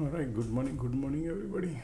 All right, good morning, everybody.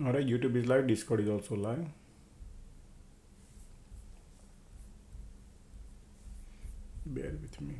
All right, YouTube is live, Discord is also live. Bear with me.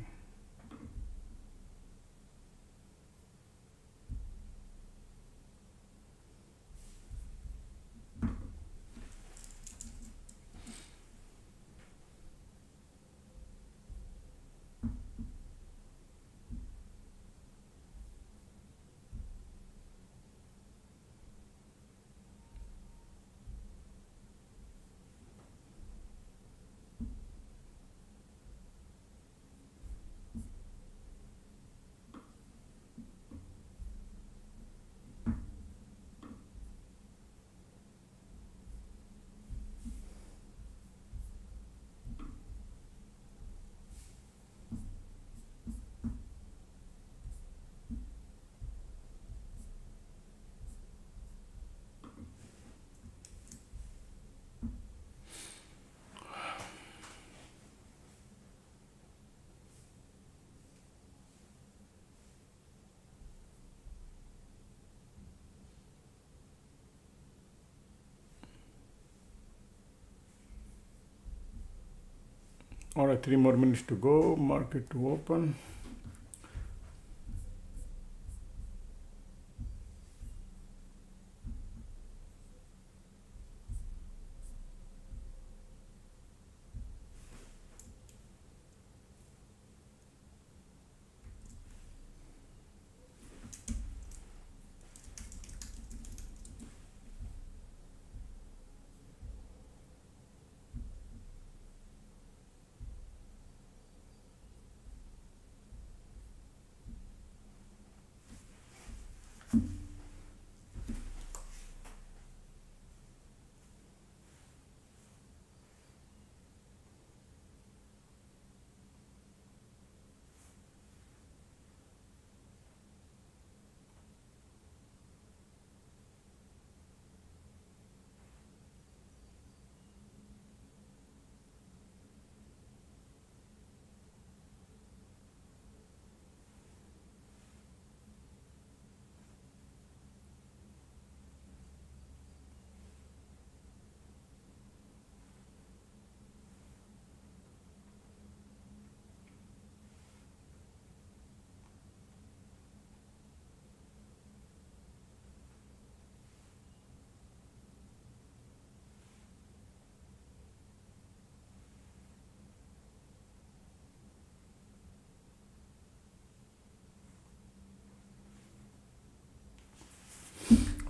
All right, 3 more minutes to go. Market to open.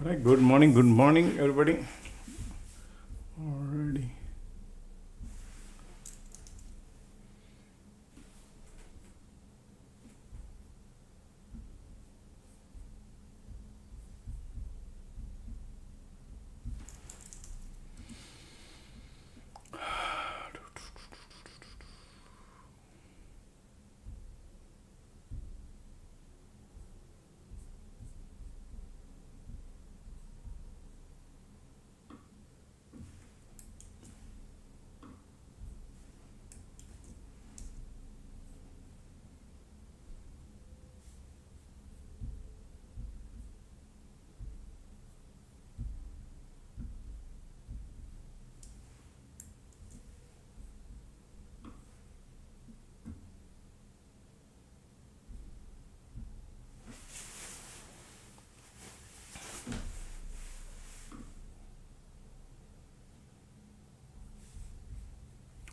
All right, good morning, everybody. Already.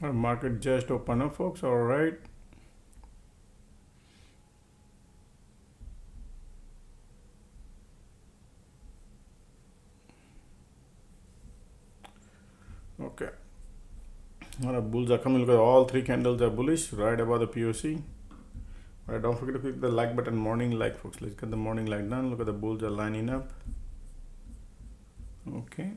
Our market just open up, folks. All right. Okay. Our bulls are coming. Look at all three candles are bullish right above the POC. All right, don't forget to click the like button, morning like, folks. Let's get the morning like done. Look at the bulls are lining up. Okay.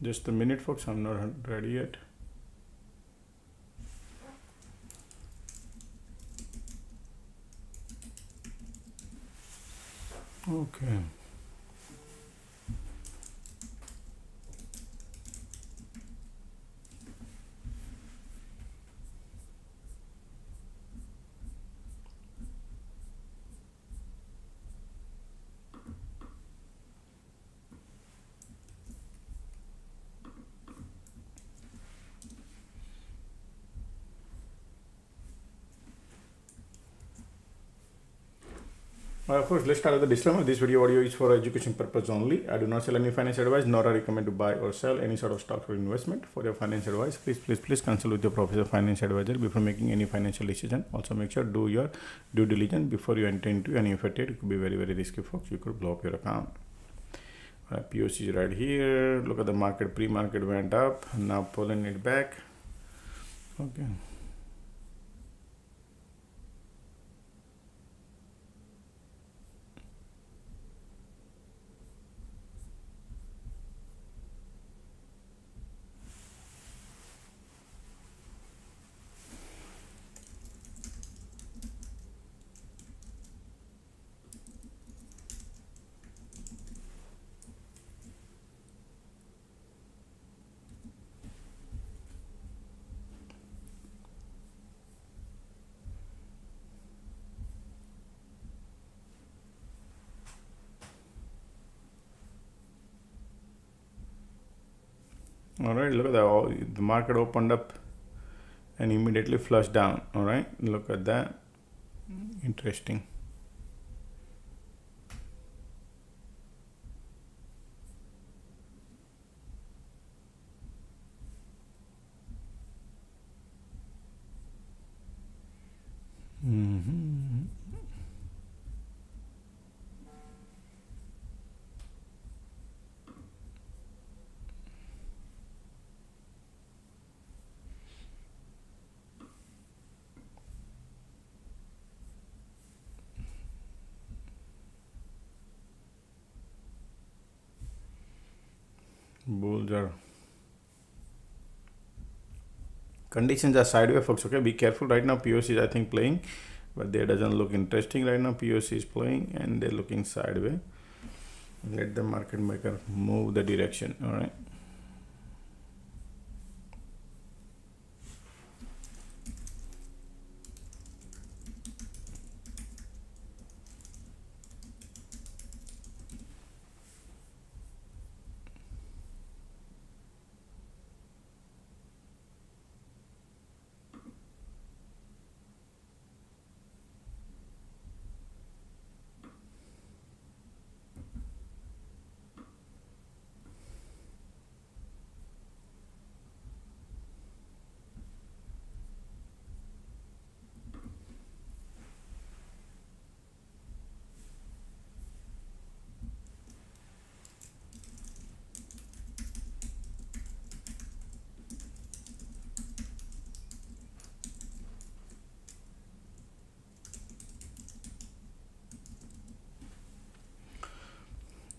Just a minute, folks. I'm not ready yet. Okay. First, let's start with the disclaimer. This video audio is for education purpose only. I do not sell any financial advice, nor I recommend to buy or sell any sort of stock or investment. For your financial advice, please consult with your professional financial advisor before making any financial decision. Also, make sure do your due diligence before you enter into any effort. It could be very, very risky, folks. You could blow up your account. POC is right here. Look at the market. Pre-market went up. Now pulling it back. Okay. All right, look at that. The market opened up and immediately flushed down. All right, look at that. Interesting. Bulls are conditions are sideways, folks. Okay, be careful right now. POC is, I think, playing, but they doesn't look interesting right now. POC is playing and they're looking sideways. Let the market maker move the direction. All right.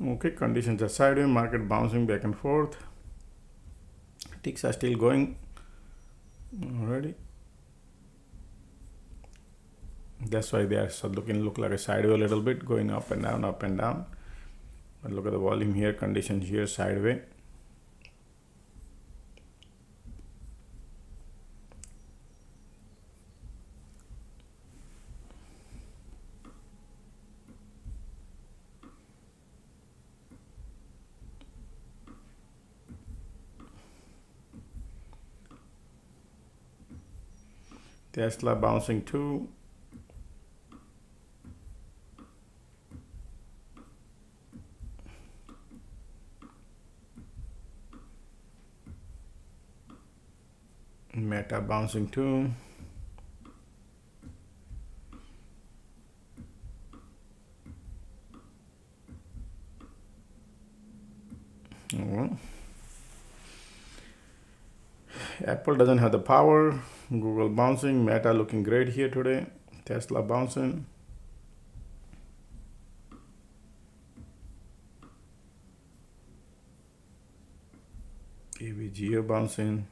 Okay, conditions are sideways, market bouncing back and forth. Ticks are still going. Already. That's why they are look like a sideways a little bit, going up and down, up and down. But look at the volume here, conditions here, sideways. Tesla bouncing too. Meta bouncing too. Well, Apple doesn't have the power. Google bouncing. Meta looking great here today. Tesla bouncing. AVGO bouncing.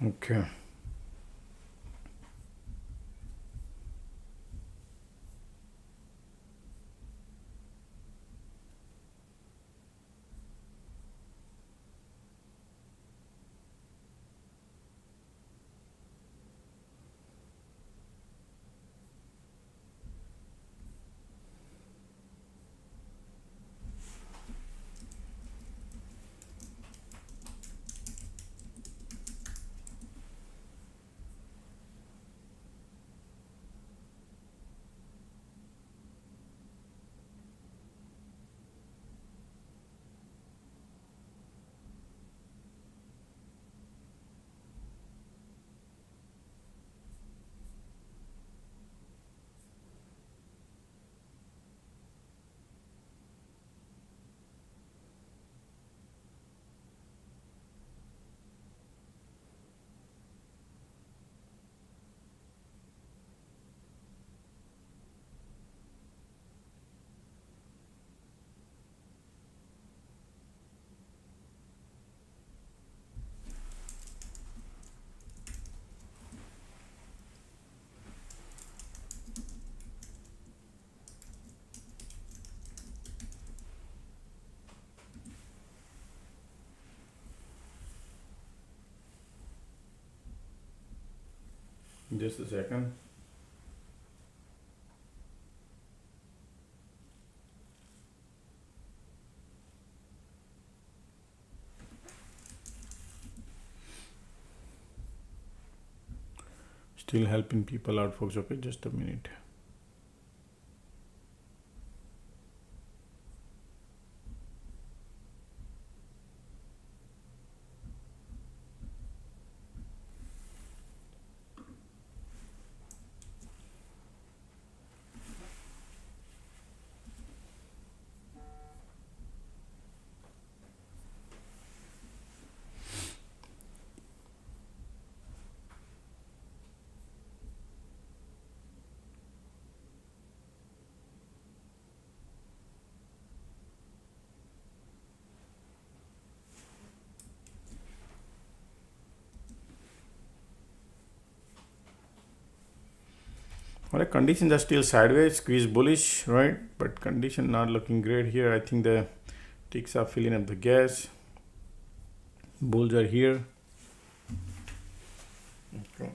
Okay. Just a second. Still helping people out, folks. Okay, just a minute. Well, conditions are still sideways, squeeze bullish, right? But condition not looking great here. I think the ticks are filling up the gas. Bulls are here. Okay.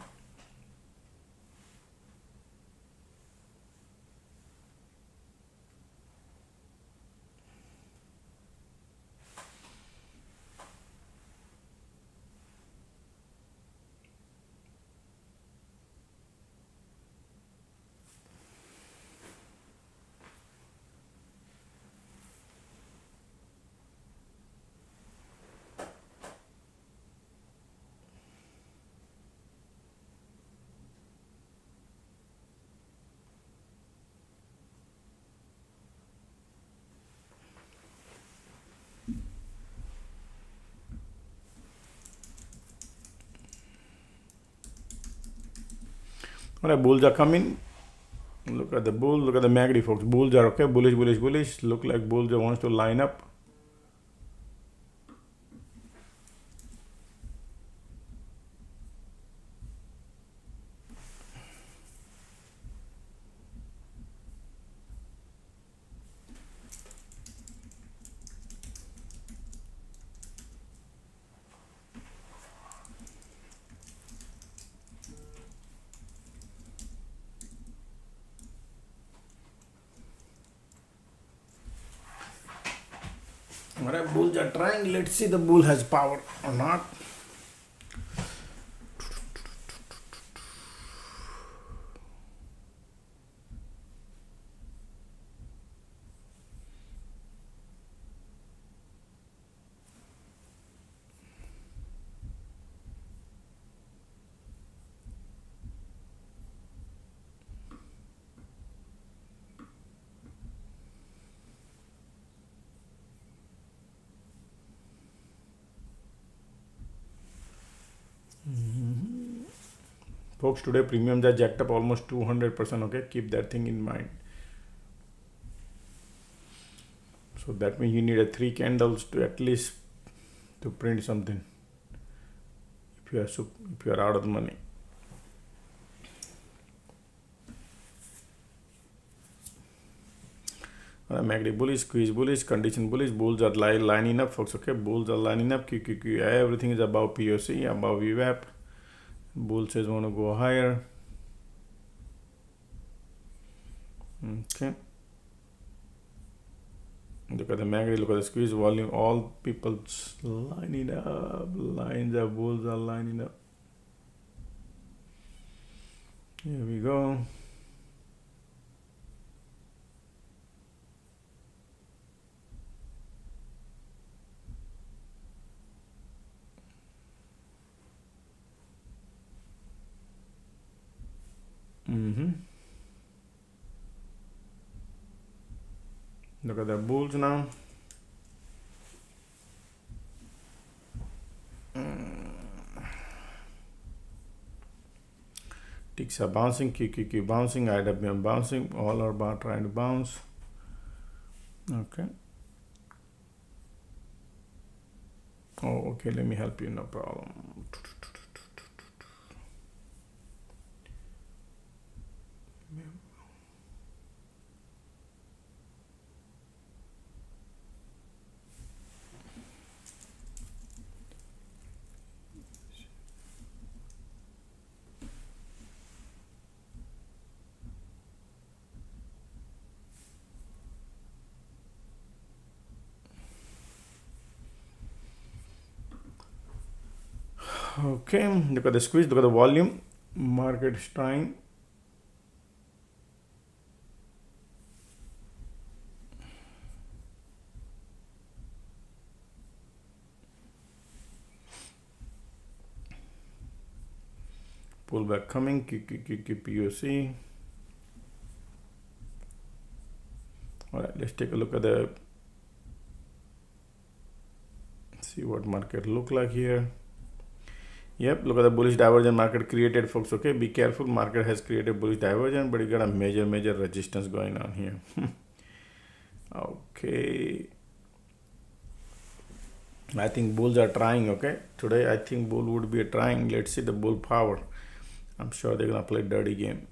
All right, bulls are coming. Look at the bull. Look at the MACD, folks. Bulls are okay. Bullish, bullish, bullish. Look like bulls wants to line up. Alright, bulls are trying. Let's see the bull has power or not. Folks, today premiums are jacked up almost 200%. Okay, keep that thing in mind. So that means you need a 3 candles to at least to print something if you are out of the money. MACD bullish, squeeze bullish, condition bullish. Bulls are lining up, folks. Okay, bulls are lining up. QQQ, everything is above POC, above VWAP. Bull says want to go higher. Okay. Look at the MACD, look at the squeeze volume. All people lining up. Lines of bulls are lining up. Here we go. Look at the bulls now. Ticks are bouncing, QQQ bouncing, IWM bouncing, all are about trying to bounce. Okay. Oh, okay, let me help you, no problem. Okay, look at the squeeze, look at the volume. Market is trying. Pullback coming, POC. All right, let's take a look at the, see what market look like here. Yep, look at the bullish divergence market created, folks. Okay, be careful. Market has created bullish divergence, but you got a major resistance going on here. Okay, I think bulls are trying. Okay, today I think bull would be trying. Let's see the bull power. I'm sure they're gonna play dirty game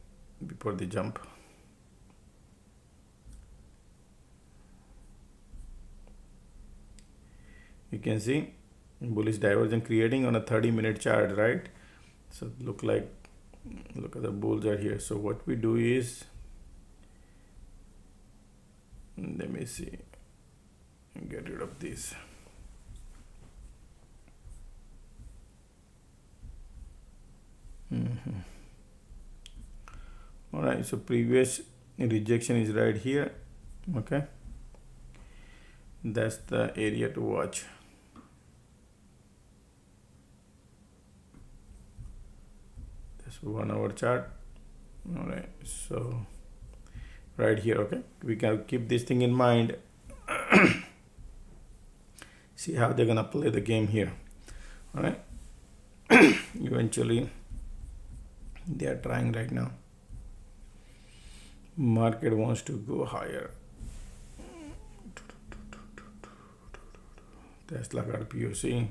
before they jump. You can see bullish divergence creating on a 30-minute chart, right? So look at the bulls are here. So what we do is, let me see, get rid of this. All right, so previous rejection is right here. Okay, that's the area to watch. That's 1 hour chart. All right, so right here. Okay, we can keep this thing in mind. See how they're gonna play the game here. All right, eventually they are trying right now. Market wants to go higher. Tesla got POC.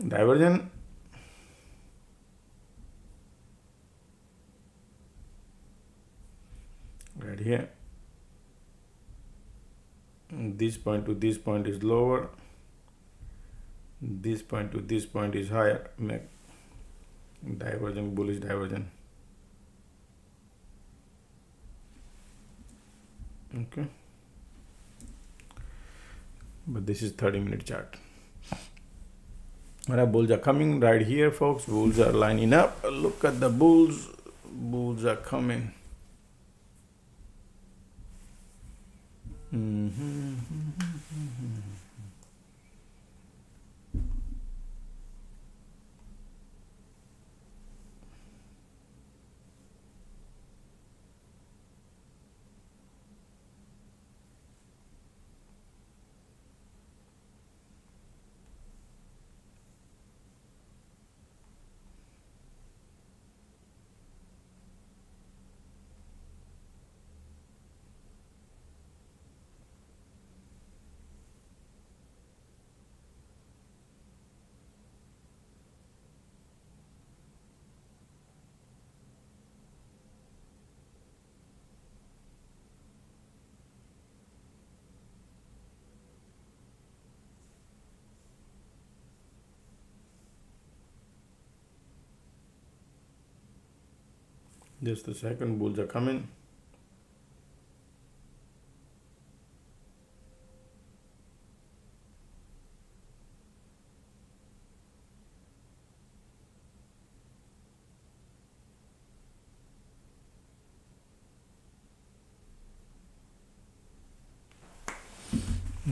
Divergence. Right here. This point to this point is lower. This point to this point is higher. Divergent, bullish divergent. Okay. But this is 30-minute chart. Alright, bulls are coming right here, folks. Bulls are lining up. Look at the bulls. Bulls are coming. Just a second, bulls are coming.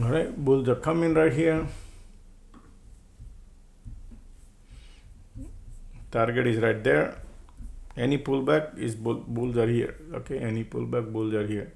All right, bulls are coming right here. Target is right there. Any pullback is bulls are here. Okay, any pullback, bulls are here.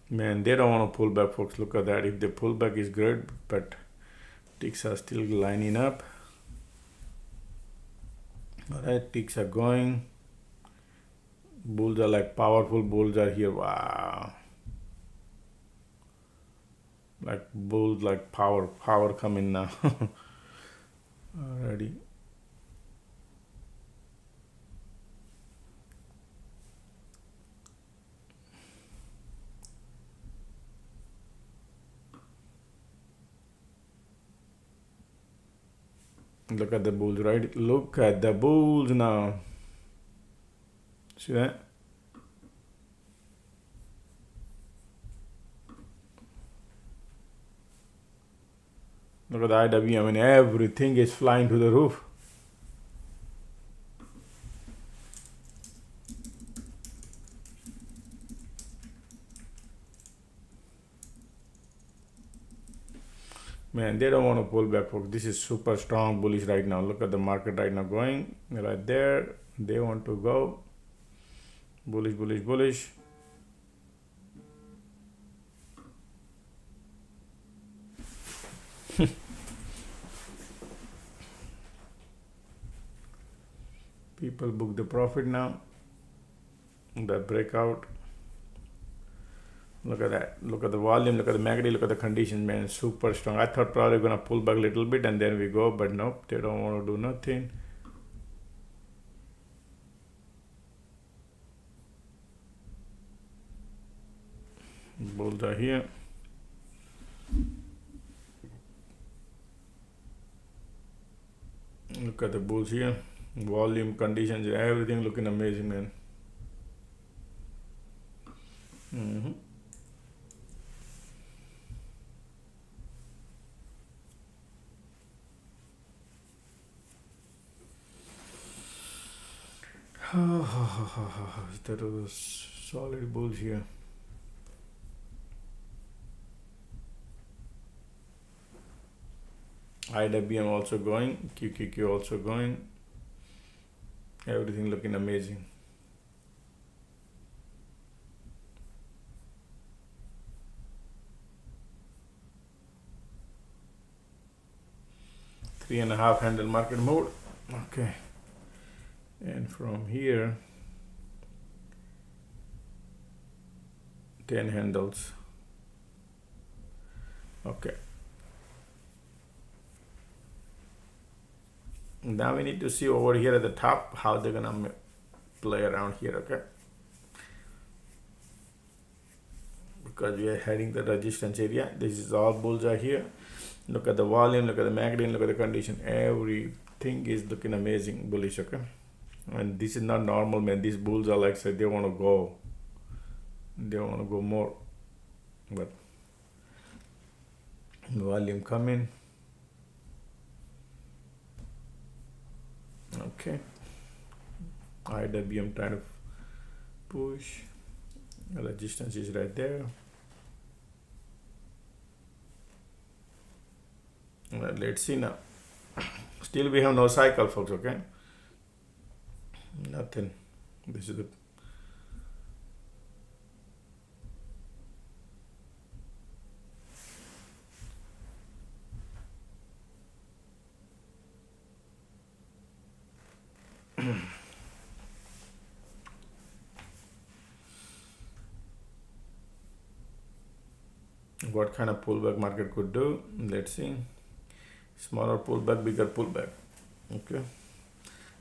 Man, they don't want to pull back, folks. Look at that. If the pullback is good, but ticks are still lining up. All right, ticks are going. Bulls are like powerful. Bulls are here. Wow. Like bulls, like power coming now. Alrighty. Look at the bulls, right? Look at the bulls now. See that? Look at the IW. I mean, everything is flying to the roof. Man, they don't want to pull back, folks. This is super strong bullish right now. Look at the market right now going right there. They want to go bullish, bullish, bullish. People book the profit now. That breakout. Look at that. Look at the volume. Look at the MACD. Look at the conditions, man. Super strong. I thought probably gonna pull back a little bit and then we go, but nope. They don't want to do nothing. Bulls are here. Look at the bulls here. Volume, conditions, everything looking amazing, man. That was solid bulls here. IWM also going, QQQ also going. Everything looking amazing. 3.5 handle market mode. Okay, and from here 10 handles. Okay, now we need to see over here at the top how they're gonna play around here. Okay, because we are heading the resistance area. This is all bulls are here. Look at the volume, look at the MACD, look at the condition. Everything is looking amazing, bullish. Okay, and this is not normal, man. These bulls are like, say, they want to go more, but volume coming. Okay, IWM trying to push. The resistance is right there. Let's see now. Still we have no cycle, folks. Okay, nothing. This is the what kind of pullback market could do. Let's see. Smaller pullback, bigger pullback. Okay,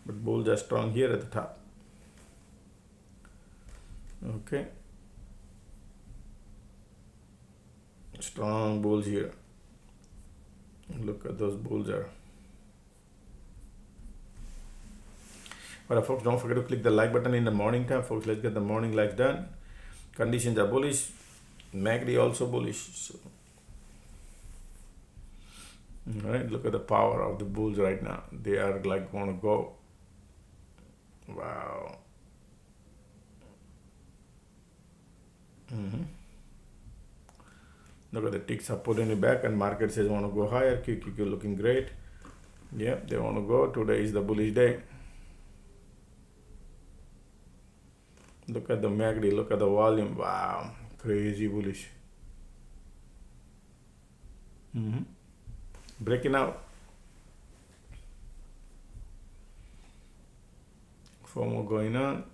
but bulls are strong here at the top. Okay, strong bulls here. Look at those bulls are. But folks, don't forget to click the like button in the morning time, folks. Let's get the morning likes done. Conditions are bullish. MACD also bullish. So, all right, look at the power of the bulls right now. They are like want to go. Wow. Look at the ticks are pulling it back, and market says want to go higher. QQQ looking great. Yeah, they want to go. Today is the bullish day. Look at the MACD. Look at the volume. Wow, crazy bullish. Breaking out. FOMO going on,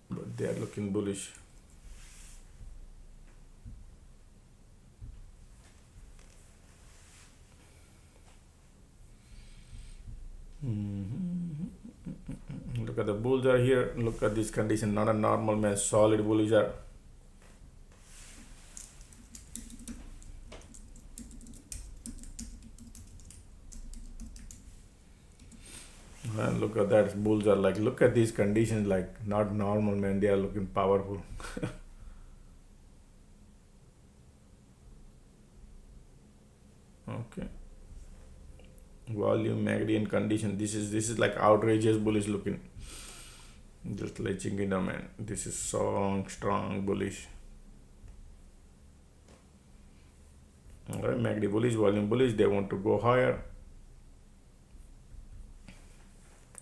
but they are looking bullish. Look at the bulls are here. Look at this condition. Not a normal, man. Solid bullish are. And look at that. Bulls are like, look at these conditions, like not normal, man. They are looking powerful. Okay. Volume, MACD, and condition. This is like outrageous bullish looking. Just letting you know, man. This is so strong bullish. Alright, MACD bullish, volume bullish. They want to go higher.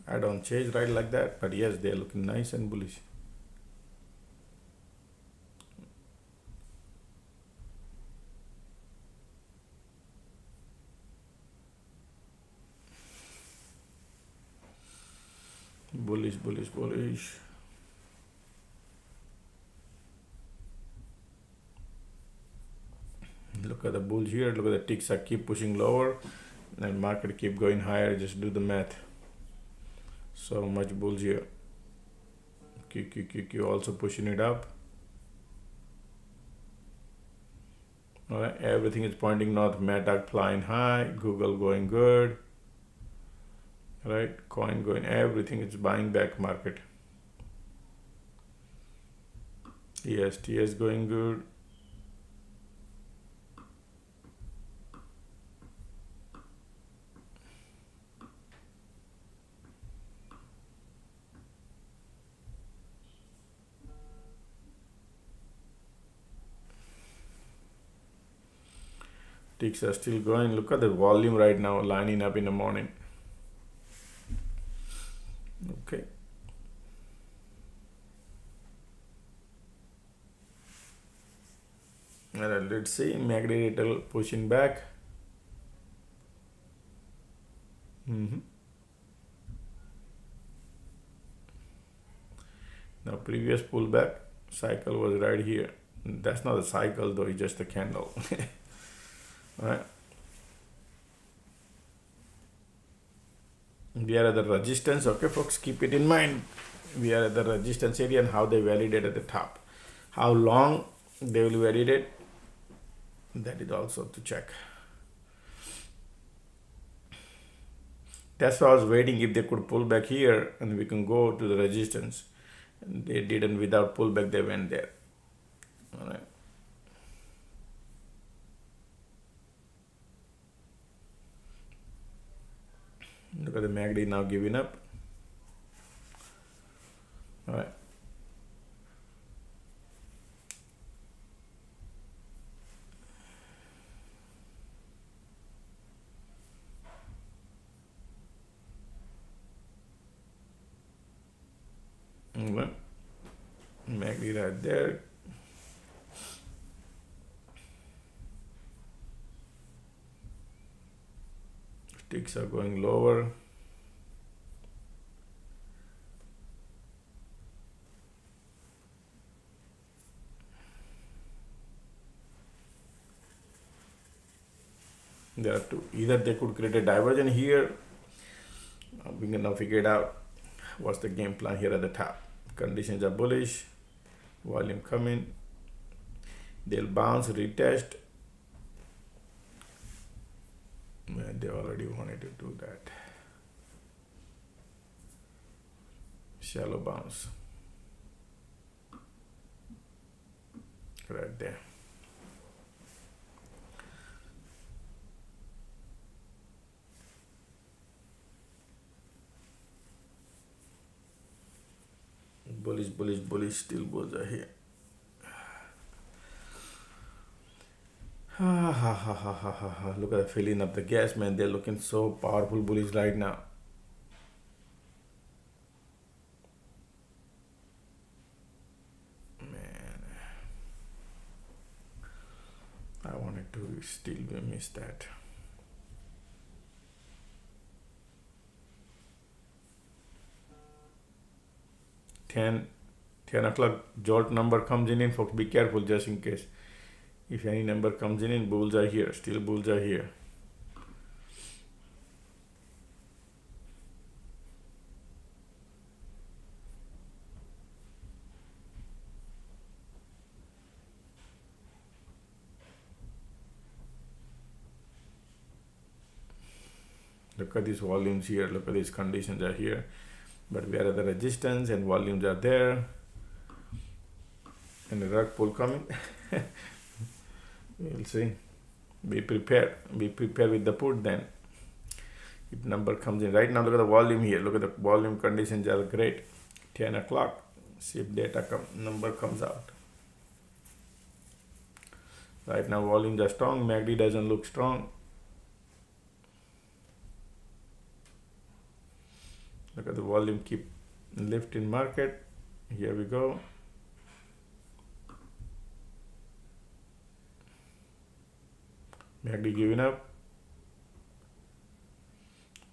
I don't change right like that, but yes, they are looking nice and bullish. Bullish, bullish, bullish. Look at the bulls here. Look at the ticks are keep pushing lower, and market keep going higher. Just do the math. So much bulls here. QQQQ also pushing it up. Alright, everything is pointing north. Meta flying high. Google going good. Right, coin going, everything is buying back market. EST is going good. Ticks are still going. Look at the volume right now lining up in the morning. Okay. Let's see, MACD little pushing back. Now previous pullback cycle was right here. That's not a cycle though, it's just a candle. Right. We are at the resistance. Okay folks, keep it in mind. We are at the resistance area and how they validate at the top. How long they will validate, that is also to check. That's why I was waiting if they could pull back here and we can go to the resistance. And they didn't. Without pullback they went there. All right. Look at the MACD now giving up. All right. Well, MACD right there. Sticks are going lower. There are two. Either they could create a divergence here. We can now figure it out. What's the game plan here at the top? Conditions are bullish. Volume coming. They'll bounce, retest. Man, they already wanted to do that. Shallow bounce. Right there. Bullish, bullish, bullish, still bulls are here. Look at the filling up the gas, man. They're looking so powerful bullish right now. Man, I wanted to still miss that. Ten o'clock jolt number comes in, folks. Be careful just in case. If any number comes in, bulls are here. Still bulls are here. Look at these volumes here. Look at these conditions are here. But we are at the resistance and volumes are there. And the rug pull coming. We'll see. Be prepared. Be prepared with the put then. If number comes in. Right now, look at the volume here. Look at the volume conditions are great. 10 o'clock. See if data number comes out. Right now, volumes are strong. MACD doesn't look strong. Look at the volume keep lifting market. Here we go. MACD giving up.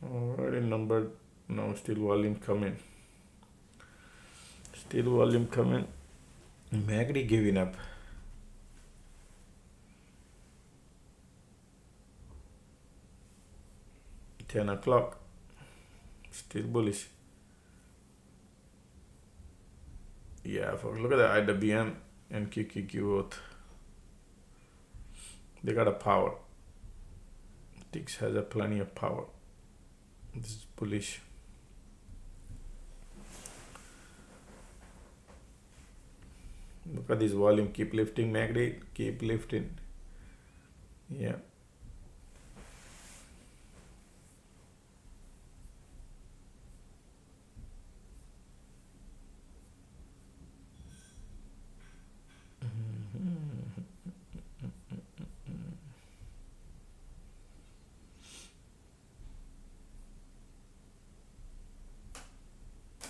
Alright, number now still volume coming. Still volume coming. MACD giving up. $10 o'clock. Still bullish. Yeah, folks, look at the IWM and QQQ both. They got a power. TIX has a plenty of power. This is bullish. Look at this volume. Keep lifting, MACD. Keep lifting. Yeah.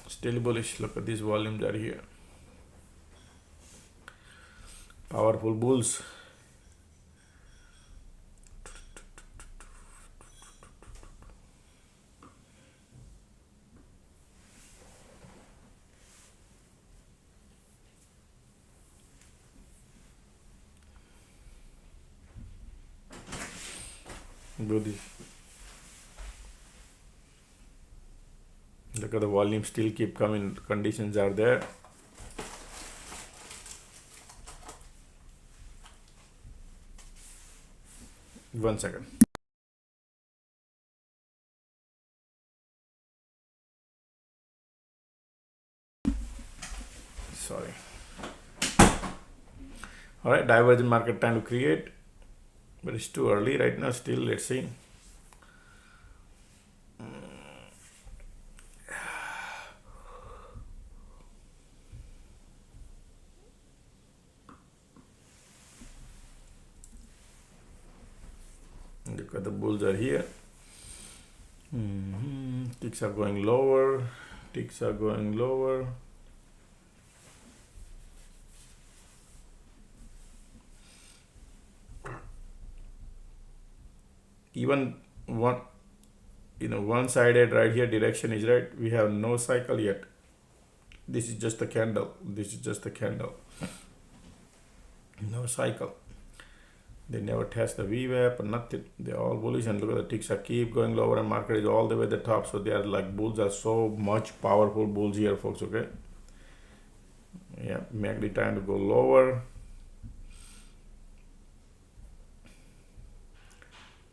Still bullish. Look at these volumes are here. Powerful bulls. Bullish. Look at the volume still keep coming. Conditions are there. One second. Sorry. All right, divergent market time to create, but it's too early right now. Still, let's see. Look at the bulls are here. Ticks are going lower. Ticks are going lower. Even one-sided right here, direction is right. We have no cycle yet. This is just a candle. This is just a candle. No cycle. They never test the VWAP or nothing. They're all bullish, and look at the ticks are keep going lower, and market is all the way at the top. So they are like bulls are so much powerful bulls here, folks. Okay. Yeah, MACD trying to go lower.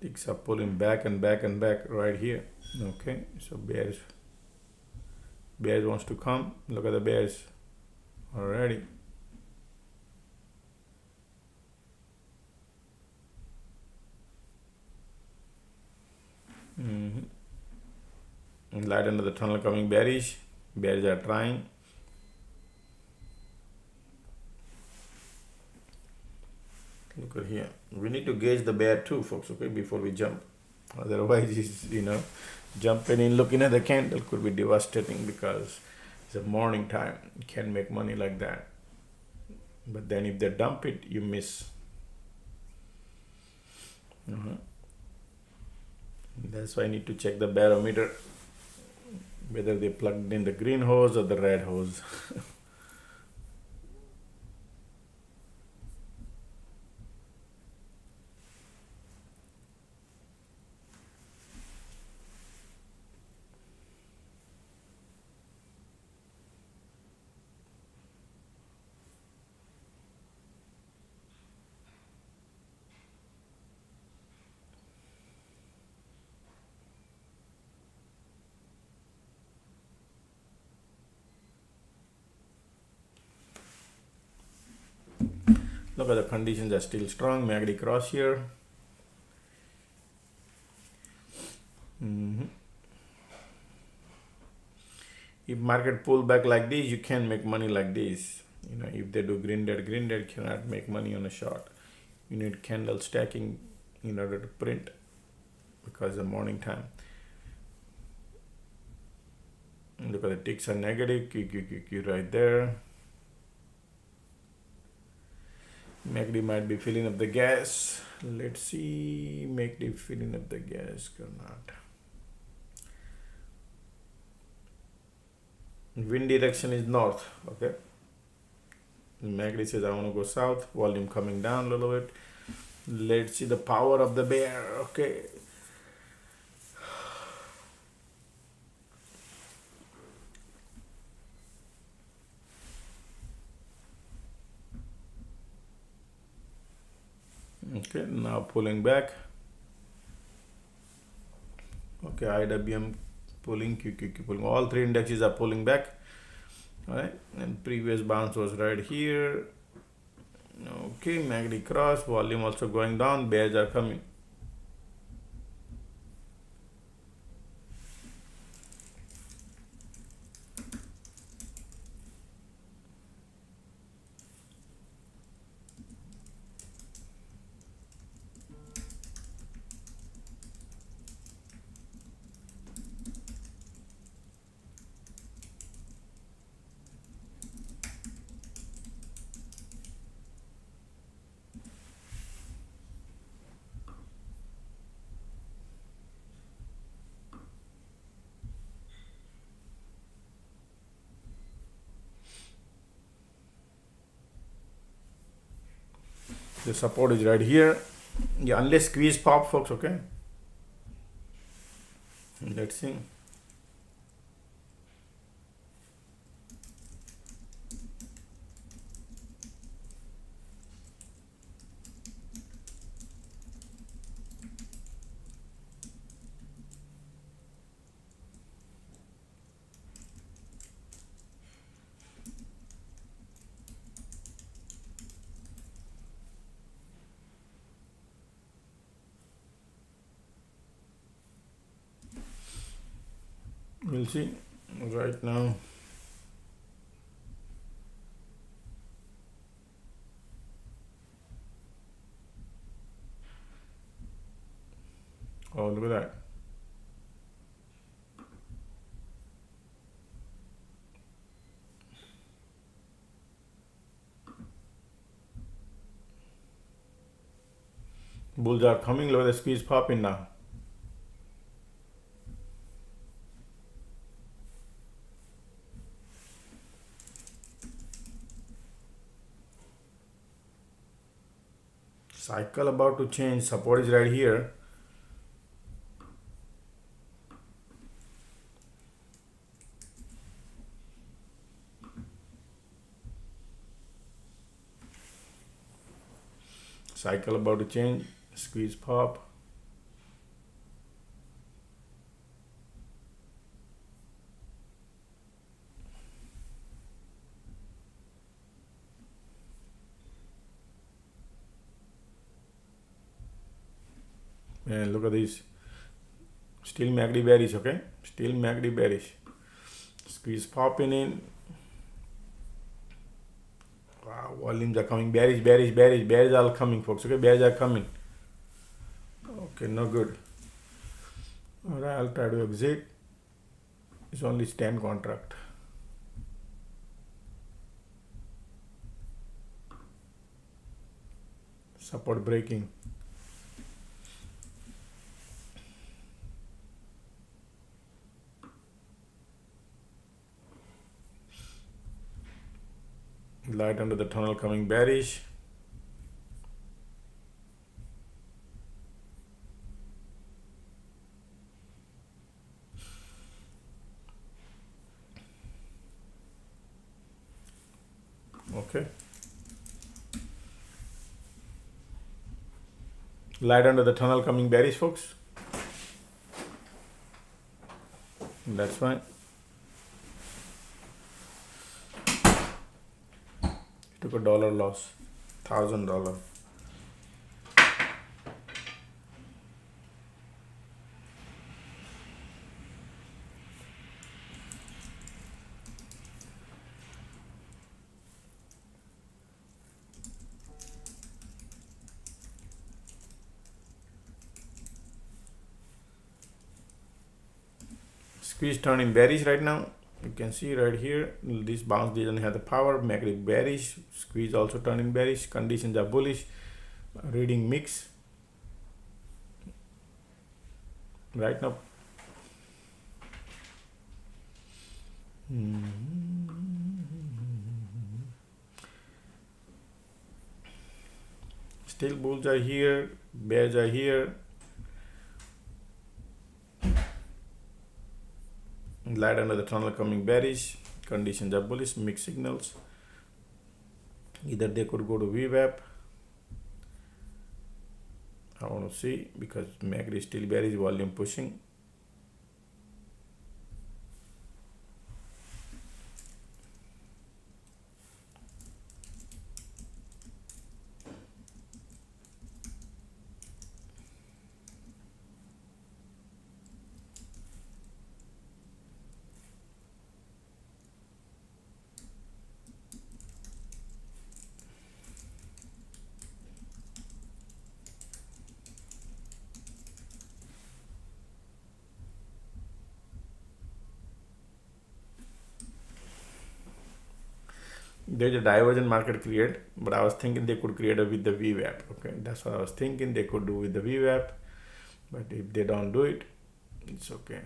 Ticks are pulling back and back and back right here. Okay, so bears wants to come. Look at the bears already. And light under the tunnel coming bearish. Bears are trying. Look at here. We need to gauge the bear too, folks, okay, before we jump. Otherwise, jumping in, looking at the candle could be devastating because it's a morning time. You can't make money like that. But then if they dump it, you miss. That's why I need to check the barometer, whether they plugged in the green hose or the red hose. Look at the conditions are still strong. MACD cross here. If market pull back like this, you can make money like this. If they do green dead cannot make money on a short. You need candle stacking in order to print because the morning time. Look at the ticks are negative. Q right there. MACD might be filling up the gas. Let's see, MACD filling up the gas or not. Wind direction is north. Okay. MACD says I want to go south. Volume coming down a little bit. Let's see the power of the bear. Okay. Okay, now pulling back. Okay, IWM pulling, QQQ pulling. All three indexes are pulling back. All right, and previous bounce was right here. Okay, MACD cross, volume also going down, bears are coming. The support is right here. Yeah, unless squeeze pop, folks, okay. Let's see. We'll see right now. Oh, look at that. Bulls are coming. Look at the squeeze popping now. Cycle about to change. Support is right here. Cycle about to change. Squeeze pop. And look at this. Still MACD bearish, okay? Still MACD bearish. Squeeze popping in. Wow, volumes are coming. Bearish, bearish, bearish. Bears are coming, folks. Okay, bears are coming. Okay, no good. Alright, I'll try to exit. It's only stand contract. Support breaking. Light under the tunnel coming bearish. Okay. Light under the tunnel coming bearish, folks. That's fine. Took a dollar loss, $1,000. Squeeze turning bearish right now. You can see right here, this bounce didn't have the power, make it bearish. Squeeze also turning bearish. Conditions are bullish. Reading mix. Right now. Still bulls are here, bears are here. Light under the tunnel coming bearish. Conditions are bullish. Mixed signals. Either they could go to VWAP. I want to see because MACD is still bearish. Volume pushing. There's a divergent market create, but I was thinking they could create it with the VWAP. Okay, that's what I was thinking they could do with the VWAP, but if they don't do it, it's okay.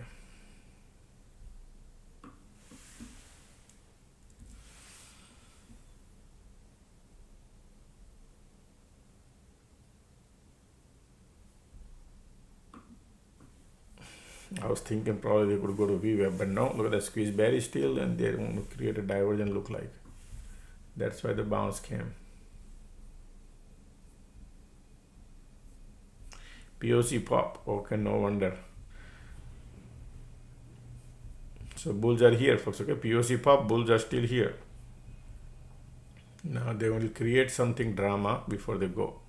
I was thinking probably they could go to VWAP, but no, look at that squeeze bearish still, and they want to create a divergence look like. That's why the bounce came. POC pop, okay, no wonder. So bulls are here, folks, okay? POC pop, bulls are still here. Now they will create something drama before they go.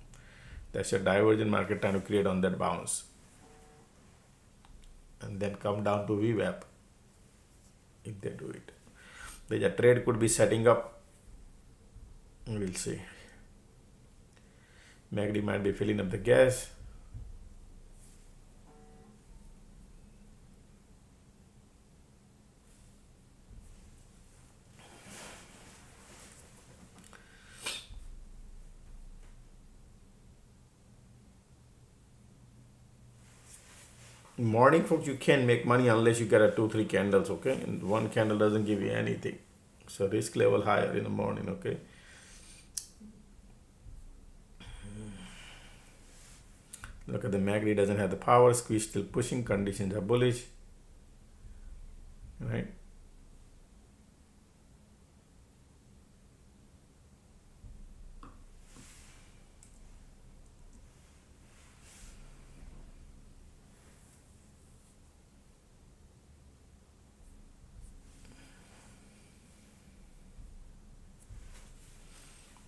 That's a divergent market trying to create on that bounce. And then come down to VWAP if they do it. The trade could be setting up. We'll see. MACD might be filling up the gas. Morning, folks, you can't make money unless you get a 2-3 candles, okay? And one candle doesn't give you anything. So risk level higher in the morning, okay? Look at the MACD doesn't have the power, squeeze still pushing, conditions are bullish, right?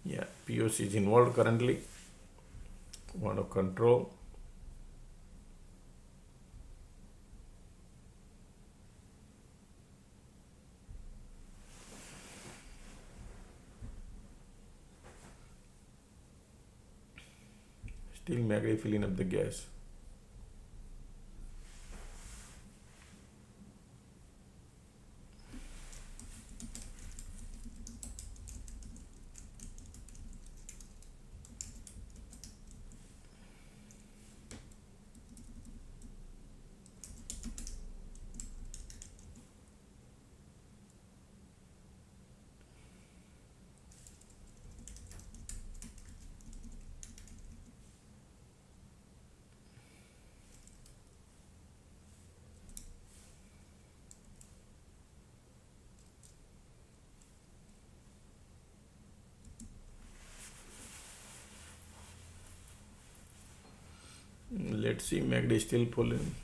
Yeah, POC is involved currently. Want to control. Still MACD filling up the gas. Let's see, MACD still pulling.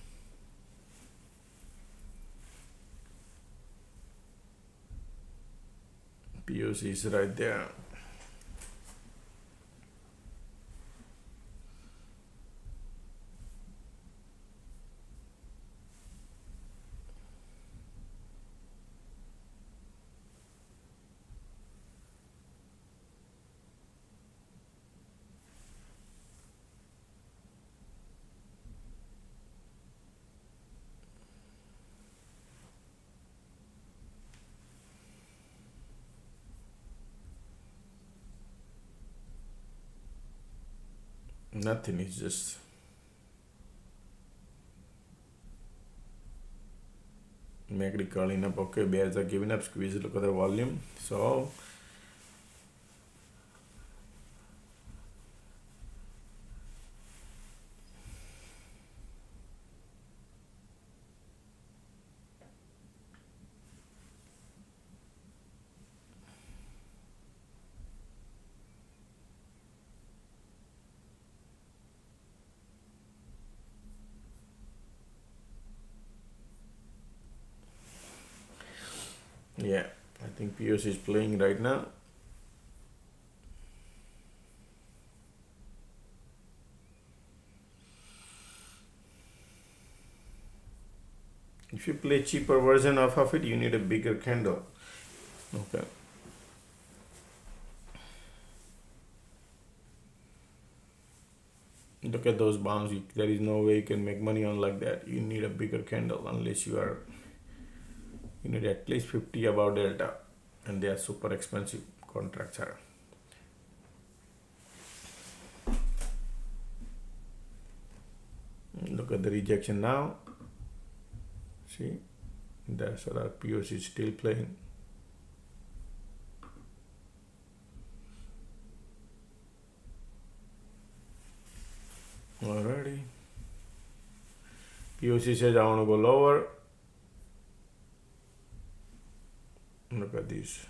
POC is right there. Nothing, it's just MACD calling up. Okay, bears are giving up, squeeze, look at the volume. So yeah, I think POC is playing right now. If you play cheaper version of it, you need a bigger candle. Okay. Look at those bounds. There is no way you can make money on like that. You need a bigger candle unless you need at least 50 above delta, and they are super expensive contracts are. Look at the rejection now. See, that's our POC is still playing. Alrighty. POC says I want to go lower. Look at this.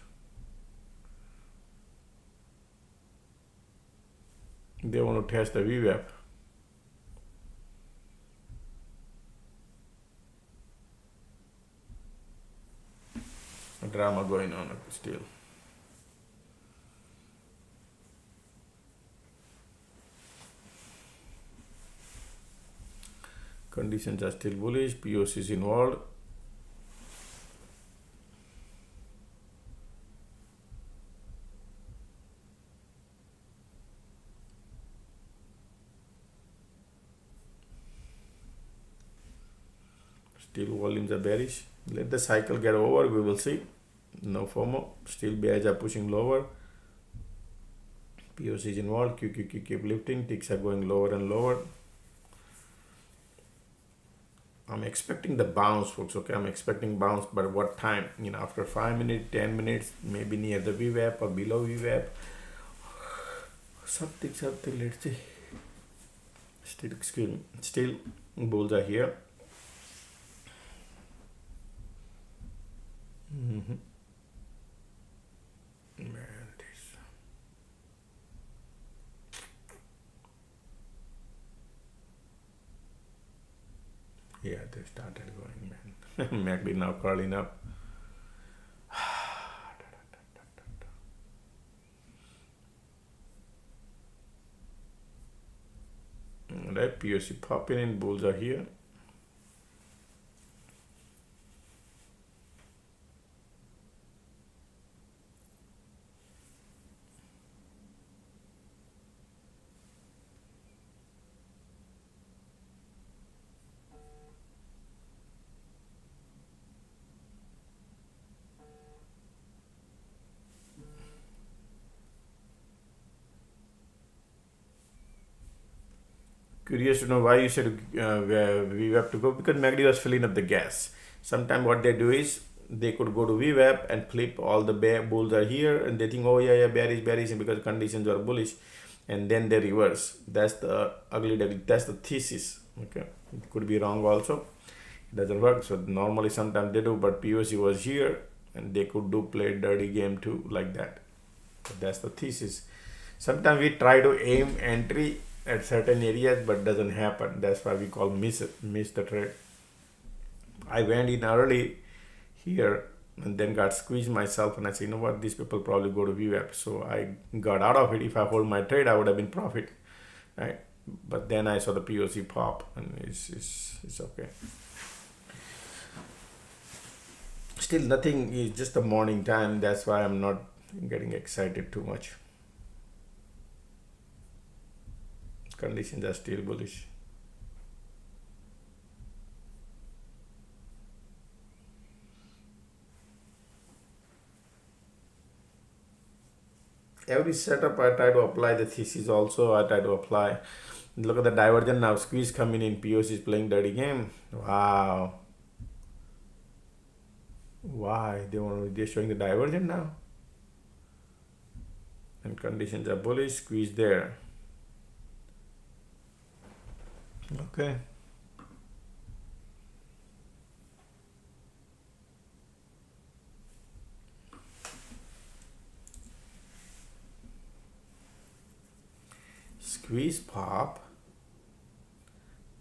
They want to test the VWAP. Drama going on still. Conditions are still bullish. POC is involved. Still volumes are bearish. Let the cycle get over. We will see. No FOMO. Still bears are pushing lower. POC is involved. QQQ keep lifting. Ticks are going lower and lower. I'm expecting the bounce, folks. Okay, I'm expecting bounce, but what time? After 5 minutes, 10 minutes, maybe near the VWAP or below VWAP. Something. Let's see. Still, excuse me. Still, bulls are here. Man, this. Yeah, they started going, man. MACD now curling up. Right, POC popping in, bulls are here. Curious to know why you said VWAP to go, because MACD was filling up the gas. Sometimes what they do is they could go to VWAP and flip. All the bulls are here and they think, oh yeah, bearish, and because conditions are bullish, and then they reverse. That's the ugly devil. That's the thesis. Okay, it could be wrong also. It doesn't work. So normally sometimes they do, but POC was here and they could play dirty game too, like that. So that's the thesis. Sometimes we try to aim entry at certain areas, but doesn't happen. That's why we call miss the trade. I went in early here and then got squeezed myself, and I said, you know what, these people probably go to VWAP. So I got out of it. If I hold my trade, I would have been profit, right? But then I saw the POC pop, and it's okay. Still nothing, is just the morning time. That's why I'm not getting excited too much. Conditions are still bullish. Every setup I try to apply the thesis also. I try to apply. Look at the divergence now. Squeeze coming in. POC is playing dirty game. Wow. Why? They're showing the divergence now. And conditions are bullish. Squeeze there. Okay. Squeeze pop.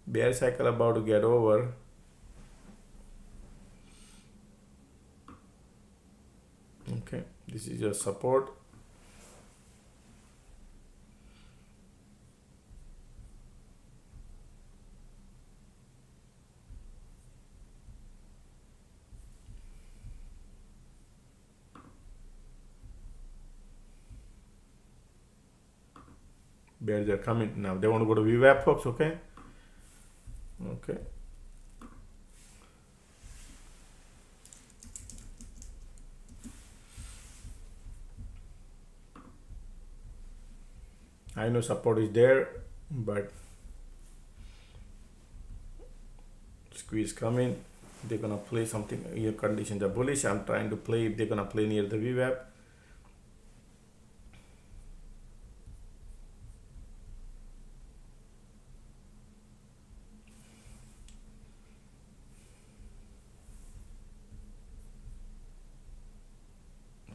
Bear cycle about to get over. Okay, this is your support. Bears are coming now. They want to go to VWAP, folks. Okay. Okay. I know support is there, but squeeze coming. They're gonna play something. Your conditions are bullish. I'm trying to play. They're gonna play near the VWAP.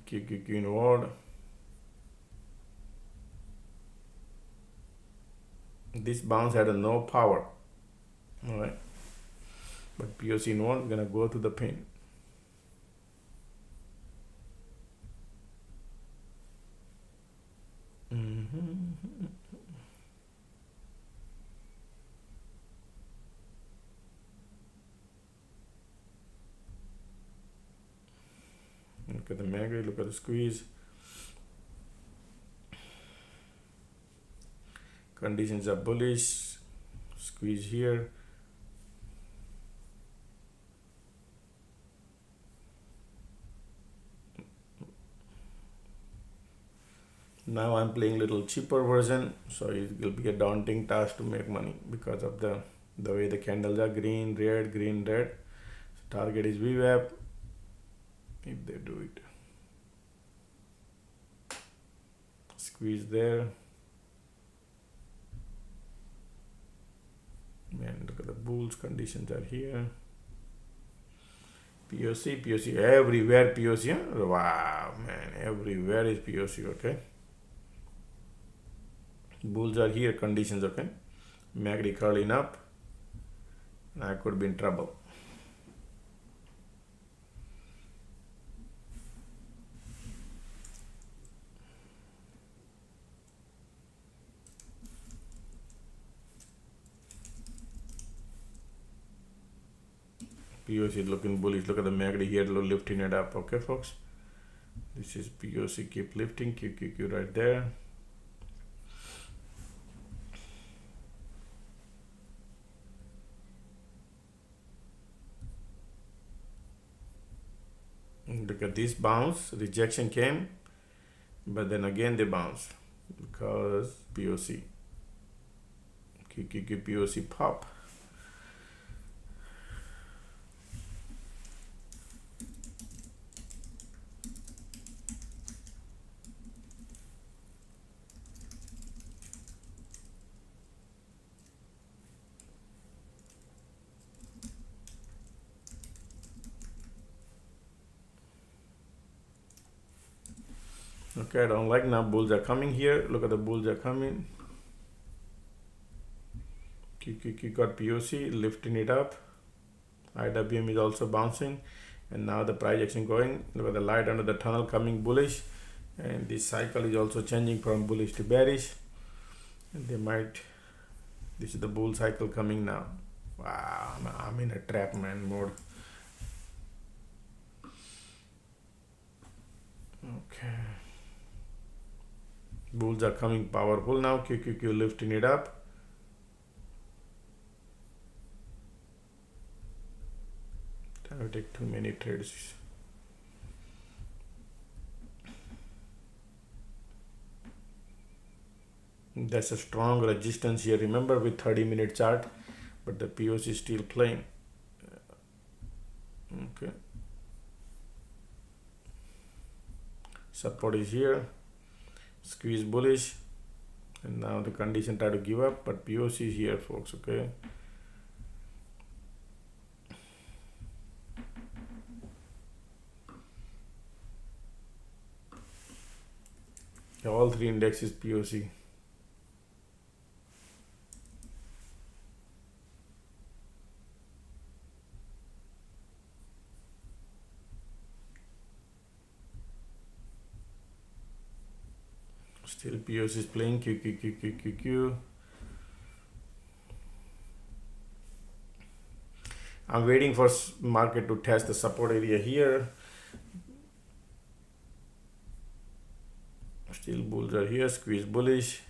QQQ inward. This bounce had no power. All right, but POC inward gonna go to the pin. Look at the MACD, look at the squeeze. Conditions are bullish. Squeeze here. Now I'm playing little cheaper version, so it will be a daunting task to make money because of the way the candles are green, red, green, red. So target is VWAP. If they do it, squeeze there. Man, look at the bulls. Conditions are here. POC everywhere. POC, huh? Wow, man, everywhere is POC. Okay, bulls are here. Conditions, okay. MACD curling up, and I could be in trouble. POC is looking bullish. Look at the MACD here, lifting it up. Okay, folks. This is POC. Keep lifting. QQQ right there. Look at this bounce. Rejection came, but then again they bounce because POC. QQQ POC pop. Okay, I don't like now. Bulls are coming here. Look at the bulls are coming. QQQ got POC, lifting it up. IWM is also bouncing. And now the price action going. Look at the light under the tunnel coming bullish. And this cycle is also changing from bullish to bearish. And they might, this is the bull cycle coming now. Wow, I'm in a trap man mode. Okay. Bulls are coming powerful now. QQQ lifting it up. I will take too many trades. That's a strong resistance here. Remember with 30-minute chart, but the POC is still playing. Okay. Support is here. Squeeze bullish, and now the condition try to give up, but POC is here, folks. Okay. All three indexes POC. Still POC is playing. QQQ. I'm waiting for market to test the support area here. Still bulls are here. Squeeze bullish.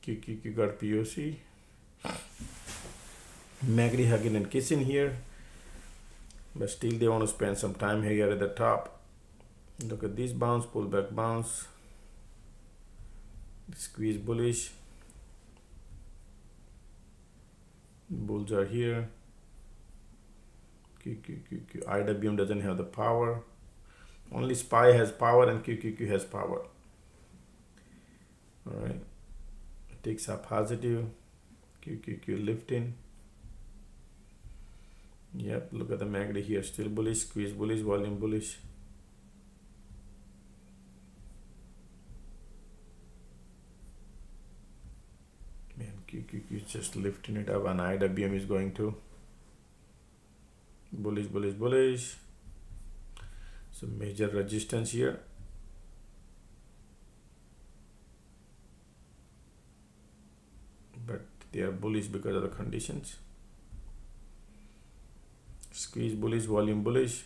QQQ got POC. MACD hugging and kissing here, but still they want to spend some time here at the top. Look at this bounce, pullback bounce, squeeze bullish. Bulls are here. QQQ. IWM doesn't have the power. Only SPY has power and QQQ has power. All right, ticks are positive. QQQ lifting. Yep, look at the MACD here, still bullish, squeeze bullish, volume bullish. Man, QQQ is just lifting it up, and IWM is going to bullish, bullish, bullish. So major resistance here. But they are bullish because of the conditions. Squeeze bullish, volume bullish.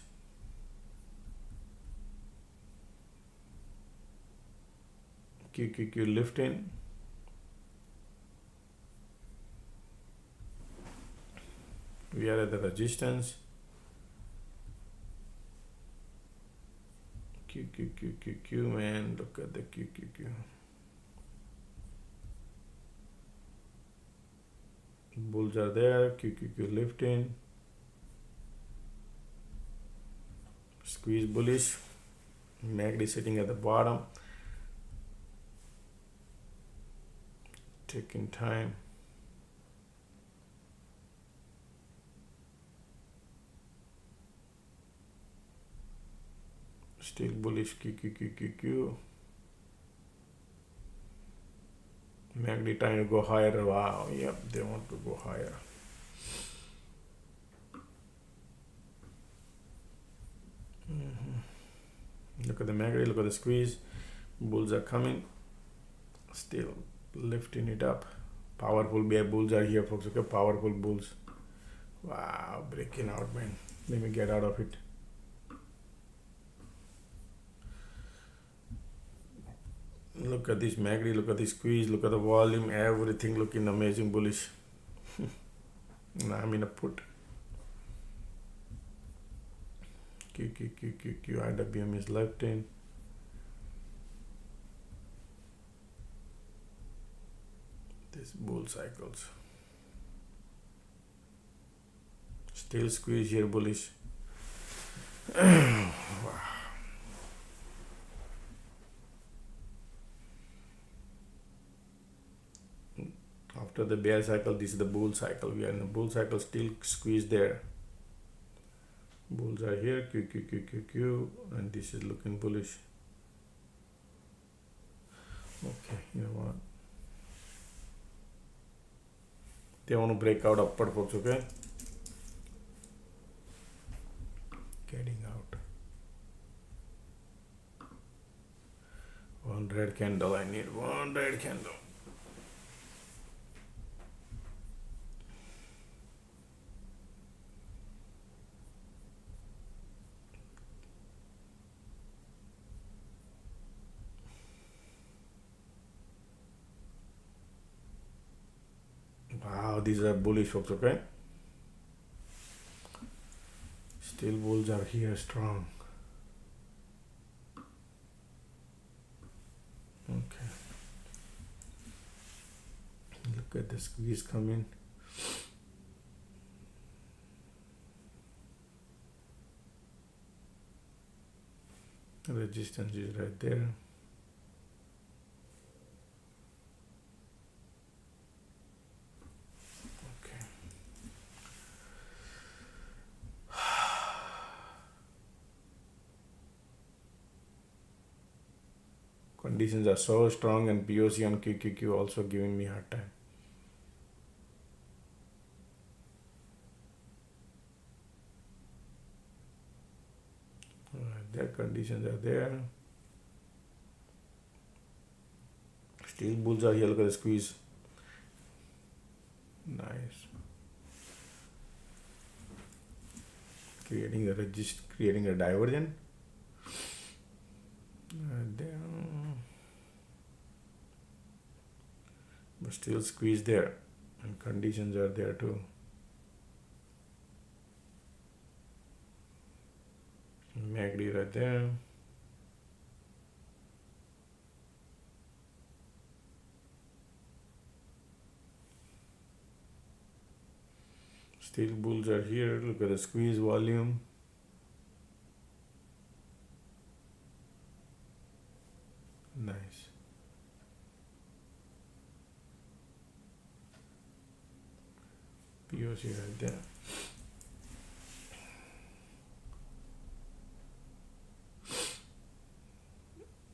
QQQ lifting. We are at the resistance. QQQ, man, look at the QQQ. Bulls are there, QQQ lifting. Squeeze bullish. MACD sitting at the bottom. Taking time. Still bullish, QQQ. MACD trying to go higher. Wow, yep, they want to go higher. Look at the MACD, look at the squeeze. Bulls are coming. Still lifting it up. Powerful bear bulls are here, folks. Okay, powerful bulls. Wow, breaking out, man. Let me get out of it. Look at this MACD, look at the squeeze, look at the volume, everything looking amazing bullish. Now I'm in a put. QQQ, IWM is lifting. This bull cycles. Still squeeze here bullish. Wow. After the bear cycle, this is the bull cycle. We are in the bull cycle, still squeeze there. Bulls are here, QQQ, and this is looking bullish. Okay, you know what? They want to break out upward, folks, okay? Getting out. One red candle, I need one red candle. Wow, these are bullish, folks, okay? Still bulls are here strong. Okay. Look at the squeeze coming. Resistance is right there. Conditions are so strong, and POC and QQQ also giving me hard time. Their conditions are there. Still bulls are here. Look at the squeeze. Nice. Creating a resist, creating a divergence. But still squeeze there, and conditions are there too. MACD right there. Still bulls are here. Look at the squeeze volume. Nice. POC right there.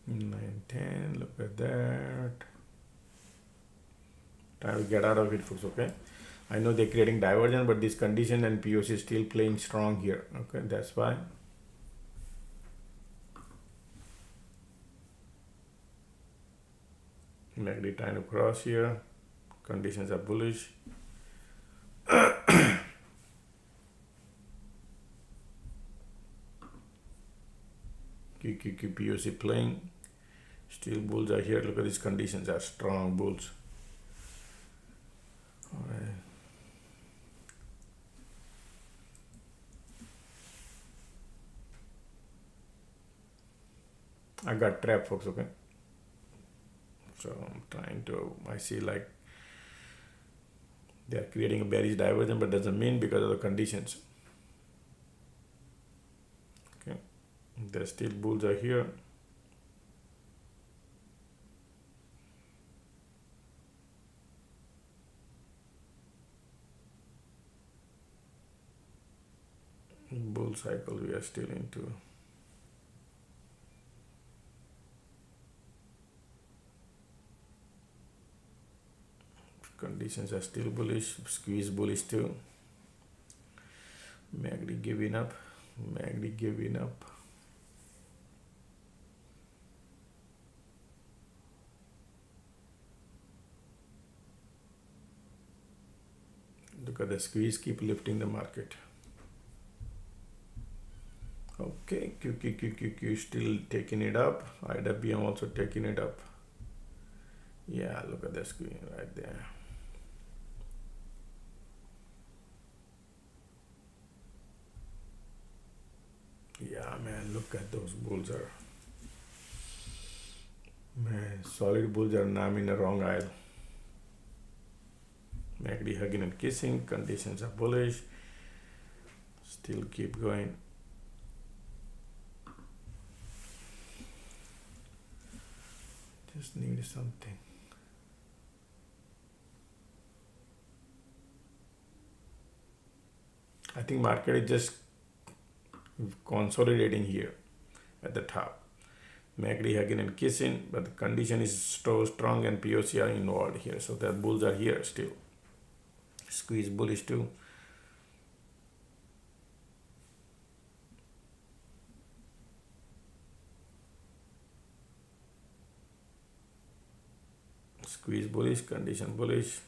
Nine, 10, look at that. Try to get out of it, folks, okay? I know they're creating divergence, but this condition and POC is still playing strong here, okay? That's why. MACD trying to cross here. Conditions are bullish. QQQ POC playing. Still bulls are here. Look at these conditions are strong bulls. All right. I got trapped, folks, okay? So I'm trying to, I see like they are creating a bearish divergence, but doesn't mean because of the conditions. Okay, the still bulls are here. Bull cycle we are still into. Conditions are still bullish, squeeze bullish too. MACD giving up, MACD giving up. Look at the squeeze, keep lifting the market. Okay, QQQQQ still taking it up. IWM also taking it up. Yeah, look at the screen right there. Yeah, man, look at those bulls are. Man, solid bulls are now in the wrong aisle. MACD hugging and kissing. Conditions are bullish. Still keep going. Just need something. I think market is just consolidating here at the top. MACD hugging and kissing, but the condition is so strong and POC are involved here. So the bulls are here still. Squeeze bullish too. Squeeze bullish, condition bullish.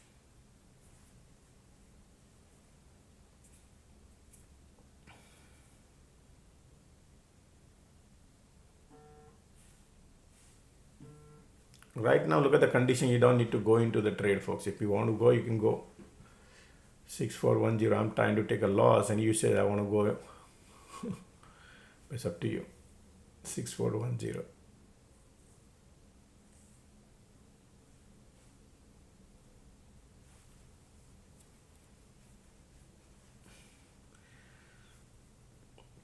Right now, look at the condition. You don't need to go into the trade, folks. If you want to go, you can go. 6410. I'm trying to take a loss, and you said I want to go. It's up to you. 6410.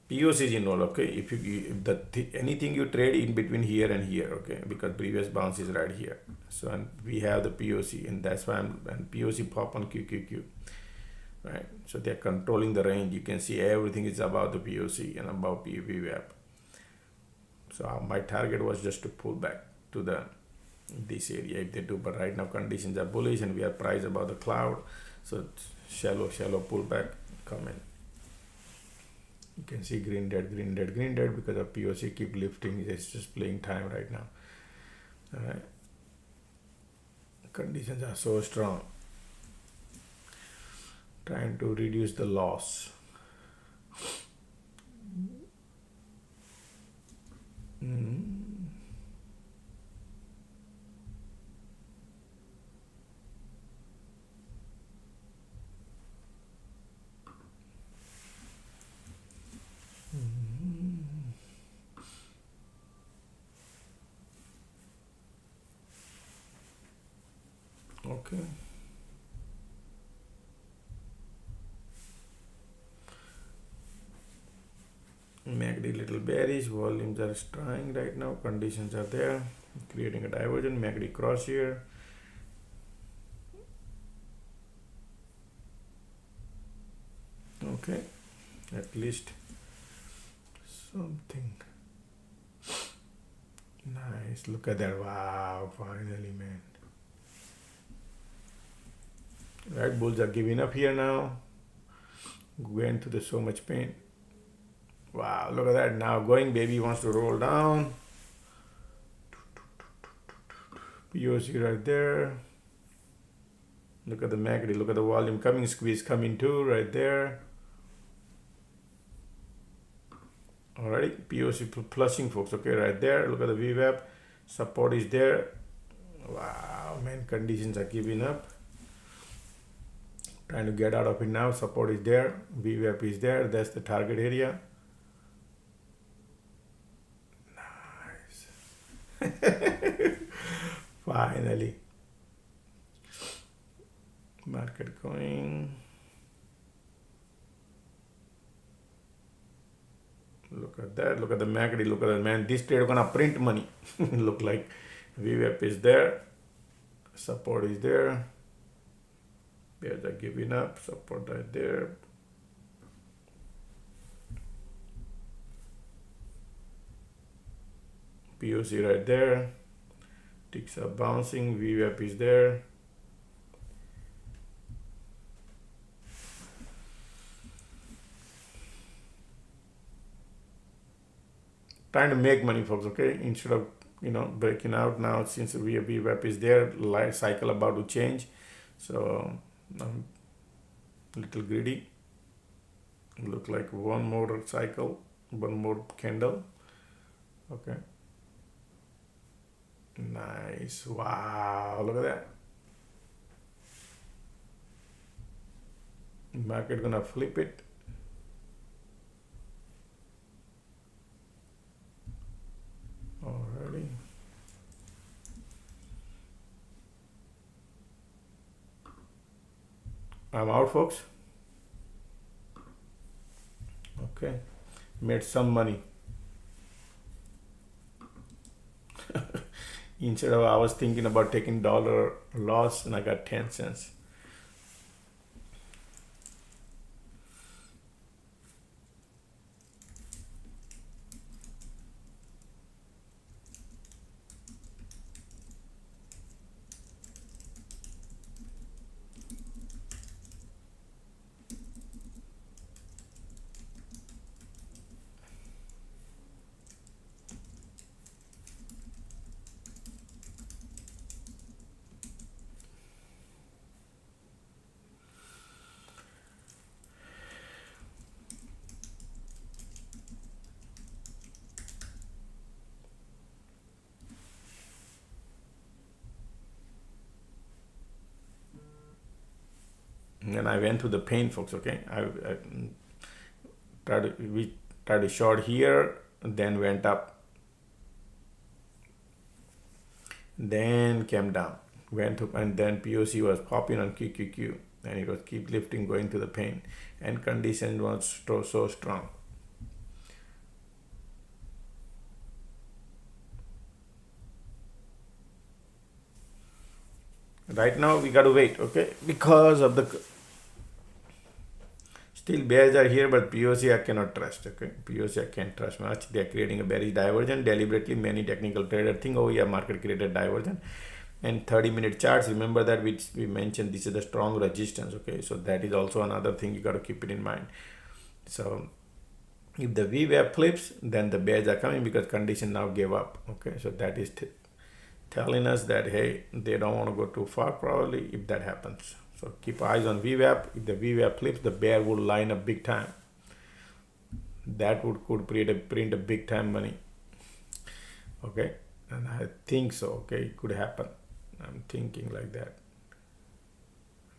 POC is involved, okay? If anything you trade in between here and here, okay? Because previous bounce is right here. So and we have the POC, and that's why and POC pop on QQQ, right? So they're controlling the range. You can see everything is about the POC and about VWAP. So my target was just to pull back to this area if they do, but right now conditions are bullish and we are priced above the cloud. So shallow pullback coming. You can see green dead because the POC keep lifting. It's just playing time right now. All right. Conditions are so strong. Trying to reduce the loss. Okay. MACD little bearish, volumes are strong right now, conditions are there, creating a divergence. MACD cross here. Okay, at least something nice. Look at that. Wow, finally, man. Right, bulls are giving up here now. Going to the so much pain. Wow, look at that. Now going, baby wants to roll down. POC right there. Look at the MACD, look at the volume coming, squeeze coming too, right there. Alrighty, POC flushing, folks, okay, right there. Look at the VWAP, support is there. Wow, man, conditions are giving up. Trying to get out of it now, support is there, VWAP is there, that's the target area. Nice. Finally. Market going. Look at that. Look at the MACD. Look at that, man. This trade gonna print money. Look like VWAP is there. Support is there. Bears are giving up. Support right there. POC right there. Ticks are bouncing. VWAP is there. Trying to make money, folks, okay, instead of breaking out now, since VWAP is there, life cycle about to change, so I'm a little greedy. Look like one more cycle, one more candle. Okay, nice. Wow, look at that. Market gonna flip it. Alrighty. I'm out, folks. Okay, made some money. Instead of I was thinking about taking dollar loss, and I got 10 cents. And I went through the pain, folks. Okay, we tried to short here, then went up, then came down, went up, and then POC was popping on QQQ, and it was keep lifting, going to the pain, and condition was so strong. Right now we got to wait, okay, because of the still bears are here, but POC I cannot trust. Okay, POC I can't trust much. They are creating a bearish divergence deliberately. Many technical traders think, oh yeah, market created divergence. And 30-minute charts, remember that we mentioned this is the strong resistance. Okay, so that is also another thing you got to keep it in mind. So if the VWAP flips, then the bears are coming because condition now gave up. Okay, so that is telling us that, hey, they don't want to go too far probably if that happens. So keep eyes on VWAP. If the VWAP flips, the bear would line up big time. That could print a big time money. Okay, and I think so. Okay, it could happen. I'm thinking like that.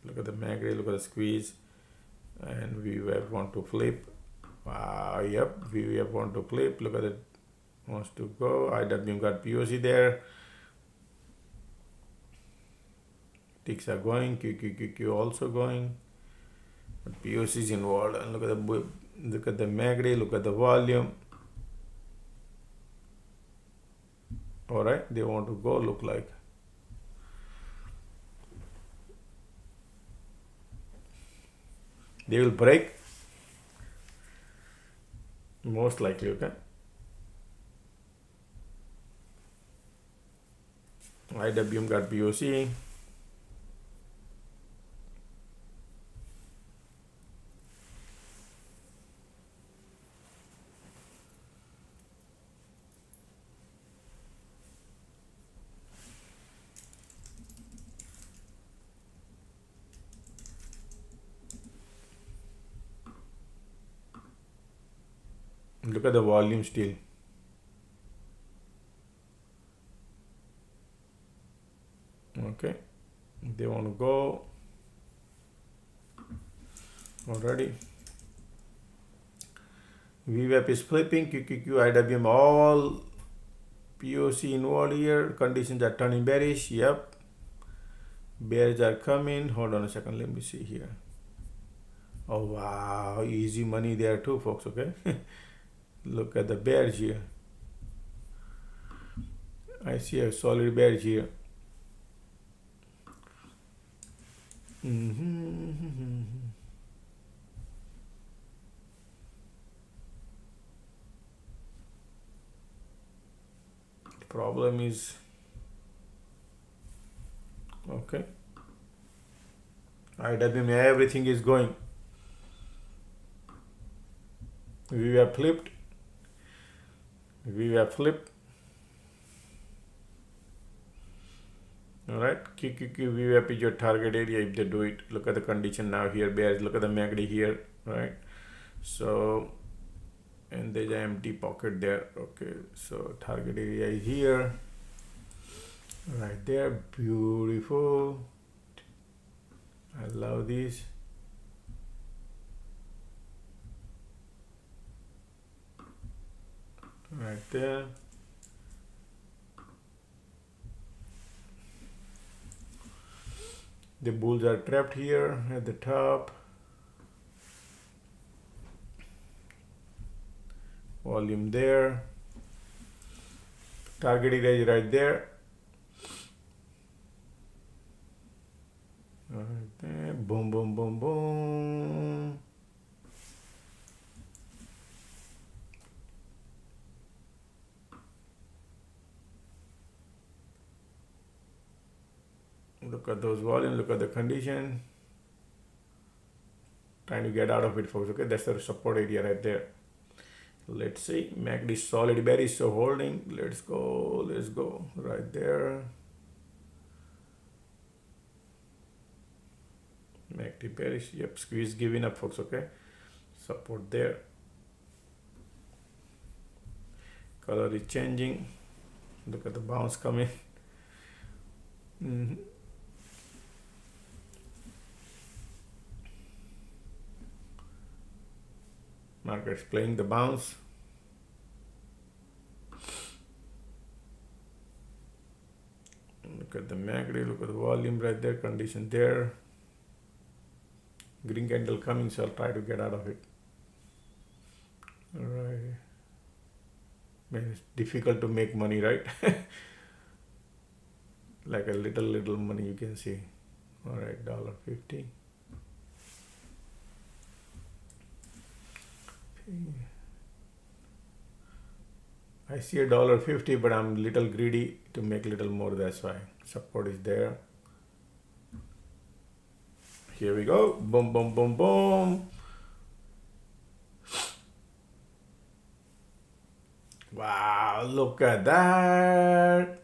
Look at the MACD, look at the squeeze, and VWAP want to flip. Yep, VWAP want to flip. Look at it, wants to go. IW got POC there. Ticks are going, QQQQ also going, but POC is involved. And look at the MACD, look at the volume. All right, they want to go. Look like they will break. most likely. Okay, IWM got POC. Look at the volume still. Okay, they want to go already. VWAP is flipping. QQQ, IWM, all POC involved here. Conditions are turning bearish. Yep, bears are coming. Hold on a second, let me see here. Oh wow, easy money there too, folks. Okay. Look at the bears here. I see a solid bears here. Problem is, okay, IWM, everything is going. We were flipped. All right, QQQ, VWAP is your target area if they do it. Look at the condition now here, bears. Look at the MACD here, right? So, and there's an empty pocket there. Okay, so target area is here, right there. Beautiful. I love this. Right there. The bulls are trapped here at the top. Volume there. Target area is right there. Right there. Boom, boom, boom, boom. Look at those volumes, look at the condition. Trying to get out of it, folks. Okay, that's the support area right there. Let's see. MACD solid bearish, so holding. Let's go. Right there. MACD bearish. Yep, squeeze giving up, folks. Okay, support there. Color is changing. Look at the bounce coming. Market's playing the bounce. Look at the MACD, look at the volume right there, condition there. Green candle coming, so I'll try to get out of it. All right. Man, it's difficult to make money, right? Like a little money you can see. All right, $1.50. I see $1.50, but I'm little greedy to make little more. That's why support is there. Here we go. Boom, boom, boom, boom. Wow, look at that.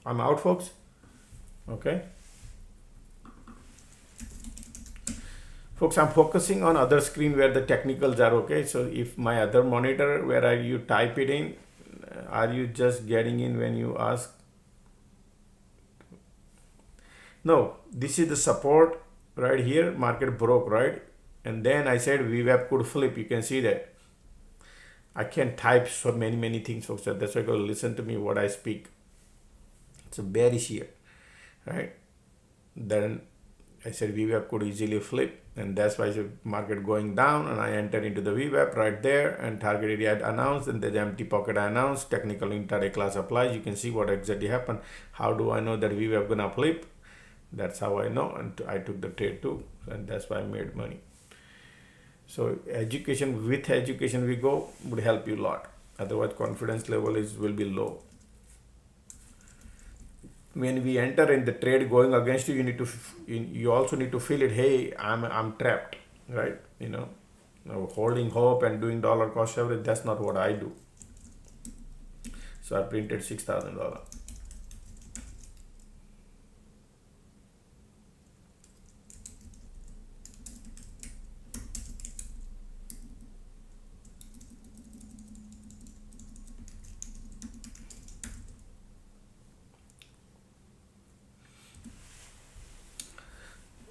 I'm out, folks. Okay. Folks, I'm focusing on other screen where the technicals are. Okay, so if my other monitor where you type it in, are you just getting in when you ask? No, this is the support right here. Market broke, right? And then I said VWAP could flip. You can see that. I can type so many things, folks. So that's why you gotta listen to me what I speak. It's a bearish here, right? Then I said VWAP could easily flip, and that's why the market going down, and I entered into the VWAP right there, and target area announced, and there's empty pocket I announced. Technical intraday class applies. You can see what exactly happened. How do I know that VWAP gonna flip? That's how I know, and I took the trade too, and that's why I made money. So education, with education we go, would help you a lot. Otherwise confidence level will be low. When we enter in the trade going against you, you also need to feel it. Hey, I'm trapped, right? Holding hope and doing dollar cost average, that's not what I do. So I printed $6,000.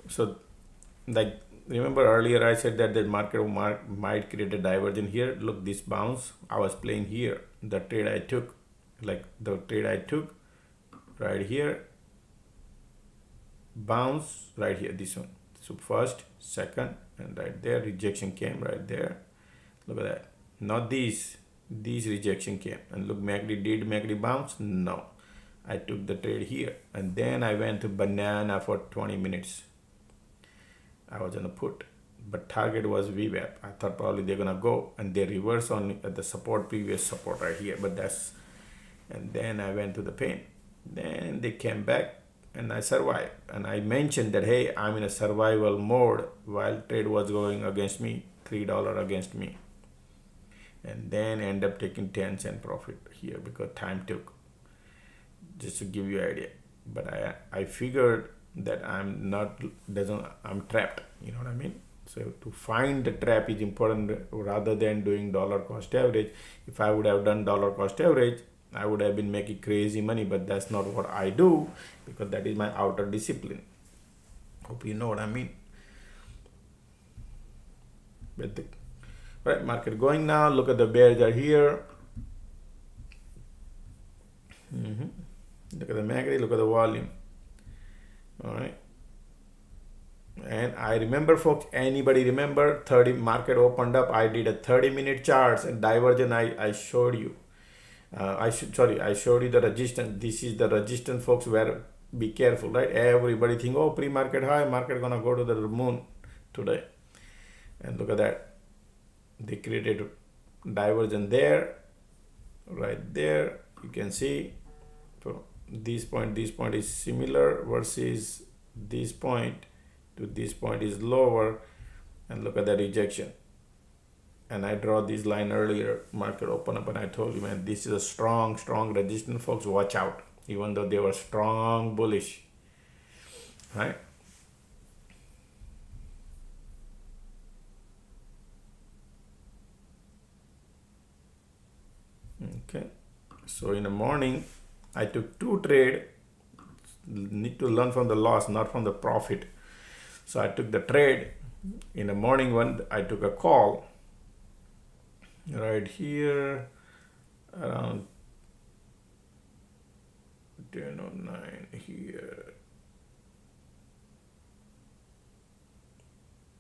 So, like, remember earlier I said that the market might create a divergence here. Look, this bounce, I was playing here. The trade I took, right here, bounce right here, this one. So first, second, and right there, rejection came right there. Look at that. Not these rejection came. And look, MACD bounce? No. I took the trade here. And then I went to banana for 20 minutes. I was on a put, but target was VWAP. I thought probably they're gonna go, and they reverse on the support, previous support right here. But and then I went to the pain. Then they came back, and I survived. And I mentioned that, hey, I'm in a survival mode while trade was going against me, $3 against me, and then end up taking 10-cent profit here because time took. Just to give you an idea, but I figured that I'm trapped, you know what I mean? So to find the trap is important rather than doing dollar cost average. If I would have done dollar cost average, I would have been making crazy money, but that's not what I do because that is my outer discipline. Hope you know what I mean. But right, market going now. Look at the bears are here. Look at the MACD, look at the volume. All right. And I remember, folks, anybody remember 30 market opened up, I did a 30-minute charts and divergence. I showed you. I showed you the resistance. This is the resistance, folks, where be careful, right? Everybody think, oh, pre-market high, market gonna go to the moon today. And look at that. They created divergence there, right there. You can see. So this point is similar versus this point to this point is lower, and look at the rejection. And I draw this line earlier, market open up, and I told you, man, this is a strong resistance, folks. Watch out, even though they were strong bullish, right? Okay, so in the morning I took 2 trades. Need to learn from the loss, not from the profit. So I took the trade in the morning one. I took a call right here around 10:09 here.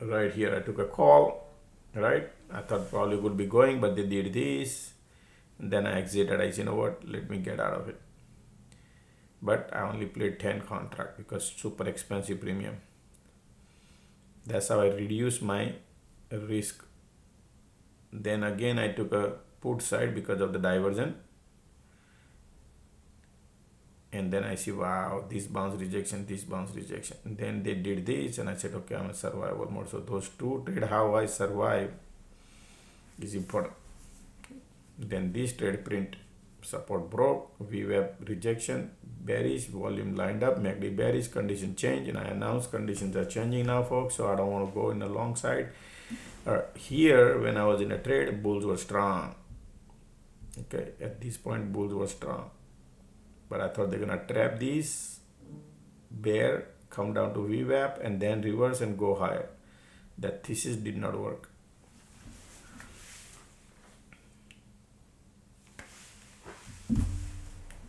Right here I took a call, right? I thought probably would be going, but they did this. And then I exited. I said, you know what, let me get out of it. But I only played 10 contract because super expensive premium. That's how I reduced my risk. Then again I took a put side because of the divergence. And then I see, wow, this bounce rejection, this bounce rejection. And then they did this, and I said, okay, I'm in survival mode. So those 2 trades, how I survive is important. Then this trade print, support broke, VWAP rejection, bearish, volume lined up, MACD bearish, condition change, and I announced conditions are changing now, folks, so I don't want to go in the long side. Here, when I was in a trade, bulls were strong. Okay, at this point, bulls were strong. But I thought they're going to trap these, bear, come down to VWAP, and then reverse and go higher. That thesis did not work.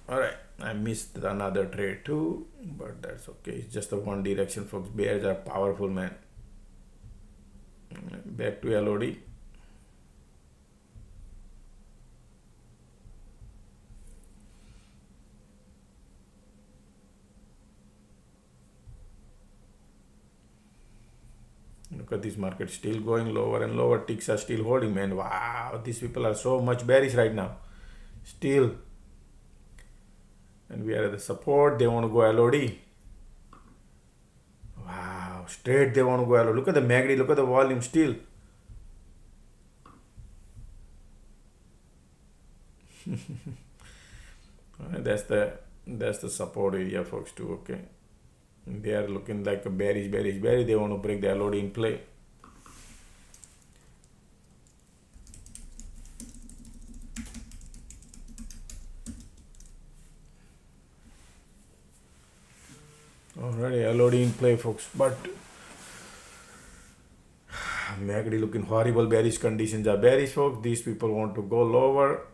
All right, I missed another trade too, but that's okay. It's just a one direction, folks. Bears are powerful, man. Back to LOD. Look at this market still going lower and lower. Ticks are still holding, man. Wow, these people are so much bearish right now. Still. And we are at the support. They want to go LOD. Wow, straight they want to go LOD. Look at the MACD. Look at the volume still. That's the support area, folks, too. Okay. They are looking like a bearish. They want to break the LOD in play. Already LOD in play, folks. But MACD looking horrible. Bearish conditions are bearish, folks. These people want to go lower.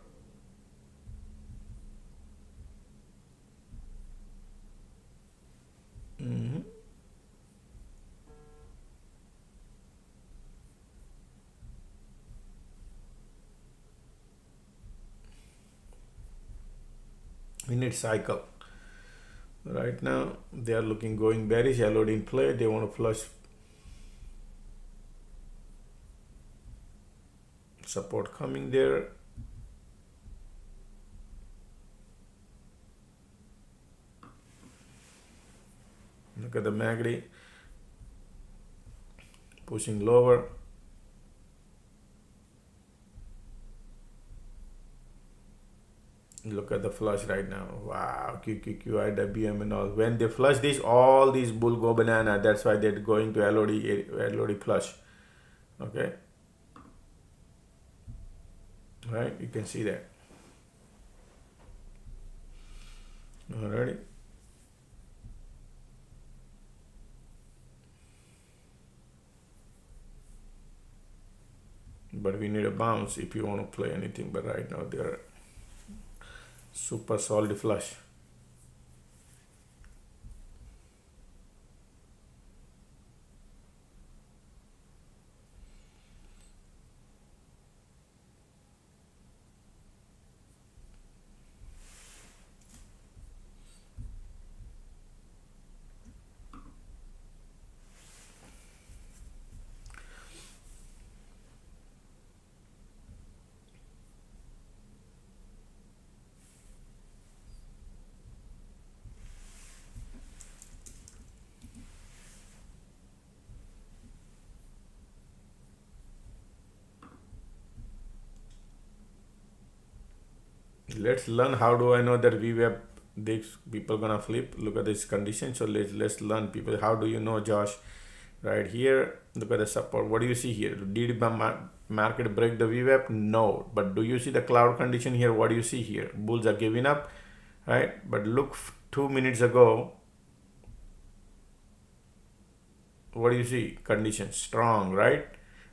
Minute cycle. Right now they are looking going bearish. LOD in play. They want to flush support coming there. Look at the MACD pushing lower. Look at the flush right now. Wow, QQQ, IWM and all. When they flush this, all these bull go banana. That's why they're going to LOD flush. Okay. Right, you can see that. Alrighty. But we need a bounce if you want to play anything. But right now they're super solid flush. Let's learn. How do I know that VWAP these people gonna flip? Look at this condition. So let's learn, people. How do you know, Josh? Right here, look at the support. What do you see here? Did market break the VWAP? No. But do you see the cloud condition here? What do you see here? Bulls are giving up, right? But look, 2 minutes ago, what do you see? Condition strong, right?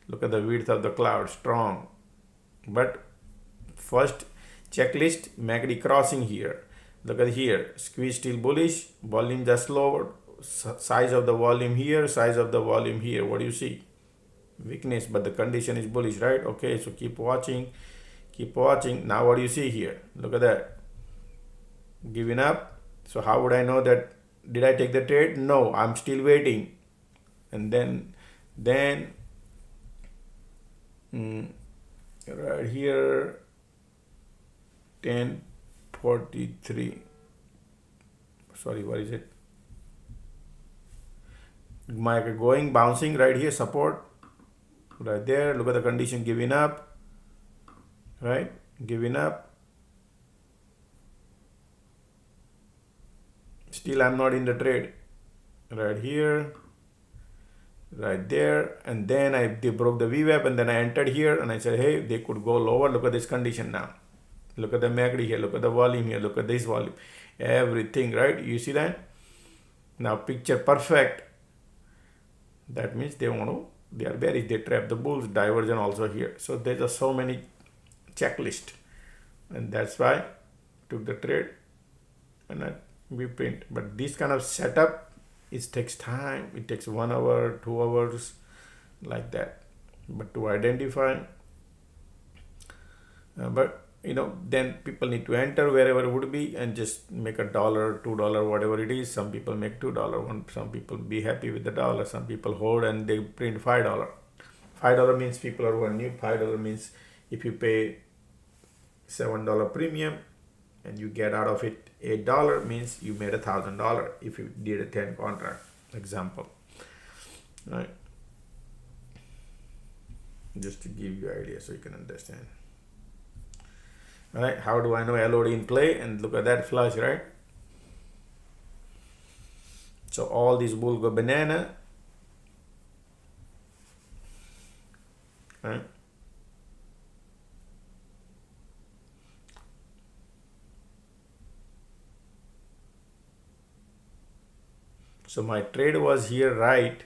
Look at the width of the cloud, strong. But first checklist, MACD crossing here. Look at here, squeeze still bullish, volume just lowered, size of the volume here, size of the volume here. What do you see? Weakness, but the condition is bullish, right? Okay, so keep watching. Now what do you see here? Look at that, giving up. So how would I know that? Did I take the trade? No, I'm still waiting. And then right here, 10:43. Sorry, what is it? Market going, bouncing right here, support right there. Look at the condition, giving up, right? Giving up. Still I'm not in the trade. Right here, right there, and then they broke the VWAP, and then I entered here and I said, hey, they could go lower. Look at this condition now. Look at the MACD here, look at the volume here, look at this volume, everything, right? You see that? Now picture perfect. That means they are bearish, they trap the bulls, divergence also here. So there's just so many checklist, and that's why I took the trade and we print. But this kind of setup, it takes time. It takes 1 hour, 2 hours, like that. But to identify, but then people need to enter wherever it would be and just make $1, $2, whatever it is. Some people make $2, some people be happy with the dollar, some people hold and they print $5. $5 means people are new. $5 means if you pay $7 premium and you get out of it $8, means you made $1,000 if you did a 10 contract example, right? Just to give you an idea so you can understand. All right, how do I know LOD in play? And look at that flush, right? So all these bull go banana, right? So my trade was here, right?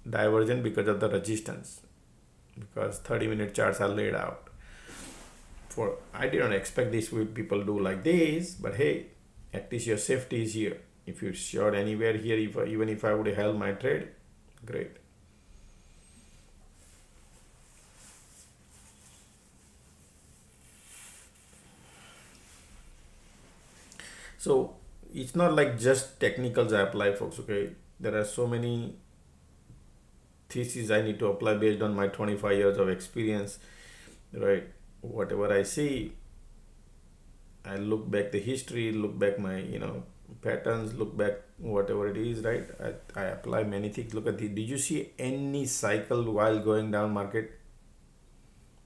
Divergent because of the resistance, because 30-minute charts are laid out. I didn't expect this with people do like this, but hey, at least your safety is here. If you short anywhere here, even if I would have held my trade, great. So it's not like just technicals I apply, folks, okay? There are so many theses I need to apply based on my 25 years of experience, right? Whatever I see, I look back the history, look back my patterns, look back whatever it is, right? I apply many things. Look at did you see any cycle while going down market?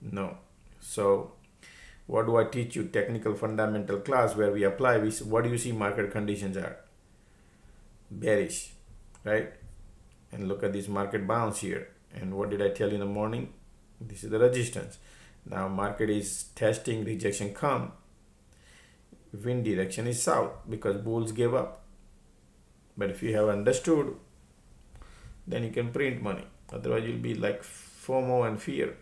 No. So what do I teach you? Technical fundamental class where we apply. What do you see market conditions are? Bearish, right? And look at this market bounce here. And what did I tell you in the morning? This is the resistance. Now market is testing, rejection come. Wind direction is south because bulls gave up. But if you have understood, then you can print money. Otherwise you'll be like FOMO and fear.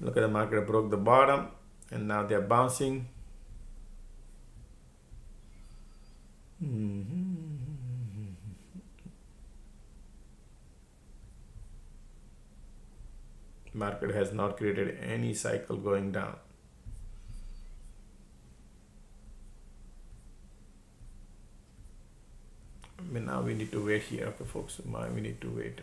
Look at the market broke the bottom and now they're bouncing. Market has not created any cycle going down. I mean, now we need to wait here, okay, folks. We need to wait.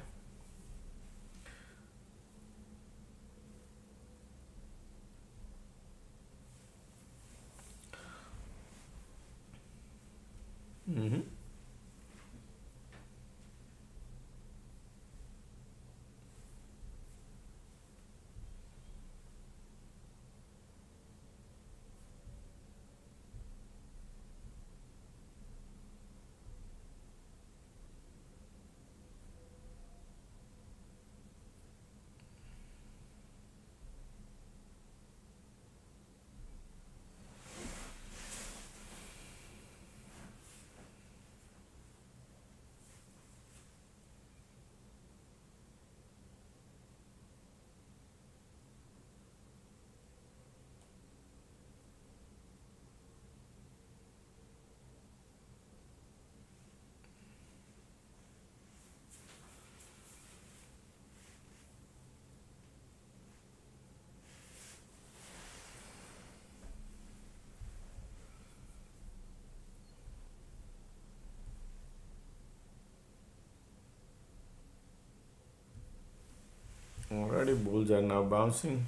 Already bulls are now bouncing.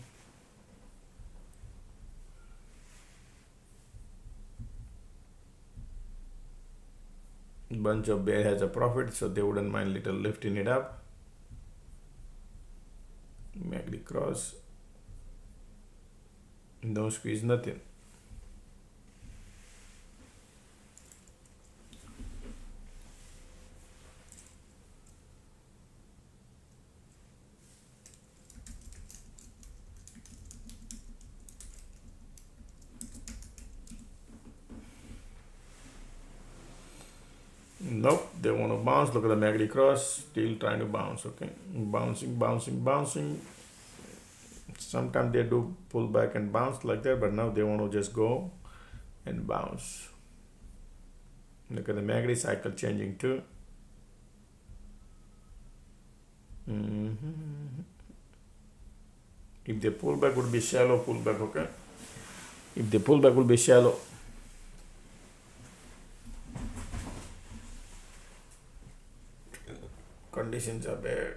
Bunch of bear has a profit, so they wouldn't mind little lifting it up. MACD cross. No squeeze, nothing. Nope, they want to bounce. Look at the MACD cross, still trying to bounce. Okay, bouncing. Sometimes they do pull back and bounce like that, but now they want to just go and bounce. Look at the MACD cycle changing too. If the pullback would be shallow pullback, okay? If the pullback will be shallow, conditions are bad.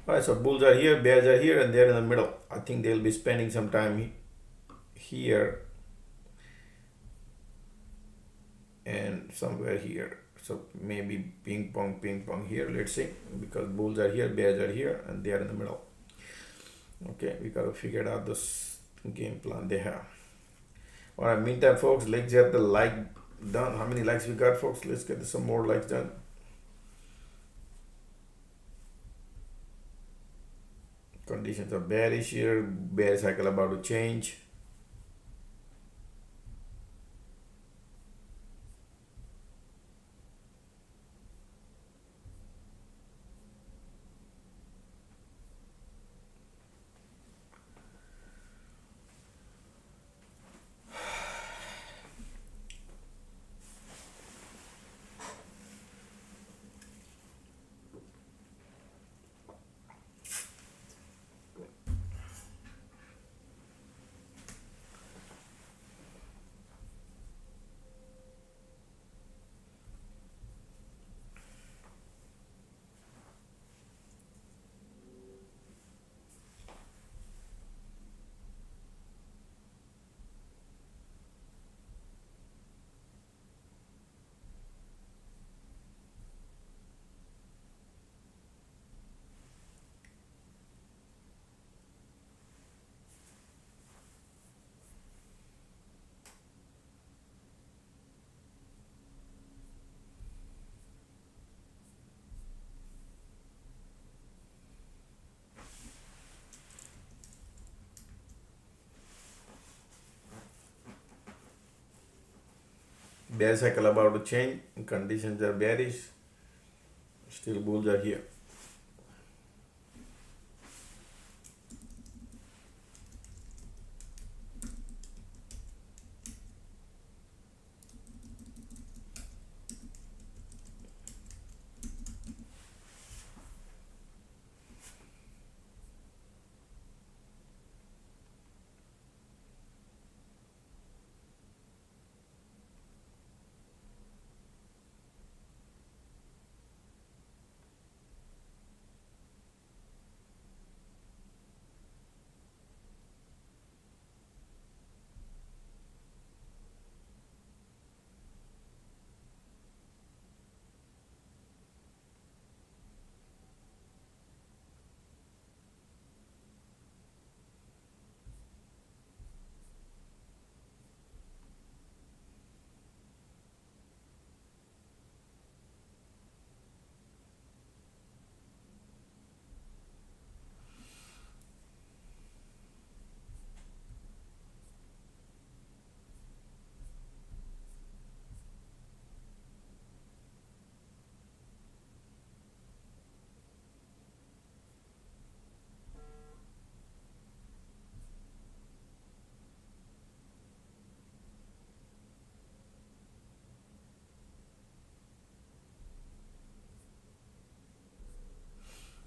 Alright, so bulls are here, bears are here, and they're in the middle. I think they'll be spending some time here and somewhere here. So maybe ping pong here. Let's see, because bulls are here, bears are here, and they are in the middle. Okay, we gotta figure out this game plan they have. Alright, meantime, folks, let's get the like done. How many likes we got, folks? Let's get some more likes done. Conditions are bearish here, bear cycle about to change. Bear cycle about to change, conditions are bearish, still bulls are here.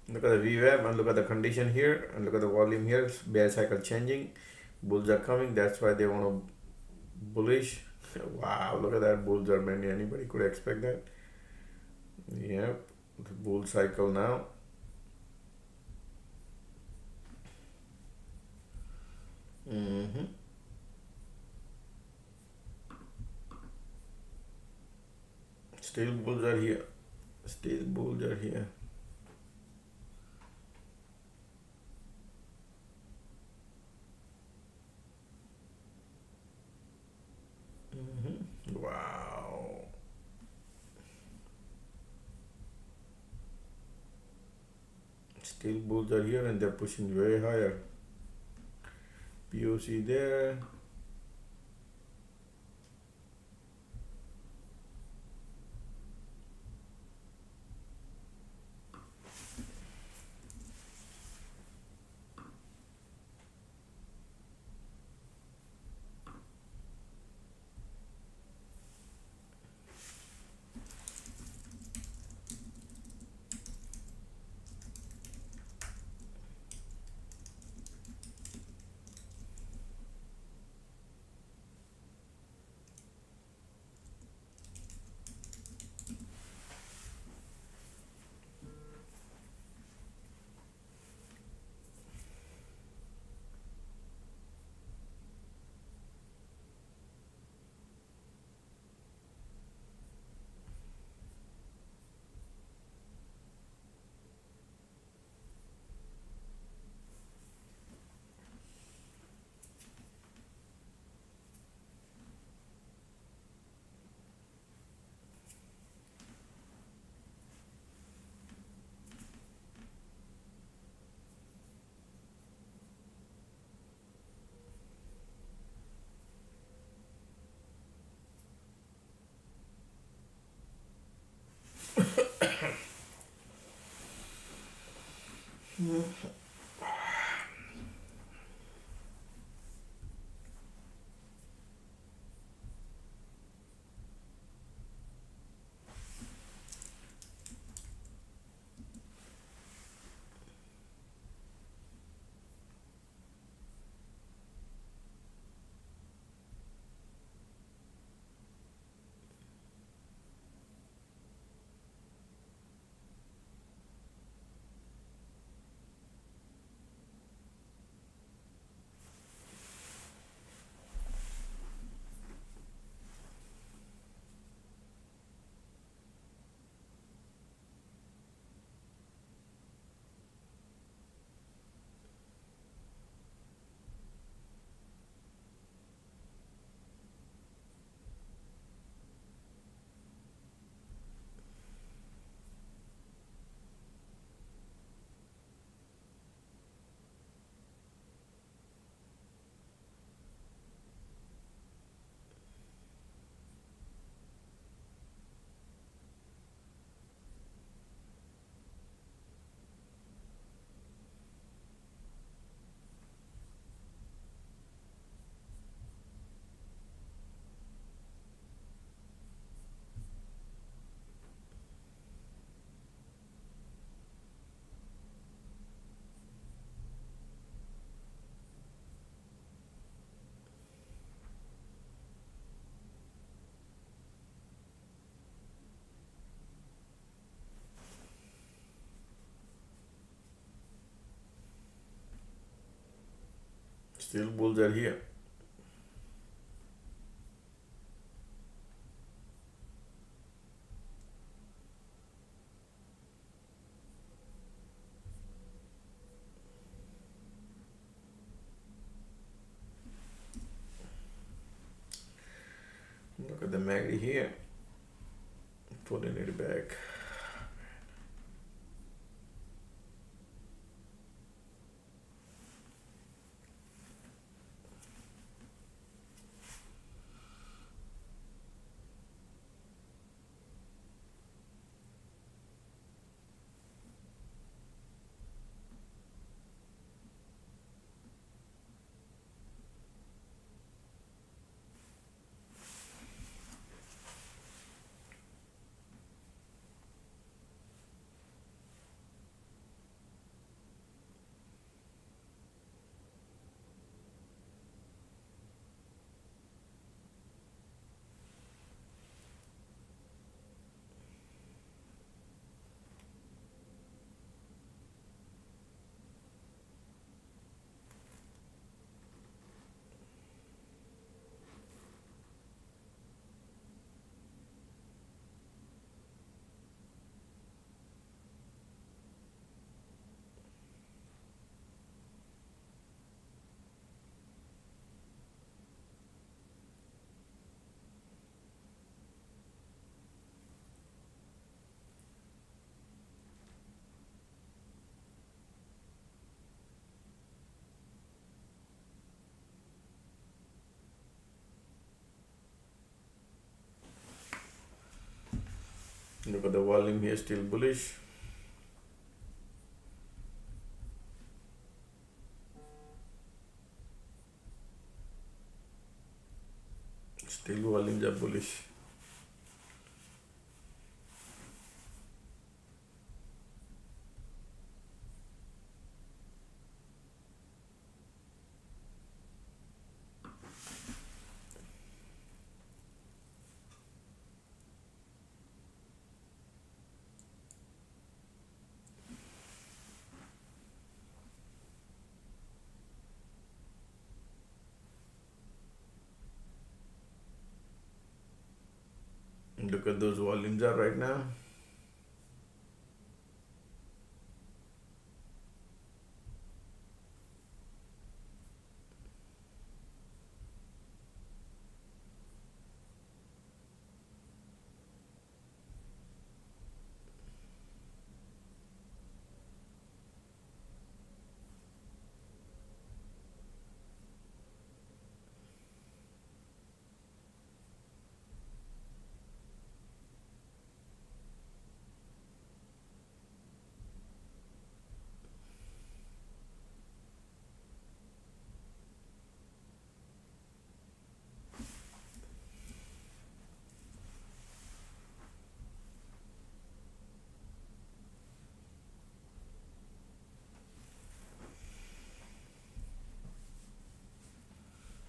Look at the VWAP and look at the condition here and look at the volume here. Bear cycle changing, bulls are coming. That's why they want to bullish. Wow, look at that, bulls are many. Anybody could expect that? Yep, the bull cycle now. Still bulls are here. Still bulls are here. Still bulls are here and they're pushing way higher. POC there. Still bulls are here. Look at the MACD here. Pulling it back. Look at the volume here, still bullish. Still volumes are bullish. Look at those volumes are right now.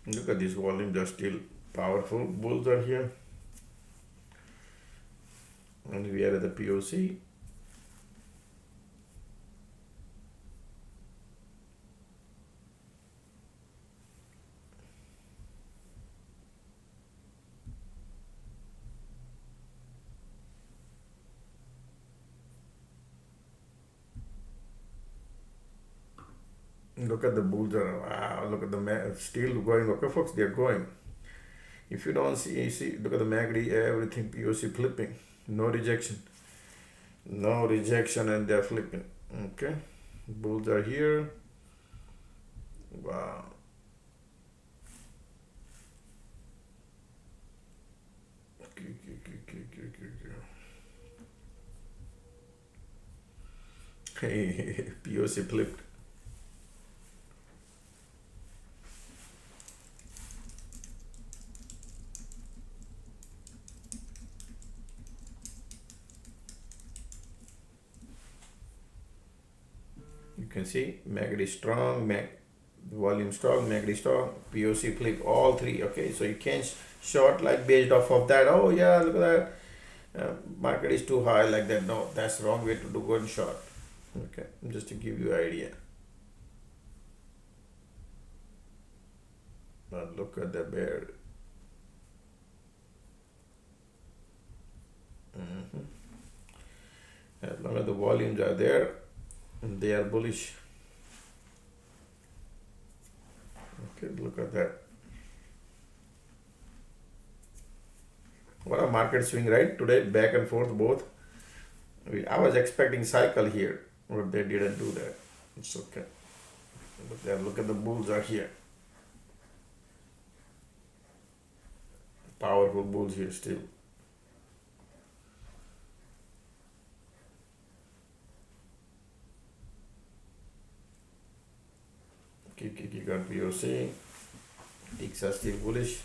Look at these volumes are still powerful. Bulls are here. And we are at the POC. Look at the bulls are, wow, look at the still going. Okay, folks, they're going. If you don't see, look at the MACD, everything POC flipping. No rejection. No rejection, and they're flipping. Okay, bulls are here. Wow. Hey, POC flipped. You can see MACD strong, volume strong, MACD strong, POC flip, all three. Okay, so you can't short like based off of that. Oh yeah, look at that. Market is too high like that. No, that's the wrong way to do one short. Okay, just to give you an idea. But look at the bear. As long as the volumes are there, they are bullish. Okay, look at that. What a market swing, right? Today, back and forth both. I was expecting cycle here, but they didn't do that. It's okay. But there, look at the bulls are here. Powerful bulls here still. Kiki got POC. Ticks are still bullish.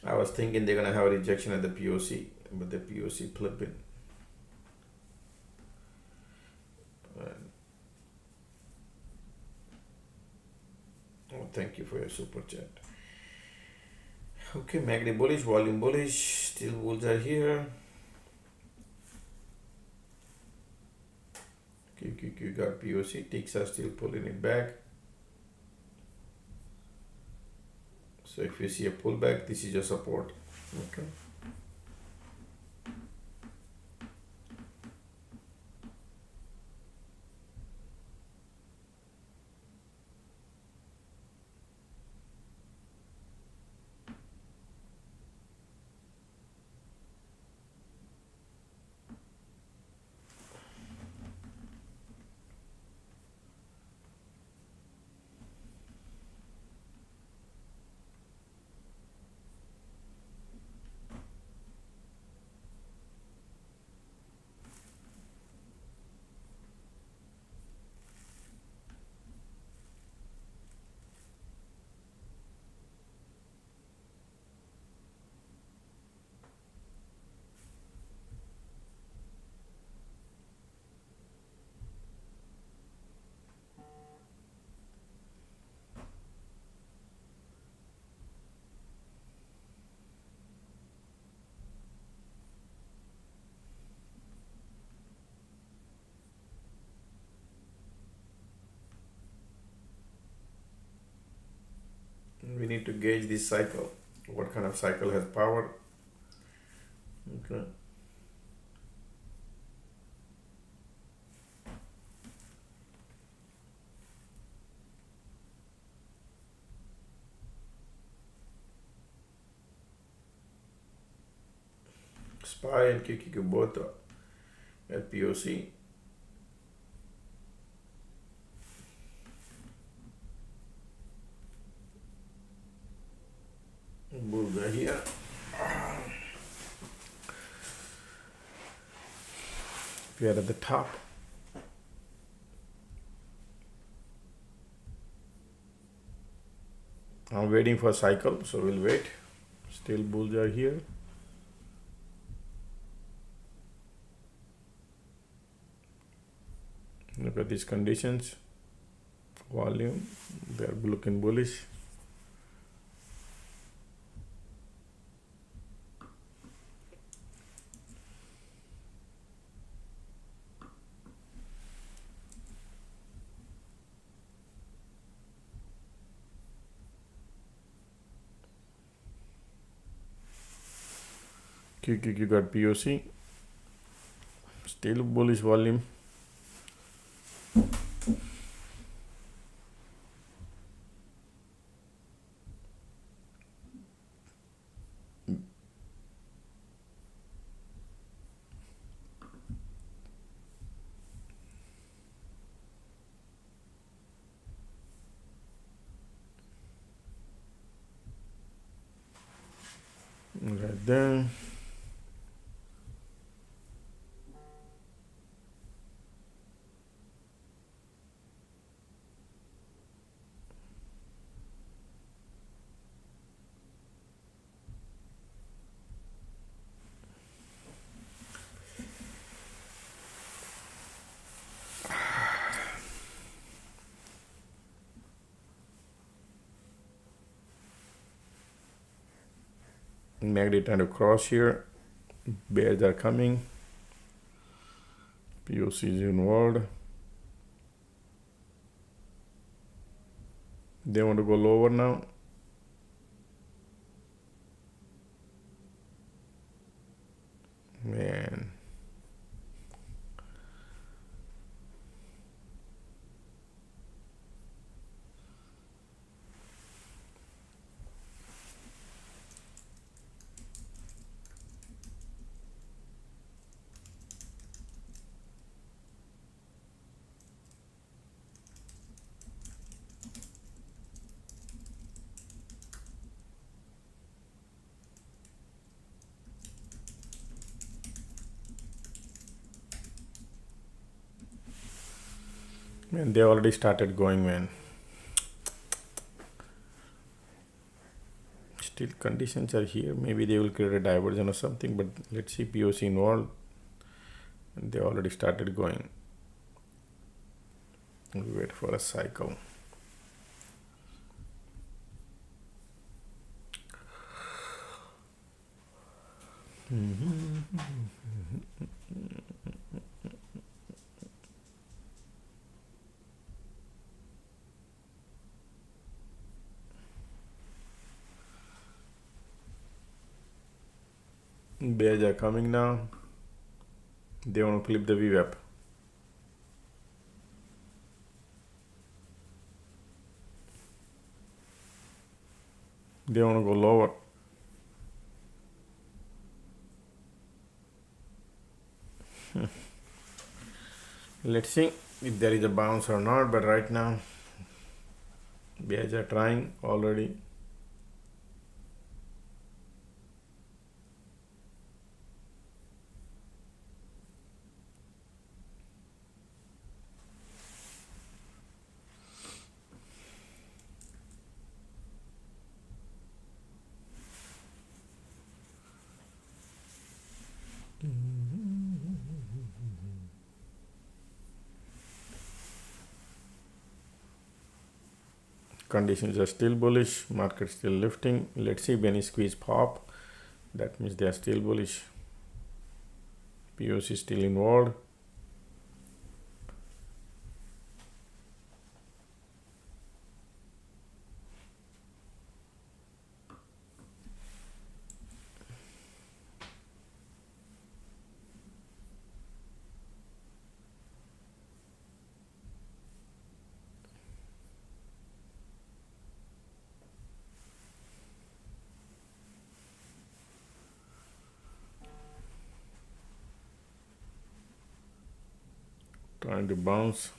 I was thinking they're gonna have a rejection at the POC, but the POC flipping. Oh, thank you for your super chat. Okay, MACD bullish, volume bullish, still bulls are here. QQQ got POC, ticks are still pulling it back. So if you see a pullback, this is your support. Okay. need to gauge this cycle. What kind of cycle has power? Okay. SPY and QQQ both at POC. Bulls are here. We are at the top. I'm waiting for a cycle, so we'll wait. Still bulls are here. Look at these conditions. Volume, they are looking bullish. QQQ got POC. Still bullish volume. Right there. Negative trying to cross here. Bears are coming. POC is inward. They want to go lower now. Man. Man, they already started going, man. Still conditions are here. Maybe they will create a divergence or something, but let's see POC involved. They already started going. We'll wait for a cycle. Bears are coming now. They want to flip the VWAP. They want to go lower. Let's see if there is a bounce or not, but right now bears are trying already. Conditions are still bullish, market still lifting. Let's see if any squeeze pop. That means they are still bullish. POC still involved. Trying to bounce.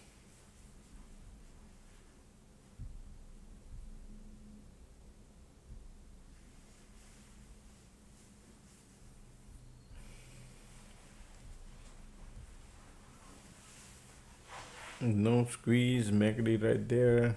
No squeeze, MACD right there.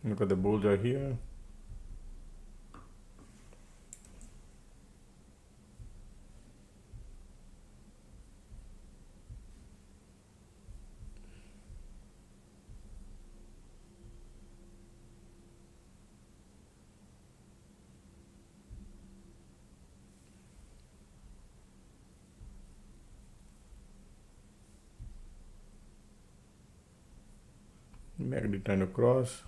Look at the bulls are here. MACD trying to cross.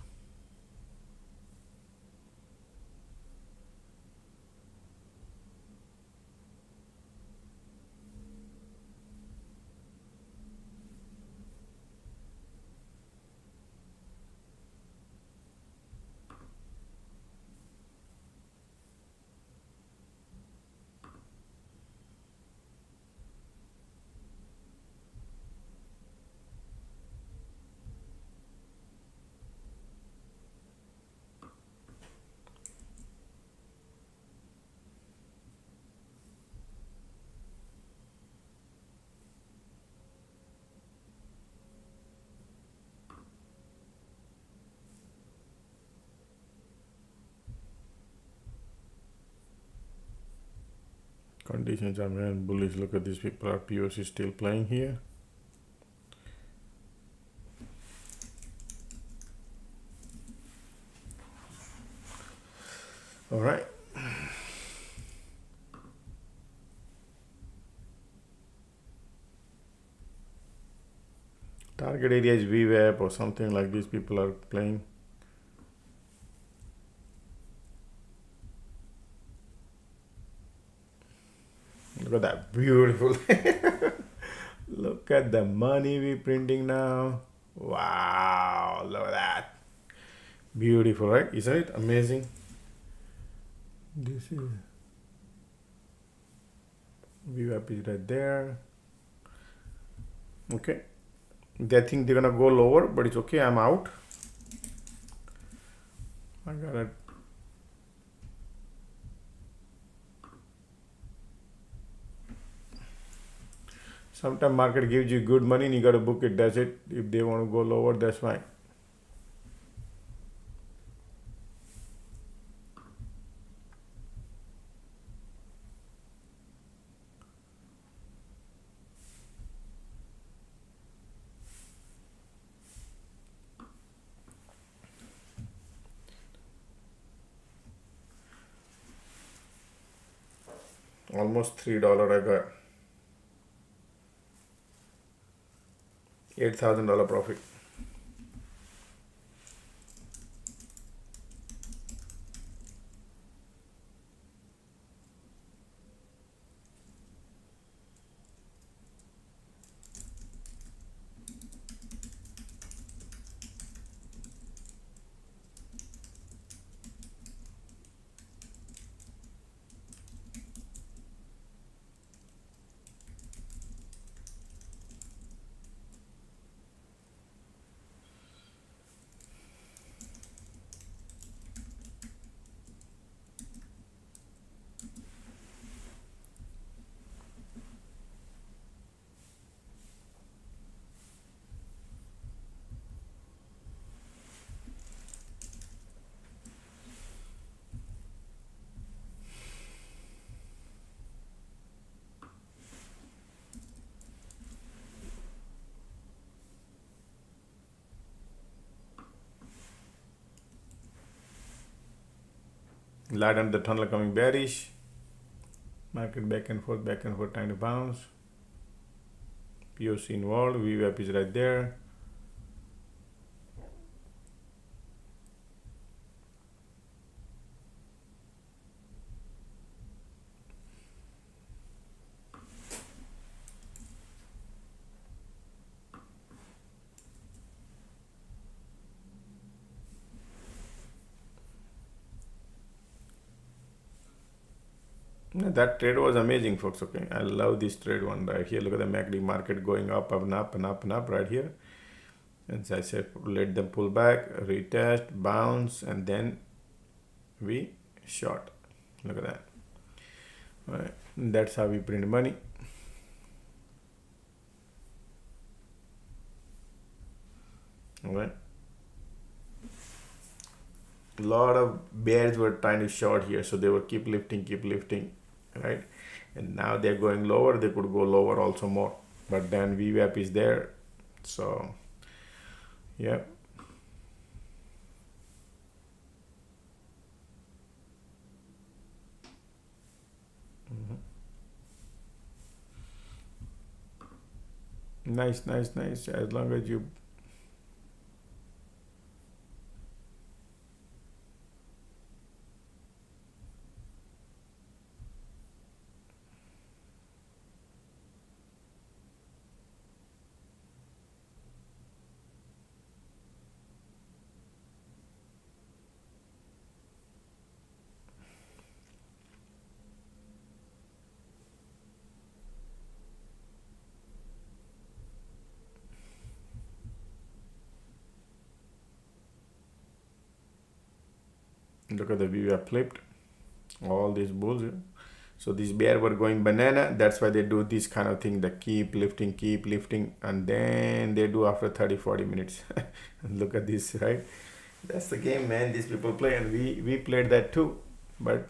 Conditions are very bullish. Look at these people. Are POC still playing here? All right. Target area is VWAP or something like this. People are playing. Look at that, beautiful. Look at the money we're printing now. Wow, look at that. Beautiful, right? Isn't it amazing? This is VWAP is right there. Okay. They think they're gonna go lower, but it's okay. I'm out. I got it. Sometimes market gives you good money and you gotta book it. That's it. If they want to go lower, that's fine. Almost $3 I got. $8,000 profit. Light under the tunnel coming bearish. Market back and forth, time to bounce. POC involved, VWAP is right there. That trade was amazing, folks. Okay, I love this trade one right here. Look at the MACD market going up and up and up and up right here. And as I said, let them pull back, retest, bounce, and then we short. Look at that. All right, that's how we print money. All right. A lot of bears were trying to short here, so they were keep lifting, right? And now they're going lower. They could go lower also more, but then VWAP is there, so yeah. Nice. As long as you look at the VWAP flipped, all these bulls. So these bear were going banana. That's why they do this kind of thing. They keep lifting, and then they do after 30-40 minutes. Look at this, right? That's the game, man. These people play, and we played that too. But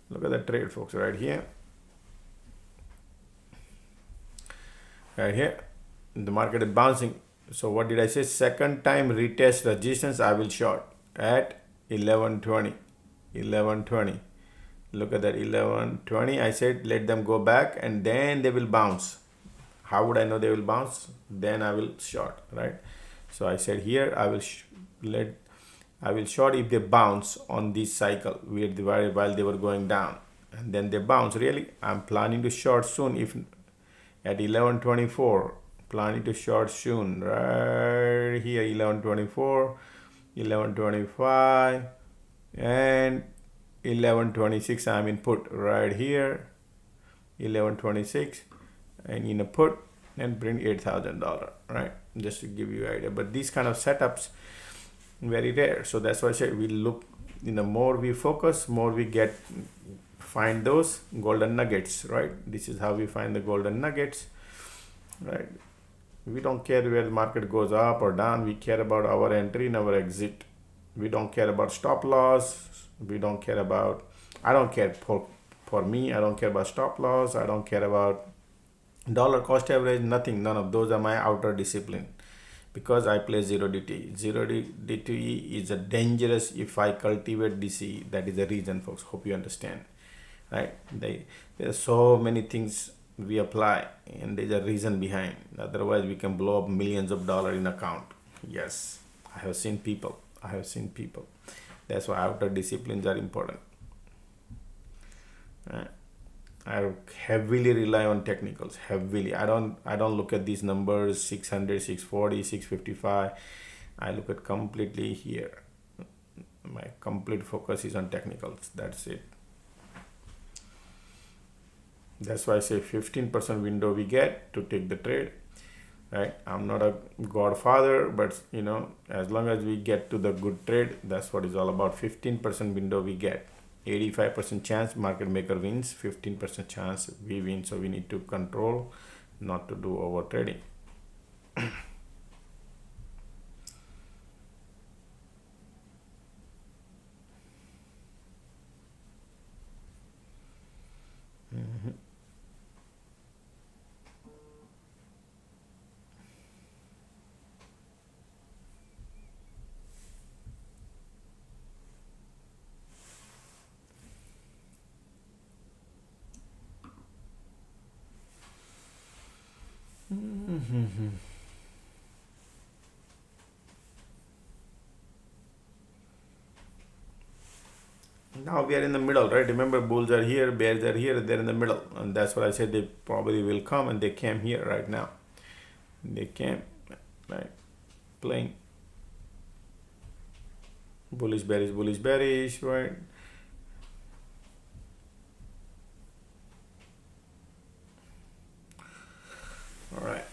look at the trade, folks, right here. Right here, the market is bouncing. So what did I say? Second time retest resistance, I will short at 1120. Look at that, 1120. I said let them go back and then they will bounce. How would I know they will bounce? Then I will short, right? So I said here I will short if they bounce on this cycle while they were going down, and then they bounce. Really, I'm planning to short soon. If at 1124, planning to short soon right here, 1124, 1125, and 1126. I'm in put right here, 1126, and in a put and bring $8,000, right? Just to give you an idea. But these kind of setups very rare, so that's why I said we look. The more we focus, more we find those golden nuggets, right? This is how we find the golden nuggets, right? We don't care where the market goes up or down. We care about our entry and our exit. We don't care about stop loss. We don't care about, I don't care for me, I don't care about stop loss. I don't care about dollar cost average, nothing. None of those are my outer discipline, because I play 0 DTE. 0 DTE is a dangerous if I cultivate DC. That is the reason, folks. Hope you understand, right? There are so many things we apply, and there's a reason behind. Otherwise, we can blow up millions of dollars in account. Yes, I have seen people. That's why outer disciplines are important. I heavily rely on technicals. Heavily. I don't look at these numbers 600, 640, 655. I look at completely here. My complete focus is on technicals. That's it. That's why I say 15% window we get to take the trade, right? I'm not a godfather, but as long as we get to the good trade, that's what it's all about. 15% window we get. 85% chance market maker wins, 15% chance we win. So we need to control, not to do over trading. Now we are in the middle, right? Remember, bulls are here, bears are here, they're in the middle, and that's what I said. They probably will come, and they came here right now. They came, right, playing bullish, bearish, right? All right.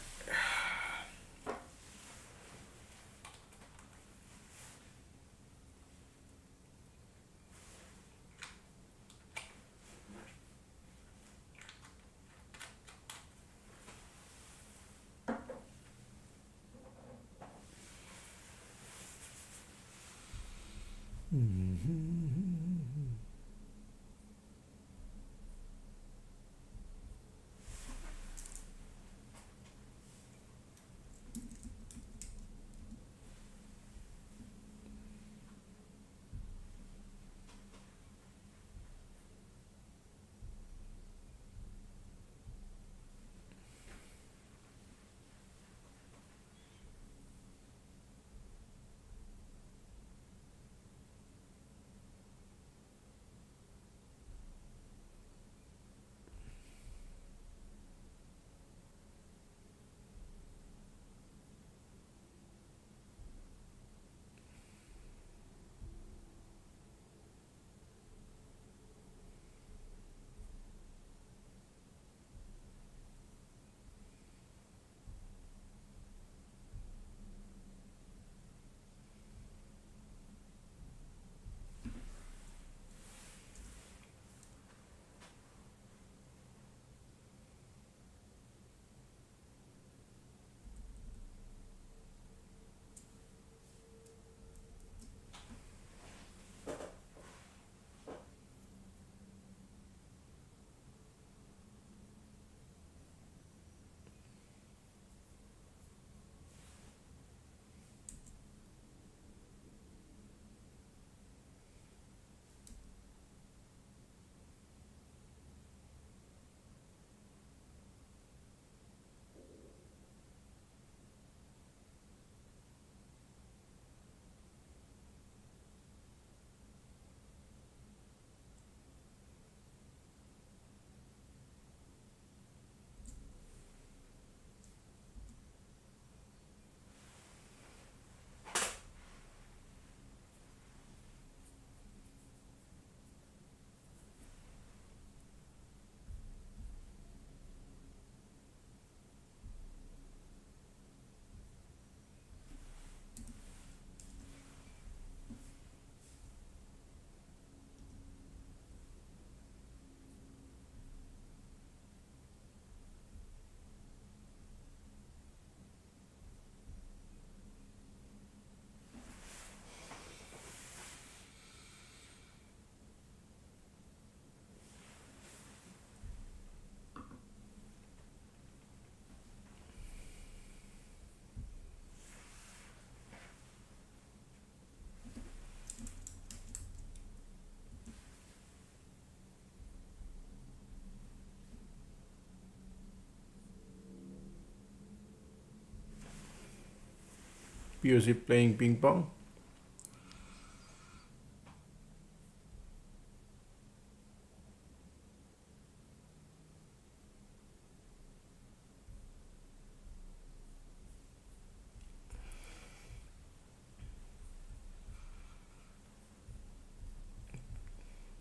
POC playing ping pong.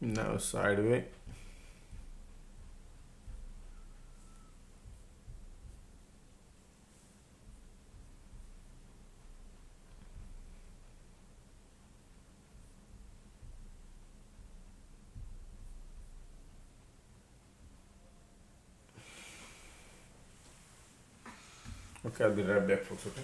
Now sideways. Okay, I'll be right back, folks. Okay.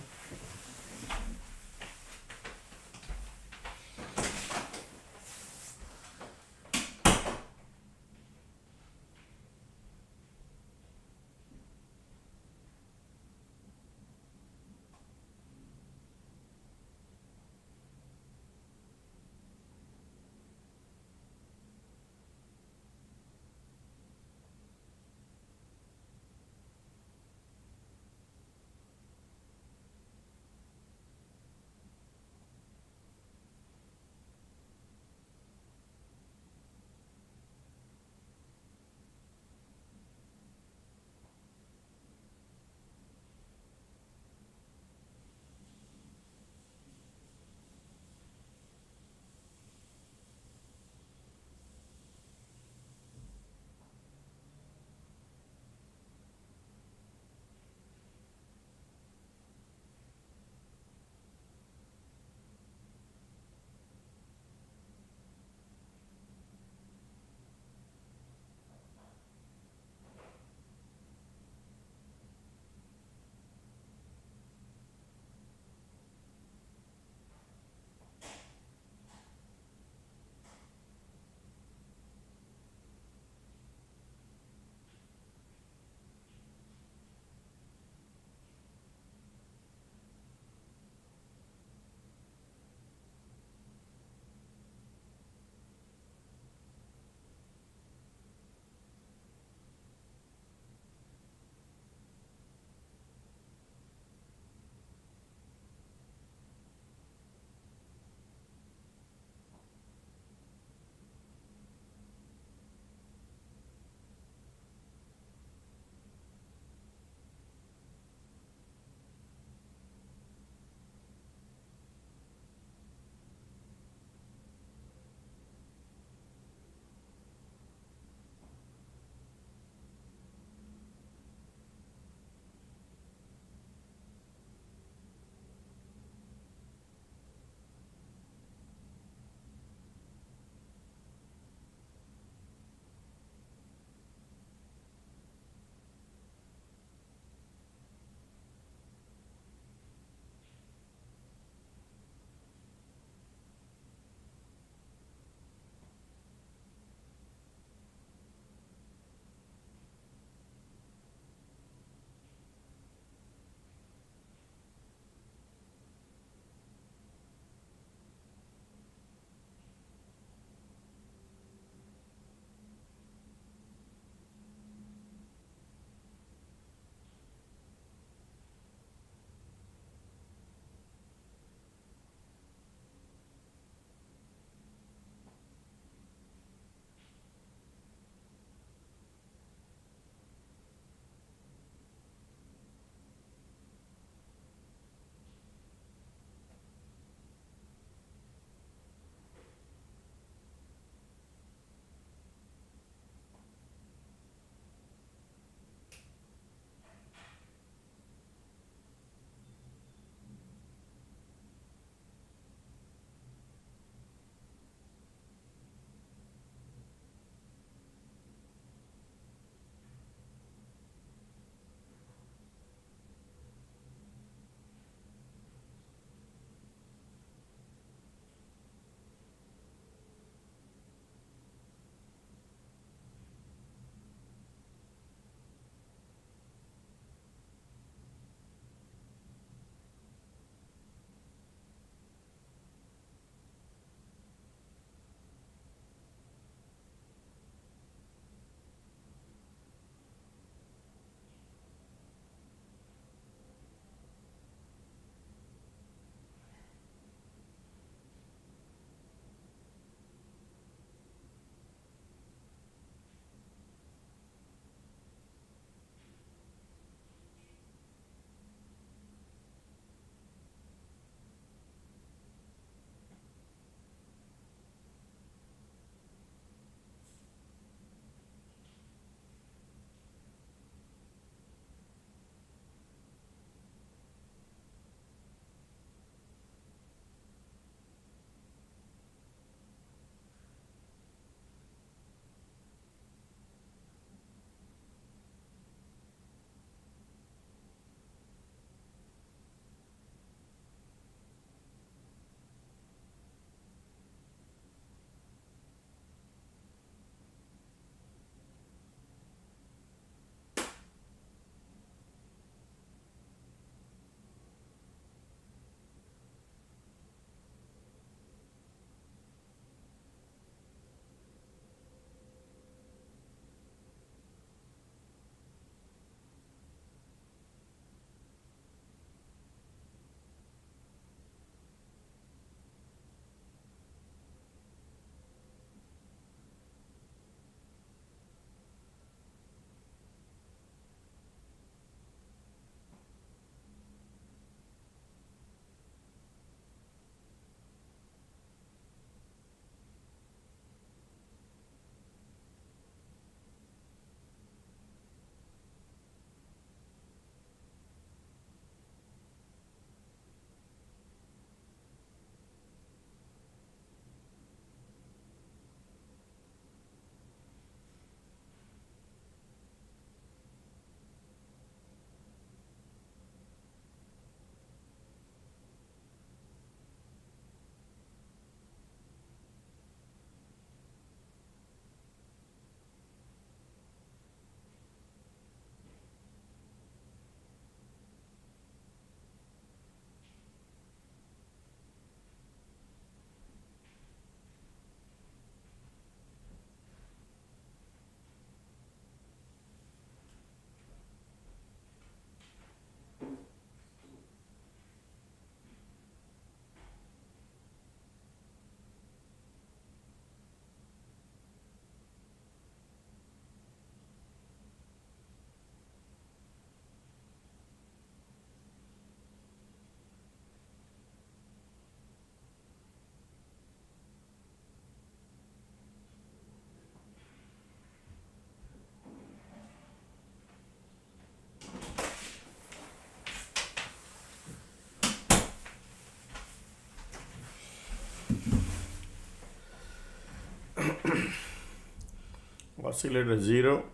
oscillator 0,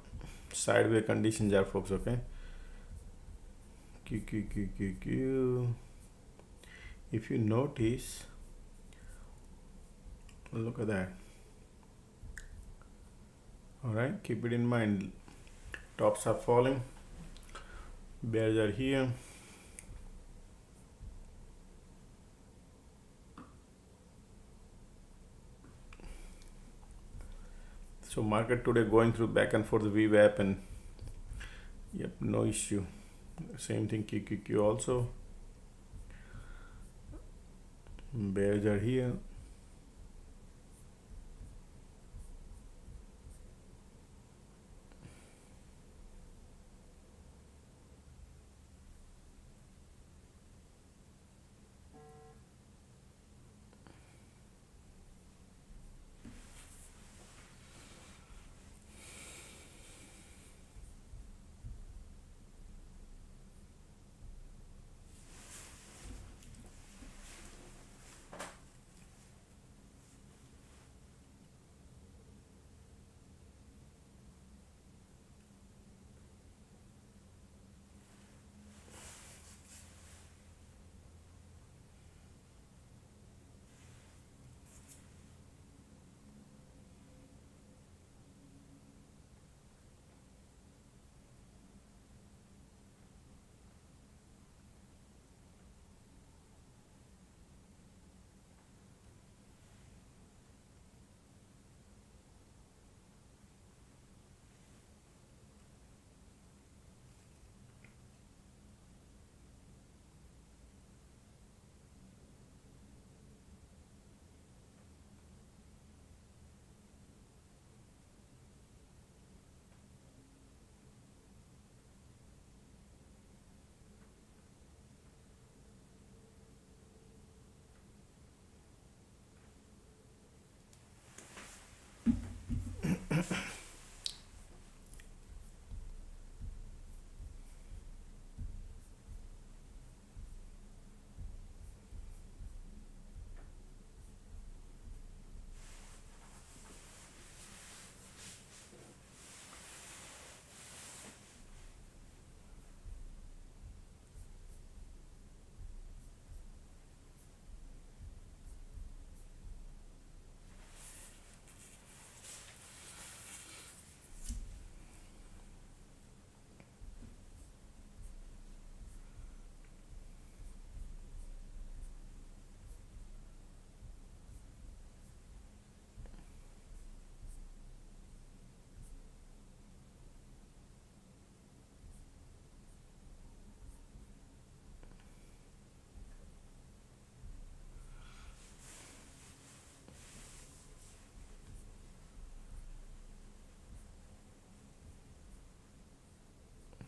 sideways conditions are, folks. Okay, Q. If you notice, look at that. All right, keep it in mind. Tops are falling, bears are here. So market today going through back and forth VWAP, and yep, no issue. Same thing QQQ also. Bears are here.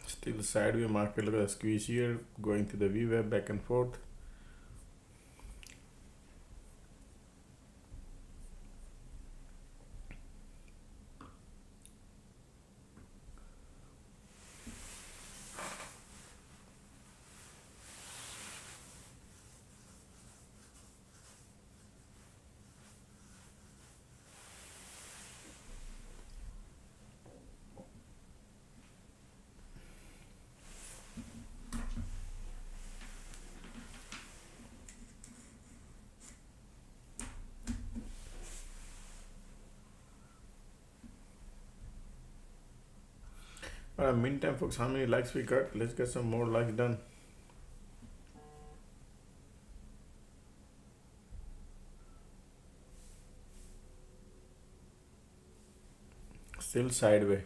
Still sideways market. Look at the squeeze here, going to the VWAP back and forth. Meantime, folks, how many likes we got? Let's get some more likes done. Still sideways.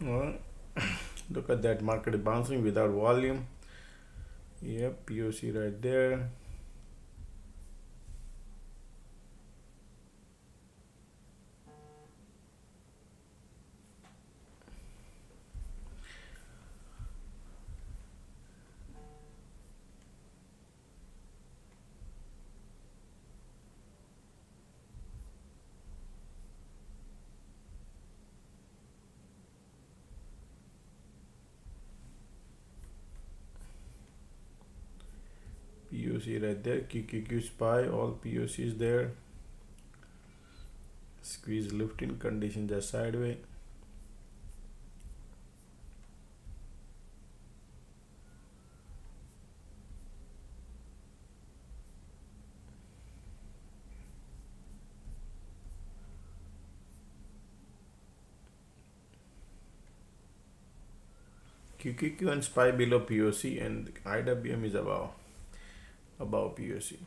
Alright. Look at that, market is bouncing without volume. Yep, POC right there. POC right there, QQQ SPY, all POCs there. Squeeze lifting, conditions are sideways. QQQ and SPY below POC, and IWM is above POC.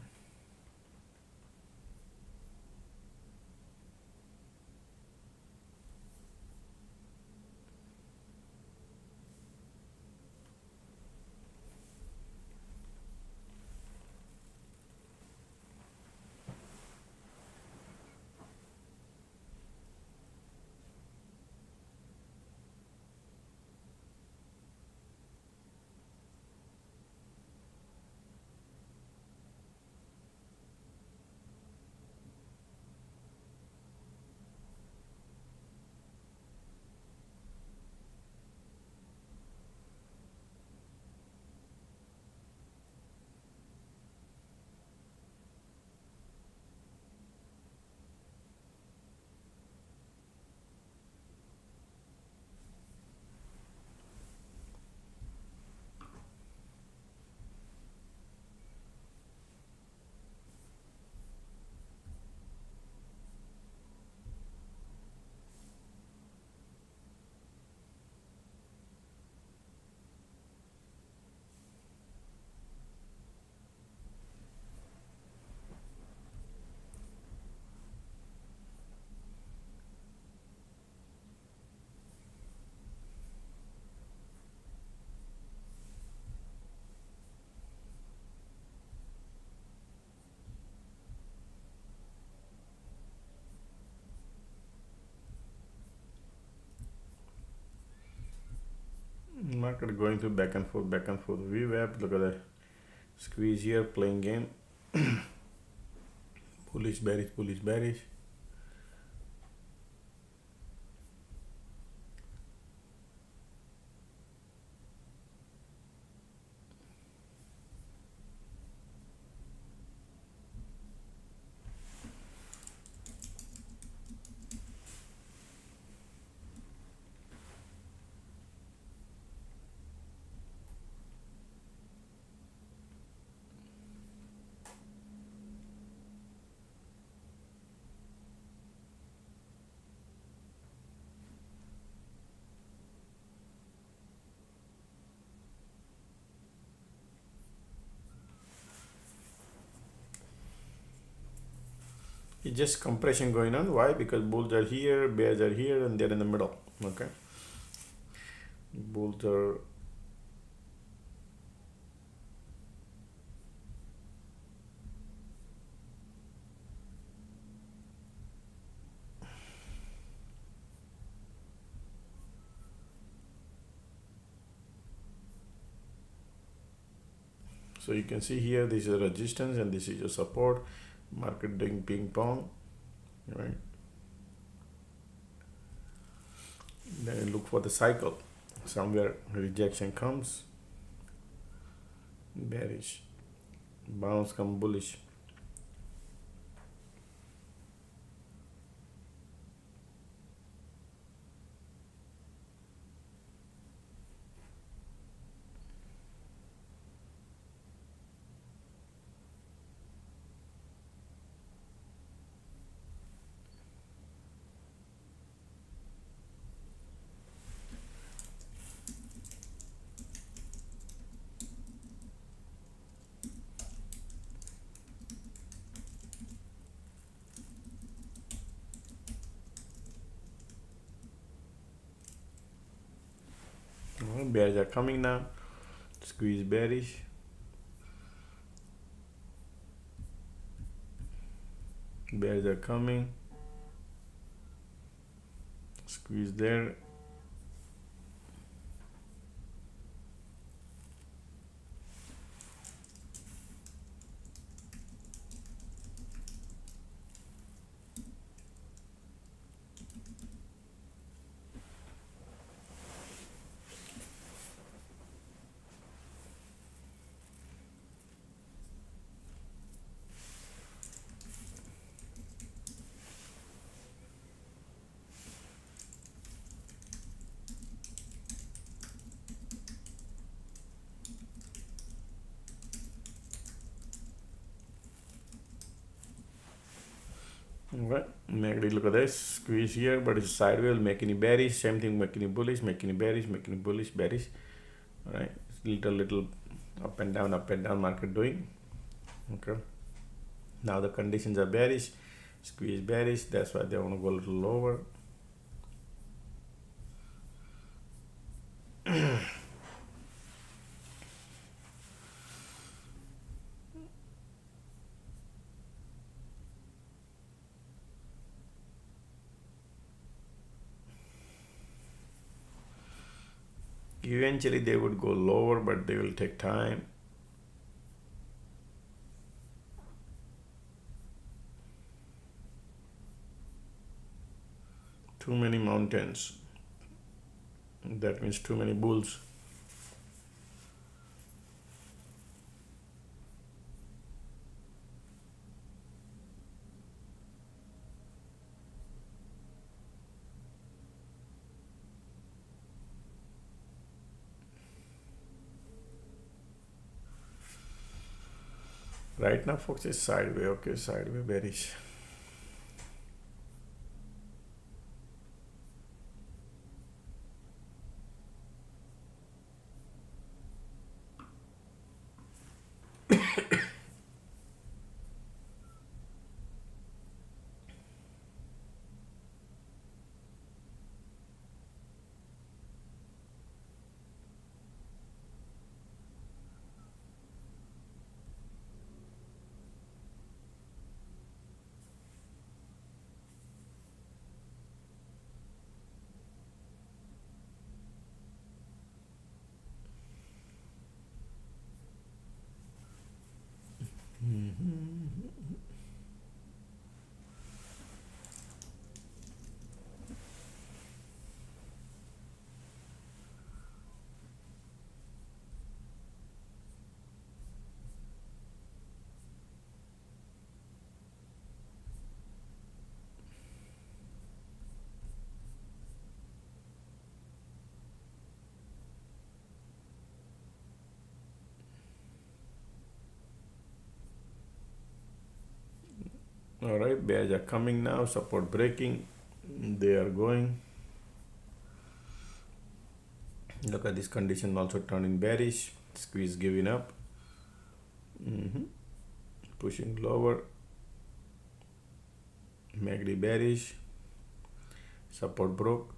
Market going through back and forth, VWAP. Look at that squeeze here, playing game. Bullish, bearish, bullish, bearish. It's just compression going on. Why? Because bulls are here, bears are here, and they're in the middle. Okay, bulls are so you can see here this is a resistance and this is your support. Market doing ping pong, right? Then look for the cycle. Somewhere rejection comes, bearish, bounce come bullish. Bears are coming now. Squeeze bearish. Bears are coming. Squeeze there. Okay, MACD, look at this squeeze here, but it's sideways, making it bearish. Same thing, making it bullish, making it bearish, making it bullish, bearish. All right, little up and down market doing. Okay, now the conditions are bearish, squeeze bearish. That's why they want to go a little lower. Eventually they would go lower, but they will take time. Too many mountains. That means too many bulls. Right now, folks, is sideways. Okay, sideways bearish. All right, bears are coming now, support breaking. They are going. Look at this condition also turning bearish. Squeeze giving up. Pushing lower. MACD bearish. Support broke.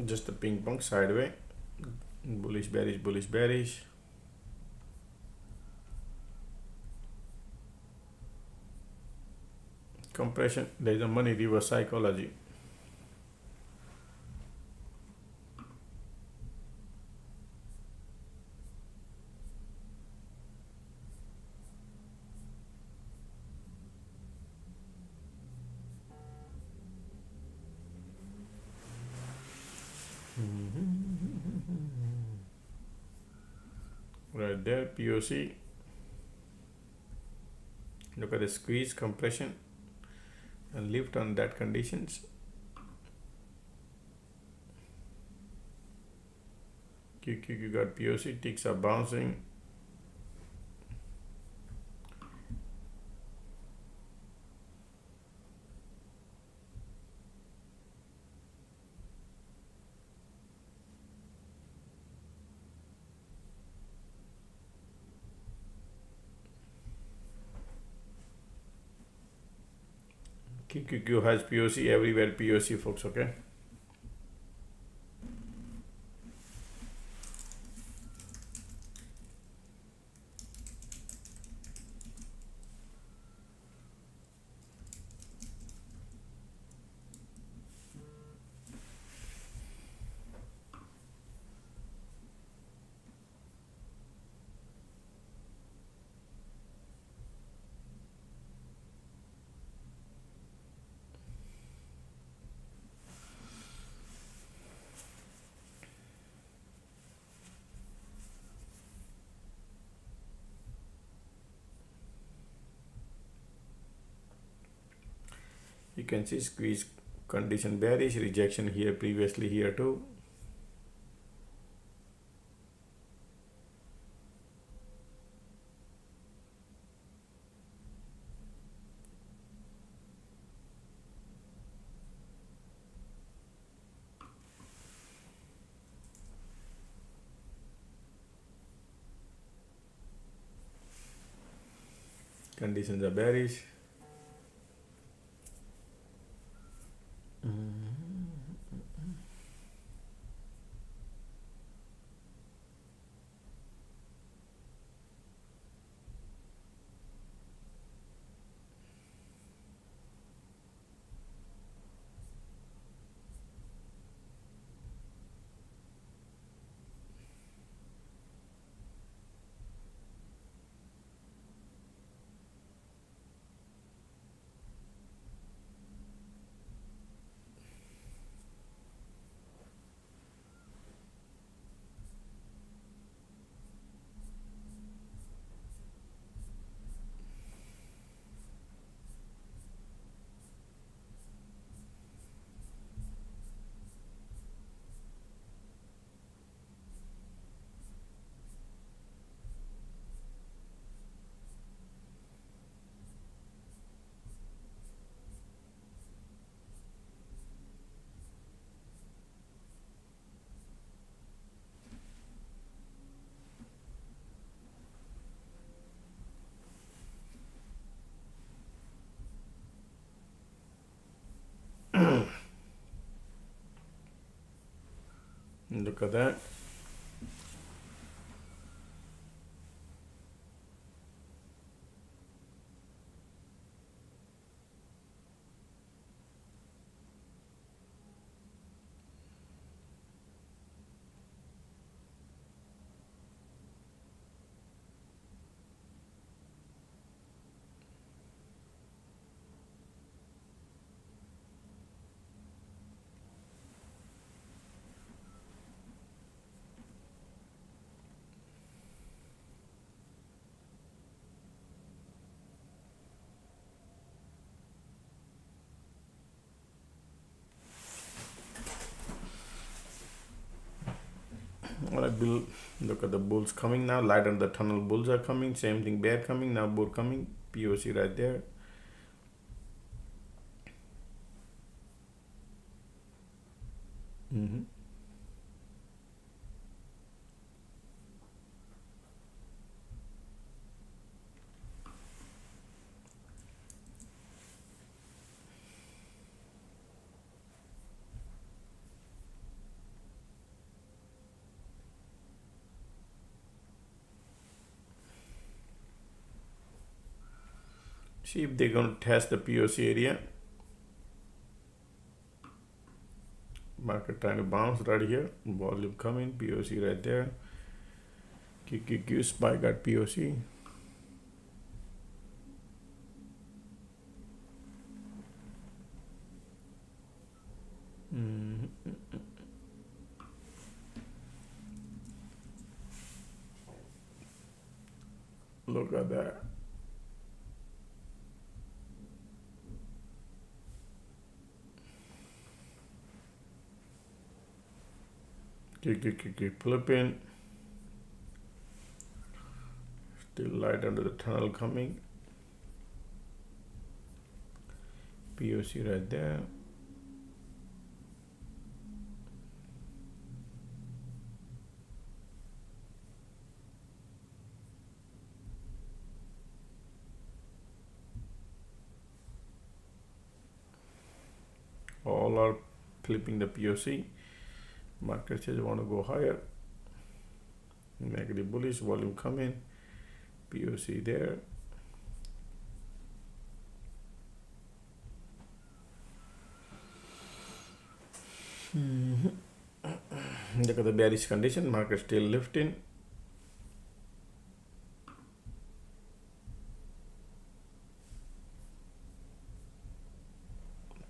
Just a ping pong sideways. Bullish, bearish, bullish, bearish. Compression, there is a money reverse psychology. Right there, POC. Look at the squeeze, compression, and lift on that conditions. QQQ got POC, ticks are bouncing. QQQ has POC everywhere, POC folks, okay? You can see squeeze condition bearish, rejection here, previously here too. Conditions are bearish. Look at that. Alright, Bill, look at the bulls coming now. Light on the tunnel, bulls are coming. Same thing, bear coming, now bull coming. POC right there. See if they're going to test the POC area. Market trying to bounce right here. Volume coming. POC right there. QQQ spike at POC. Look at that. Keep flipping. Still light under the tunnel coming. POC right there. All are flipping the POC. Market says want to go higher. Negative bullish, volume coming. POC there. Look at the bearish condition. Market still lifting.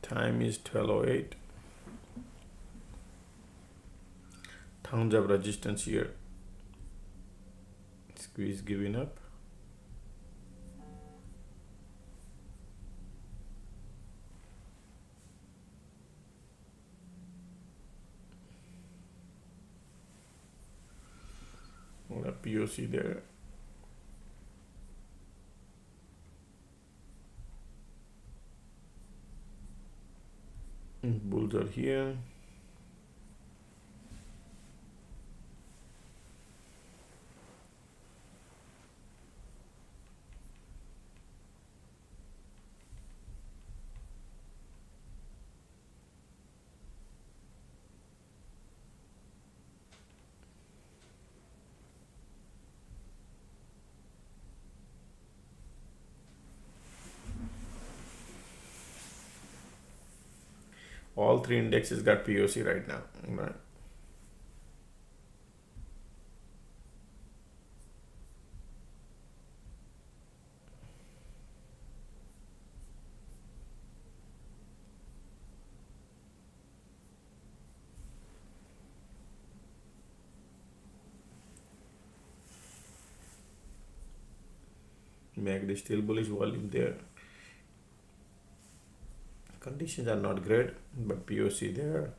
Time is 12:08. Tons of resistance here. Squeeze giving up. A POC there. Bulls are here. All three indexes got POC right now, right? MACD still bullish, volume there. Conditions are not great, but POC there.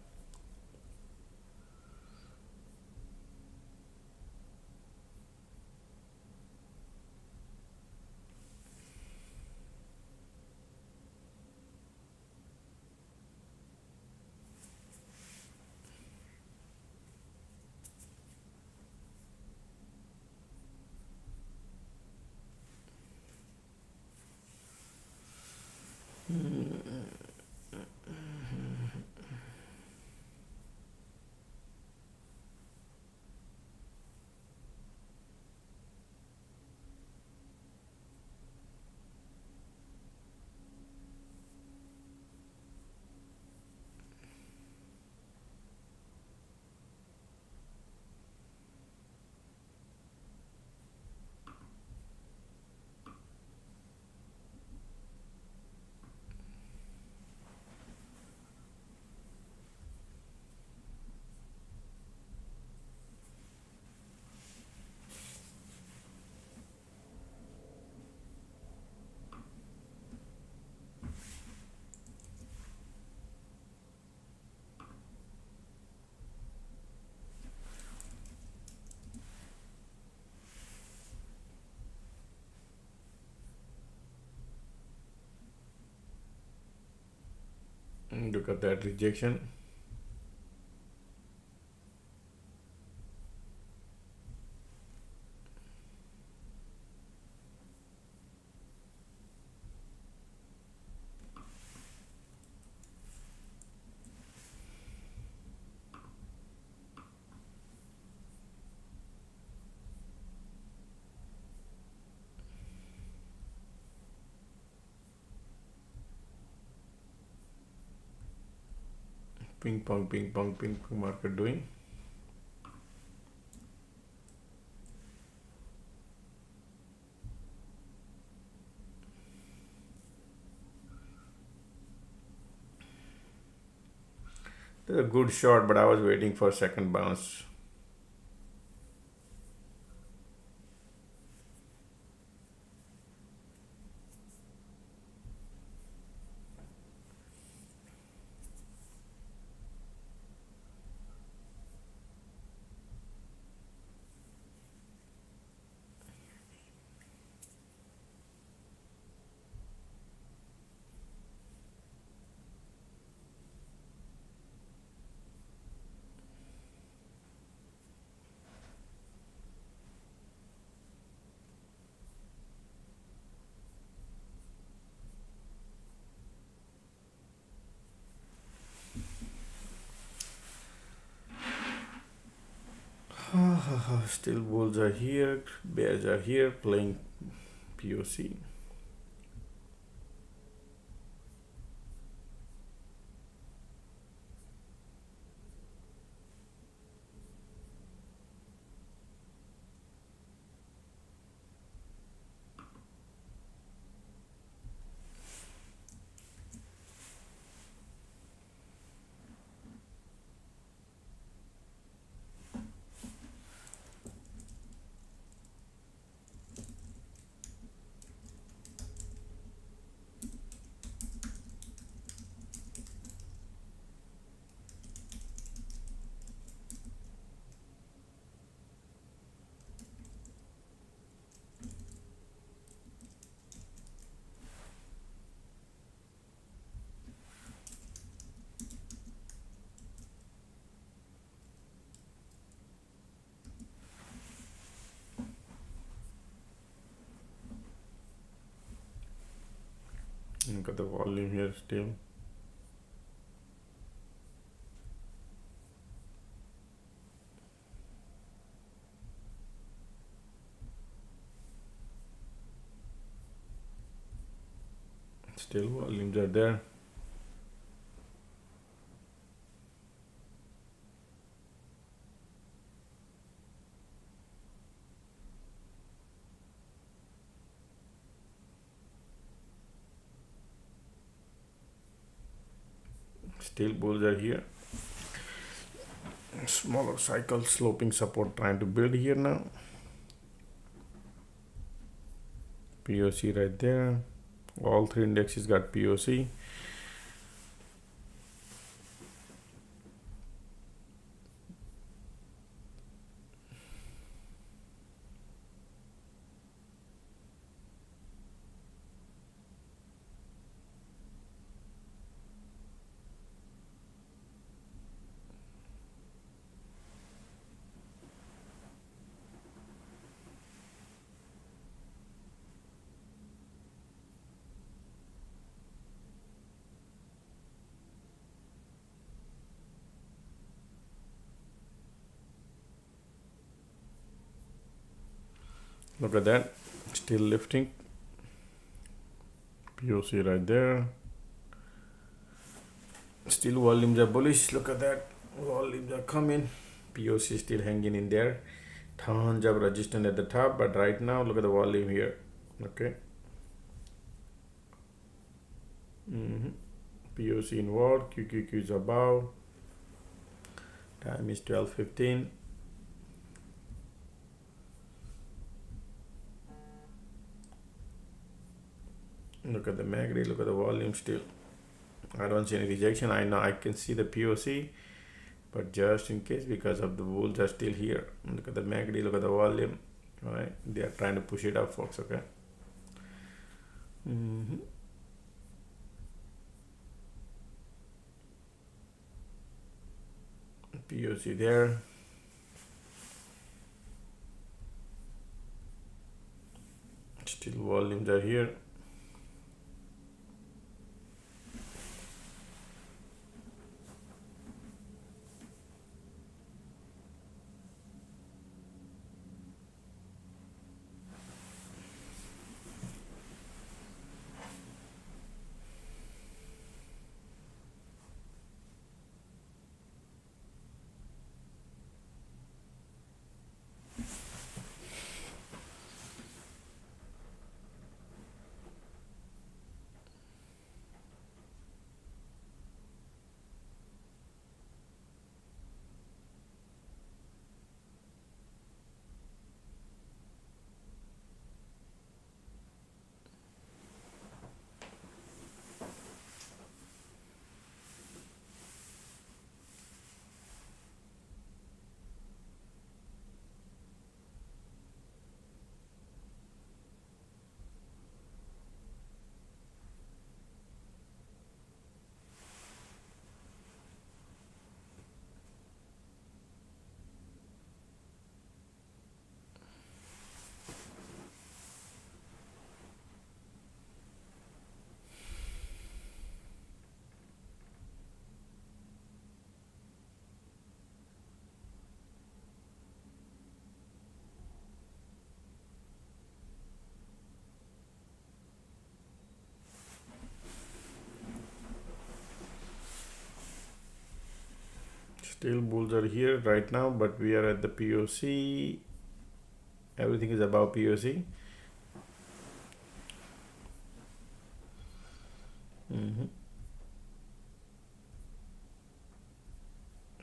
Look at that rejection. ping pong market doing. This is a good shot, but I was waiting for a second bounce. Still bulls are here, bears are here playing POC. Look at the volume here still. Still volumes are there. Still bulls are here. Smaller cycle sloping support trying to build here now. POC right there. All three indexes got POC. Look at that, still lifting. POC right there. Still volumes are bullish. Look at that, volumes are coming. POC still hanging in there. Tons of resistance at the top, but right now look at the volume here. Okay. POC inward, QQQ is above. Time is 12:15. Look at the MACD, look at the volume still. I don't see any rejection. I know I can see the POC, but just in case, because of the bulls are still here. Look at the MACD, look at the volume. All right, they are trying to push it up, folks. Okay. POC there. Still volumes are here. Still bulls are here right now, but we are at the POC. Everything is above POC.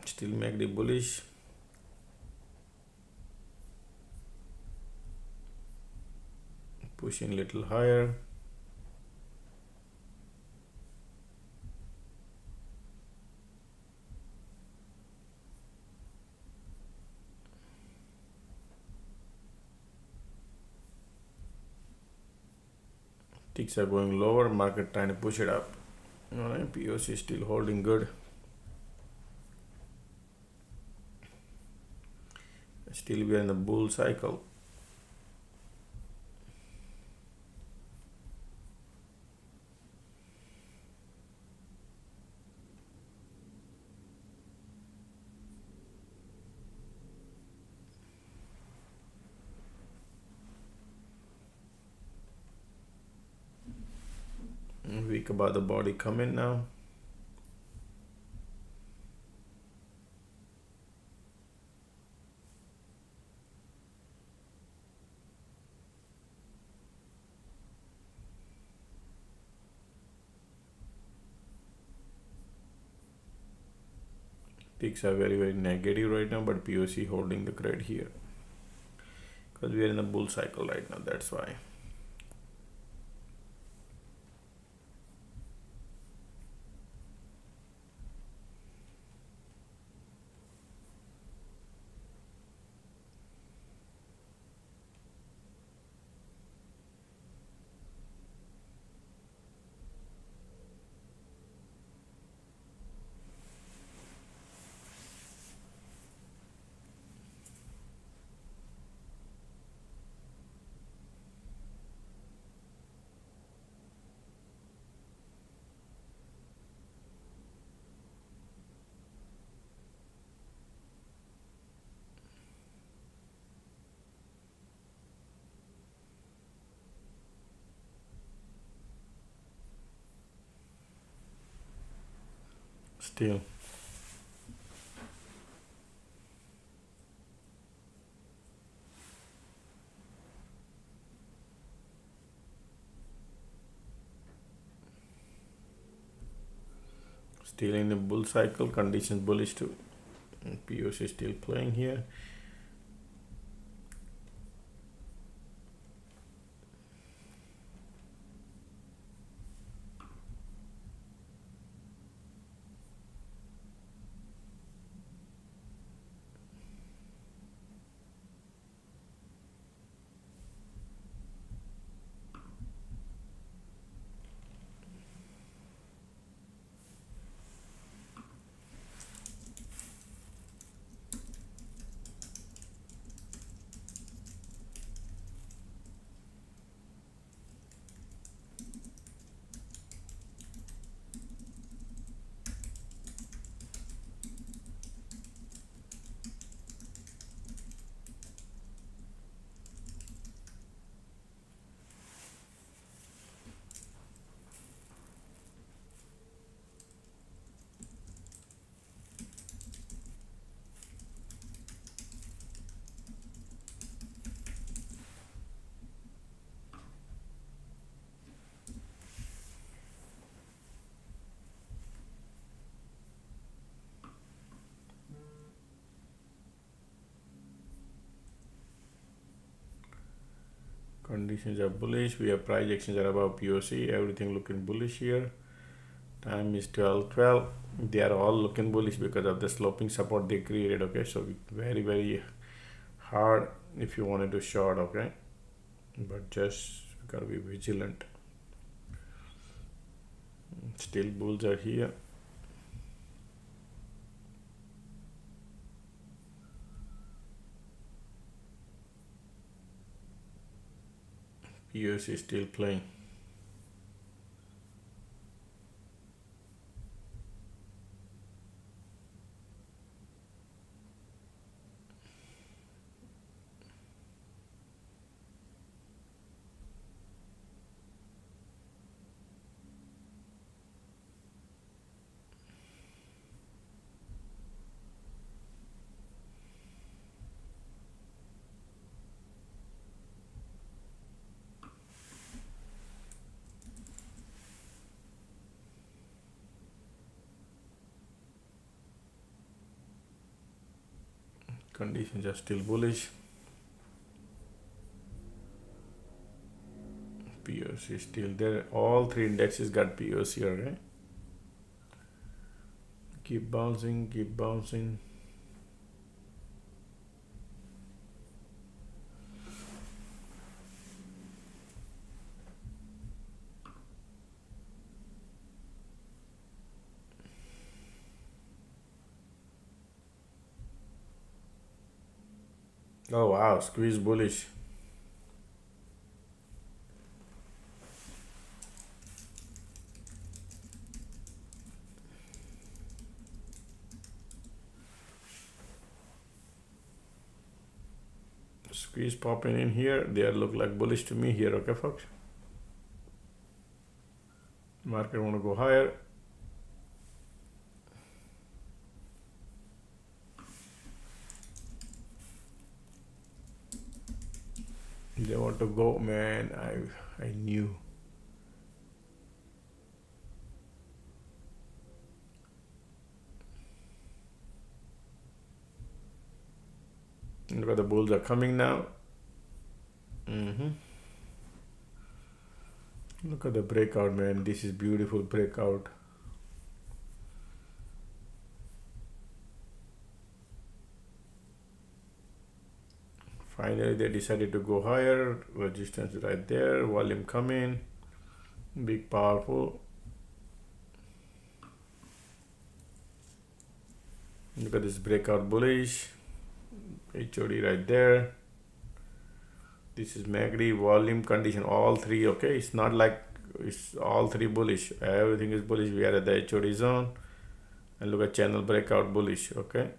Still make the bullish. Pushing little higher. Ticks are going lower, market trying to push it up. Alright, POC is still holding good. Still we are in the bull cycle. Weak about the body coming now. Ticks are very negative right now, but POC holding the grade here because we are in a bull cycle right now. That's why. Still. Still in the bull cycle, conditions bullish too. POC still playing here. Conditions are bullish. We have price actions are above POC. Everything looking bullish here. Time is 12:12. They are all looking bullish because of the sloping support they created. Okay, so very hard if you wanted to short. Okay, but just gotta be vigilant. Still bulls are here. POC is still playing. Conditions are still bullish. POC is still there. All three indexes got POC, okay? Keep bouncing, keep bouncing. Oh wow, squeeze bullish. Squeeze popping in here. They look like bullish to me here, okay folks? Market want to go higher. They want to go, man. I knew. Look at the bulls are coming now. Look at the breakout, man. This is beautiful breakout. Finally, they decided to go higher. Resistance right there. Volume coming. Big, powerful. Look at this breakout bullish. HOD right there. This is MACD, volume, condition, all three, okay? It's not like it's all three bullish. Everything is bullish. We are at the HOD zone. And look at channel breakout bullish, okay?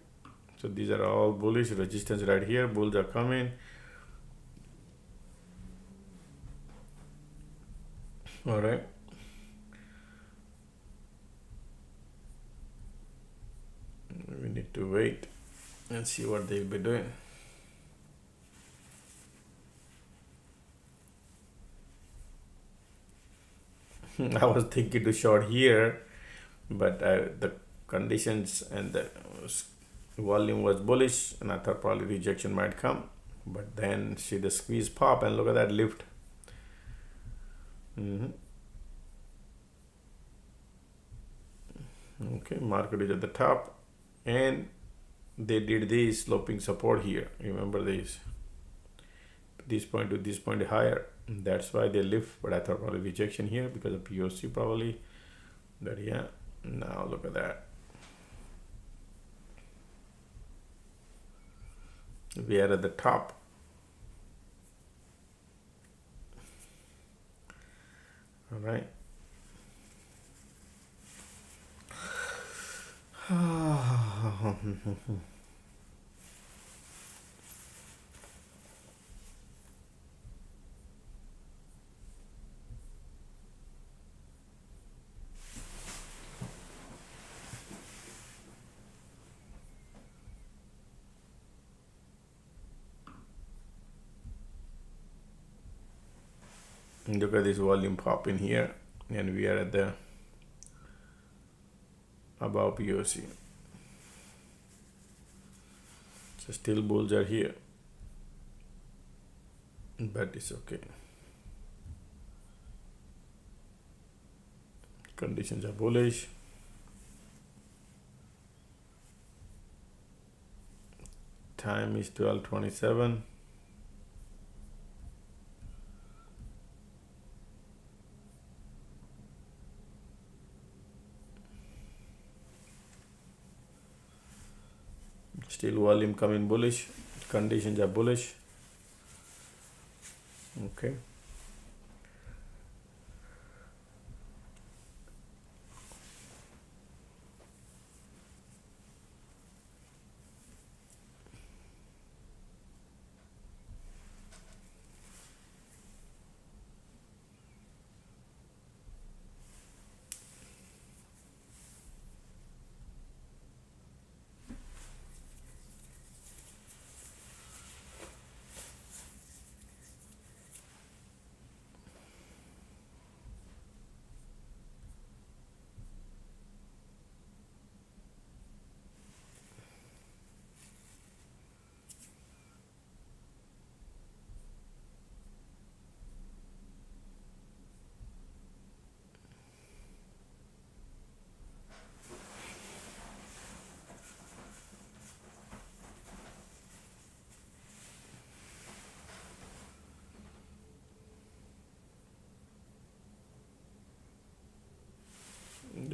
So these are all bullish. Resistance right here. Bulls are coming. All right. We need to wait and see what they'll be doing. I was thinking to short here, but the conditions and the volume was bullish, and I thought probably rejection might come. But then see the squeeze pop, and look at that lift. Okay, market is at the top, and they did this sloping support here. Remember this point to this point higher. That's why they lift, but I thought probably rejection here because of POC probably. But yeah, now look at that. We are at the top. All right. Look at this volume pop in here, and we are at the above POC. So still bulls are here, but it's okay. Conditions are bullish. Time is 12:27. Still volume coming bullish. Conditions are bullish. Okay.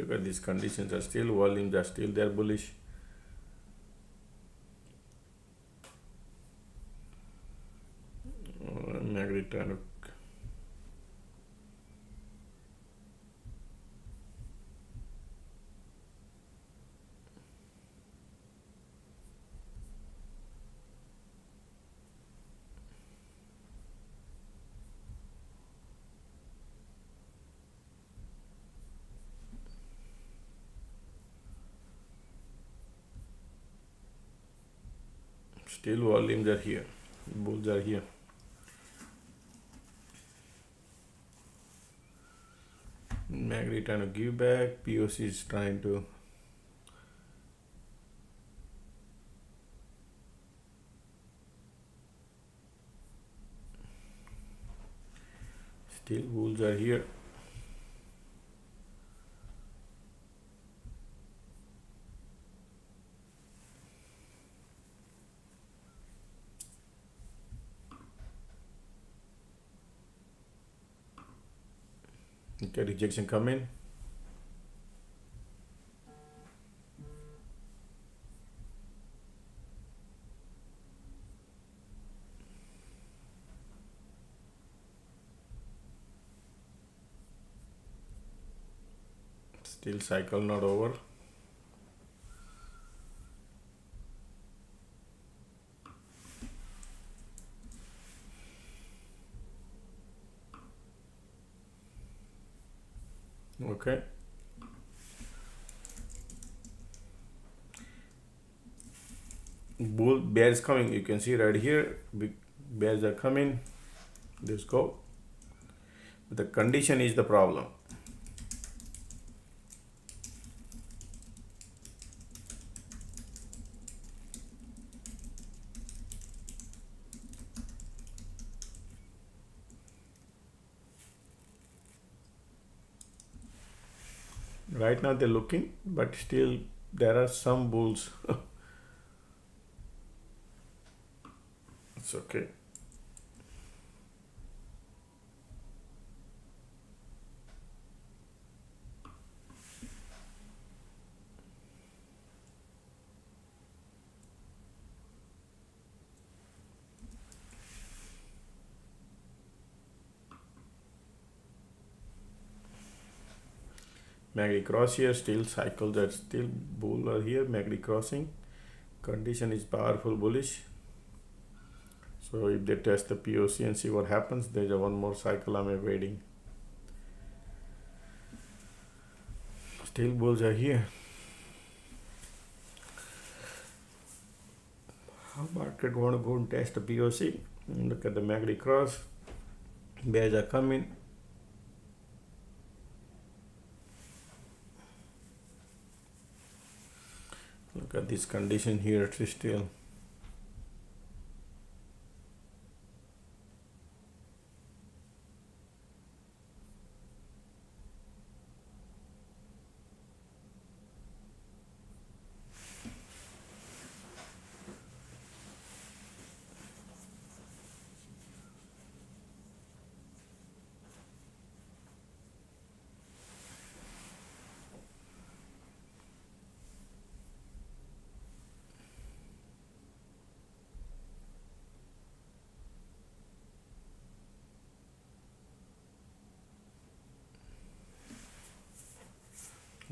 Look at these conditions are still, volumes are still there bullish. MACD trying to still volumes are here, bulls are here. MACD trying to give back, POC is trying to still bulls are here. Okay, rejection coming. Still cycle not over. Okay. Bull bear is coming. You can see right here, big bears are coming. Let's go. But the condition is the problem. Right now they're looking, but still there are some bulls. It's okay. MACD cross here, still cycles are still bull are here. MACD crossing, condition is powerful bullish. So if they test the POC and see what happens, there's a one more cycle I'm awaiting. Still bulls are here. How market want to go and test the POC? Look at the MACD cross. Bears are coming. Look at this condition here. It's still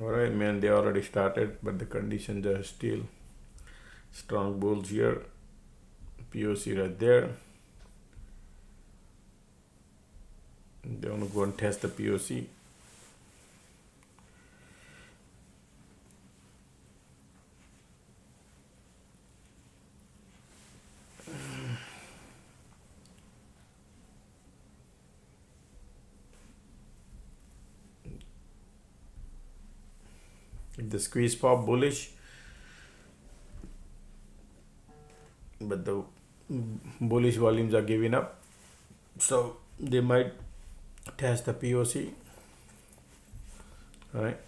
alright, man. They already started, but the conditions are still strong bulls here. POC right there. They want to go and test the POC. If the squeeze pop bullish, but the bullish volumes are giving up, so they might test the POC. All right.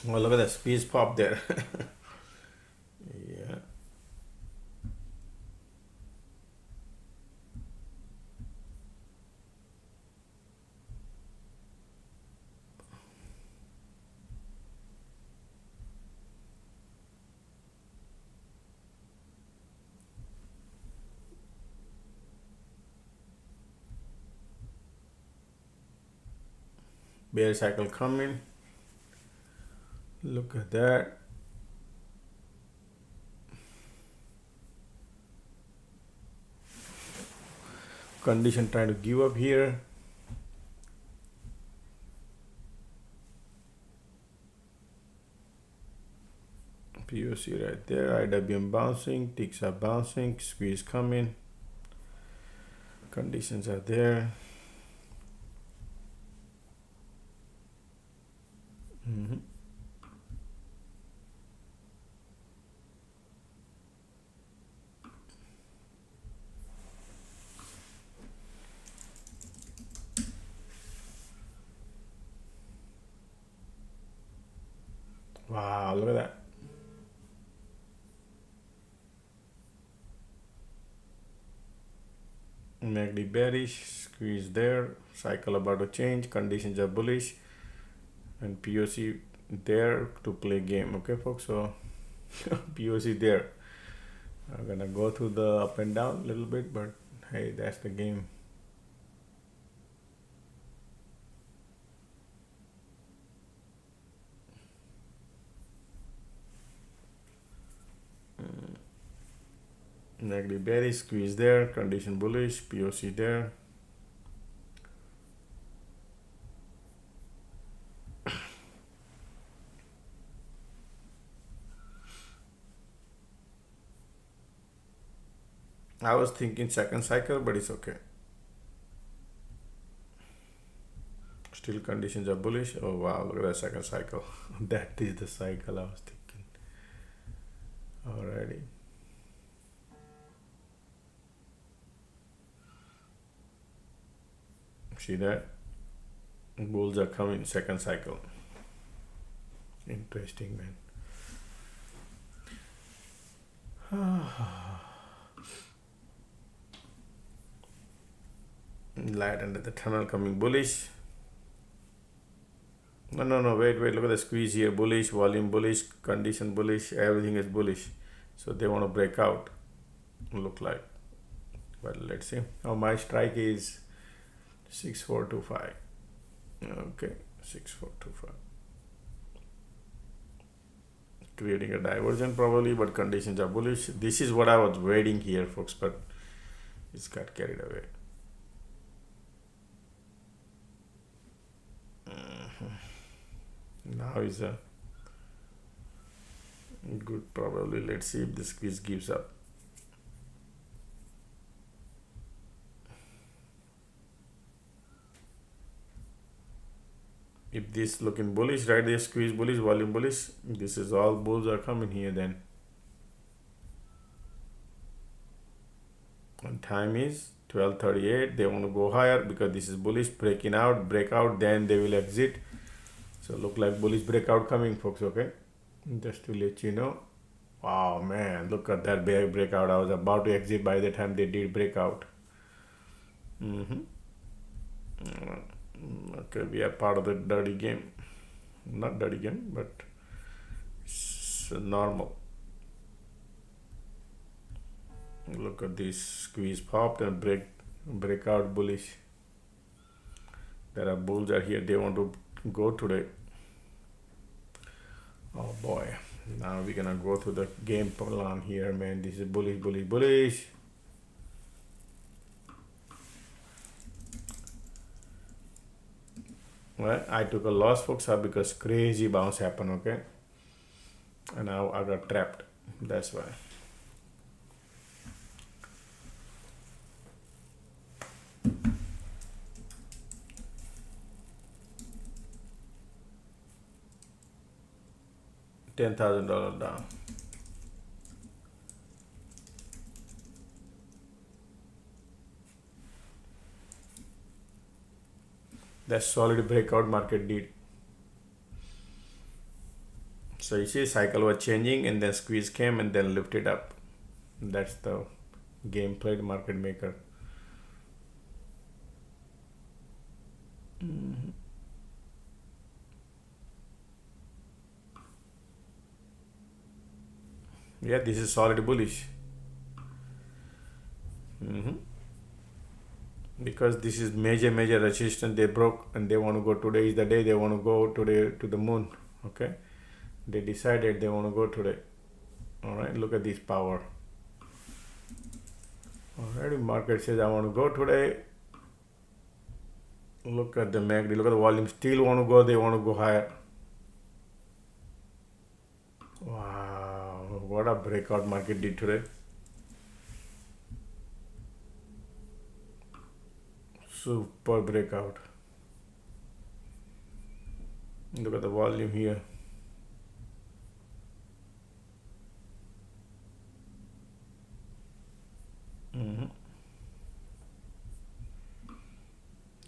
Well, look at that squeeze pop there. Yeah. Bear cycle coming. Look at that. Condition trying to give up here. POC right there. IWM bouncing. Ticks are bouncing. Squeeze coming. Conditions are there. Wow, look at that. MACD bearish, squeeze there, cycle about to change, conditions are bullish, and POC there to play game. Okay, folks, so POC there. I'm gonna go through the up and down a little bit, but hey, that's the game. MACD bearish, squeeze there, condition bullish, POC there. I was thinking second cycle, but it's okay. Still conditions are bullish. Oh wow, look at that second cycle. That is the cycle I was thinking. Alrighty. See that? Bulls are coming second cycle. Interesting, man. Light under the tunnel coming bullish. No, wait, look at the squeeze here. Bullish, volume bullish, condition bullish, everything is bullish. So they want to break out, look like. But let's see. Now my strike is 6425. Okay, 6425. Creating a divergence probably, but conditions are bullish. This is what I was waiting here, folks, but it's got carried away. Now is a good probably. Let's see if the squeeze gives up. If this looking bullish, right there, squeeze bullish, volume bullish, this is all bulls are coming here then. And time is 12:38. They want to go higher because this is bullish, breaking out, breakout, then they will exit. So look like bullish breakout coming, folks. Okay, just to let you know. Wow, man, look at that bear breakout. I was about to exit by the time they did breakout. Okay, we are part of the dirty game. Not dirty game, but it's normal. Look at this squeeze popped and breakout bullish. There are bulls are here. They want to go today. Oh boy, now we're gonna go through the game plan here, man. This is bullish. Well, I took a loss, folks, because crazy bounce happened. Okay, and now I got trapped. That's why. $10,000 down. That solid breakout market did. So you see cycle was changing and then squeeze came and then lifted up. That's the game played market maker. Yeah, this is solid bullish. Because this is major resistance they broke and they want to go. Today is the day they want to go today to the moon. Okay, they decided they want to go today. All right, look at this power. Alright, market says I want to go today. Look at the MACD, look at the volume, still want to go, they want to go higher. Wow, what a breakout market did today. Super breakout. Look at the volume here.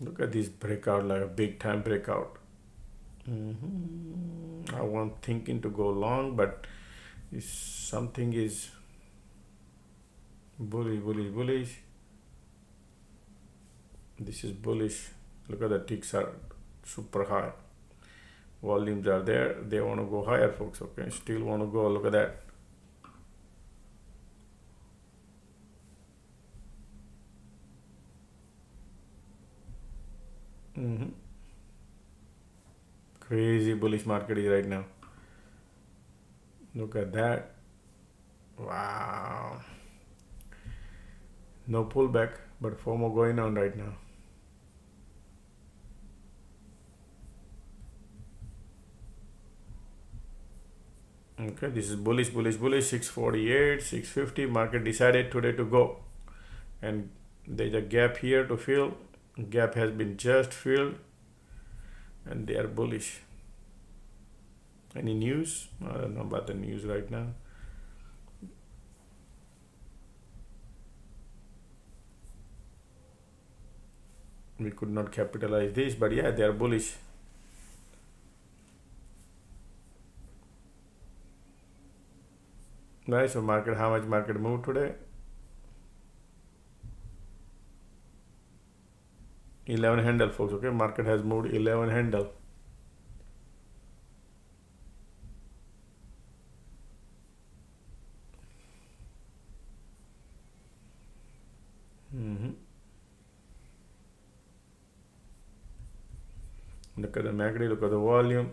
Look at this breakout, like a big time breakout. I wasn't thinking to go long, but something is bullish. This is bullish. Look at the ticks are super high. Volumes are there. They want to go higher, folks. Okay, still want to go. Look at that. Crazy bullish market is right now. Look at that. Wow. No pullback, but FOMO going on right now. Okay, this is bullish, 648, 650. Market decided today to go. And there's a gap here to fill. Gap has been just filled. And they are bullish. Any news? I don't know about the news right now. We could not capitalize this, but yeah, they are bullish. Right, so market, how much market moved today? 11 handle, folks. Okay, market has moved 11 handle. Look at the MACD, look at the volume.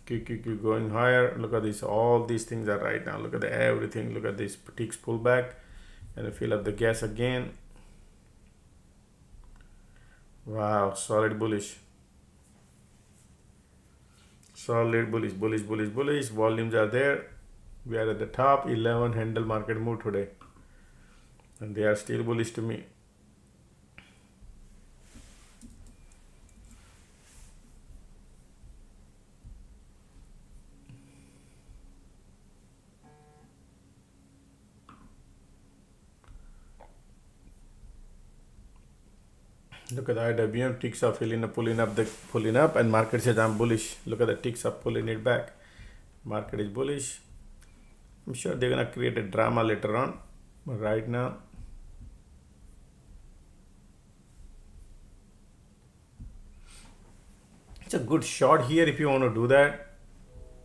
Keep going higher. Look at this, all these things are right now. Look at everything. Look at this ticks pull back and fill up the gas again. Wow, solid bullish. Solid bullish. Volumes are there. We are at the top. 11 handle market move today, and they are still bullish to me. Look at the IWM, ticks are pulling up, and market says I'm bullish. Look at the ticks are pulling it back. Market is bullish. I'm sure they're gonna create a drama later on, but right now, it's a good shot here if you want to do that,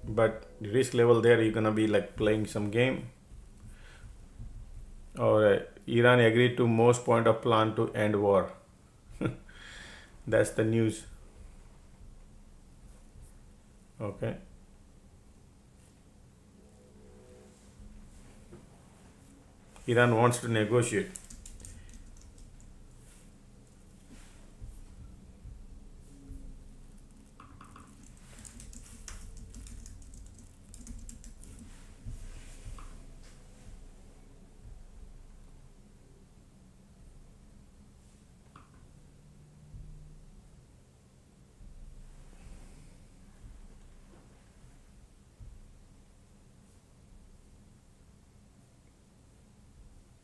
but the risk level there, you're gonna be like playing some game. Or Iran agreed to most point of plan to end war. That's the news. Okay. Iran wants to negotiate.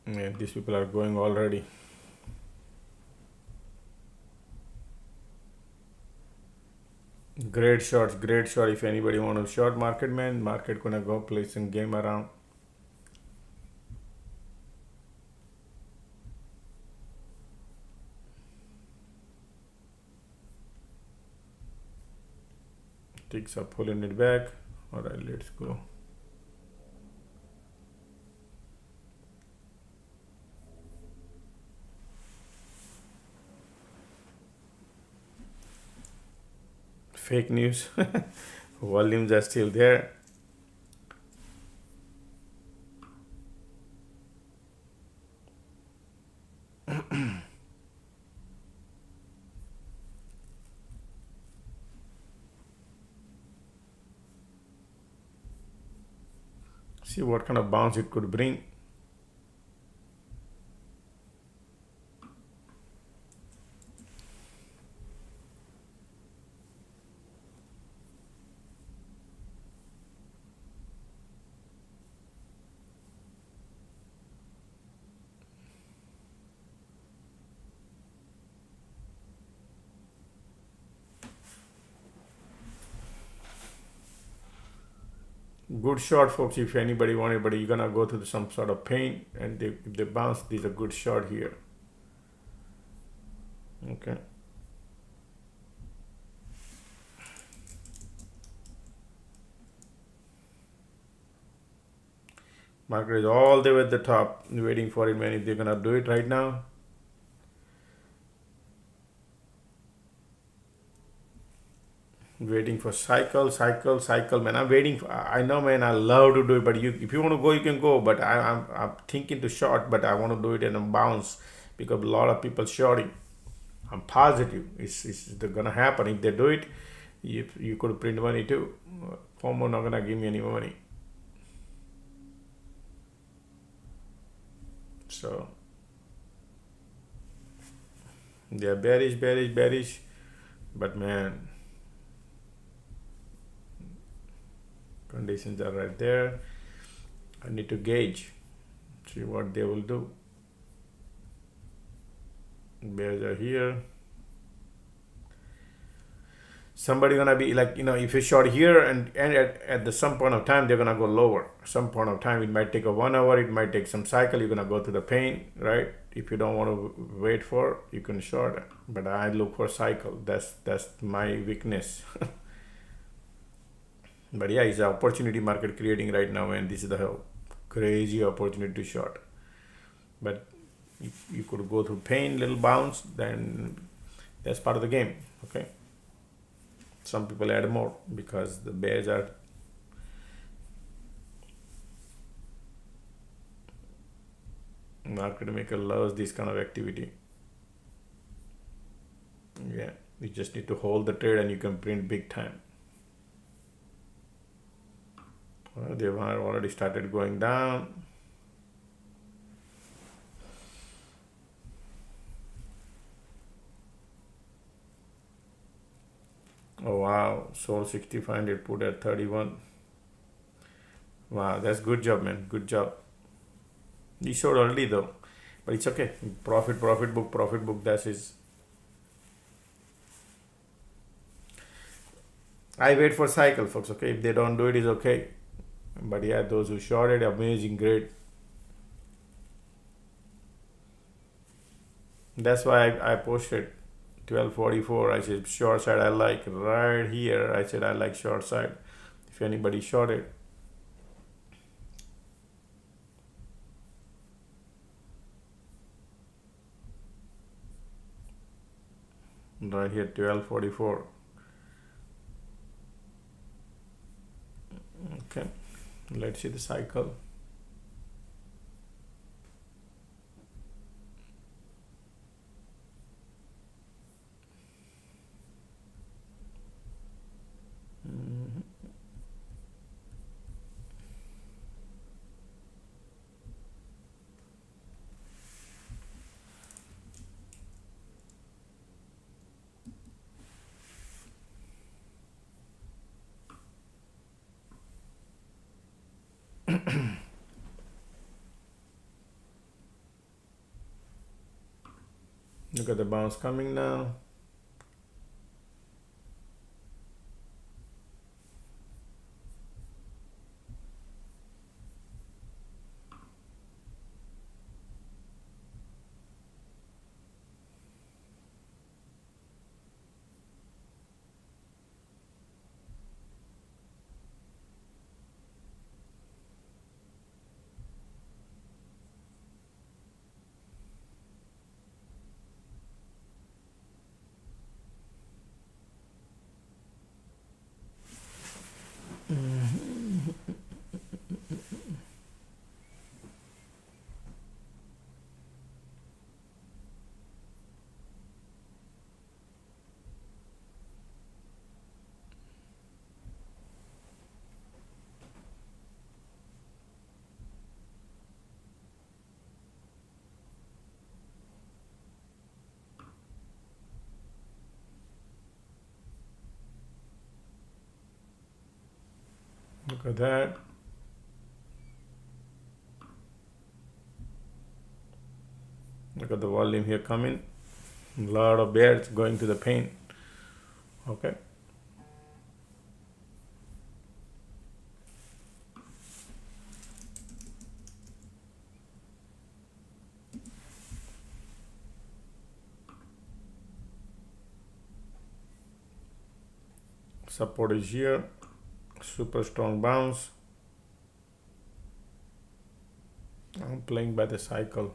Yeah, these people are going already. Great shots, great shot. If anybody want to short market, man, market gonna go play some game around. Ticks are pulling it back. All right, let's go. Fake news. Volumes are still there. See what kind of bounce it could bring. Good shot, folks. If anybody wanted, but you're gonna go through some sort of pain, and if they bounce, this is a good shot here. Okay. Market is all the way at the top, waiting for it, man. If they're gonna do it right now. Waiting for cycle, man. I'm waiting for, I know, man, I love to do it, but if you want to go, you can go, but I'm thinking to short, but I want to do it in a bounce because a lot of people shorting. I'm positive it's gonna happen. If they do it, you could print money too. FOMO not gonna give me any money. So they're bearish, but man, conditions are right there. I need to gauge, see what they will do. Bears are here. Somebody gonna be like, if you short here and at the some point of time they're gonna go lower. Some point of time it might take a 1 hour, it might take some cycle. You're gonna go through the pain, right? If you don't want to wait for, you can short it. But I look for cycle. That's my weakness. But yeah, it's an opportunity market creating right now, and this is the crazy opportunity to short. But if you could go through pain, little bounce, then that's part of the game. Okay. Some people add more because the bears are market maker loves this kind of activity. Yeah, you just need to hold the trade and you can print big time. Well, they've already started going down. Oh wow, sold 6500, put at 31. Wow, that's good job, man. Good job. You showed early though, but it's okay. Profit book. That is. I wait for cycle, folks. Okay, if they don't do it, it's okay. But yeah, those who shorted, amazing, great. That's why I posted 1244. I said short side. I like right here. I said I like short side. If anybody shorted. Right here 1244. Okay, let's see the cycle. Look at the bounce coming now. Look at that. Look at the volume here coming. A lot of bears going to the pain. Okay. Support is here. Super strong bounce. I'm playing by the cycle.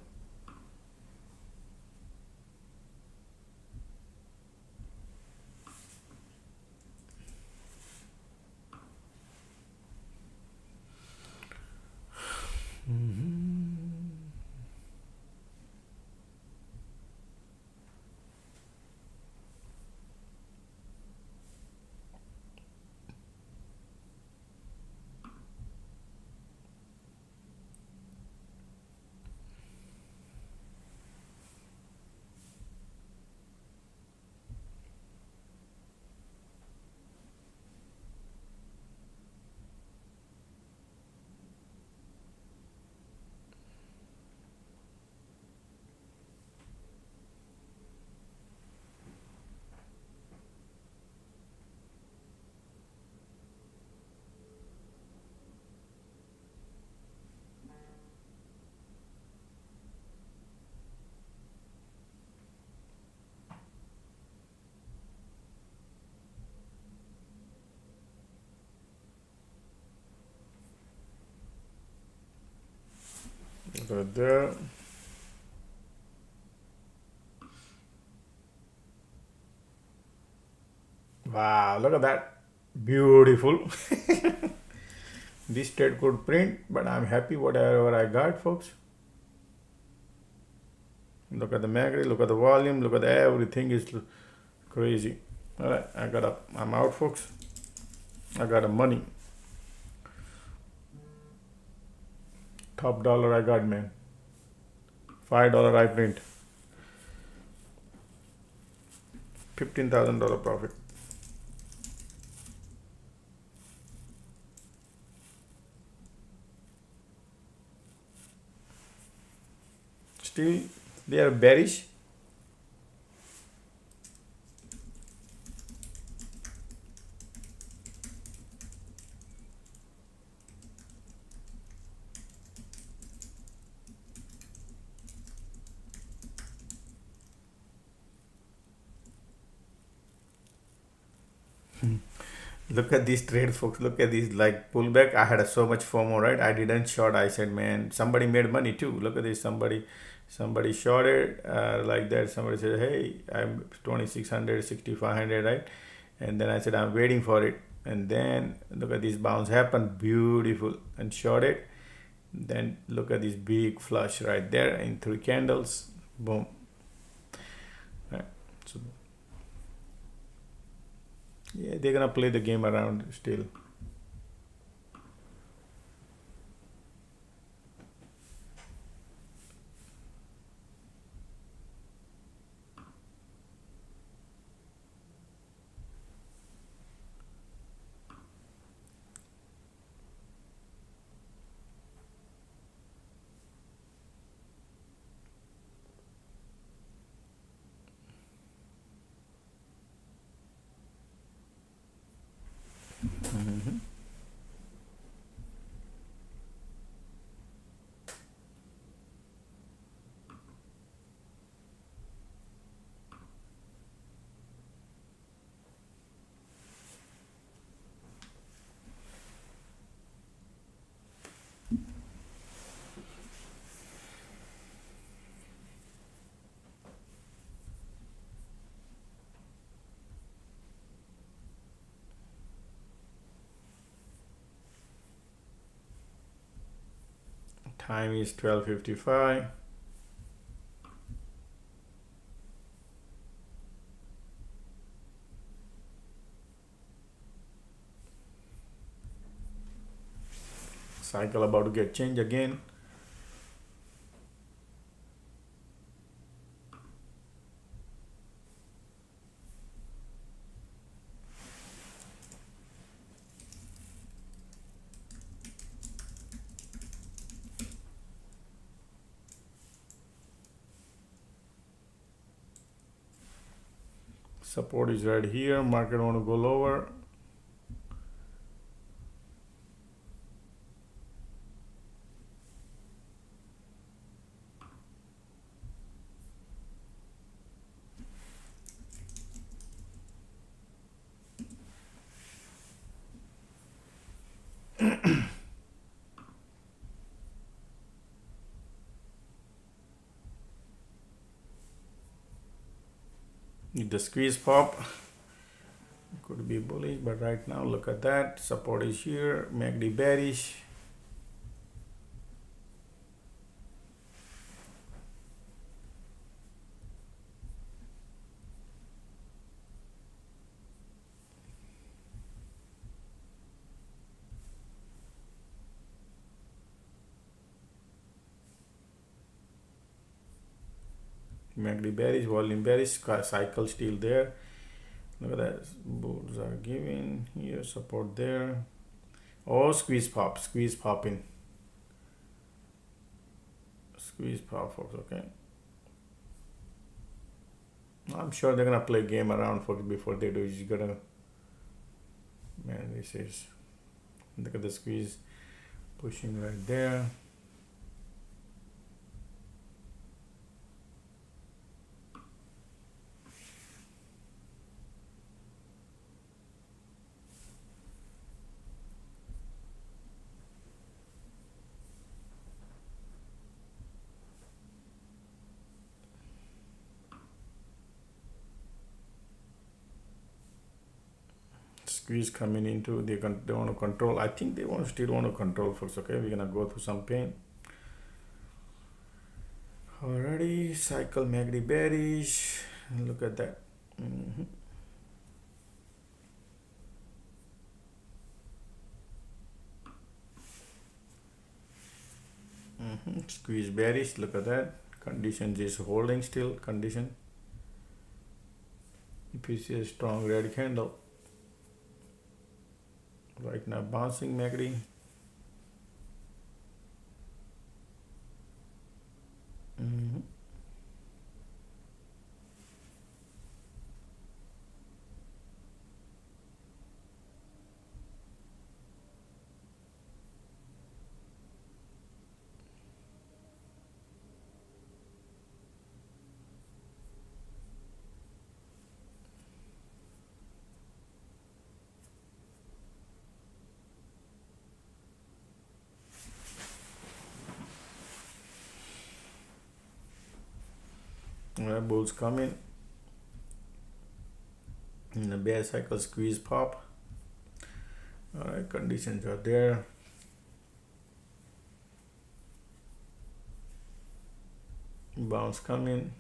Right there. Wow, look at that. Beautiful. This trade could print, but I'm happy whatever I got, folks. Look at the MACD, look at the volume, look at everything is crazy. All right, I'm out, folks. I got the money. Top dollar I got, man. $5 I print. $15,000 profit. Still, they are bearish. Look at this trade, folks. Look at this, like pullback. I had so much FOMO, right? I didn't short. I said, man, somebody made money too. Look at this. Somebody shorted like that. Somebody said, hey, I'm 2,600, 6,500, right? And then I said, I'm waiting for it. And then look at this bounce happened. Beautiful. And shorted. Then look at this big flush right there in 3 candles. Boom. Right. So yeah, they're gonna play the game around still. Time is 12:55. Cycle about to get changed again. Support is right here. Market want to go lower. Need the squeeze pop. Could be bullish, but right now look at that. Support is here. MACD bearish. MACD bearish, volume bearish, cycle still there. Look at that. Bulls are giving here, support there. Oh, squeeze pop in. Squeeze pop, folks. Okay. I'm sure they're gonna play game around, folks, before they do. You gotta, man, this is, look at the squeeze pushing right there. Squeeze coming into, they want to control. I think they still want to control first. Okay, we're gonna go through some pain. Already cycle MACD bearish. Look at that. Squeeze bearish. Look at that. Condition is holding still. Condition. If you see a strong red candle. Right now bouncing MACD. Bulls coming in the bear cycle, squeeze pop. All right, conditions are there. Bounce coming.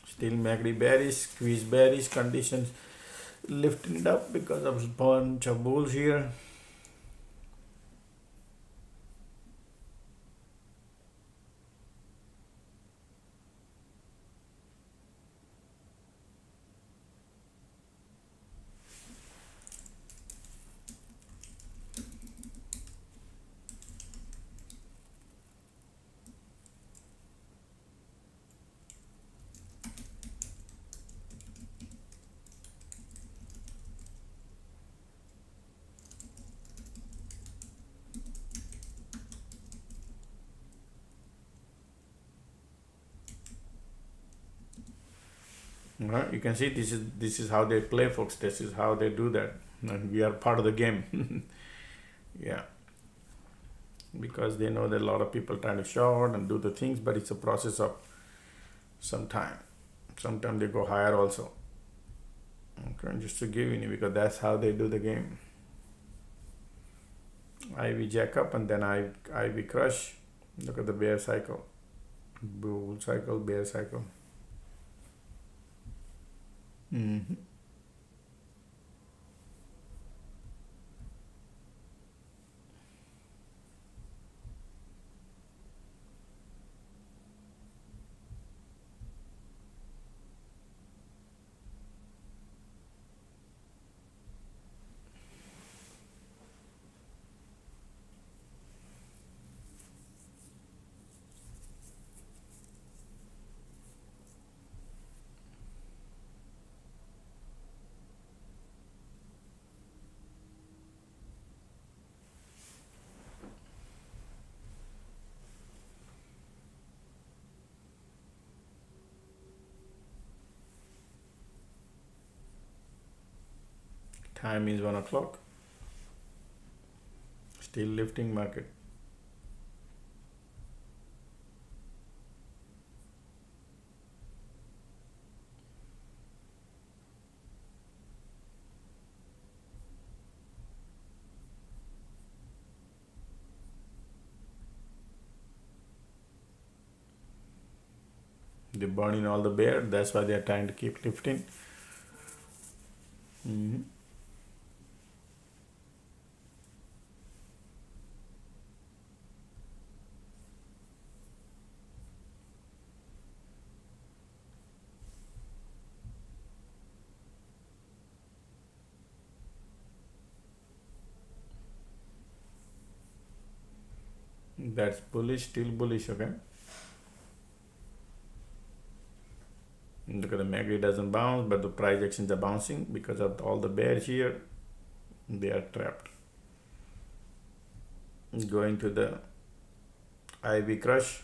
Still MACD bearish, squeeze bearish, conditions lifting it up because of a bunch of bulls here. Right? You can see this is how they play, folks. This is how they do that, and we are part of the game. Yeah, because they know that a lot of people trying to short and do the things, but it's a process of some time. Sometimes they go higher also. Okay, just to give you, because that's how they do the game. IV jack up and then IV crush. Look at the bear cycle, bull cycle, bear cycle. Time is 1 o'clock. Still lifting market. They're burning all the bear. That's why they're trying to keep lifting. That's bullish, still bullish. Okay. Look at the MACD doesn't bounce, but the price actions are bouncing because of all the bears here. They are trapped. Going to the IV crush.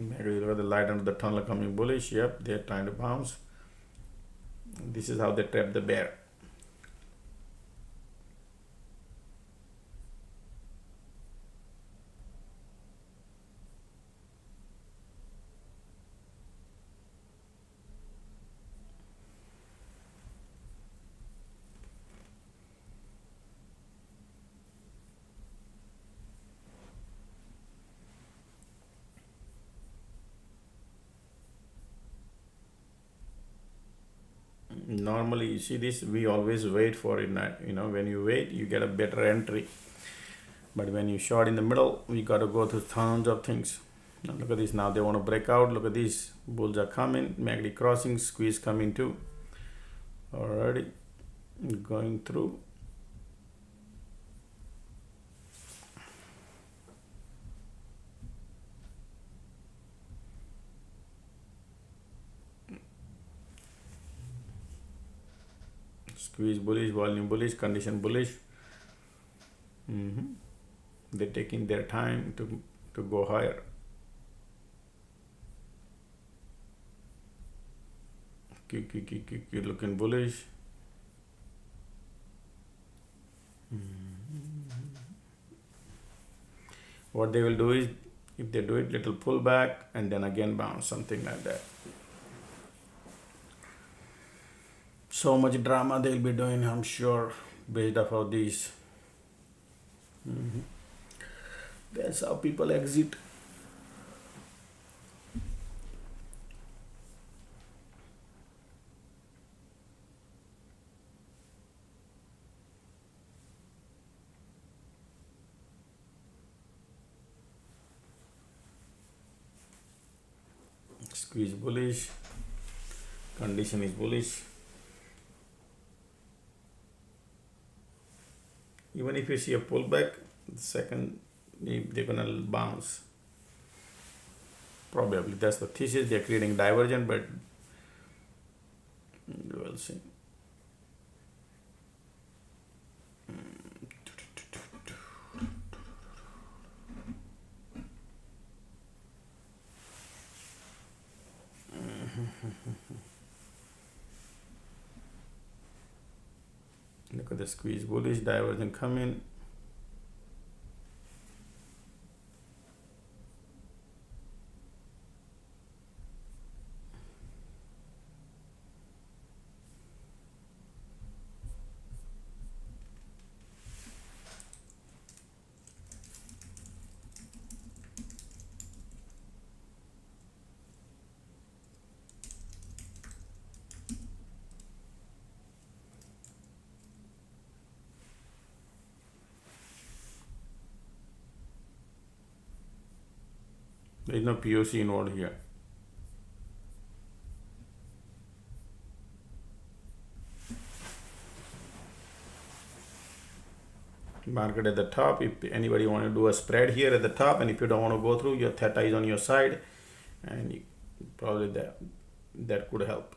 Maybe look at the light under the tunnel coming bullish. Yep, they're trying to bounce. This is how they trap the bear. Normally, you see this, we always wait for it. When you wait, you get a better entry. But when you short in the middle, we got to go through tons of things. Now look at this. Now they want to break out. Look at this. Bulls are coming. MACD crossing. Squeeze coming too. Already going through. Squeeze bullish, volume bullish, condition bullish. They're taking their time to go higher. Keep looking bullish. What they will do is, if they do it, little pullback and then again bounce, something like that. So much drama they'll be doing, I'm sure, based off of these. That's how people exit. Squeeze bullish, condition is bullish. Even if you see a pullback, the second they're gonna bounce. Probably that's the thesis. They're creating divergence, but we'll see. Look at the squeeze, bullish, divergence coming. There is no POC involved here. Market at the top. If anybody want to do a spread here at the top, and if you don't want to go through, your theta is on your side, and you, probably that could help.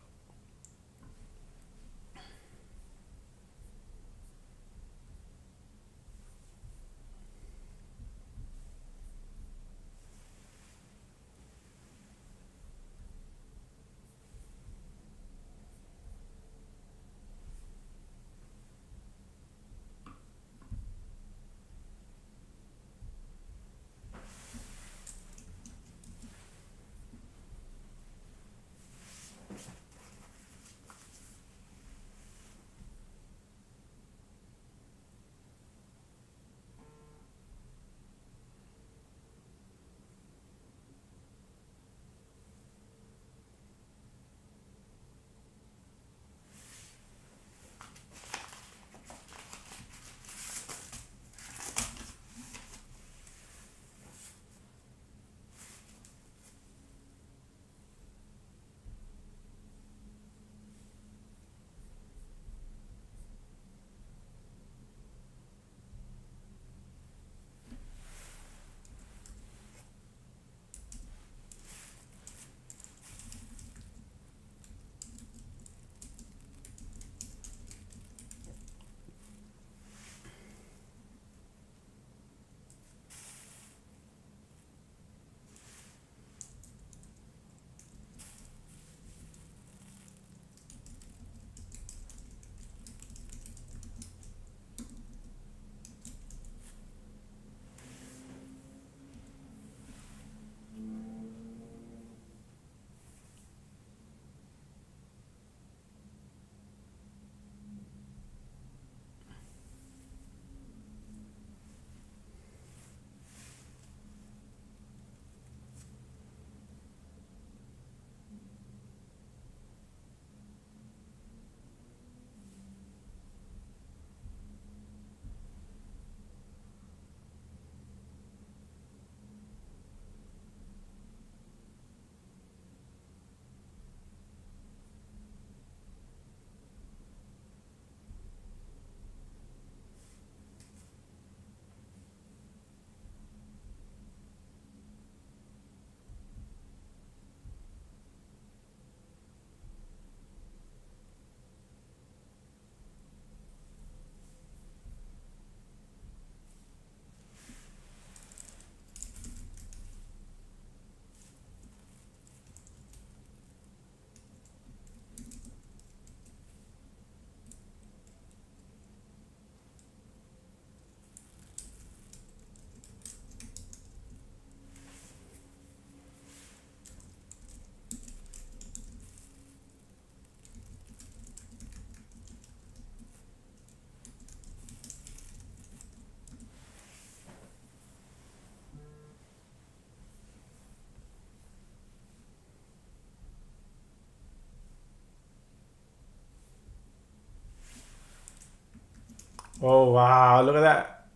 Oh wow, look at that.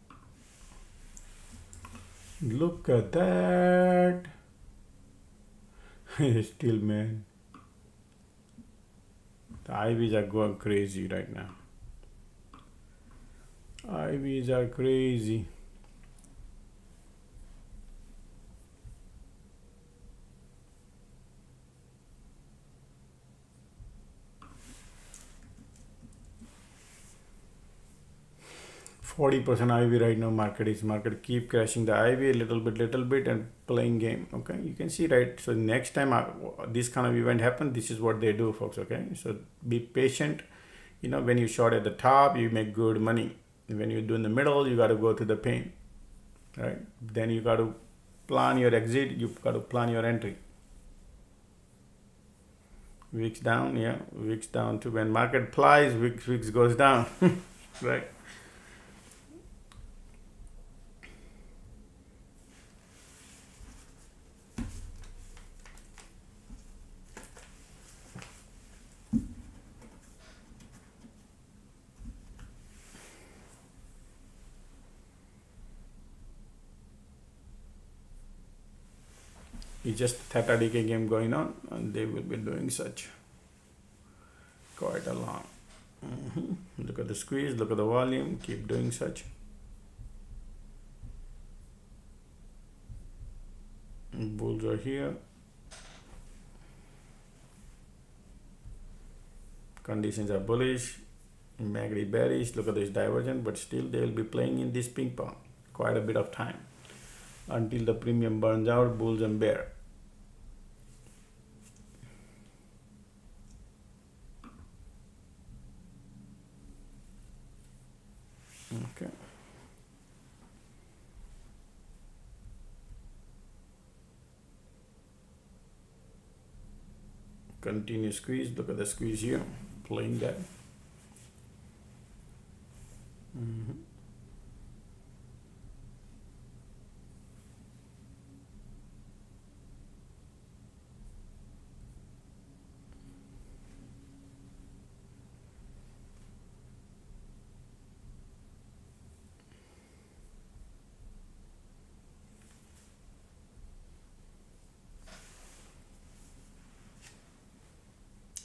Look at that. Still, man. The IVs are going crazy right now. IVs are crazy. 40% IV right now. Market keep crashing the IV a little bit and playing game. Okay, you can see, right? So next time this kind of event happen, this is what they do, folks. Okay, so be patient. You know, when you short at the top, you make good money. When you do in the middle, you got to go to the pain, right? Then you got to plan your exit. You got to plan your entry. Wicks down, yeah, wicks down to when market flies, wicks goes down, right? It's just theta decay game going on, and they will be doing such quite a lot. Look at the squeeze, look at the volume, keep doing such. Bulls are here. Conditions are bullish, MACD bearish. Look at this divergence, but still they will be playing in this ping pong quite a bit of time until the premium burns out, bulls and bear. Okay. Continue squeeze. Look at the squeeze here, playing that.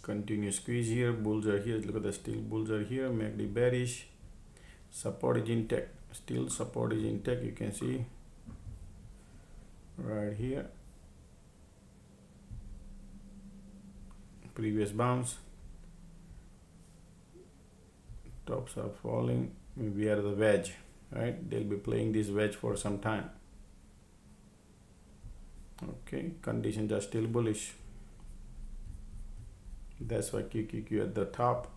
Continue squeeze here, bulls are here. Look at the still bulls are here, MACD bearish. Support is intact, still support is intact. You can see right here, previous bounce, tops are falling. We are the wedge, right? They'll be playing this wedge for some time. Okay, conditions are still bullish. That's why QQQ at the top,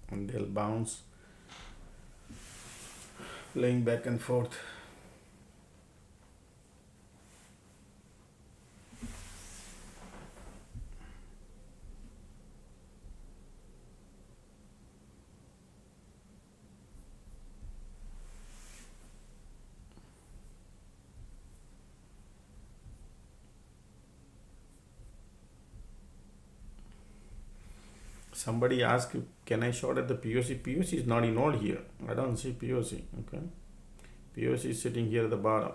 and they'll bounce, playing back and forth. Somebody asked, can I short at the POC? POC is not involved here. I don't see POC. Okay, POC is sitting here at the bottom.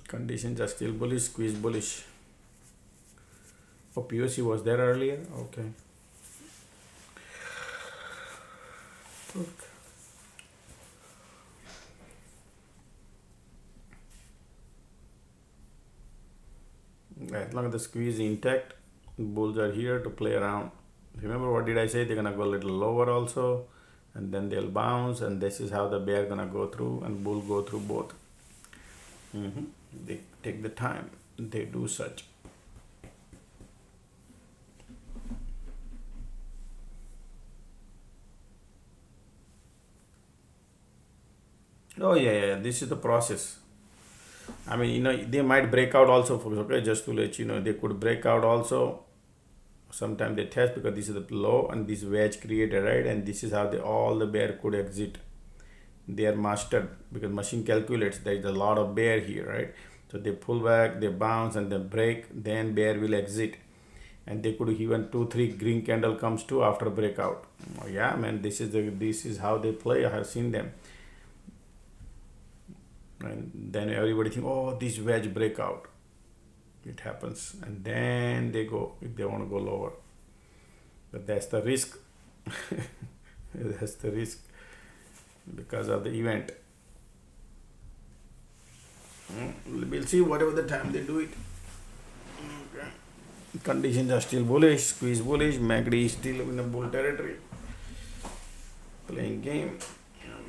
Conditions are still bullish, squeeze bullish. Oh, POC was there earlier. Okay. As long as the squeeze is intact, bulls are here to play around. Remember what did I say? They're gonna go a little lower also, and then they'll bounce, and this is how the bear gonna go through and bull go through both. They take the time, they do such. Oh yeah, this is the process. I mean, you know, they might break out also, folks. Okay, just to let you know, they could break out also. Sometimes they test because this is the low and this wedge created, right? And this is how all the bear could exit. They are mastered because machine calculates there is a lot of bear here, right? So they pull back, they bounce, and they break. Then bear will exit, and they could even 2-3 green candle comes too after breakout. Oh, yeah, man, this is how they play. I have seen them. And then everybody think, oh, this wedge breakout. It happens, and then they go if they want to go lower. But that's the risk. That's the risk because of the event. We'll see whatever the time they do it. Okay. Conditions are still bullish, squeeze bullish. MACD is still in a bull territory, playing game.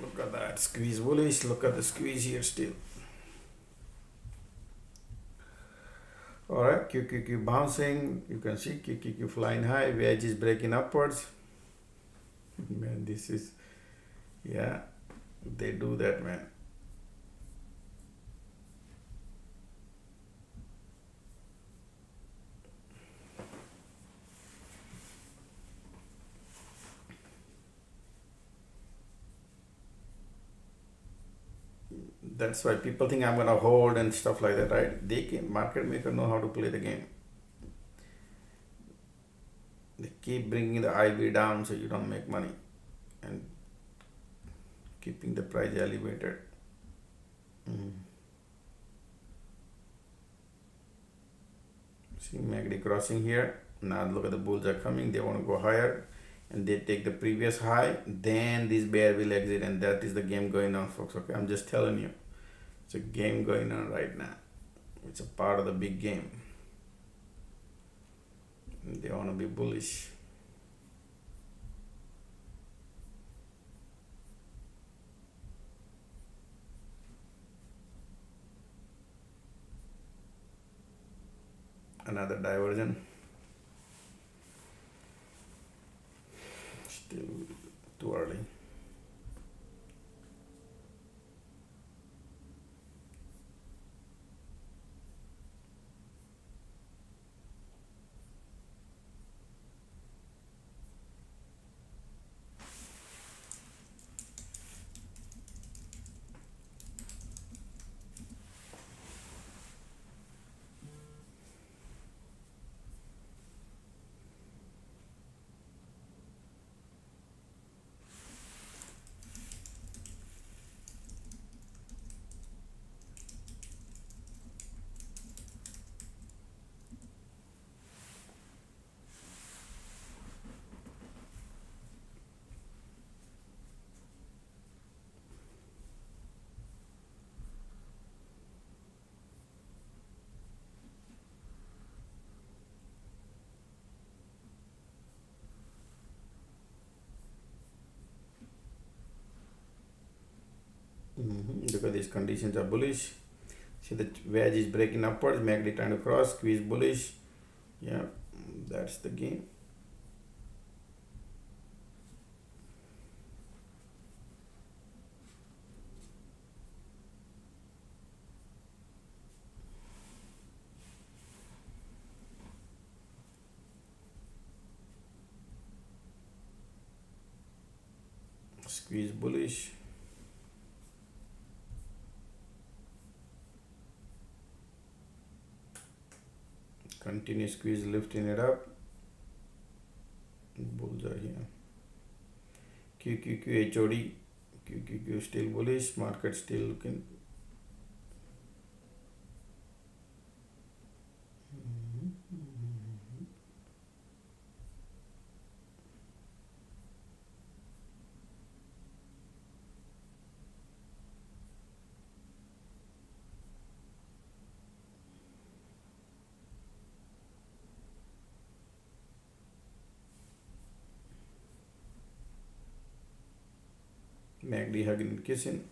Look at that, squeeze bullish. Look at the squeeze here still. Alright, QQQ bouncing. You can see QQQ flying high. Wedge is breaking upwards. Man, this is, yeah, they do that, man. That's why people think I'm gonna hold and stuff like that, right? They can, market maker know how to play the game. They keep bringing the IB down so you don't make money and keeping the price elevated. See MACD crossing here. Now look at the bulls are coming. They want to go higher and they take the previous high. Then this bear will exit, and that is the game going on, folks. Okay, I'm just telling you. It's a game going on right now. It's a part of the big game. They want to be bullish. Another divergence. Still too early. Look at these conditions are bullish. See the wedge is breaking upwards. MACD trying to cross, squeeze bullish. Yeah, that's the game. Squeeze bullish. Continue squeeze, lifting it up. Bulls are here. QQQ HOD. QQQ still bullish. Market still looking. MACD hugging and kissing.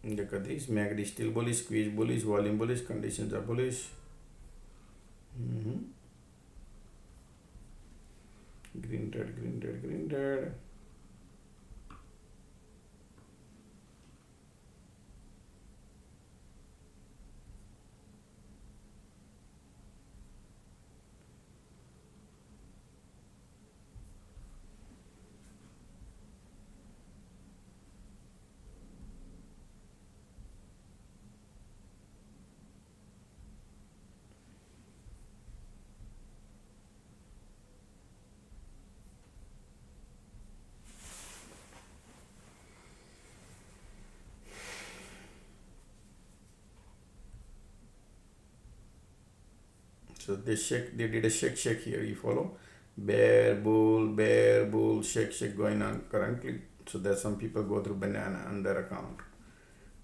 Look at this. MACD still bullish, squeeze bullish, volume bullish, conditions are bullish. Green red, green red, green red. So they did a shake here, you follow. Bear, bull, shake going on currently. So there's some people go through banana on their account.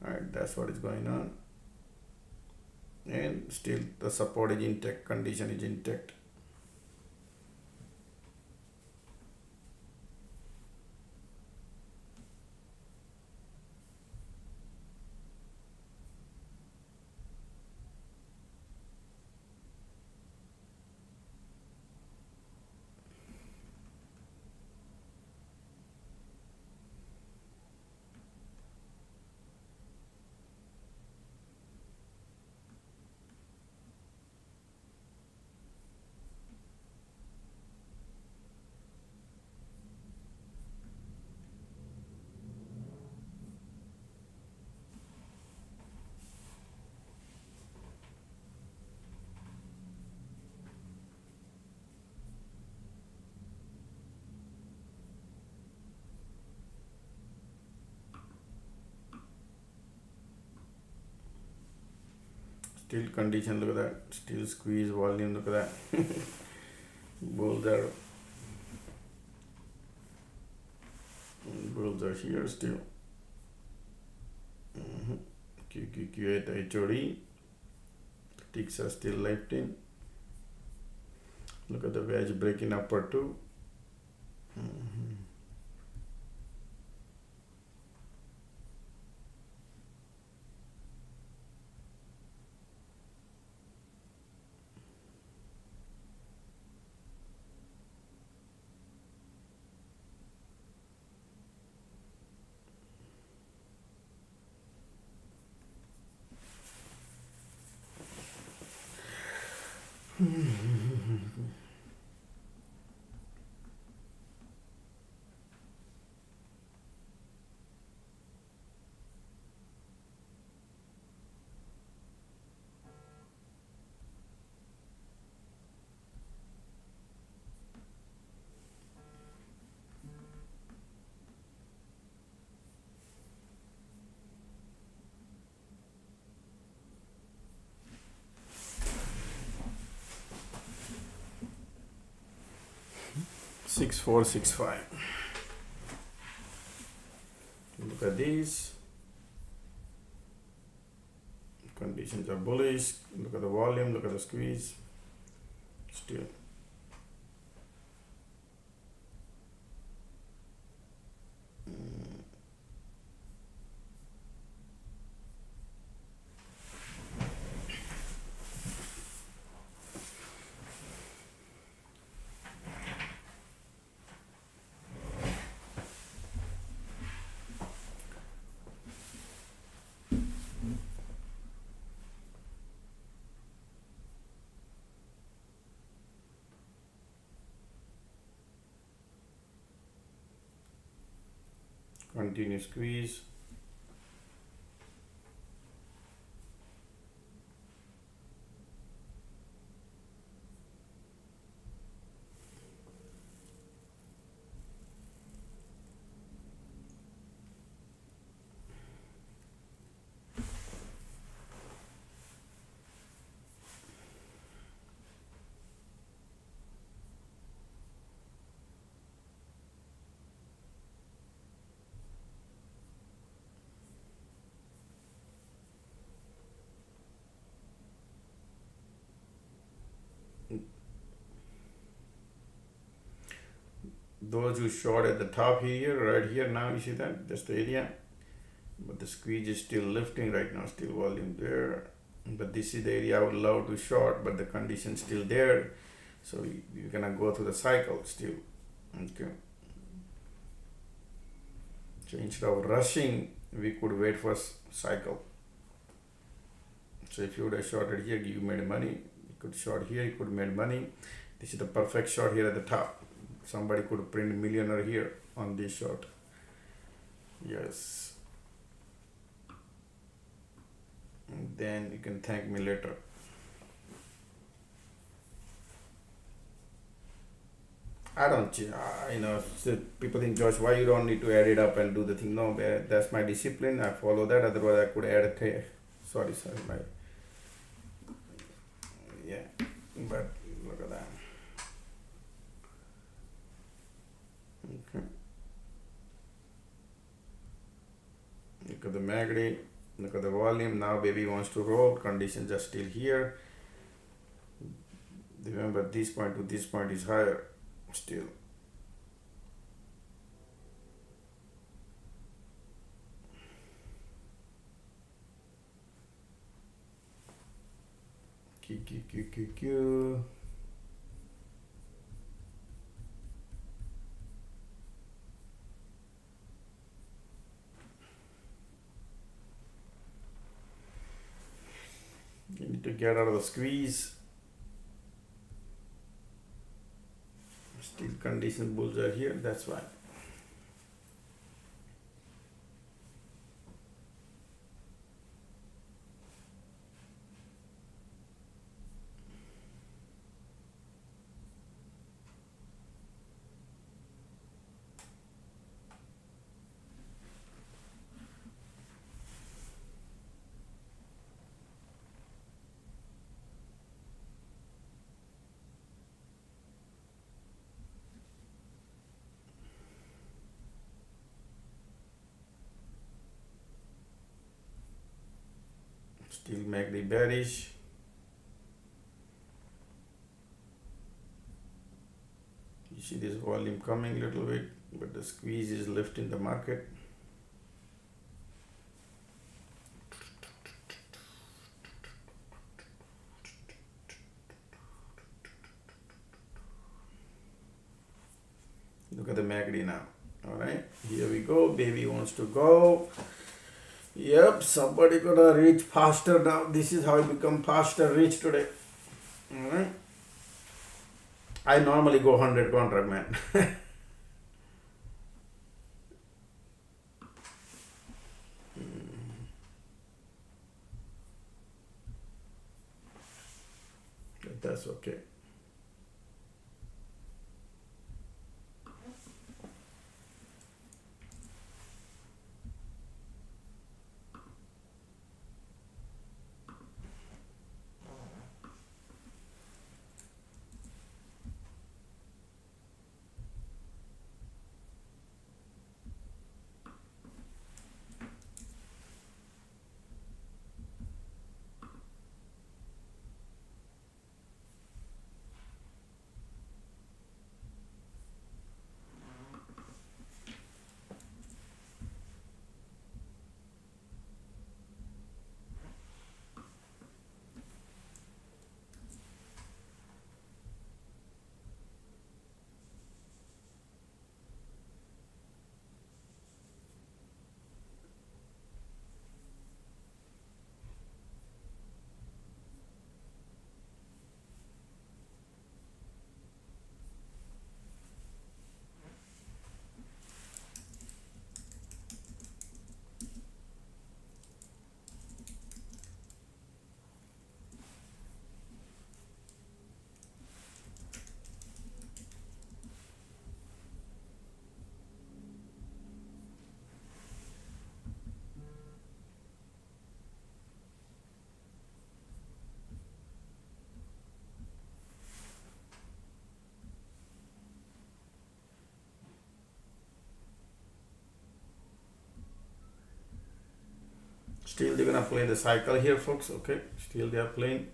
Alright, that's what is going on. And still the support is intact, condition is intact. Still condition, look at that. Still squeeze volume, look at that. Bulls are here still. QQQ at HOD. Ticks are still lifting. Look at the wedge breaking upward too. Six, 4, 6, 5. Look at these. Conditions are bullish. Look at the volume, look at the squeeze. Still. Continue squeeze. Those who short at the top here, right here, now you see that, just the area, but the squeeze is still lifting right now, still volume there, but this is the area I would love to short, but the condition still there, so you're gonna go through the cycle still. Okay, so instead of rushing, we could wait for cycle. So if you would have shorted here, you made money. You could short here, you could made money. This is the perfect short here at the top. Somebody could print millionaire here on this short. Yes. And then you can thank me later. I don't, so people think, Josh, why you don't need to add it up and do the thing? No, that's my discipline. I follow that. Otherwise, I could add a sorry, my. Yeah. but look at that. Okay. Look at the MACD. Look at the volume. Now baby wants to roll. Conditions are still here. Remember, this point to this point is higher still. Q. You need to get out of the squeeze. Still condition bulls are here, that's why. Still make the bearish. You see this volume coming a little bit, but the squeeze is lifting the market. Look at the MACD now. All right, here we go. Baby wants to go. Yep, somebody gonna reach faster now. This is how I become faster rich today. All right. I normally go 100 contract, man. But that's okay. Still they're gonna play the cycle here, folks. Okay, still they are playing.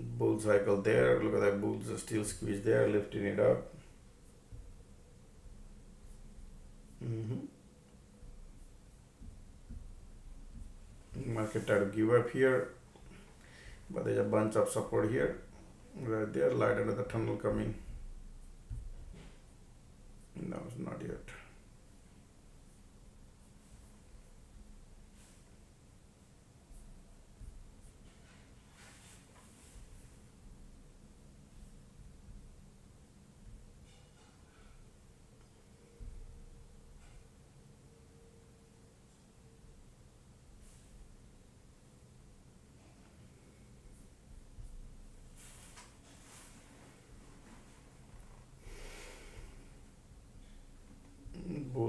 Bull cycle there. Look at that, bulls are still squeezed there, lifting it up. Market try to give up here, but there's a bunch of support here. Right there, light under the tunnel coming. No, it's not yet.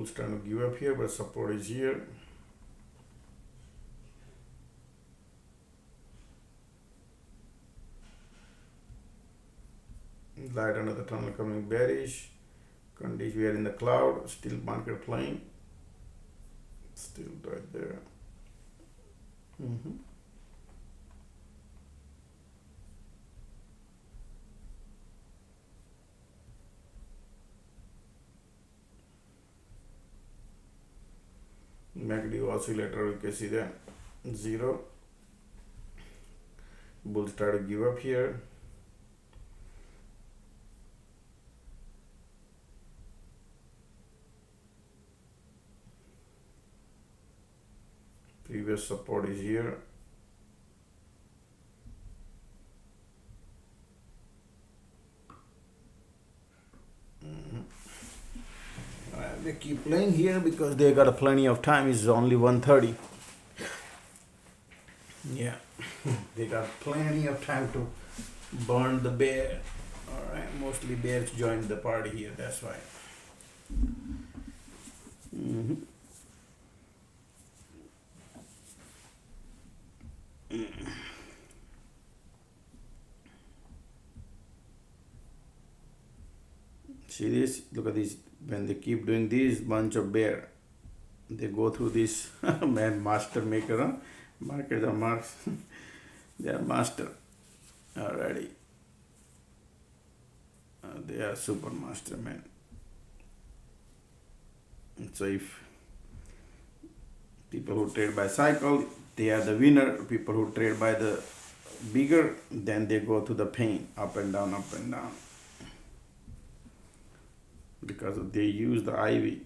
bulls trying to give up here, but support is here. Light under the tunnel coming bearish. Condition, we are in the cloud. Still market playing. Still right there. MACD oscillator, you can see that 0. Bulls try to give up here. Previous support is here. They keep playing here because they got plenty of time. It's only 1:30. Yeah, they got plenty of time to burn the bear. All right, mostly bears joined the party here. That's why. See this? Look at this. When they keep doing this, bunch of bear, they go through this man master maker. Huh? Markets are marks. They are master already. They are super master, man. So if people who trade by cycle, they are the winner. People who trade by the bigger, then they go to the pain, up and down, up and down. Because they use the IV.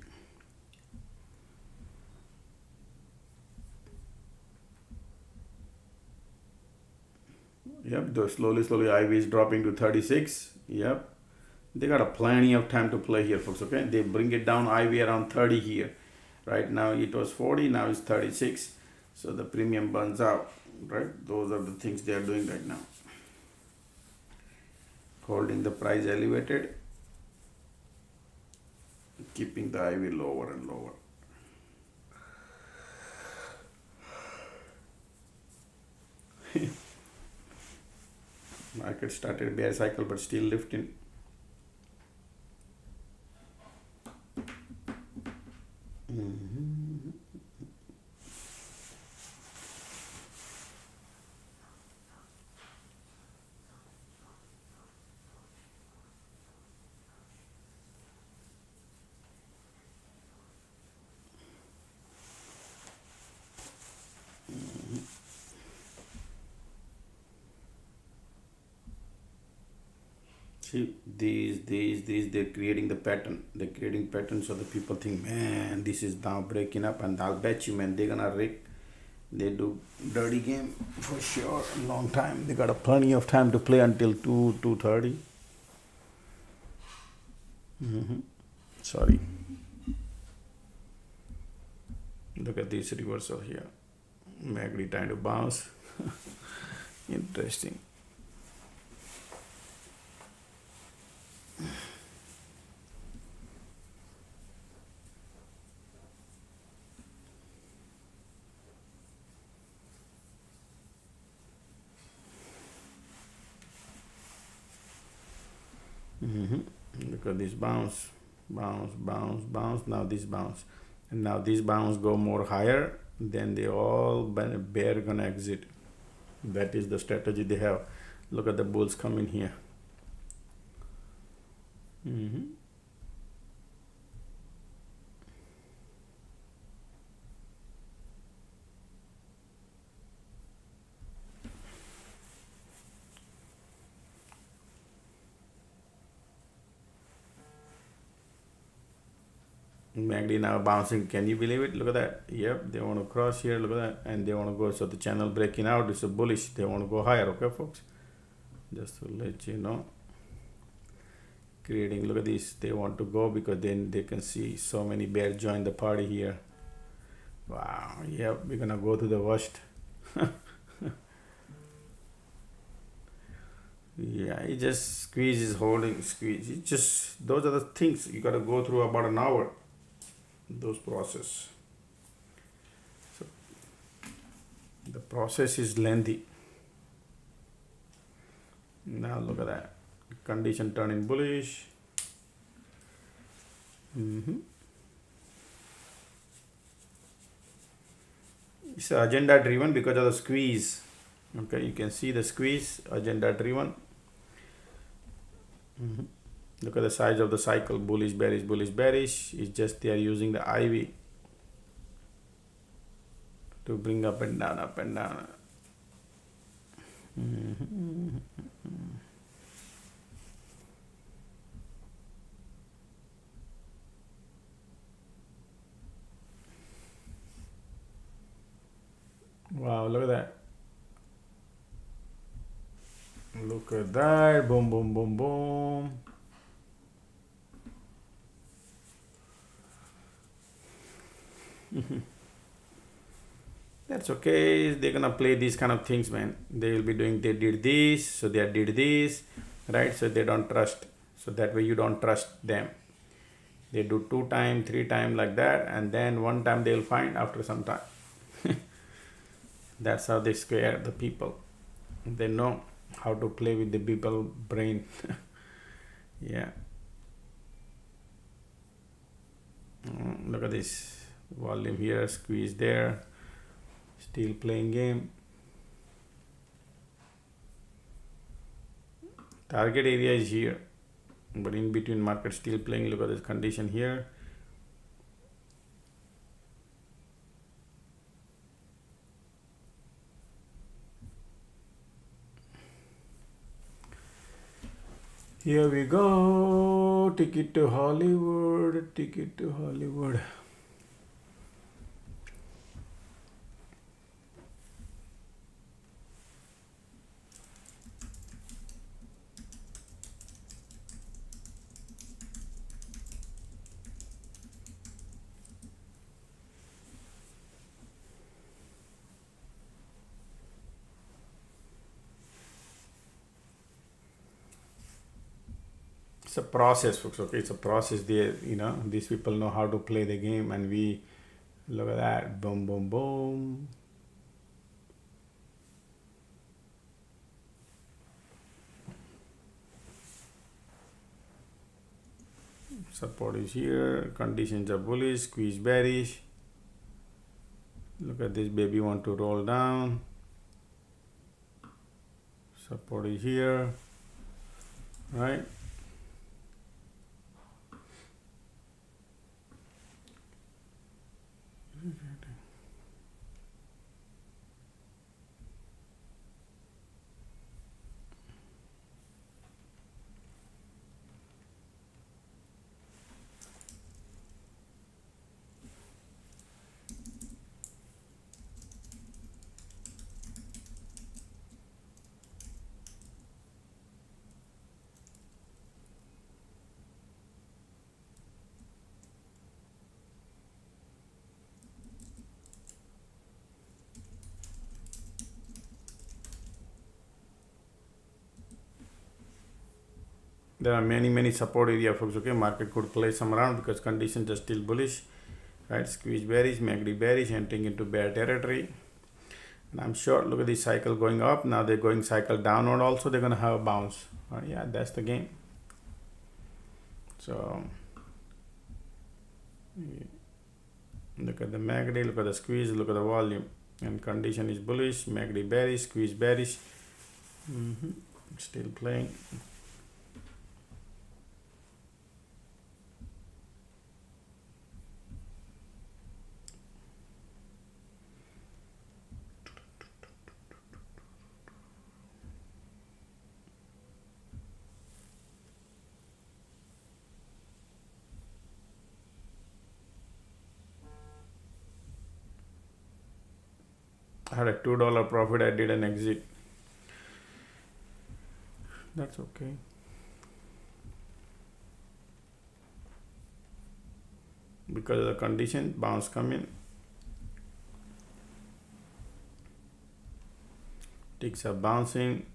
Yep, though slowly IV is dropping to 36. Yep, they got a plenty of time to play here, folks. Okay, they bring it down IV around 30 here. Right now it was 40, now it's 36. So the premium burns out. Right, those are the things they are doing right now. Holding the price elevated, keeping the IV lower and lower. Market started bear cycle but still lifting. See, these, they're creating the pattern. They're creating patterns so the people think, man, this is now breaking up, and I'll bet you, man, they're gonna rig. They do dirty game for sure. Long time. They got a plenty of time to play until 2:30. Sorry. Look at this reversal here. MACD trying to bounce. Interesting. Look at this bounce, bounce, bounce, bounce. Now this bounce, and now this bounce go more higher. Then they all bear gonna exit. That is the strategy they have. Look at the bulls coming here. MACD now bouncing. Can you believe it? Look at that. Yep, they want to cross here. Look at that. And they want to go. So the channel breaking out is a bullish. They want to go higher. Okay, folks. Just to let you know. Creating. Look at this. They want to go because then they can see so many bears join the party here. Wow. Yep, we're gonna go to the worst. Yeah, it just squeezes, holding, squeeze. It just, those are the things you gotta go through about an hour. those process. So the process is lengthy. Now look at that. Condition turning bullish. It's agenda driven because of the squeeze. Okay, you can see the squeeze, agenda driven. Look at the size of the cycle, bullish, bearish, bullish, bearish. It's just they are using the IV to bring up and down, up and down. Wow, look at that. Look at that. Boom, boom, boom, boom. That's okay. They're gonna play these kind of things, man. They will be doing, they did this, so they did this, right? So they don't trust. So that way you don't trust them. They do 2 times, 3 times like that, and then 1 time they'll find after some time. That's how they scare the people. They know how to play with the people brain. Yeah. Look at this volume here, squeeze there, still playing game. Target area is here, but in between market still playing. Look at this condition here. Here we go. Ticket to Hollywood. Ticket to Hollywood. It's a process, folks. Okay, it's a process. There, these people know how to play the game, and we look at that. Boom, boom, boom. Support is here. Conditions are bullish. Squeeze bearish. Look at this baby want to roll down. Support is here, right? There are many support area, folks. Okay, market could play some around because conditions are still bullish, right? Squeeze bearish, MACD bearish, entering into bear territory. And I'm sure, look at this cycle going up. Now they're going cycle downward also. They're going to have a bounce. Yeah, that's the game. So look at the MACD, look at the squeeze, look at the volume. And condition is bullish, MACD bearish, squeeze bearish. Still playing. I had a $2 profit. I did an exit. That's okay. Because of the condition, bounce come in. Ticks are bouncing.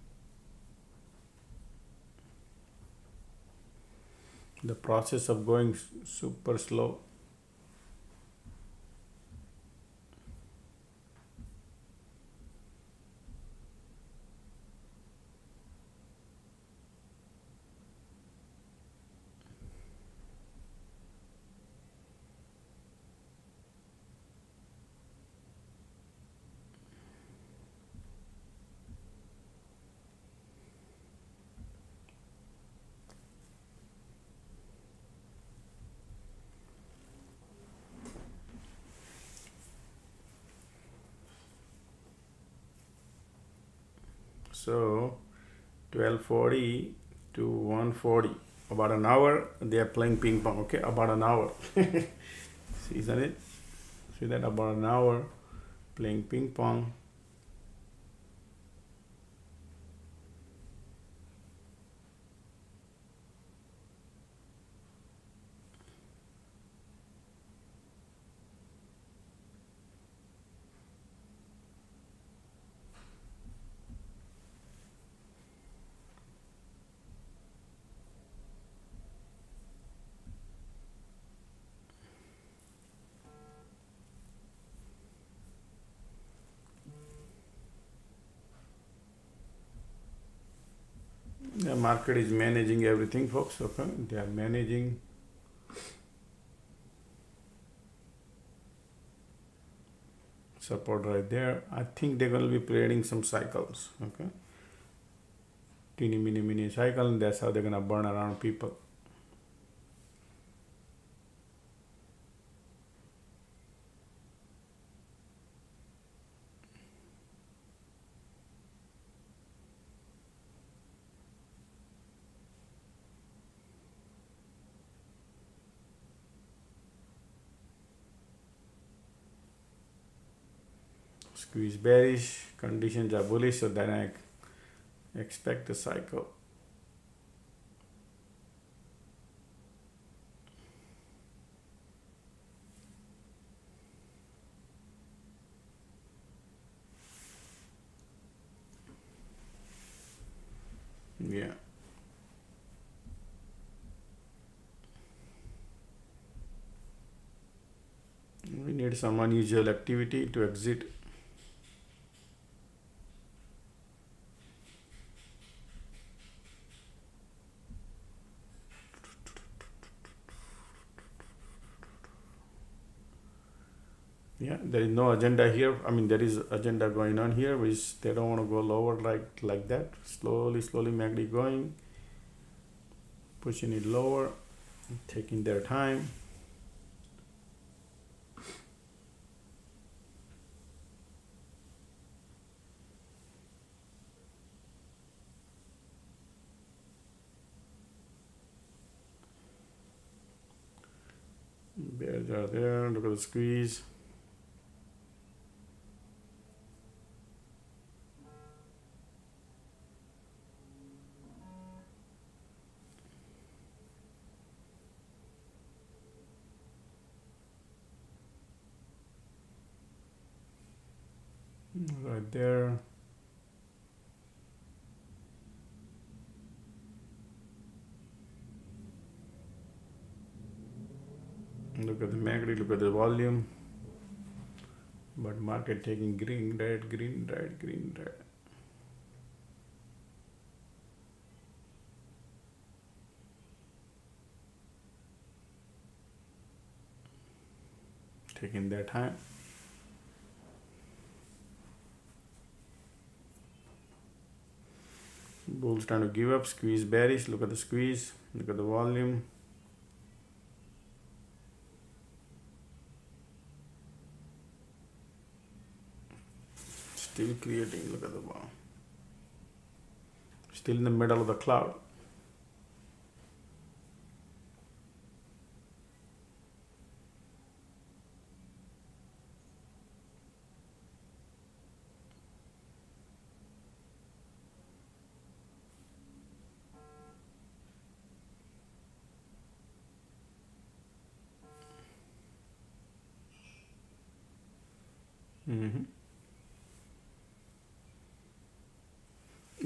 The process of going super slow. So 1240 to 140, about an hour they are playing ping pong. Okay, about an hour. See, isn't it? See that, about an hour playing ping pong. The market is managing everything, folks. Okay, they are managing. Support right there. I think they're going to be creating some cycles. Okay, teeny mini cycle, and that's how they're going to burn around people. Squeeze bearish, conditions are bullish, so then I expect a cycle. Yeah. We need some unusual activity to exit. Yeah, there is no agenda here. I mean, there is agenda going on here, which they don't want to go lower like that. Slowly MACD going, pushing it lower, taking their time. Bears are there. Look at the squeeze. Right there. Look at the MACD, look at the volume. But market taking green, red, green, red, green, red. Taking their time. Bulls trying to give up, squeeze bearish. Look at the squeeze, look at the volume. Still creating, look at the bar. Still in the middle of the cloud.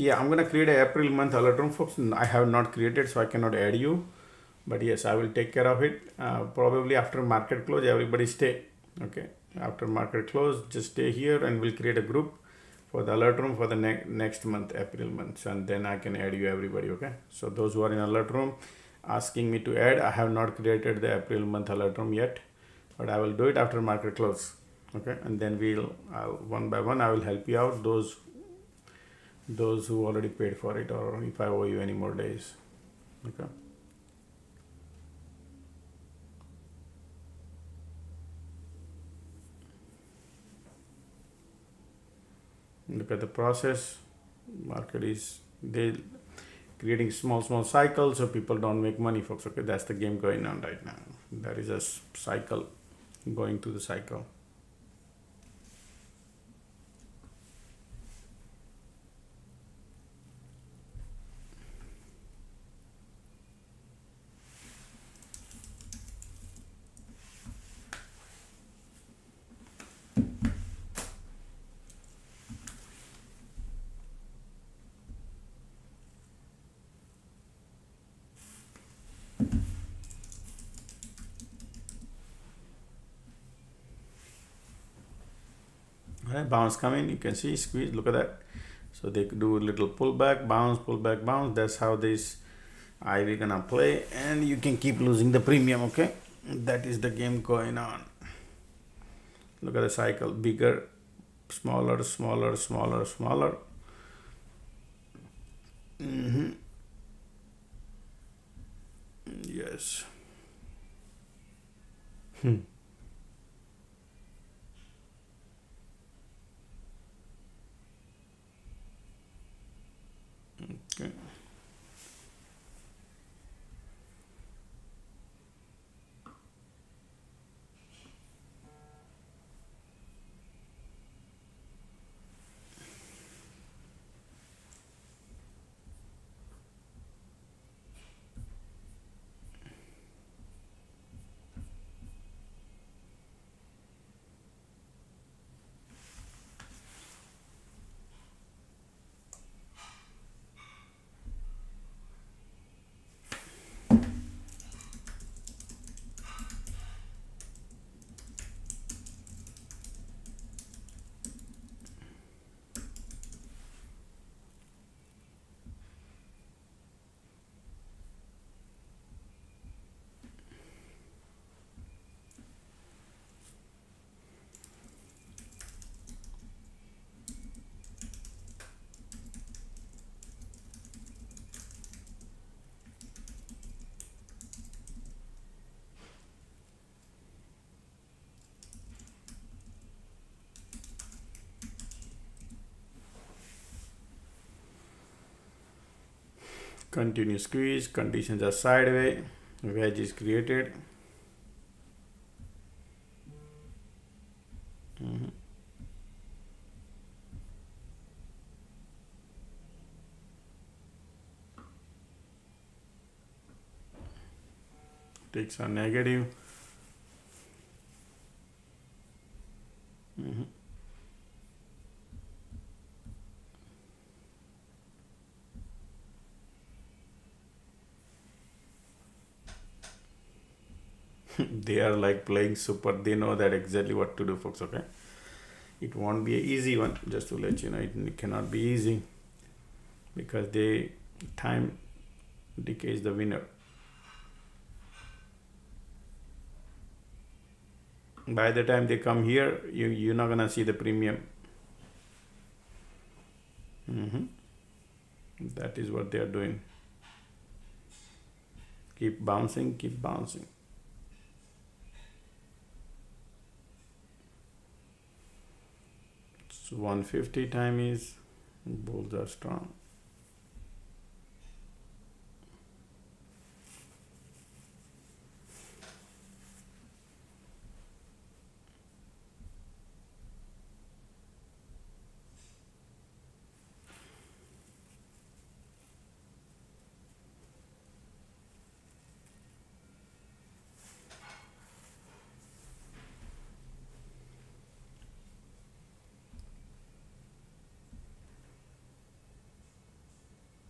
Yeah, I'm gonna create a April month alert room, folks. I have not created, so I cannot add you. But yes, I will take care of it. Probably after market close, everybody stay. Okay, after market close, just stay here, and we'll create a group for the alert room for the next month, April month, and then I can add you everybody. Okay, so those who are in alert room asking me to add, I have not created the April month alert room yet, but I will do it after market close. Okay, and then one by one I will help you out, those who already paid for it, or if I owe you any more days. Okay, look at the process. Market is they creating small cycles so people don't make money, folks. Okay, that's the game going on right now. There is a cycle going through the cycle. Right, bounce coming, you can see squeeze, look at that. So they do a little pullback, bounce, pullback, bounce. That's how this IV gonna play, and you can keep losing the premium. Okay, that is the game going on. Look at the cycle, bigger, smaller, smaller, smaller, smaller. Yes. Okay. Continue squeeze, conditions are sideways, wedge is created. Ticks are negative. They are like playing super. They know that exactly what to do, folks. Okay, it won't be an easy one. Just to let you know, it cannot be easy because they time decays the winner. By the time they come here, you're not gonna see the premium. That is what they are doing. Keep bouncing, keep bouncing. So 150 time is bulls are strong.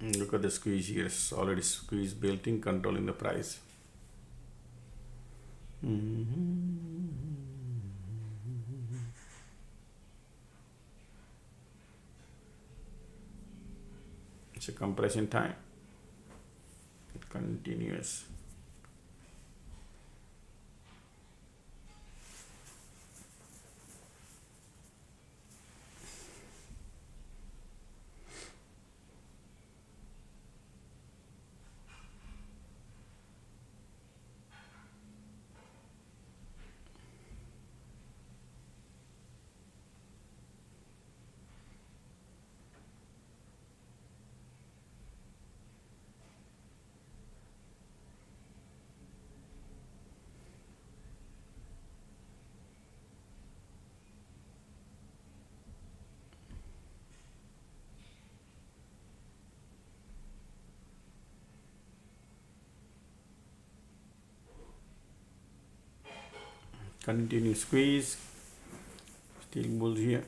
Look at the squeeze here. It's already squeeze built in, controlling the price. It's a compression time. It continues. Continue squeeze. Still bulls here.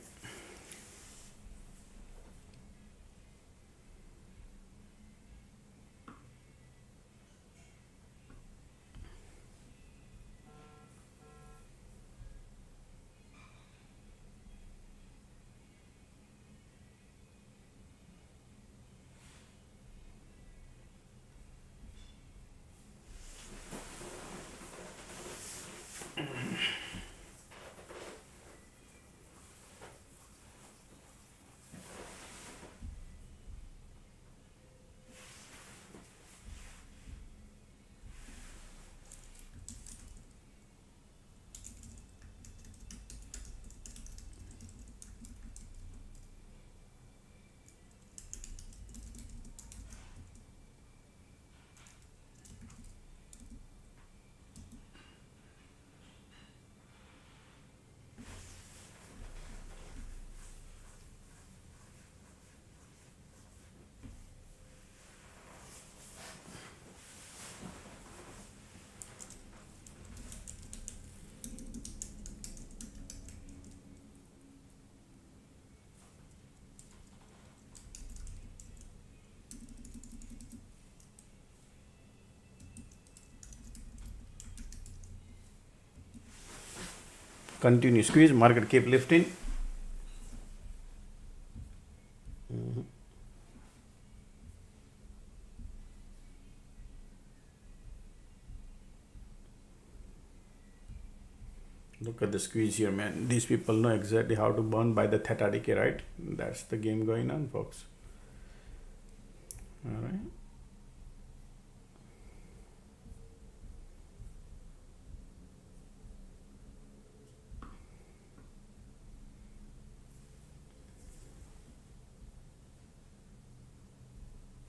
Continue squeeze. Market keep lifting. Look at the squeeze here, man. These people know exactly how to burn by the theta decay, right? That's the game going on, folks. All right.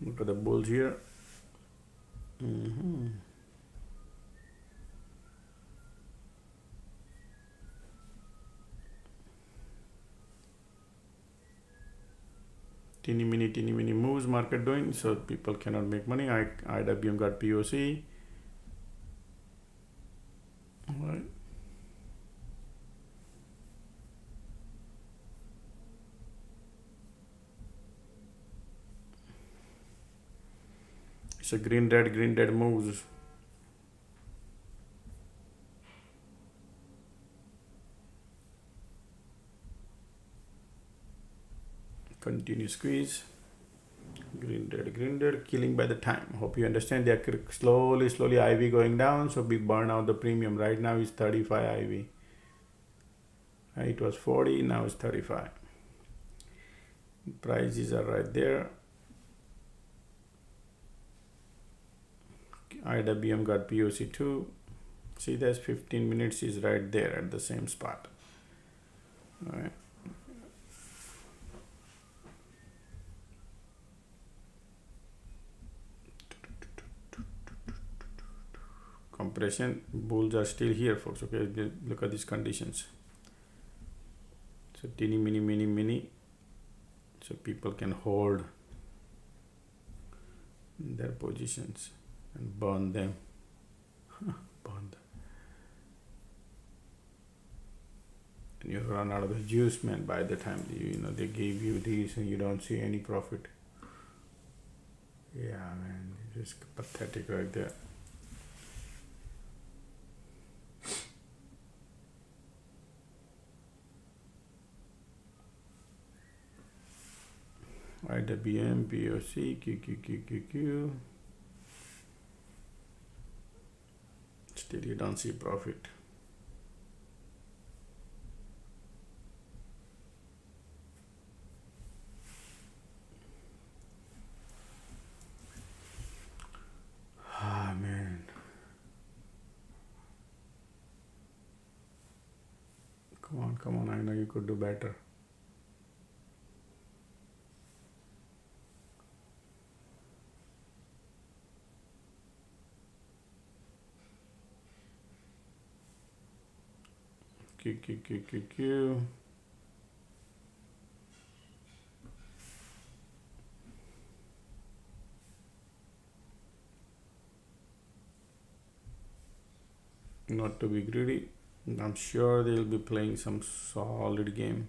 Look at the bulls here. Teeny mini moves market doing, so people cannot make money. IWM got POC. All right. It's a green red moves. Continue squeeze. Green red, killing by the time. Hope you understand. They are slowly IV going down, so we burn out the premium. Right now is 35 IV. It was 40, now it's 35. Prices are right there. IWM got POC 2. See, there's 15 minutes is right there at the same spot. All right. Compression, bulls are still here, folks. Okay, look at these conditions. So teeny mini, so people can hold their positions and burn them. Burn them. And you run out of the juice, man. By the time they gave you these and you don't see any profit. Yeah, man, it's just pathetic right there. IWM, POC, QQQQQ. Still you don't see profit. Ah, man. Come on, I know you could do better. QQQQQ. Not to be greedy. I'm sure they'll be playing some solid game.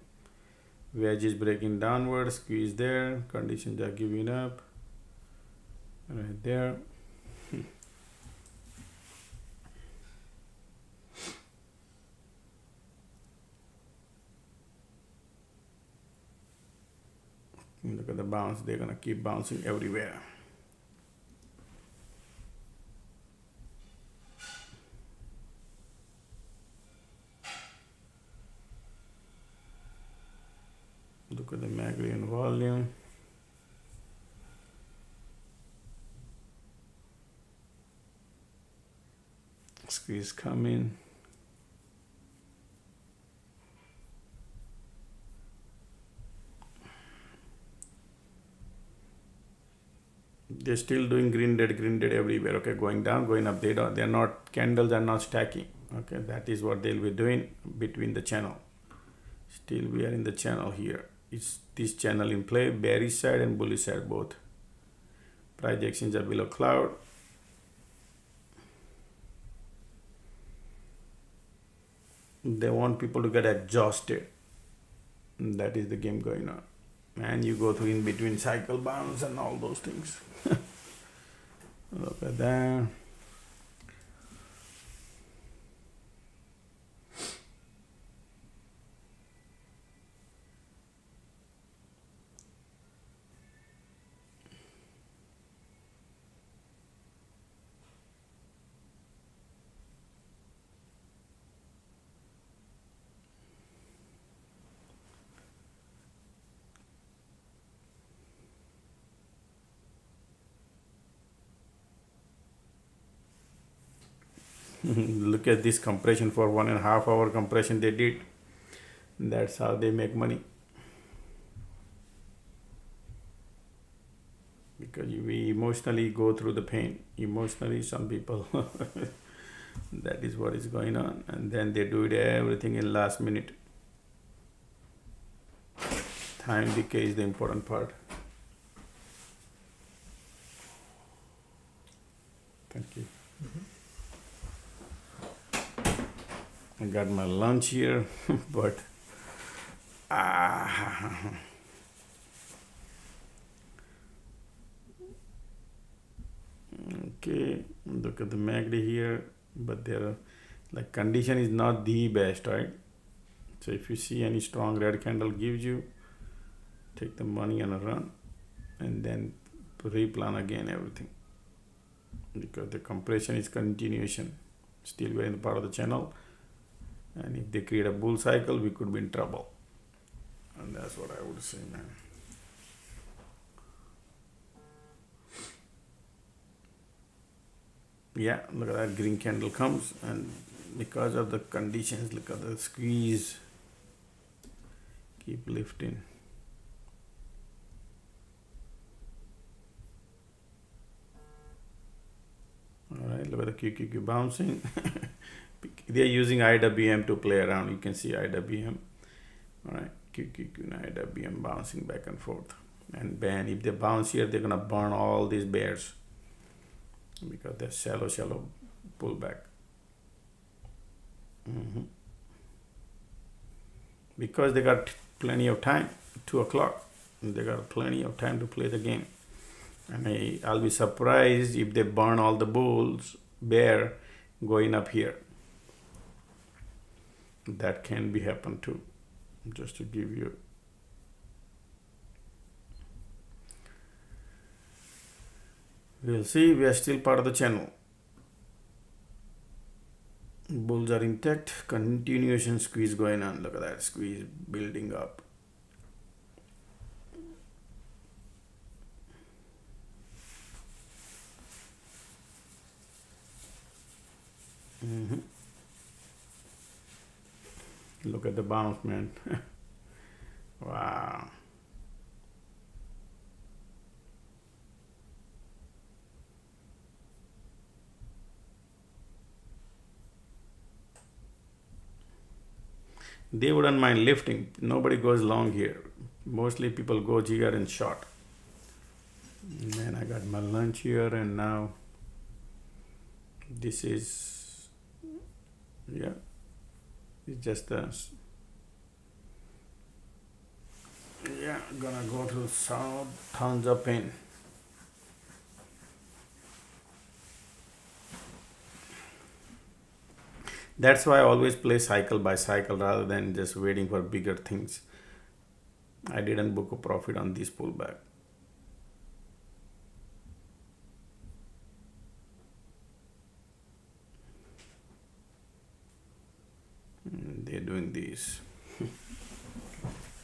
Wedge is breaking downward, squeeze there, conditions are giving up right there. Look at the bounce, they're gonna keep bouncing everywhere. Look at the MACD and volume. Squeeze coming. They're still doing green dead everywhere. Okay, going down, going up. They're not, candles are not stacking. Okay, that is what they'll be doing between the channel. Still we are in the channel here. It's this channel in play, bearish side and bullish side both. Price actions are below cloud. They want people to get exhausted. That is the game going on. And you go through in between cycle bounce and all those things. Look at that. Look at this compression for 1.5 hour compression they did. That's how they make money. Because we emotionally go through the pain. Emotionally, some people, that is what is going on. And then they do it everything in last minute. Time decay is the important part. Thank you. I got my lunch here, but okay, look at the MACD here, but their like condition is not the best, right? So if you see any strong red candle gives you, take the money and run, and then replan again everything, because the compression is continuation. Still we're in the part of the channel. And if they create a bull cycle, we could be in trouble. And that's what I would say, man. Yeah, look at that green candle comes, and because of the conditions, look at the squeeze. Keep lifting. All right, look at the QQQ bouncing. They're using IWM to play around. You can see IWM. All right, QQQ and IWM bouncing back and forth. And ban, if they bounce here, they're gonna burn all these bears because they're shallow pullback. Because they got plenty of time, 2 o'clock. They got plenty of time to play the game. And I'll be surprised if they burn all the bulls, bear going up here. That can be happen too, just to give you. We'll see, we are still part of the channel. Bulls are intact, continuation squeeze going on. Look at that squeeze building up. Look at the bounce, man. Wow. They wouldn't mind lifting. Nobody goes long here. Mostly people go here and short. And then I got my lunch here, and now this is, yeah, It's just yeah, gonna go to south, tons of pain. That's why I always play cycle by cycle rather than just waiting for bigger things. I didn't book a profit on this pullback. They're doing this.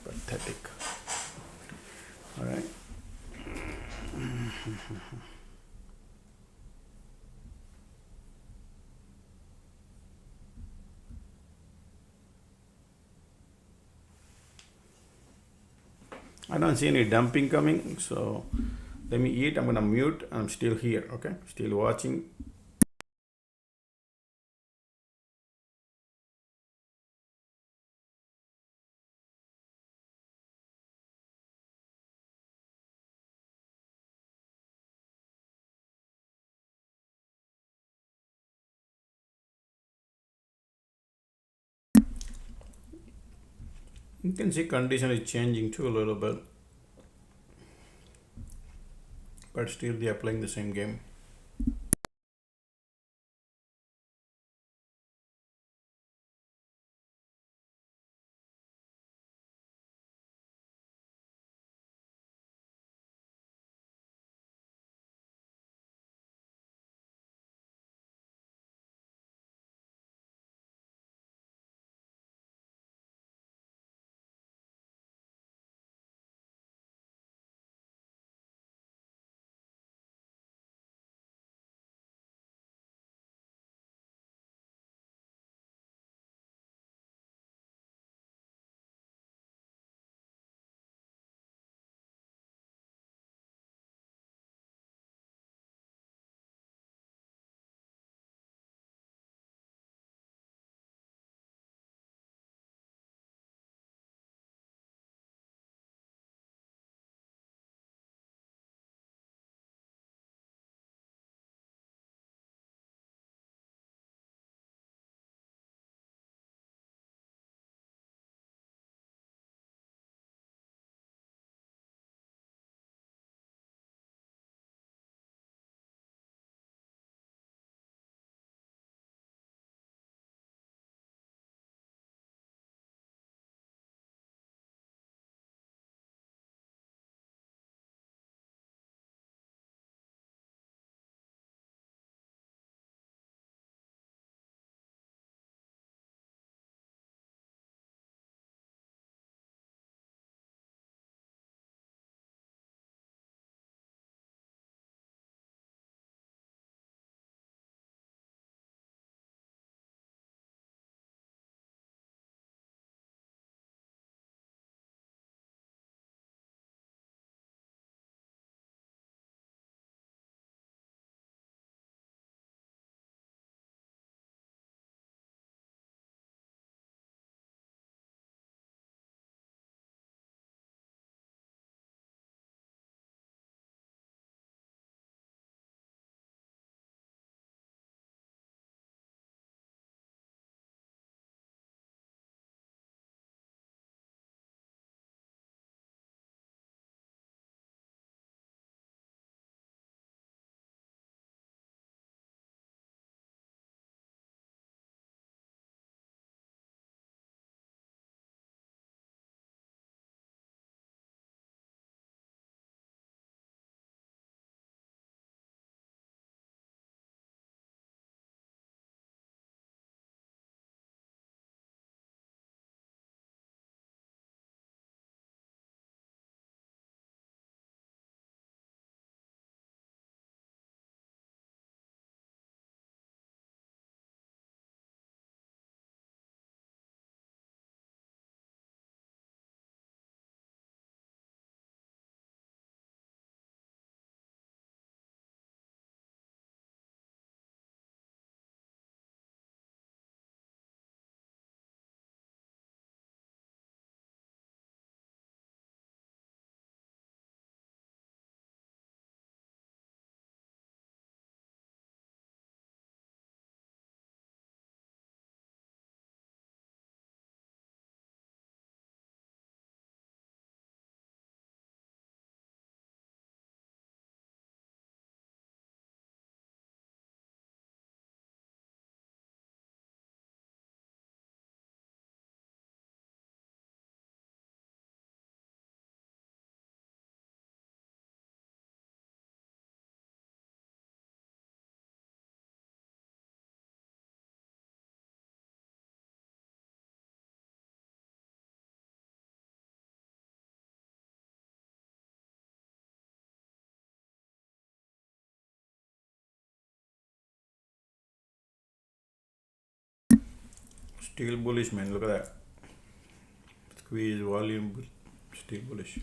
Pathetic. All right. I don't see any dumping coming, so let me eat. I'm gonna mute. I'm still here. Okay, still watching. You can see condition is changing too a little bit, but still they are playing the same game. Still bullish, man. Look at that. Squeeze volume. Still bullish.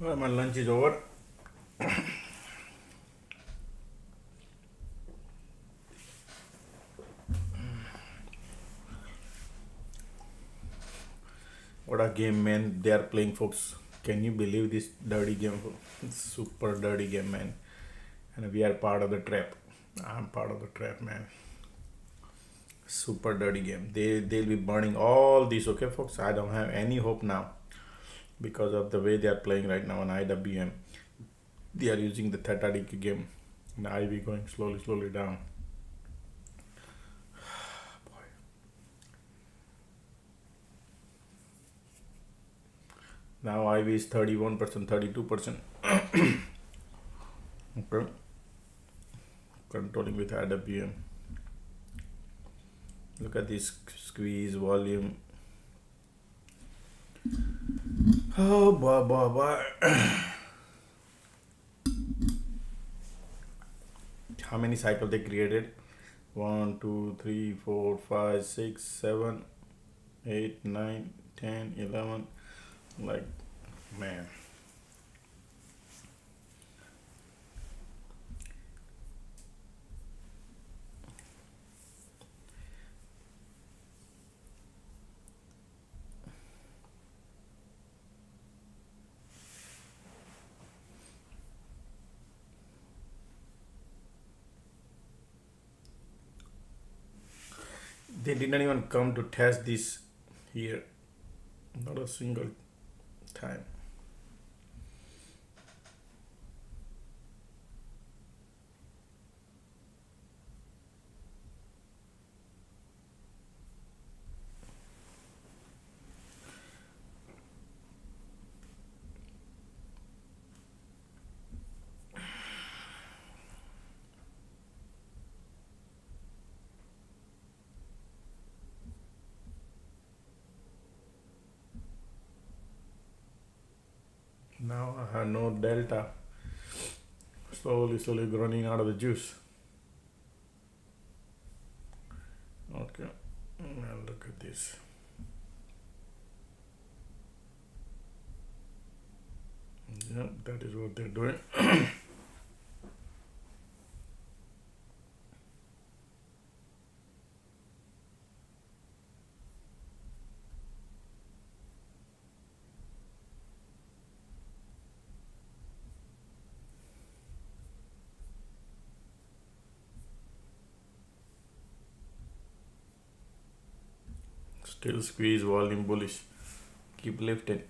Well, my lunch is over. What a game, man, they are playing, folks. Can you believe this dirty game? It's super dirty game, man. And we are part of the trap. I'm part of the trap, man. Super dirty game. They'll be burning all these, okay, folks. I don't have any hope now because of the way they are playing right now on IWM. They are using the theta decay game. And IV going slowly down. Boy. Now IV is 31%, 32%. Okay. Controlling with IWM. Look at this squeeze volume. Oh boy. How many cycles they created? 1, 2, 3, 4, 5, 6, 7, 8, 9, 10, 11. Like, man. They didn't even come to test this here. Not a single time. Now I have no delta. Slowly running out of the juice. Okay, now look at this. Yeah, that is what they're doing. Still squeeze volume bullish. Keep lifting.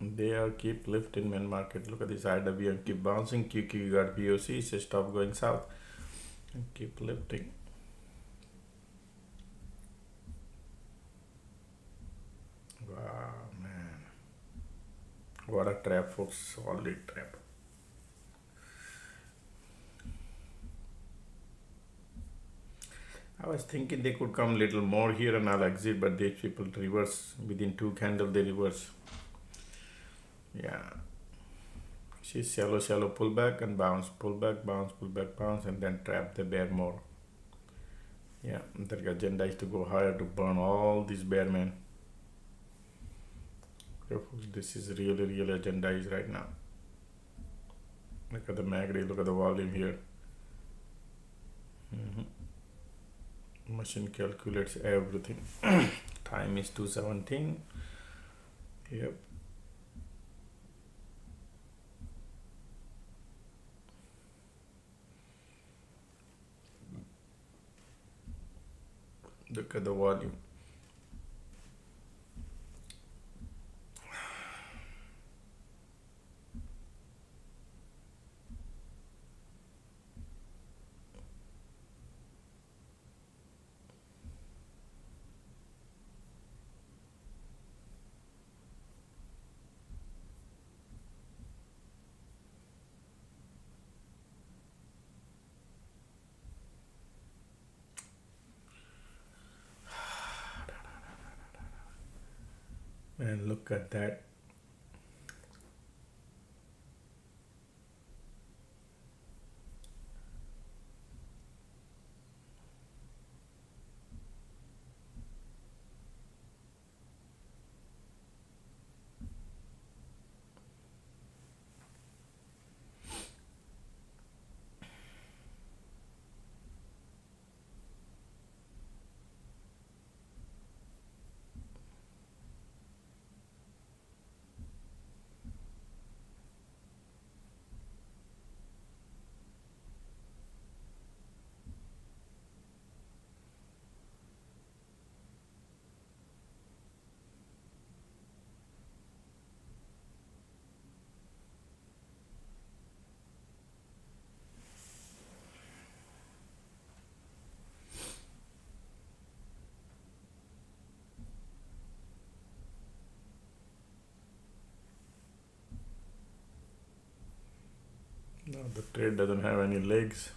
They are keep lifting, man. Market. Look at this IWM keep bouncing. QQ got BOC. So stop going south. And keep lifting. Wow, man. What a trap, folks. Solid trap. I was thinking they could come little more here and I'll exit, but these people reverse within 2 candles. They reverse. Yeah. She's shallow pullback and bounce, pullback, bounce, and then trap the bear more. Yeah, their agenda is to go higher to burn all these bear men. This is really agenda is right now. Look at the MACD, look at the volume here. Machine calculates everything. Time is 2:17. Yep. Look at the volume. And look at that. The trade doesn't have any legs.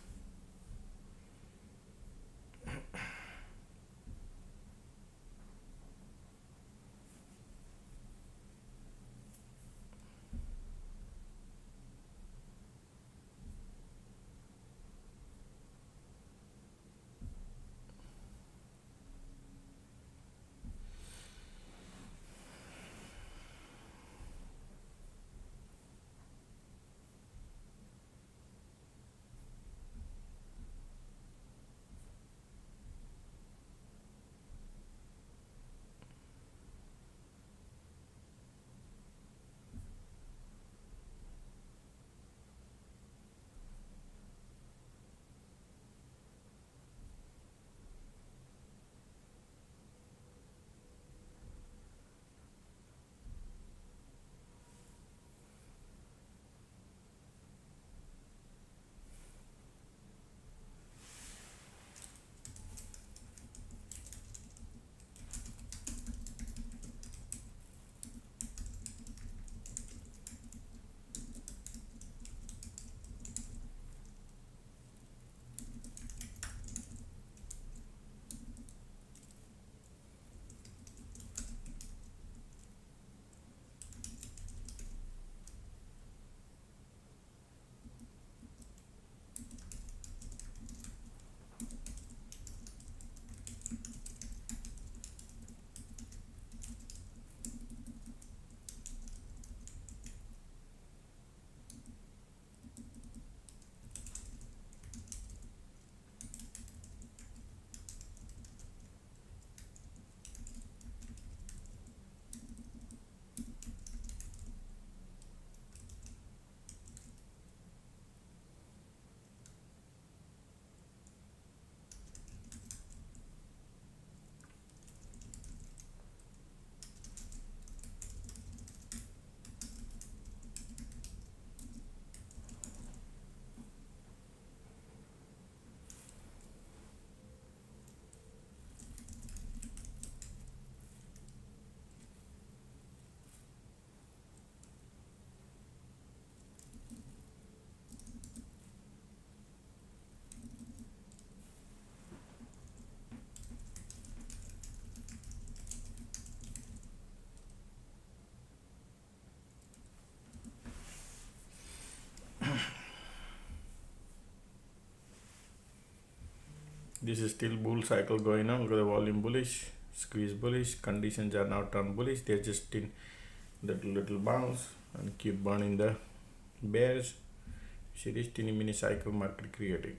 This is still bull cycle going on. Look at the volume bullish, squeeze bullish. Conditions are now turned bullish. They're just in that little bounce and keep burning the bears. See this teeny mini cycle market creating.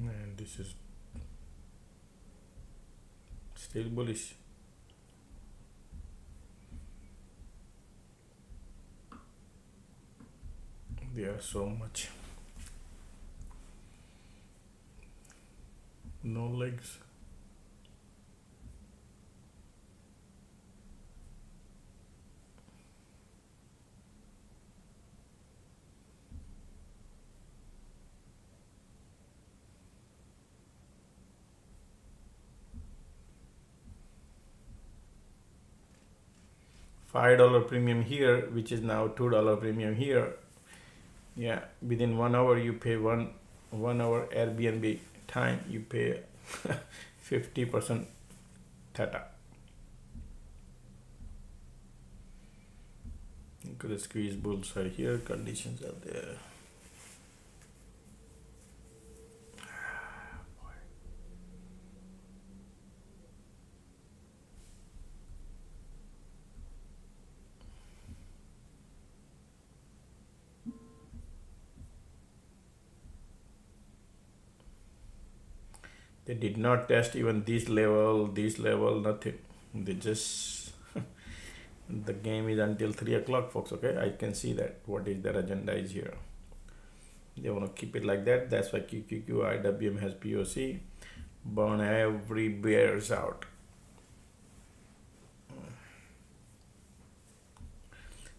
And this is still bullish. There are so much. No legs. $5 premium here, which is now $2 premium here. Yeah, within 1 hour you pay one hour Airbnb time, you pay 50% theta. Look at the squeeze bulls are here, conditions are there. They did not test even this level, nothing. They just, the game is until 3 o'clock, folks, okay? I can see that, what is their agenda is here. They want to keep it like that. That's why QQQ, IWM has POC. Burn every bears out.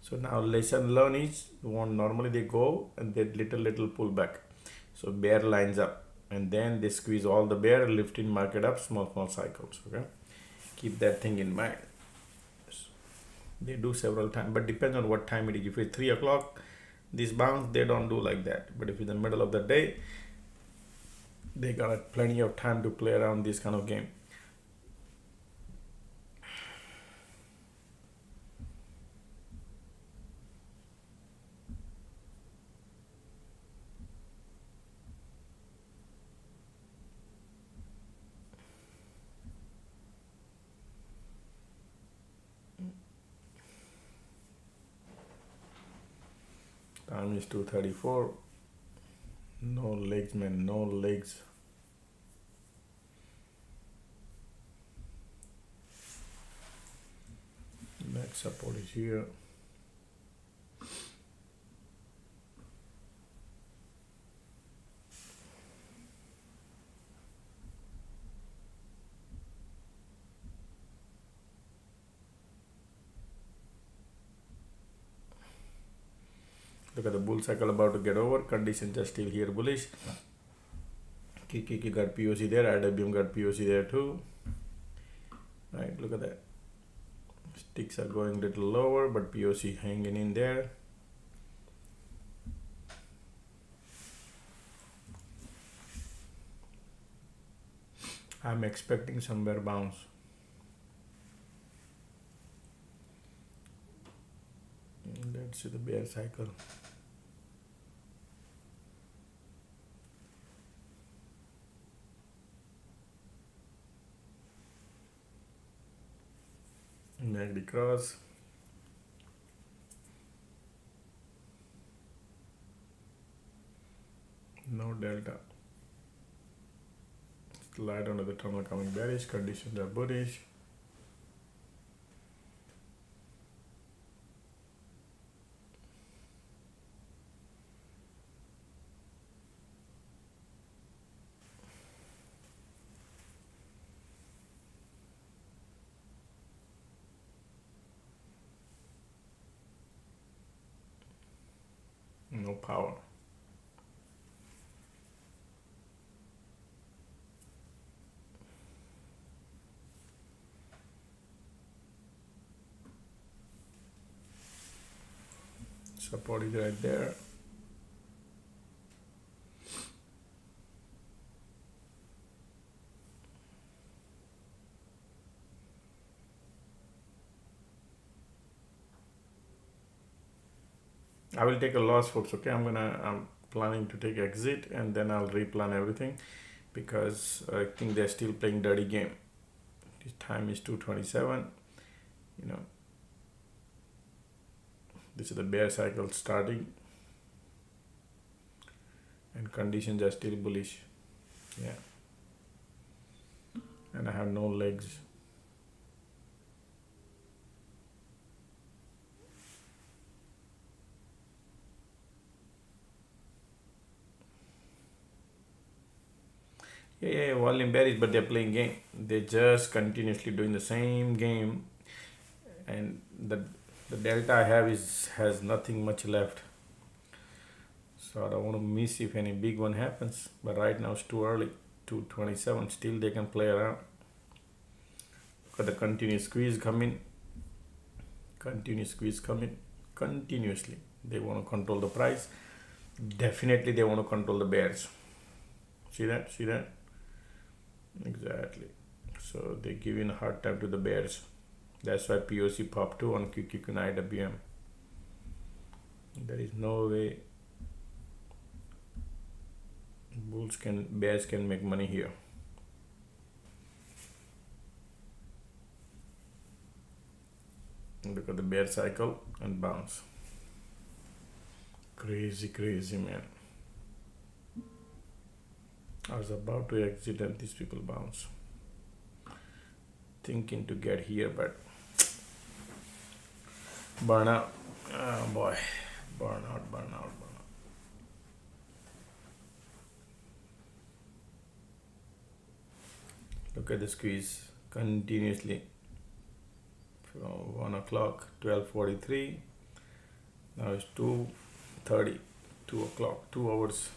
So now lesson learned is, normally they go and they little pullback. So bear lines up. And then they squeeze all the bear, lifting market up, small cycles, okay? Keep that thing in mind. They do several times, but depends on what time it is. If it's 3 o'clock, this bounce, they don't do like that. But if it's in the middle of the day, they got plenty of time to play around this kind of game. Time is 2:34. No legs, man, no legs. Next support is here. Look at the bull cycle about to get over. Conditions are still here bullish. Kiki got POC there. IWM got POC there too. Right, look at that. Sticks are going a little lower, but POC hanging in there. I'm expecting somewhere bounce. Let's see the bear cycle. Next cross. No delta. Slide under the tunnel coming bearish. Conditions are bullish. No power. Support is right there. I will take a loss, folks. Okay, I'm planning to take exit and then I'll replan everything because I think they're still playing dirty game. This time is 2:27. You know, this is the bear cycle starting and conditions are still bullish. Yeah, and I have no legs. Yeah, volume bearish, but they're playing game. They're just continuously doing the same game, and the delta I have has nothing much left. So I don't want to miss if any big one happens. But right now it's too early. 2:27. Still they can play around. Look at the continuous squeeze coming. Continuous squeeze coming continuously. They want to control the price. Definitely they want to control the bears. See that? See that? Exactly. So they're giving a hard time to the bears. That's why POC popped 2 on QQQ and IWM. There is no way bears can make money here. Look at the bear cycle and bounce. Crazy, man. I was about to exit and these people bounce. Thinking to get here, but burn out. Oh boy, burn out. Look at the squeeze continuously from 1 o'clock, 12:43. Now it's 2:30, 2 o'clock, 2 hours.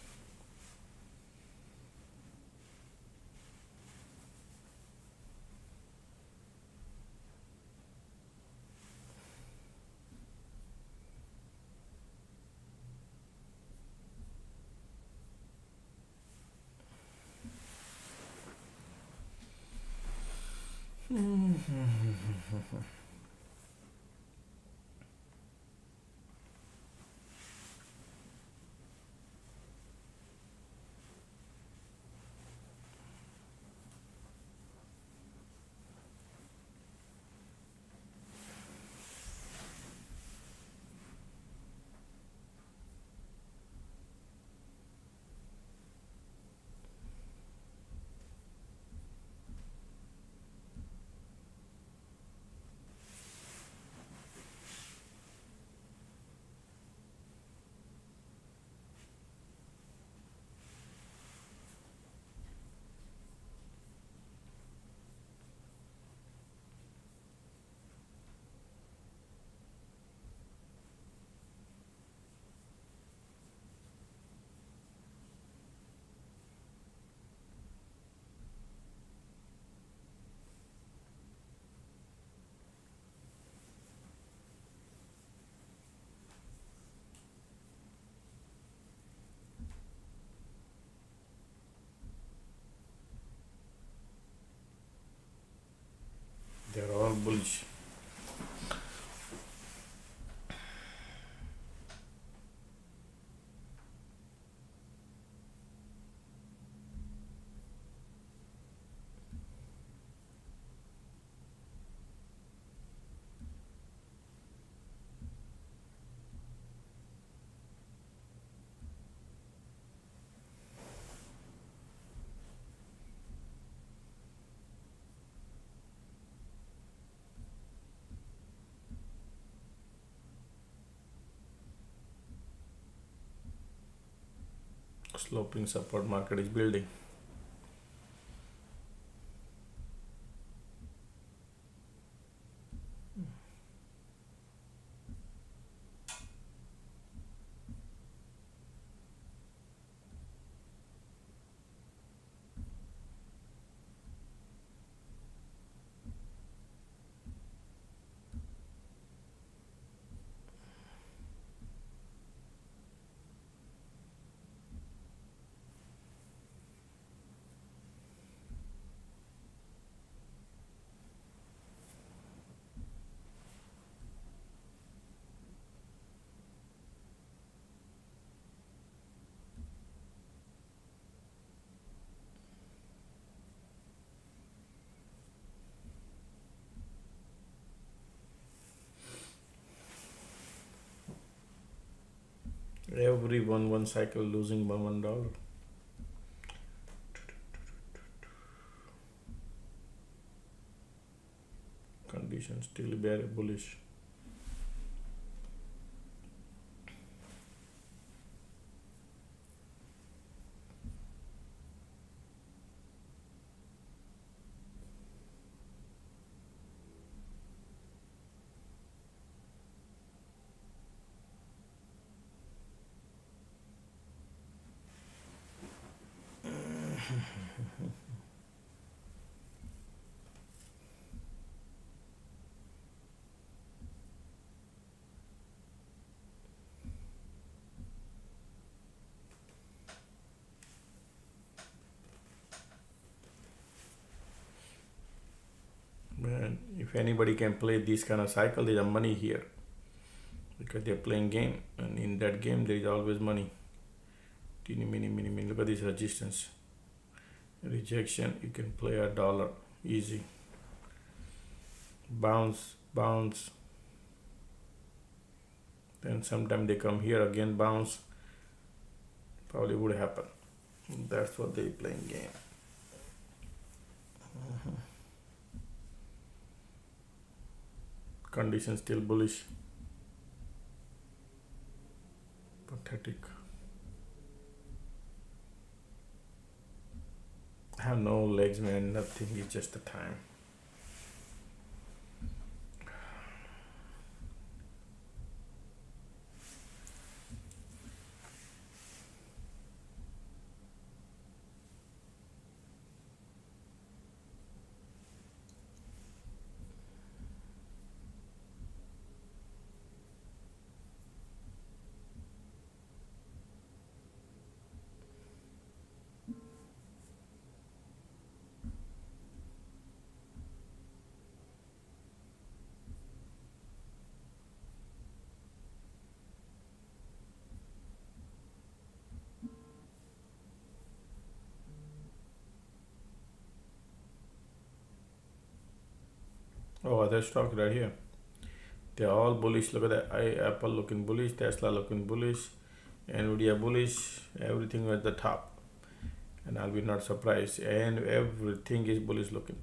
They're all bullish. Sloping support market is building. Every one cycle losing by $1. Condition still very bullish. Man, if anybody can play this kind of cycle, there's a money here because they're playing game, and in that game there is always money. Teeny, mini, mini, mini. Look at this resistance, rejection. You can play $1 easy. Bounce, bounce. Then sometime they come here again, bounce. Probably would happen. That's what they playing game. Condition still bullish. Pathetic. I have no legs, man. Nothing. It's just the time. Oh, other stocks right here. They're all bullish. Look at that. Apple looking bullish. Tesla looking bullish. Nvidia bullish. Everything at the top. And I'll be not surprised. And everything is bullish looking.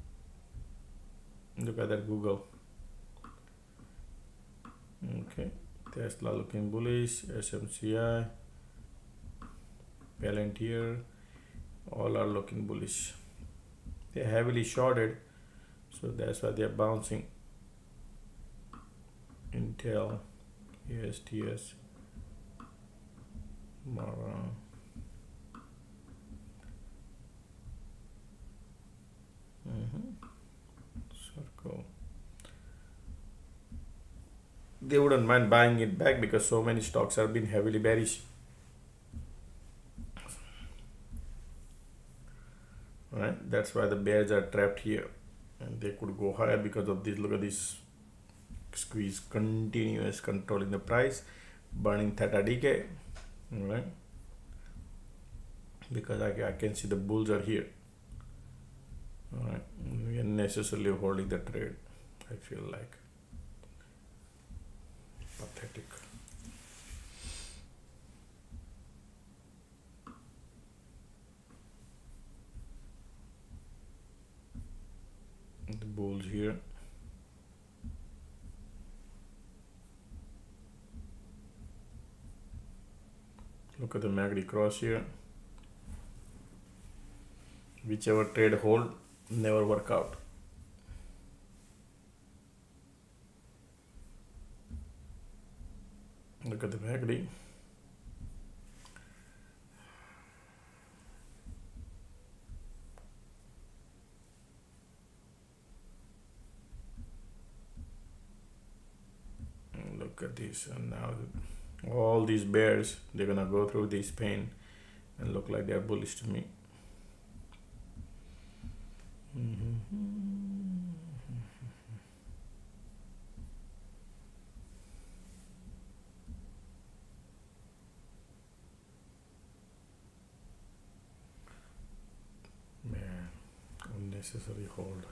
Look at that Google. Okay. Tesla looking bullish. SMCI. Palantir. All are looking bullish. They're heavily shorted. So that's why they're bouncing. Intel, ESTS, Mara. Circle. They wouldn't mind buying it back because so many stocks have been heavily bearish. Right? That's why the bears are trapped here. And they could go higher because of this. Look at this squeeze, continuous controlling the price, burning theta decay. Right? Because I can see the bulls are here. Alright, we are necessarily holding the trade. I feel like pathetic. The bulls here. Look at the MACD cross here. Whichever trade hold, never work out. Look at the MACD. Look at this, and now all these bears, they're gonna go through this pain and look like they're bullish to me. Man, unnecessary hold.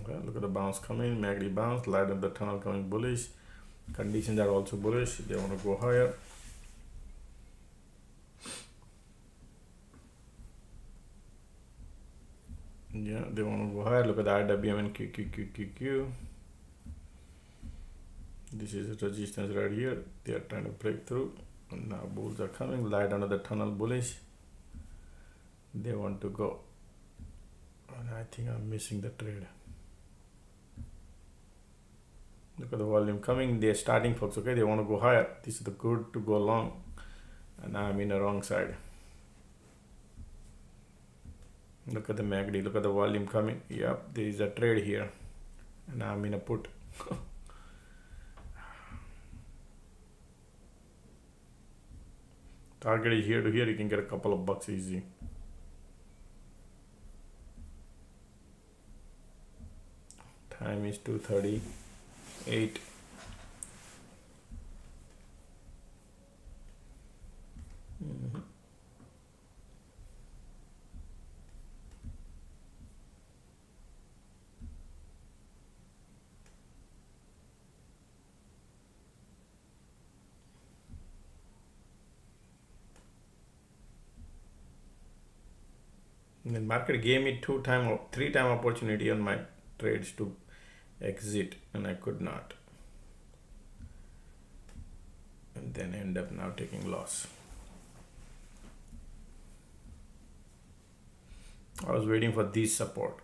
Okay, look at the bounce coming, MACD bounce, light of the tunnel coming bullish. Conditions are also bullish. They want to go higher. Yeah, they want to go higher. Look at the IWM and QQQQQ. This is resistance right here. They are trying to break through. And now bulls are coming. Light under the tunnel bullish. They want to go. And I think I'm missing the trade. Look at the volume coming. They're starting, folks. Okay, they want to go higher. This is the good to go long. And I'm in the wrong side. Look at the MACD. Look at the volume coming. Yep, there is a trade here. And I'm in a put. Target is here to here. You can get a couple of bucks easy. Time is 2:38. The market gave me 3-time opportunity on my trades to exit, and I could not, and then end up now taking loss. I was waiting for this support,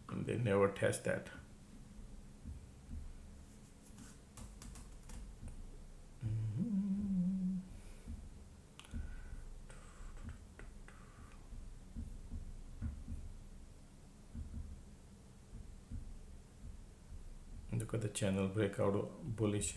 and they never test that. Look at the channel breakout bullish.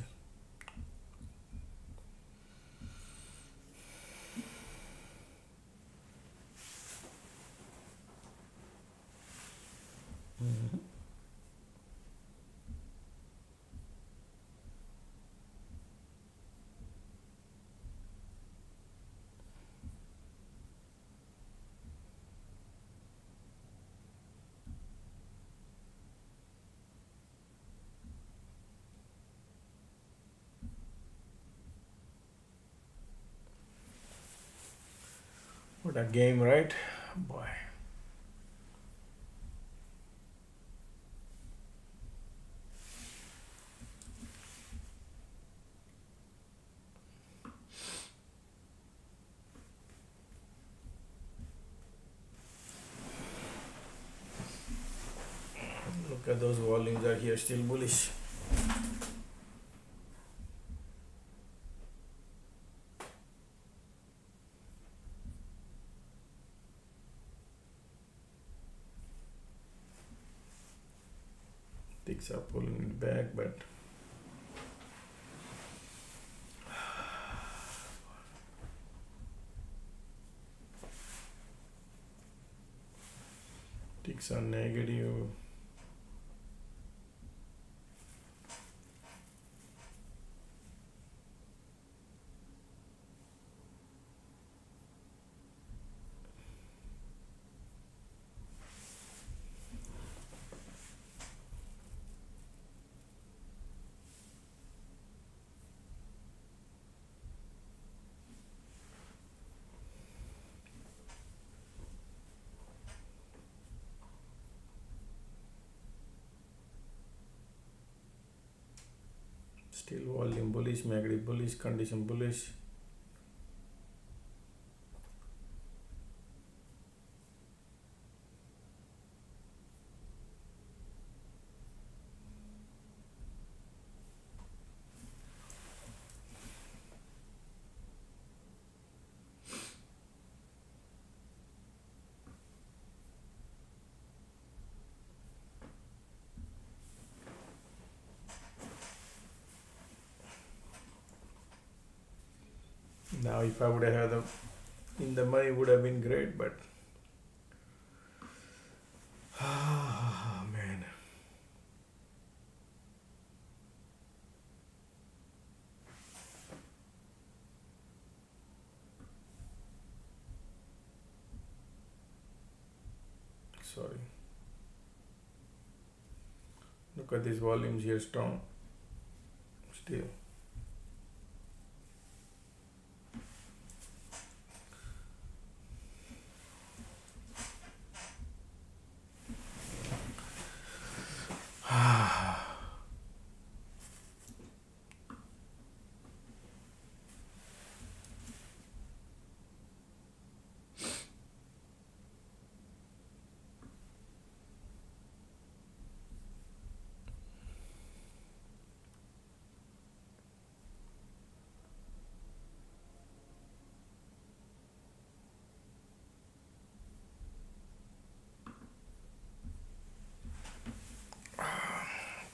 What a game, right? Boy. Look at those volumes are here still bullish. Ticks are pulling it back, but ticks are negative. Still volume bullish, MACD bullish, condition bullish. Now if I would have had them in the money would have been great, but man. Sorry. Look at these volumes here, strong. Still.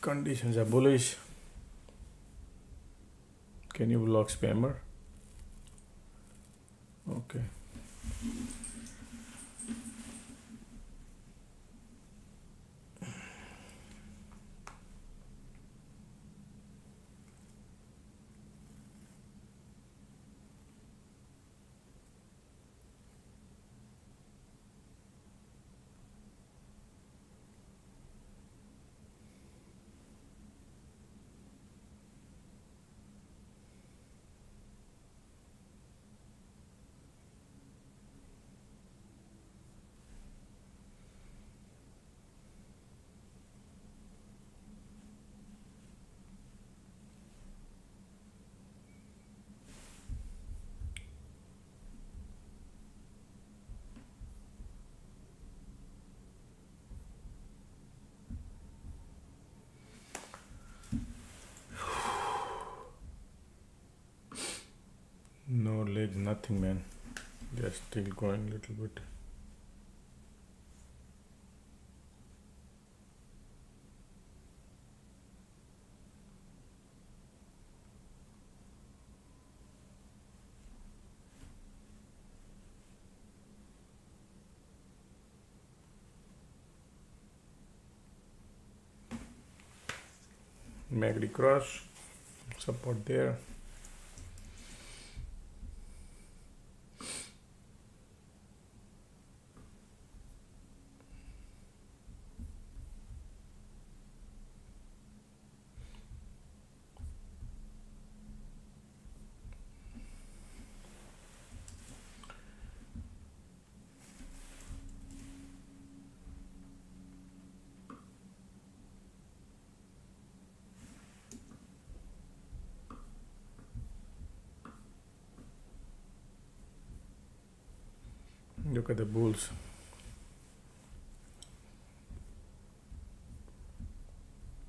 Conditions are bullish. Can you block spammer? Okay. No legs, nothing, man. They're still going a little bit. MACD cross, support there. Look at the bulls.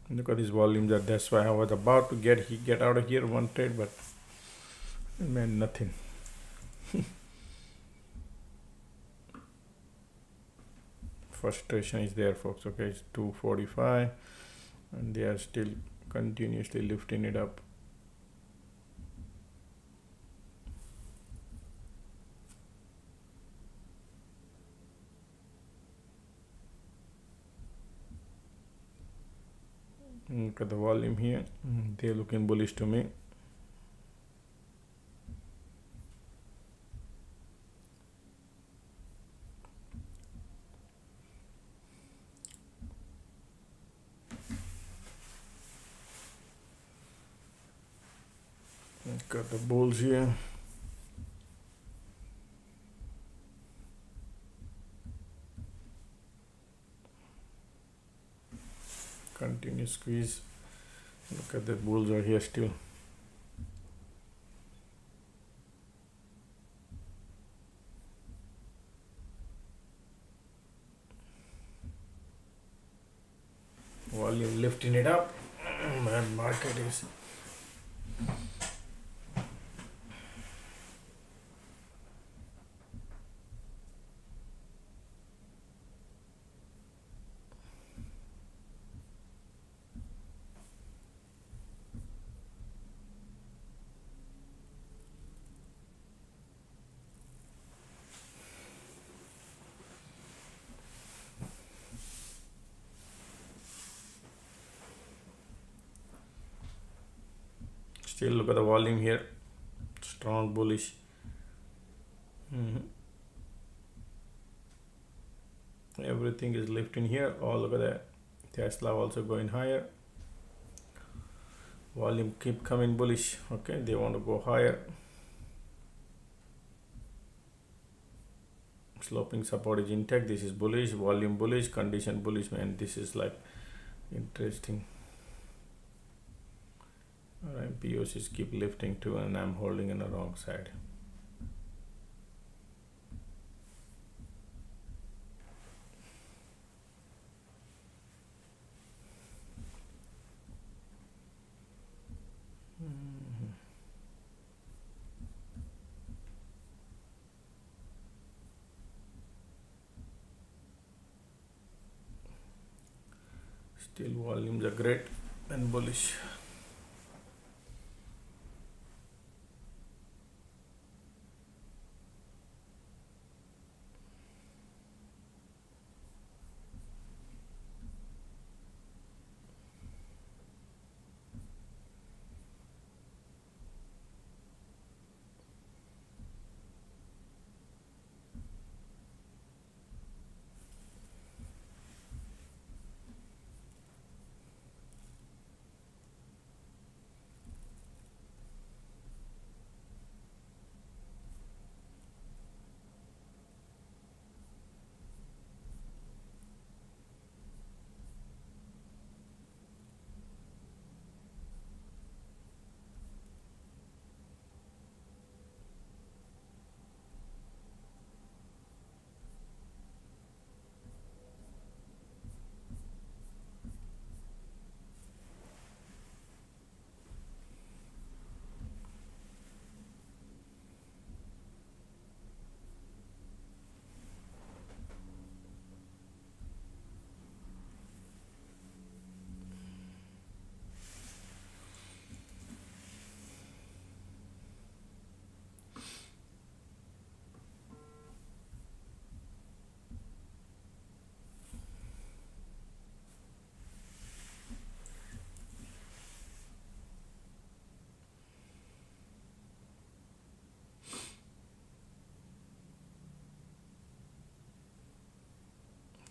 Look at these volumes. That's why I was about to get out of here one trade, but man, nothing. Frustration is there, folks. Okay, it's 245, and they are still continuously lifting it up. Look at the volume here. They're looking bullish to me. Look at the bulls here. Continuous squeeze. Look at the bulls are here still. Volume lifting it up. Man, market is still. Look at the volume here. Strong bullish. Everything is lifting here. Oh, look at that. Tesla also going higher. Volume keep coming bullish. Okay, they want to go higher. Sloping support is intact. This is bullish. Volume bullish. Condition bullish. Man, this is like interesting. Alright, POCs keep lifting too, and I'm holding on the wrong side. Still volumes are great and bullish.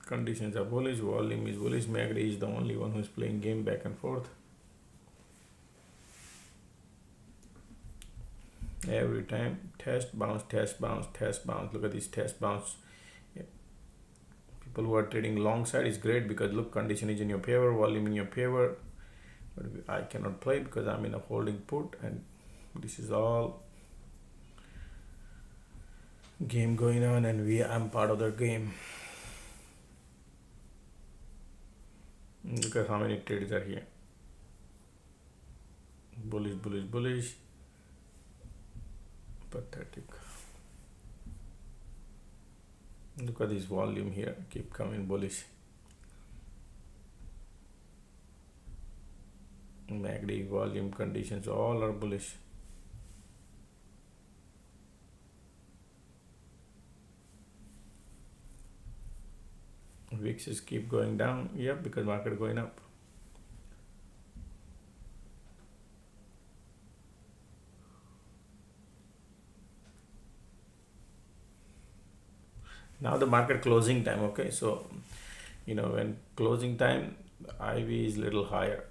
Conditions are bullish, volume is bullish. MACD is the only one who is playing game back and forth. Every time test, bounce, test, bounce, test, bounce. Look at this test, bounce. Yeah. People who are trading long side is great because look, condition is in your favor, volume in your favor. But I cannot play because I'm in a holding put, and this is all game going on, and I'm part of the game. Look at how many trades are here. Bullish, bullish, bullish. Pathetic. Look at this volume here. Keep coming bullish. MACD volume conditions all are bullish. VIXs keep going down. Yep, because market going up. Now the market closing time. Okay, so when closing time, IV is little higher.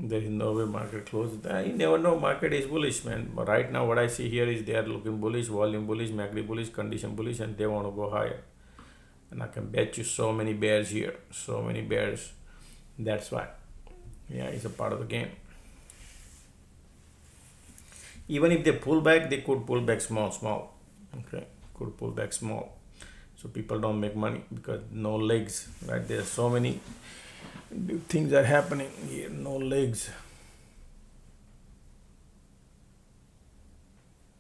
There is no way market closed. You never know, market is bullish, man. But right now what I see here is they are looking bullish, volume bullish, MACD bullish, condition bullish, and they want to go higher. And I can bet you so many bears here, so many bears. That's why. Yeah, it's a part of the game. Even if they pull back, they could pull back small. Okay, could pull back small. So people don't make money because no legs, right? There are so many things are happening here, no legs.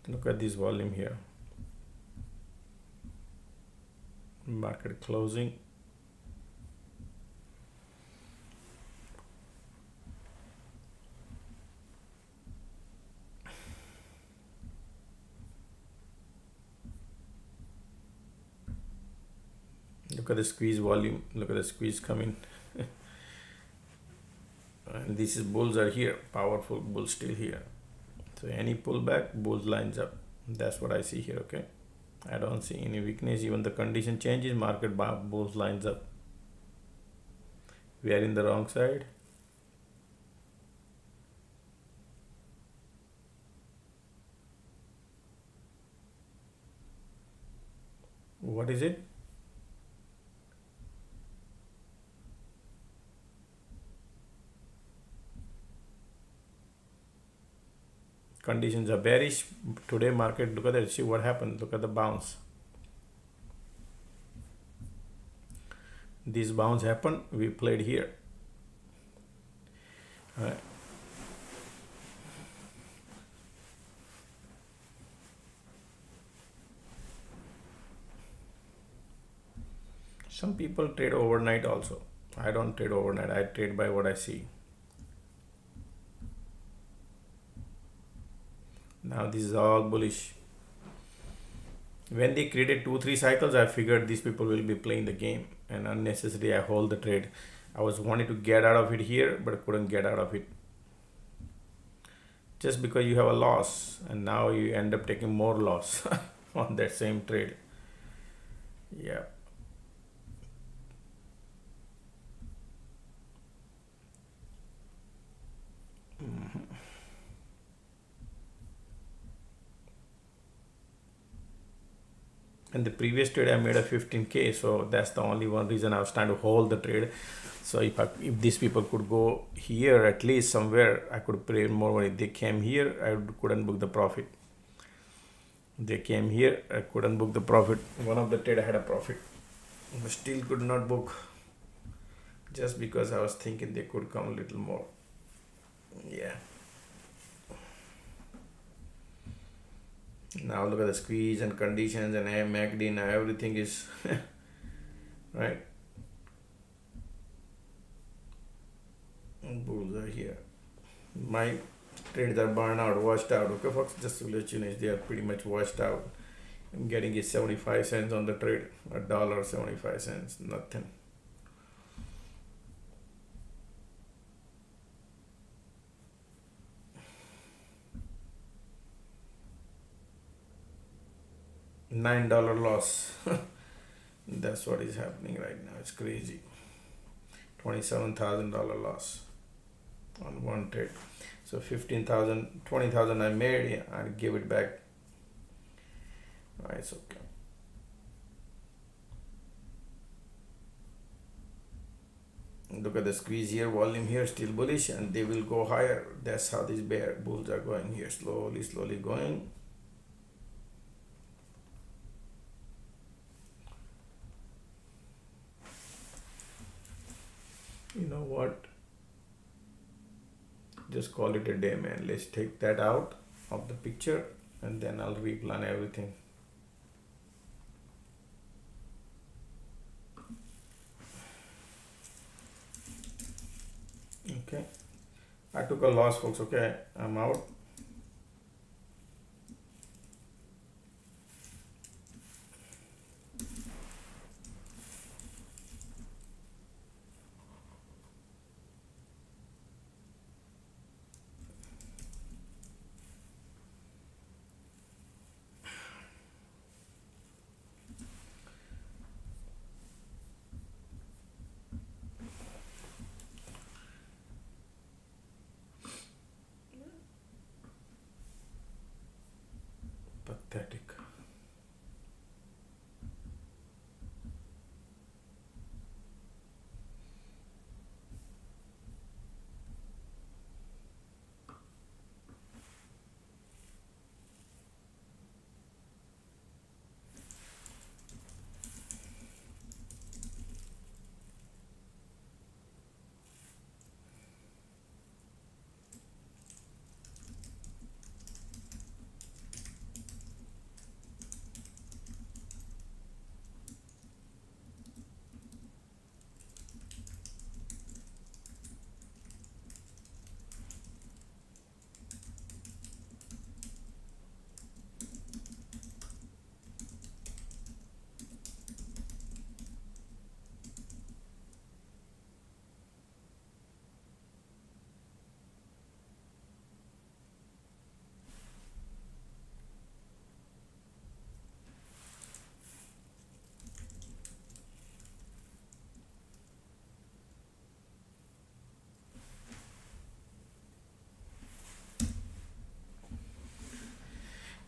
Look at this volume here. Market closing. Look at the squeeze volume. Look at the squeeze coming. And this is bulls are here, powerful bulls still here. So any pullback, bulls lines up. That's what I see here. Okay, I don't see any weakness. Even the condition changes, market bulls lines up. We are in the wrong side. What is it? Conditions are bearish today. Market, look at that. See what happened. Look at the bounce. This bounce happened. We played here. All right. Some people trade overnight also. I don't trade overnight. I trade by what I see. Now this is all bullish. When they created 2-3 cycles, I figured these people will be playing the game, and unnecessarily I hold the trade. I was wanting to get out of it here, but I couldn't get out of it. Just because you have a loss, and now you end up taking more loss on that same trade. Yeah. And the previous trade I made a 15K, so that's the only one reason I was trying to hold the trade. So if these people could go here at least somewhere, I could pay more money. They came here, I couldn't book the profit. They came here, I couldn't book the profit. One of the trade I had a profit, but still could not book, just because I was thinking they could come a little more. Yeah. Now look at the squeeze and conditions and MACD. Now everything is right. Bulls are here. My trades are burned out, washed out. Okay, folks, just to let you know, they are pretty much washed out. I'm getting it 75 cents on the trade, $1.75, nothing. $9 loss. That's what is happening right now. It's crazy. $27,000 loss on one trade. So 15,000, 20,000 I made. I give it back. It's okay. Look at the squeeze here, volume here, still bullish, and they will go higher. That's how these bear bulls are going here, slowly going. You know what? Just call it a day, man. Let's take that out of the picture, and then I'll replan everything. Okay, I took a loss, folks. Okay, I'm out. Pathetic.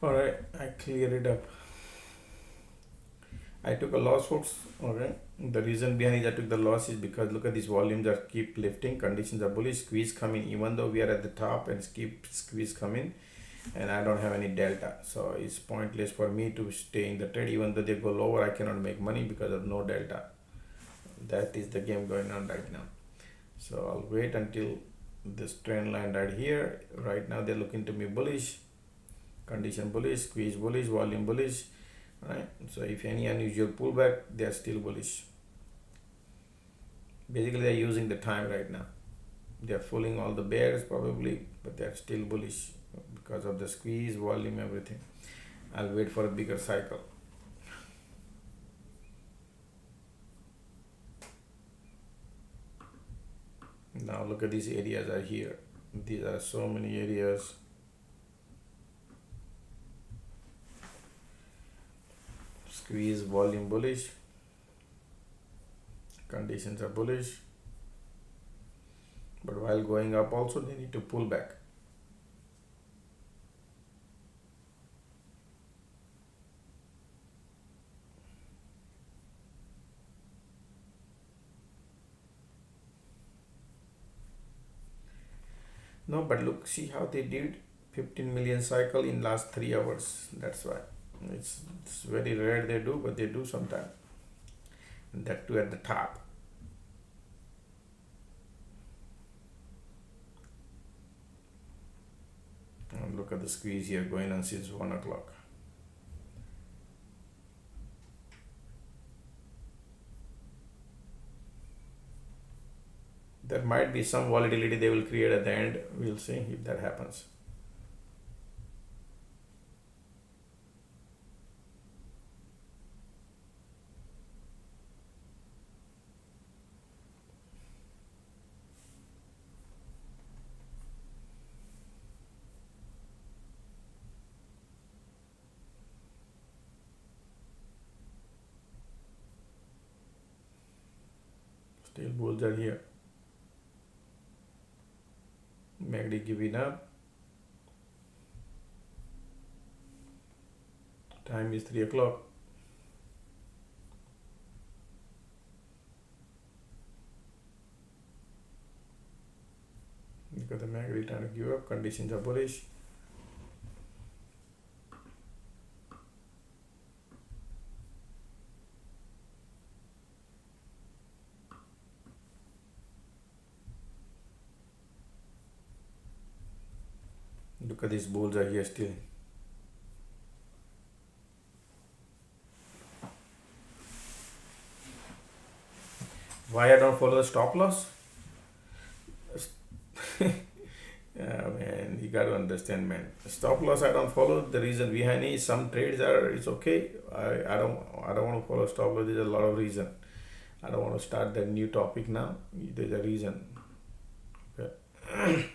All right, I cleared it up. I took a loss, folks. Okay, the reason behind it I took the loss is because look at these volumes that keep lifting. Conditions are bullish. Squeeze coming, even though we are at the top, and keep squeeze coming, and I don't have any delta, so it's pointless for me to stay in the trade. Even though they go lower, I cannot make money because of no delta. That is the game going on right now. So I'll wait until this trend line right here. Right now they're looking to be bullish. Condition bullish, squeeze bullish, volume bullish, right? So if any unusual pullback, they are still bullish. Basically, they're using the time right now. They're fooling all the bears probably, but they're still bullish because of the squeeze, volume, everything. I'll wait for a bigger cycle. Now look at these areas are here. These are so many areas. Squeeze, volume bullish, conditions are bullish, but while going up also they need to pull back. No, but look, see how they did 15 million cycle in last 3 hours. That's why it's very rare they do, but they do sometime, and that too at the top. And look at the squeeze here going on since 1 o'clock. There might be some volatility they will create at the end. We'll see if that happens. Still bulls are here. MACD giving up. Time is 3 o'clock. Look at the MACD trying to give up. Conditions are bullish. Look at these bulls are here still. Why I don't follow the stop loss? Man, you got to understand, man. Stop loss I don't follow. The reason behind it is some trades are it's okay. I don't want to follow stop loss. There's a lot of reason. I don't want to start that new topic now. There's a reason. Okay.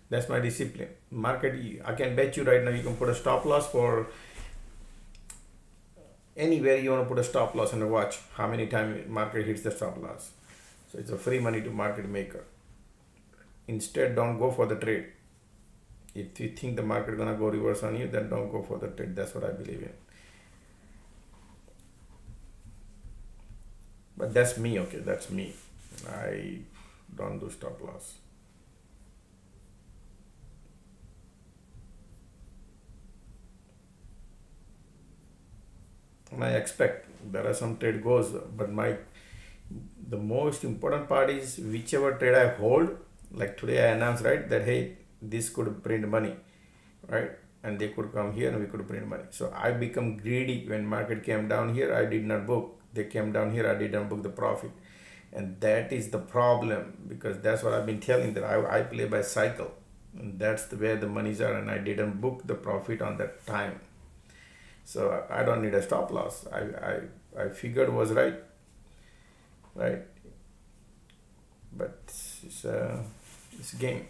That's my discipline. Market, I can bet you right now you can put a stop loss for anywhere you want to put a stop loss and watch how many times market hits the stop loss. So it's a free money to market maker. Instead, don't go for the trade. If you think the market gonna go reverse on you, then don't go for the trade. That's what I believe in. But that's me, okay? That's me. I don't do stop loss. And I expect there are some trade goes, but the most important part is whichever trade I hold. Like today I announced, right, that hey, this could print money, right? And they could come here and we could print money. So I become greedy when market came down here. I did not book. They came down here. I didn't book the profit. And that is the problem, because that's what I've been telling, that I play by cycle. And that's where the monies are, and I didn't book the profit on that time. So I don't need a stop loss. I figured was right. But it's a game.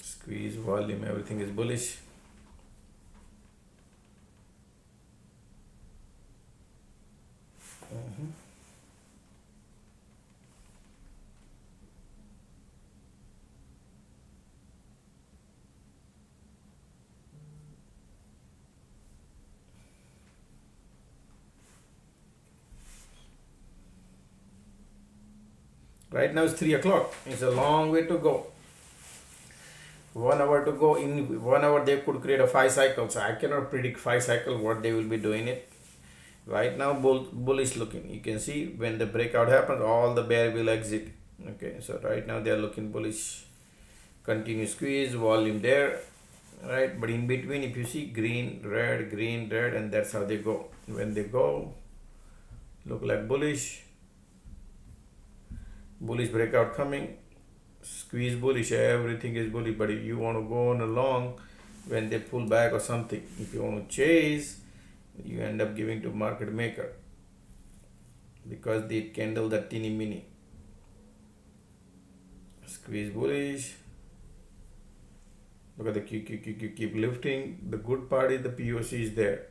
Squeeze volume, everything is bullish. Right now it's 3 o'clock. It's a long way to go. 1 hour to go. In 1 hour they could create a 5 cycles. I cannot predict 5 cycles what they will be doing it. Right now bullish looking. You can see when the breakout happens, all the bear will exit. Okay, so right now they are looking bullish. Continue squeeze, volume there, right? But in between, if you see green, red, and that's how they go. When they go, look like bullish breakout coming, squeeze bullish, everything is bullish. But if you want to go on a long, when they pull back or something, if you want to chase, you end up giving to market maker, because they candle that teeny mini. Squeeze bullish. Look at the keep lifting. The good part is the POC is there.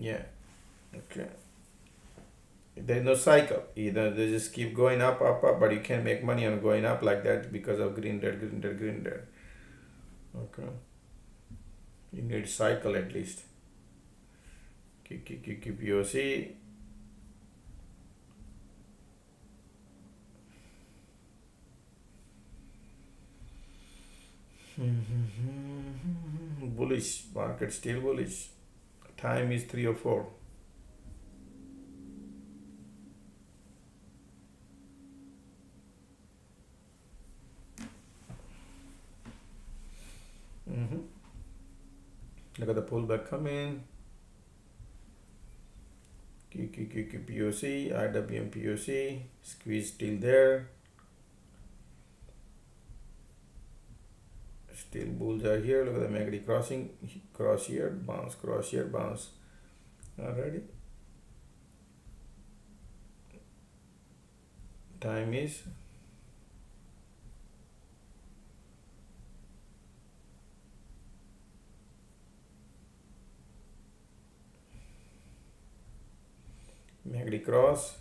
Yeah, okay. There's no cycle. Either they just keep going up, but you can't make money on going up like that because of green, red. Okay. You need cycle at least. Keep POC. Bullish, market still bullish. Time is 3:04. Look at the pullback coming. POC, IWM POC, squeeze still there. Still bulls are here. Look at the MACD crossing, cross here, bounce, cross here, bounce. Alrighty. Time is cross.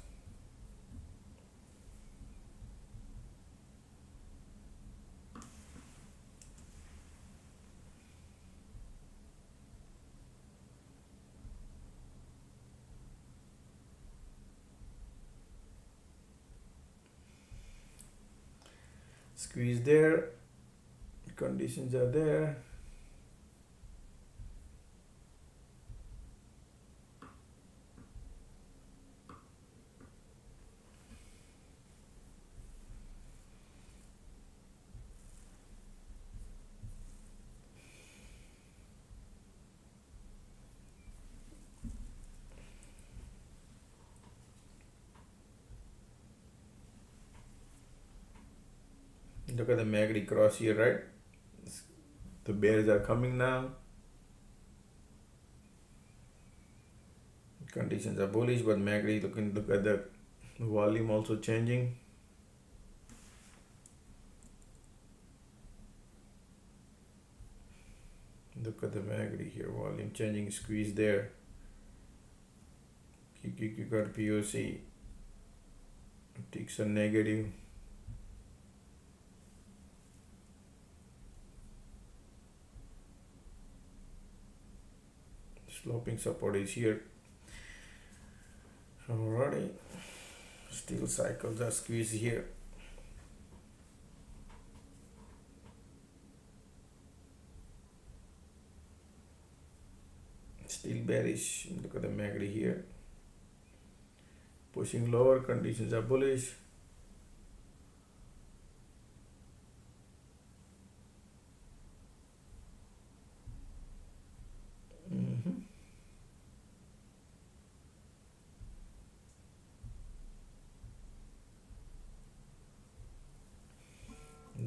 Squeeze there, conditions are there. Look at the MACD cross here, right? The bears are coming now. Conditions are bullish, but MACD look at the volume also changing. Look at the MACD here, volume changing, squeeze there. QQQ got POC. Ticks are negative. Sloping support is here. Alrighty. Still cycles are squeezed here. Still bearish. Look at the MACD here. Pushing lower, conditions are bullish.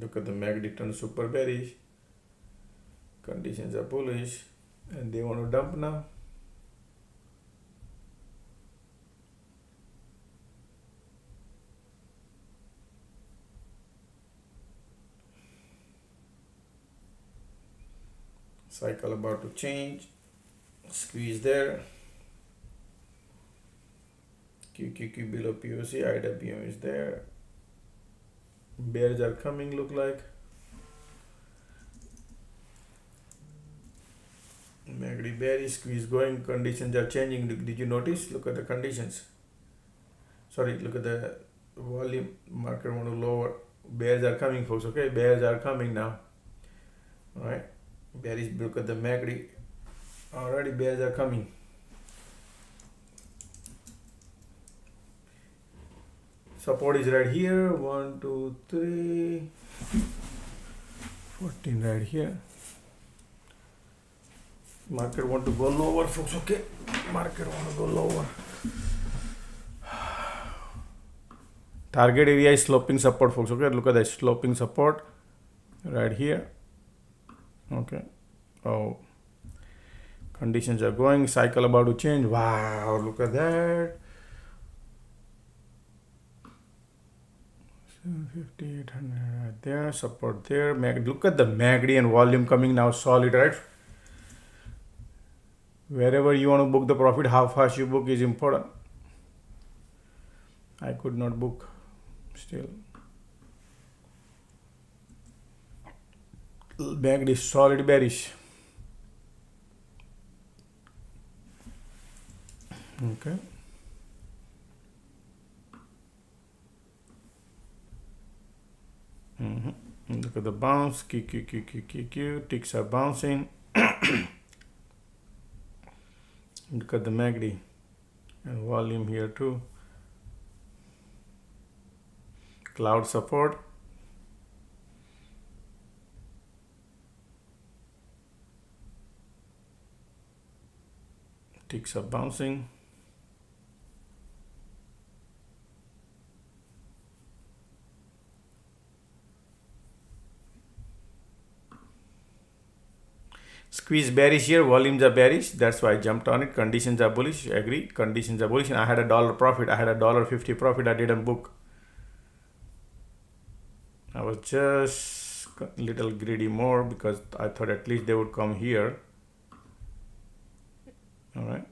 Look at the MACD turn super bearish. Conditions are bullish and they want to dump now. Cycle about to change. Squeeze there. QQQ below POC, IWM is there. Bears are coming, look like. MACD bearish, squeeze going, conditions are changing. Did you notice? Look at the conditions. Sorry, look at the volume. Market want to lower. Bears are coming, folks. Okay, bears are coming now. Alright, bearish. Look at the MACD. Already bears are coming. Support is right here. 1, 2, 3. 14 right here. Market want to go lower, folks. Okay, market want to go lower. Target area is sloping support, folks. Okay, look at that sloping support right here. Okay. Oh, conditions are going. Cycle about to change. Wow, look at that. 750, 800 right there, support there. Look at the MACD and volume coming now solid, right? Wherever you want to book the profit, how fast you book is important. I could not book still. MACD is solid bearish. Okay. Look at the bounce. QQQ. Ticks are bouncing. Look at the MACD and volume here too. Cloud support. Ticks are bouncing. Squeeze bearish here, volumes are bearish. That's why I jumped on it. Conditions are bullish. Agree. Conditions are bullish. And I had $1 profit. I had $1.50 profit. I didn't book. I was just a little greedy more because I thought at least they would come here. All right.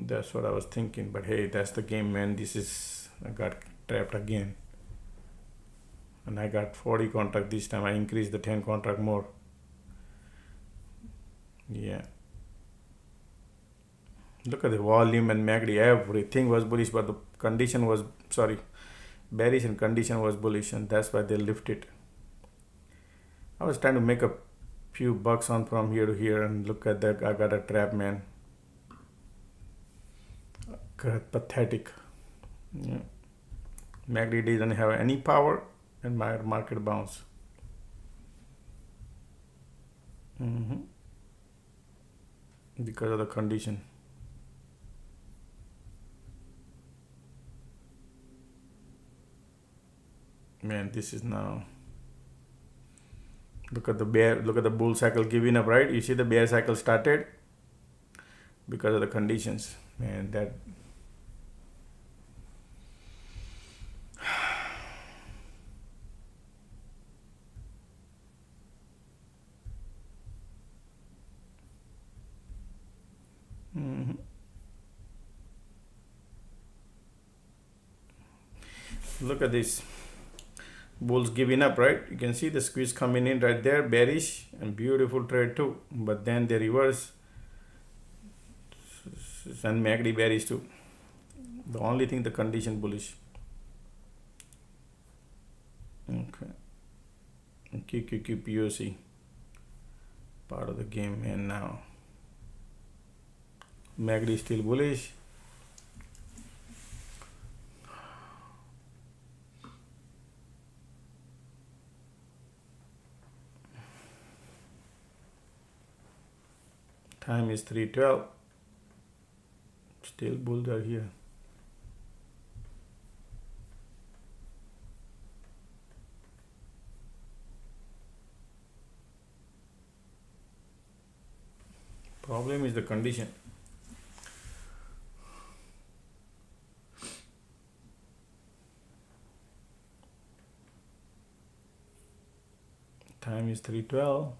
That's what I was thinking, but hey, that's the game, man. I got trapped again, and I got 40 contract this time. I increased the 10 contract more. Yeah, look at the volume and MACD. Everything was bullish, but the condition was bearish, and condition was bullish, and that's why they lifted. I was trying to make a few bucks on from here to here, and look at that. I got a trap, man. God, pathetic. Yeah. MACD doesn't have any power, and my market bounce. Because of the condition. Man, this is now. Look at the bull cycle giving up, right? You see the bear cycle started because of the conditions. Man, that. Look at this. Bulls giving up, right? You can see the squeeze coming in right there, bearish, and beautiful trade too. But then they reverse, and MACD bearish too. The only thing, the condition bullish. Okay. QQQ POC, part of the game, and now MACD still bullish. Time is 3:12. Still bulls are here. Problem is the condition. Time is 3:12.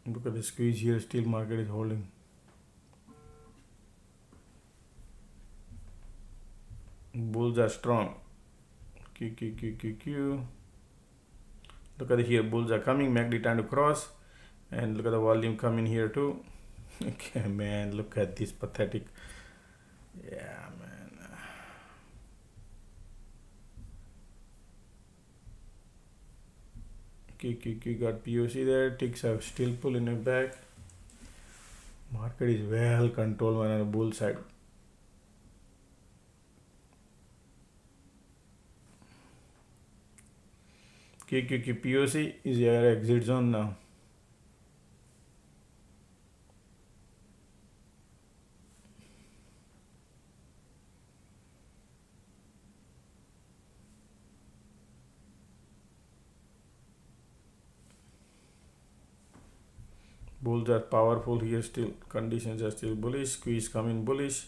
Look at the squeeze here, still market is holding. Bulls are strong. QQQQQ. Look at here, bulls are coming, MACD trying to cross, and look at the volume coming here too. Okay, man, look at this pathetic. Yeah, man. QQQ got POC there, ticks are still pulling it back. Market is well controlled on the bull side. QQQ POC is your exit zone now. Bulls are powerful here still. Conditions are still bullish. Squeeze coming bullish,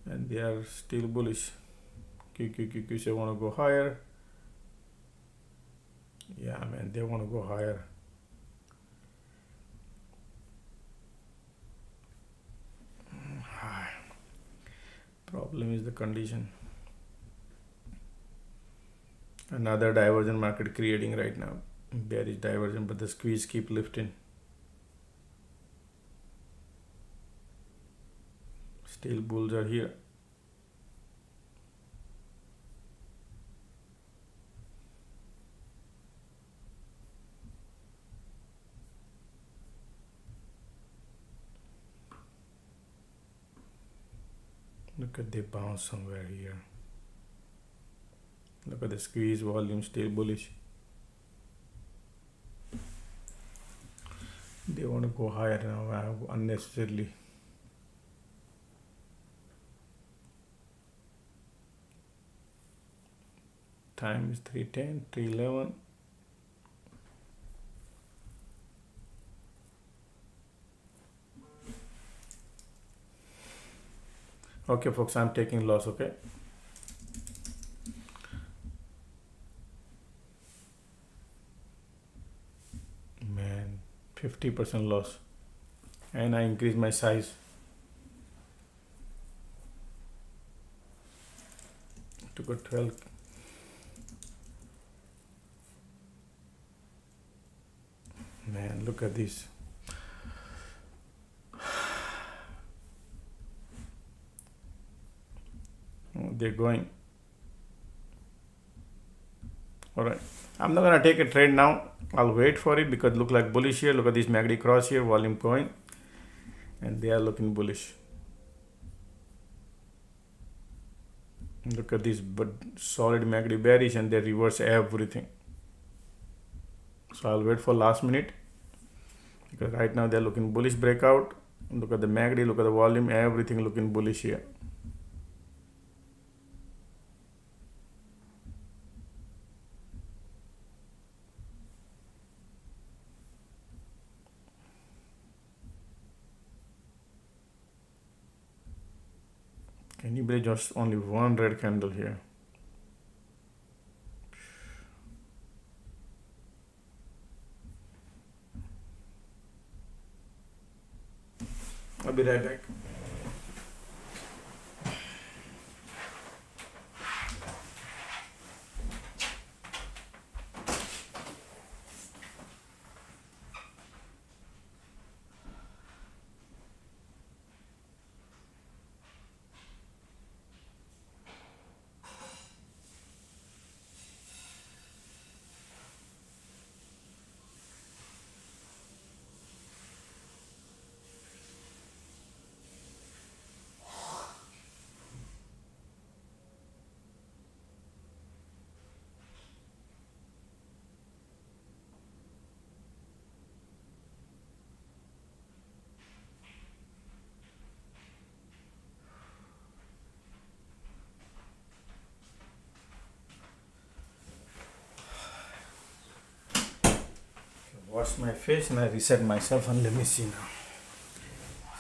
and they are still bullish. QQQ say want to go higher. Yeah, man, they want to go higher. Problem is the condition. Another divergent market creating right now. Bearish divergent, but the squeeze keep lifting. Still bulls are here. Look at the bounce somewhere here. Look at the squeeze volume, still bullish. They want to go higher now unnecessarily. Time is 3:10, 3:11. Okay, folks, I'm taking loss, okay? Man, 50% loss, and I increase my size to go 12. Man, look at this. They're going. All right, I'm not gonna take a trade now. I'll wait for it because look like bullish here. Look at this MACD cross here, volume going, and they are looking bullish. Look at this, but solid MACD bearish, and they reverse everything. So I'll wait for last minute because right now they're looking bullish breakout. Look at the MACD, look at the volume, everything looking bullish here. Can you believe just only one red candle here? I'll be right back. Wash my face and I reset myself, and let me see now.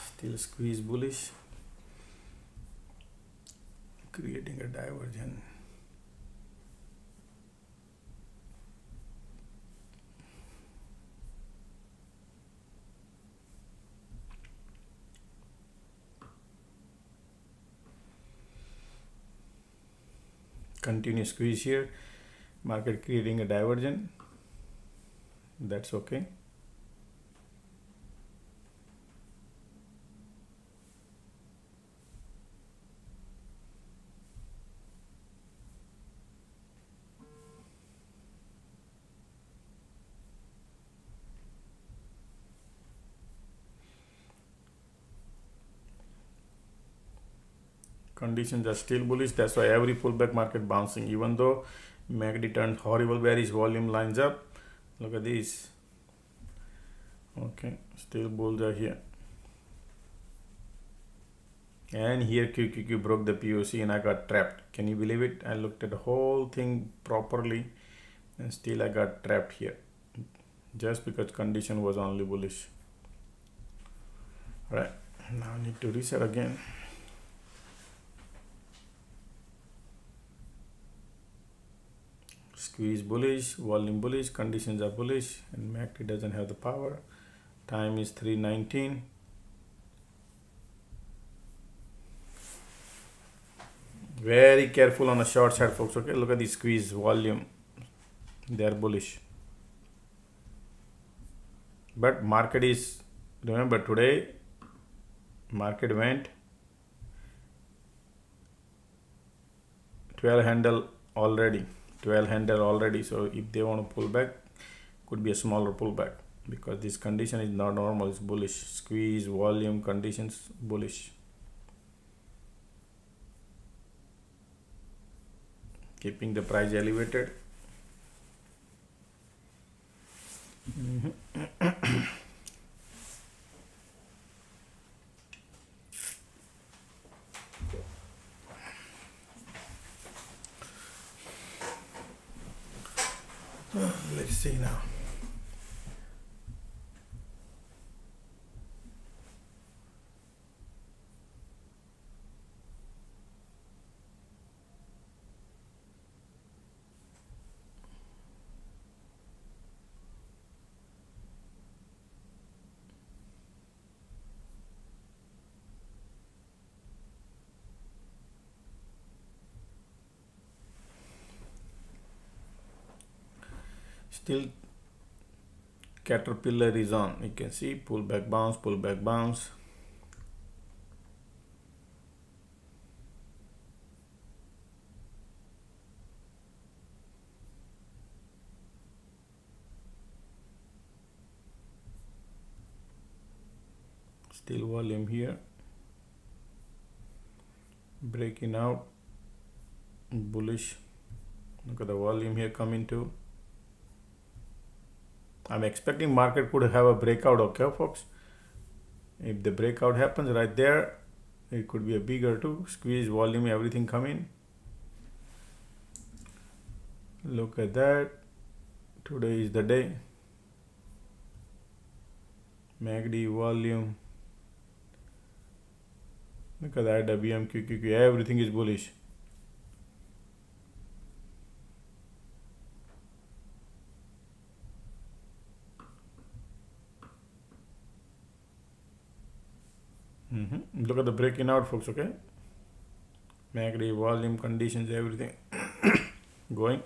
Still squeeze bullish, creating a divergence. Continue squeeze here, market creating a divergence. That's okay. Conditions are still bullish. That's why every pullback market bouncing, even though MACD turned horrible bearish, volume lines up. Look at this. Okay, still bulls are here. And here QQQ broke the POC and I got trapped. Can you believe it? I looked at the whole thing properly and still I got trapped here. Just because condition was only bullish. Right, now I need to reset again. Squeeze bullish, volume bullish, conditions are bullish, and MACD doesn't have the power. Time is 3:19. Very careful on the short side, folks. Okay, look at the squeeze volume. They are bullish. But market is, remember today, market went 12 handle already. 12 handle already. So if they want to pull back, could be a smaller pullback because this condition is not normal. It's bullish. Squeeze volume conditions bullish. Keeping the price elevated. Let's see now. Still caterpillar is on. You can see pullback bounce, pullback bounce. Still volume here, breaking out, bullish. Look at the volume here coming too. I'm expecting market could have a breakout, okay folks. If the breakout happens right there, it could be a bigger too. Squeeze volume, everything coming. Look at that. Today is the day. MACD volume. Look at that, WM, QQQ, everything is bullish. Look at the breaking out, folks, okay? MACD, volume, conditions, everything going.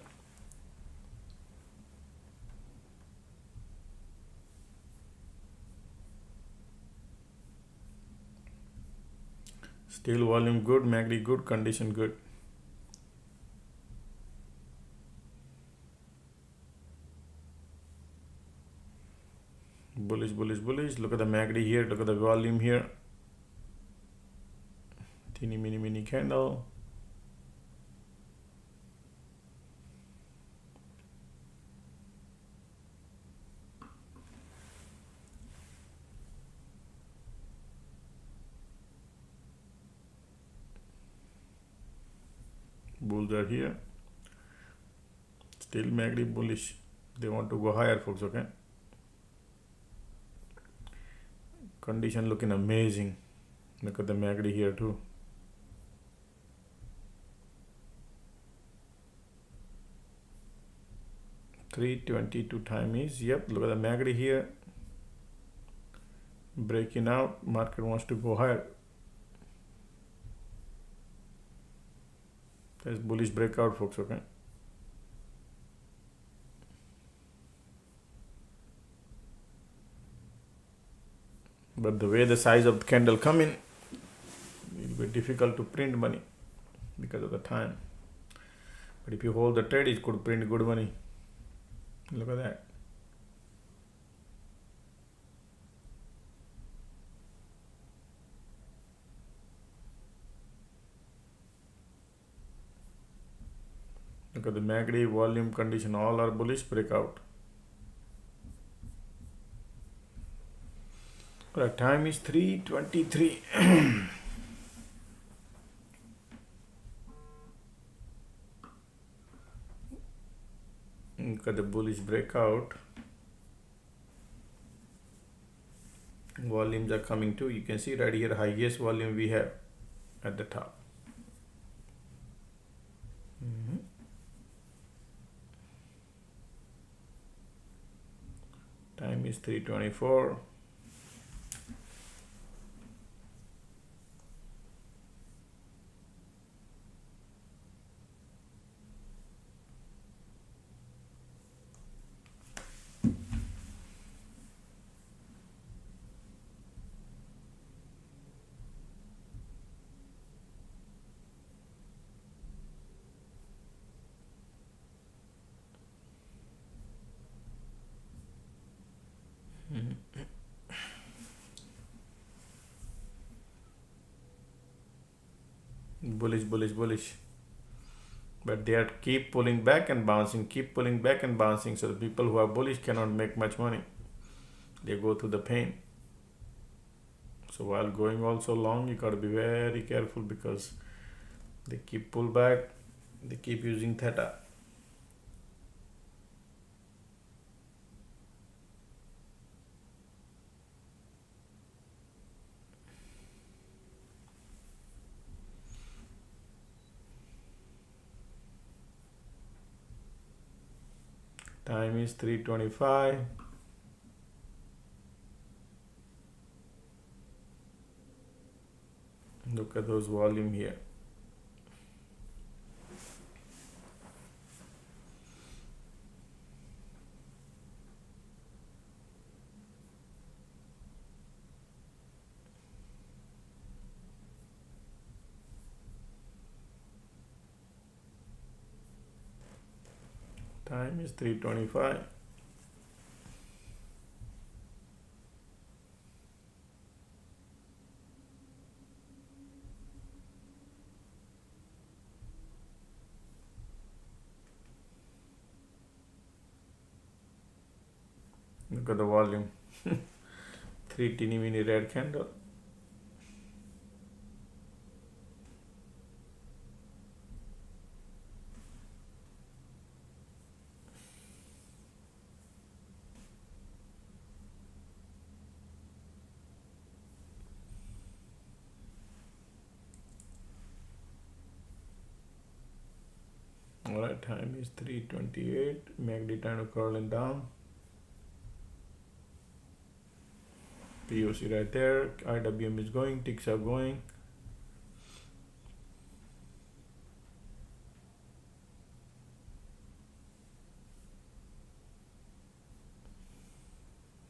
Still volume good, MACD good, condition good. Bullish, bullish, bullish. Look at the MACD here, look at the volume here. Teeny mini candle. Bulls are here. Still MACD bullish. They want to go higher, folks, okay? Condition looking amazing. Look at the MACD here too. $3.22 time is, yep, look at the MACD here. Breaking out, market wants to go higher. That's bullish breakout, folks, okay? But the way the size of the candle come in, it will be difficult to print money because of the time. But if you hold the trade, it could print good money. Look at that. Look at the MACD, volume, condition, all are bullish breakout. Right, time is 3:23. Look at the bullish breakout. Volumes are coming too. You can see right here, highest volume we have at the top. Time is 3:24. Bullish. But they are keep pulling back and bouncing, keep pulling back and bouncing. So the people who are bullish cannot make much money. They go through the pain. So while going also long, you got to be very careful because they keep pull back, they keep using theta. Time is 3:25. Look at those volume here. Time is 3:25. Look at the volume. 3 teeny mini red candle. Alright, time is 3:28. MACD time to curling down. POC right there. IWM is going. Ticks are going.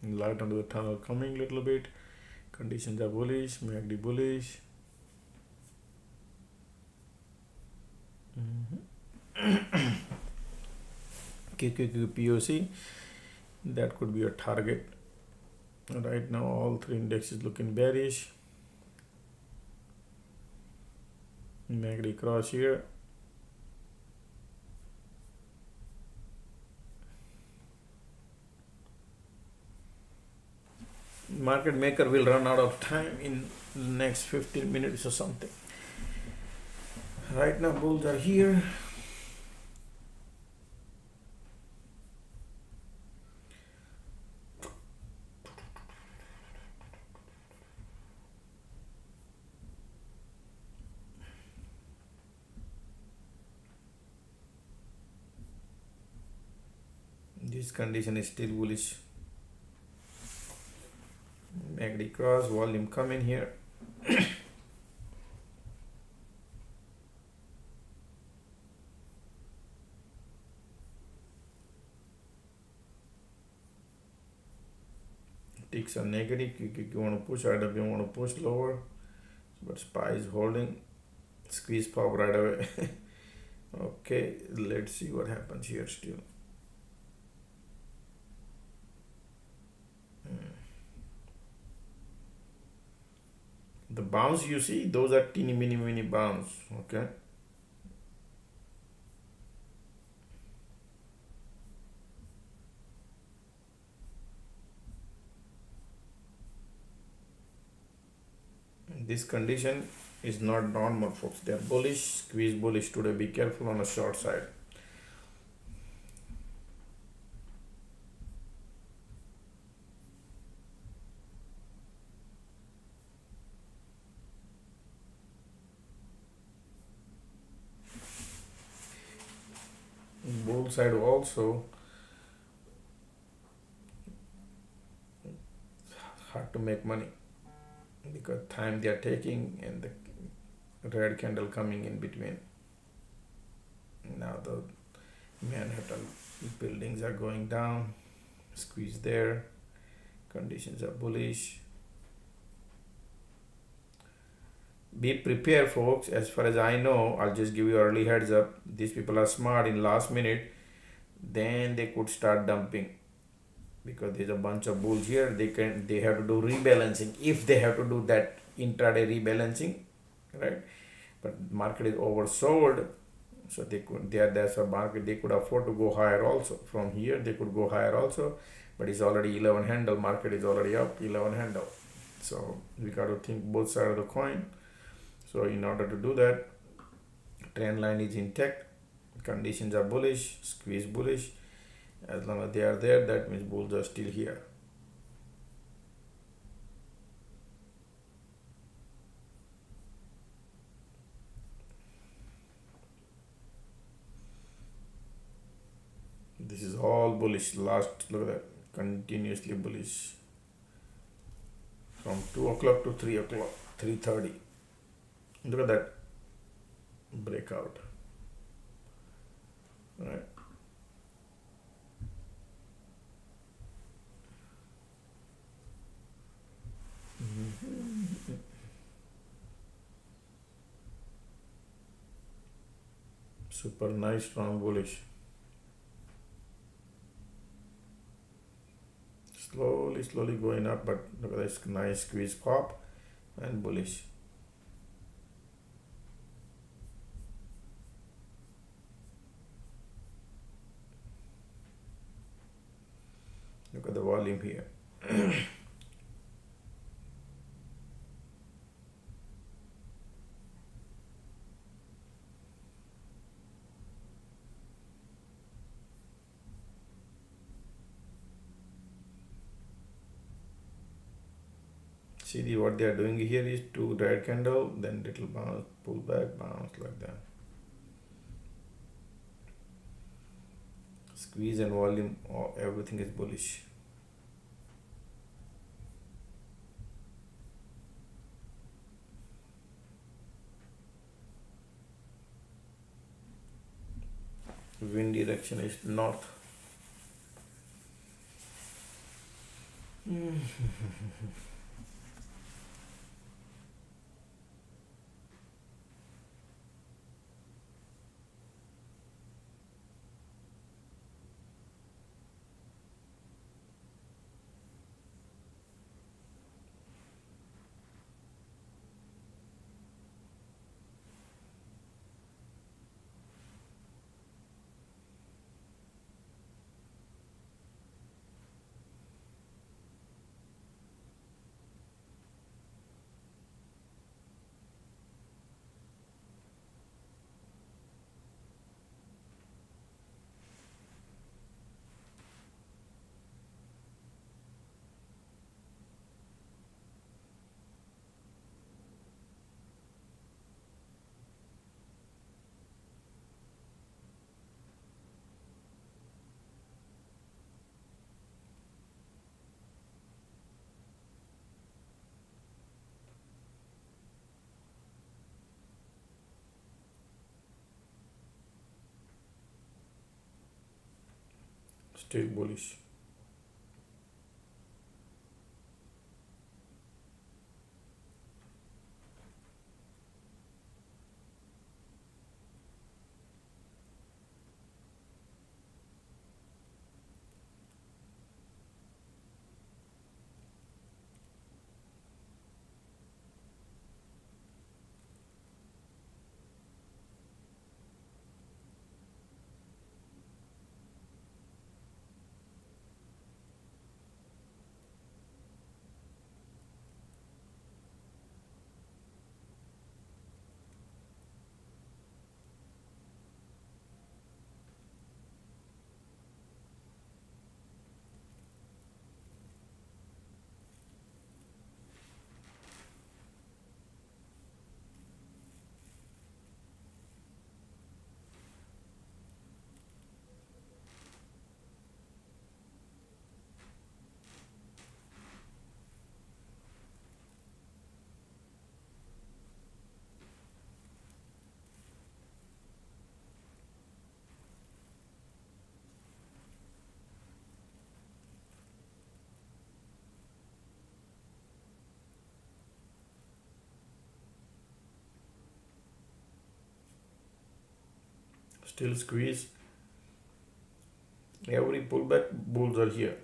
Light onto the tunnel coming a little bit. Conditions are bullish. MACD bullish. QQQ POC. That could be a target. Right now all three indexes looking bearish. MACD cross here. Market maker will run out of time in the next 15 minutes or something. Right now bulls are here. This condition is still bullish. MACD cross, volume coming here. Ticks are negative. QQQ want to push, IWM want to push lower, but SPY is holding. Squeeze pop right away. Okay, let's see what happens here still. The bounce you see, those are teeny mini bounce. Okay. This condition is not normal, folks. They are bullish, squeeze bullish today. Be careful on the short side. Bull side also hard to make money because time they are taking and the red candle coming in between. Now the Manhattan buildings are going down, squeeze there, conditions are bullish. Be prepared, folks. As far as I know, I'll just give you early heads up. These people are smart. In last minute, then they could start dumping because there's a bunch of bulls here. They have to do rebalancing if they have to do that intraday rebalancing, right? But market is oversold, so that's a market they could afford to go higher also. From here they could go higher also, but it's already 11 handle. Market is already up 11 handle, so we got to think both sides of the coin. So in order to do that, trend line is intact, conditions are bullish, squeeze bullish. As long as they are there, that means bulls are still here. This is all bullish. Last, look at that, continuously bullish from 2 o'clock to 3 o'clock, 3:30. Look at that breakout, right? Super nice, strong bullish. slowly going up, but look at this nice squeeze pop and bullish. Look at the volume here. See what they are doing here is two red candle, then little bounce, pull back, bounce like that. Squeeze and volume, everything is bullish. Wind direction is north. Still bullish. Still squeeze. Every pullback bulls are here.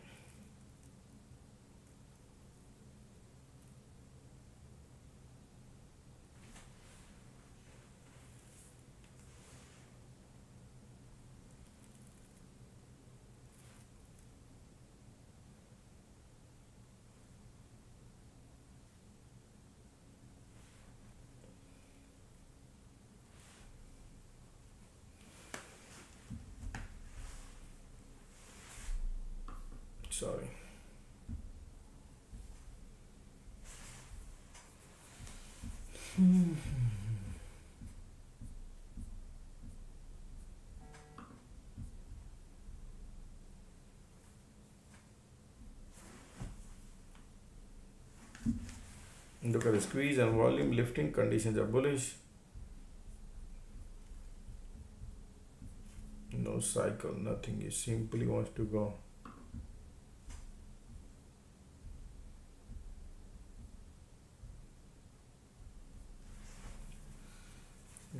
Sorry. Look at the squeeze and volume lifting, conditions are bullish. No cycle, nothing, it simply wants to go.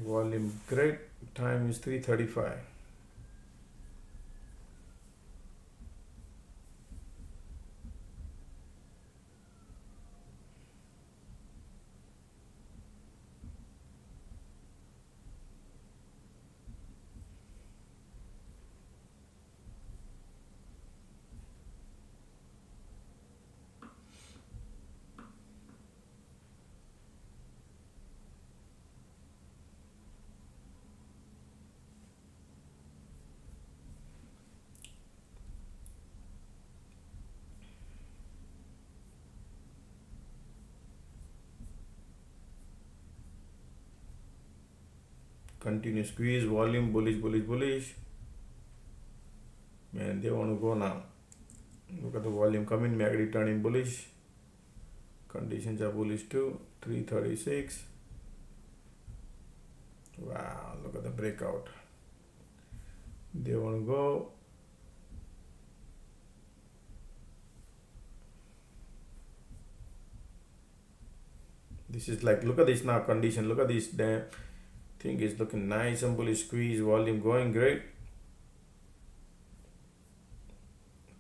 Volume great, time is 3:35. Continue squeeze, volume, bullish, bullish, bullish. Man, they want to go now. Look at the volume coming, MACD turning bullish. Conditions are bullish too. 336. Wow, look at the breakout. They want to go. This is like, look at this now condition. Look at this damn thing is looking nice and bullish. Squeeze, volume going great.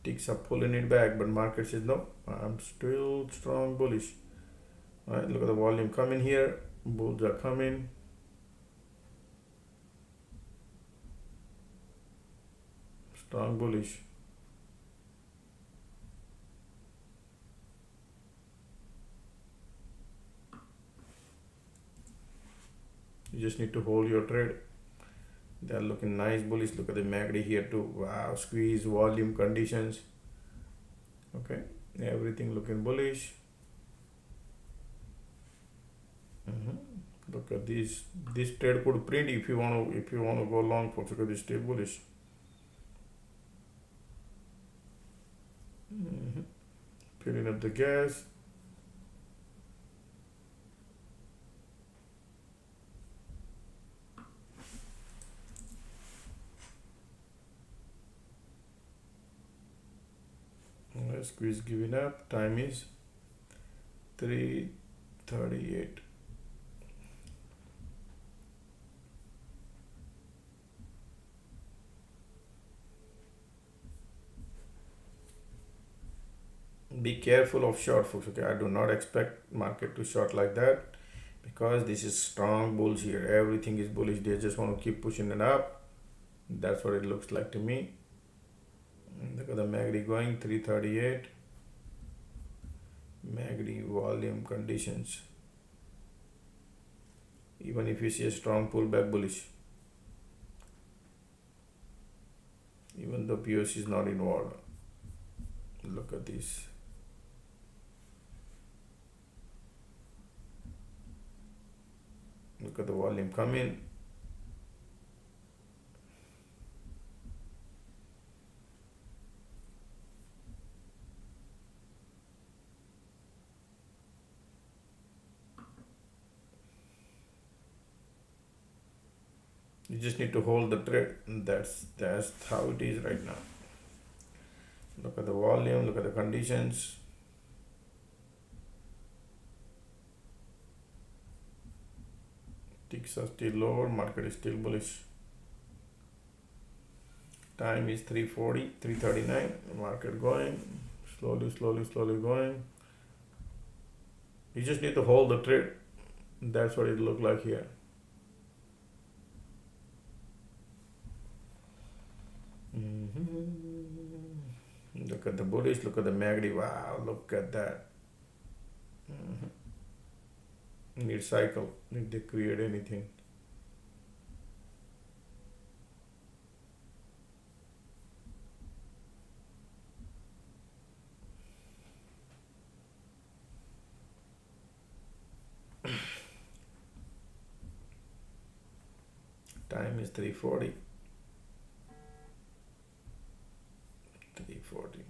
Ticks are pulling it back, but market says no, I'm still strong bullish. All right, look at the volume coming here. Bulls are coming. Strong bullish. You just need to hold your trade. They're looking nice bullish. Look at the MACD here too. Wow, squeeze, volume, conditions. Okay, everything looking bullish. Look at this. This trade could print if you want to go long, folks. Look at this, stay bullish. Filling up the gas. Squeeze giving up. Time is 3:38. Be careful of short, folks. Okay, I do not expect market to short like that because this is strong bulls here. Everything is bullish. They just want to keep pushing it up. That's what it looks like to me. Look at the MACD going 338. MACD volume conditions. Even if you see a strong pullback bullish, even though POC is not involved. Look at this. Look at the volume coming. You just need to hold the trade. That's how it is right now. Look at the volume, look at the conditions. Ticks are still lower, market is still bullish. Time is 3:40, 3:39. Market going slowly going. You just need to hold the trade. That's what it looked like here. Look at the bullish, look at the MACD. Wow, look at that. Need cycle if they create anything. Time is 3:40. 3:40.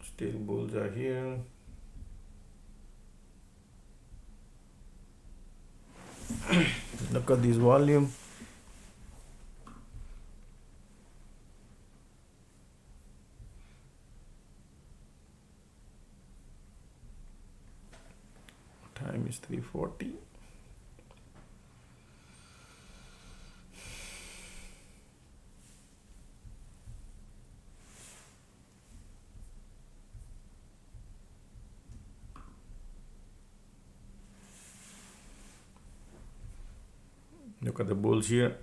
Still bulls are here. Look at this volume. Time is 3:40. Look at the bulls here.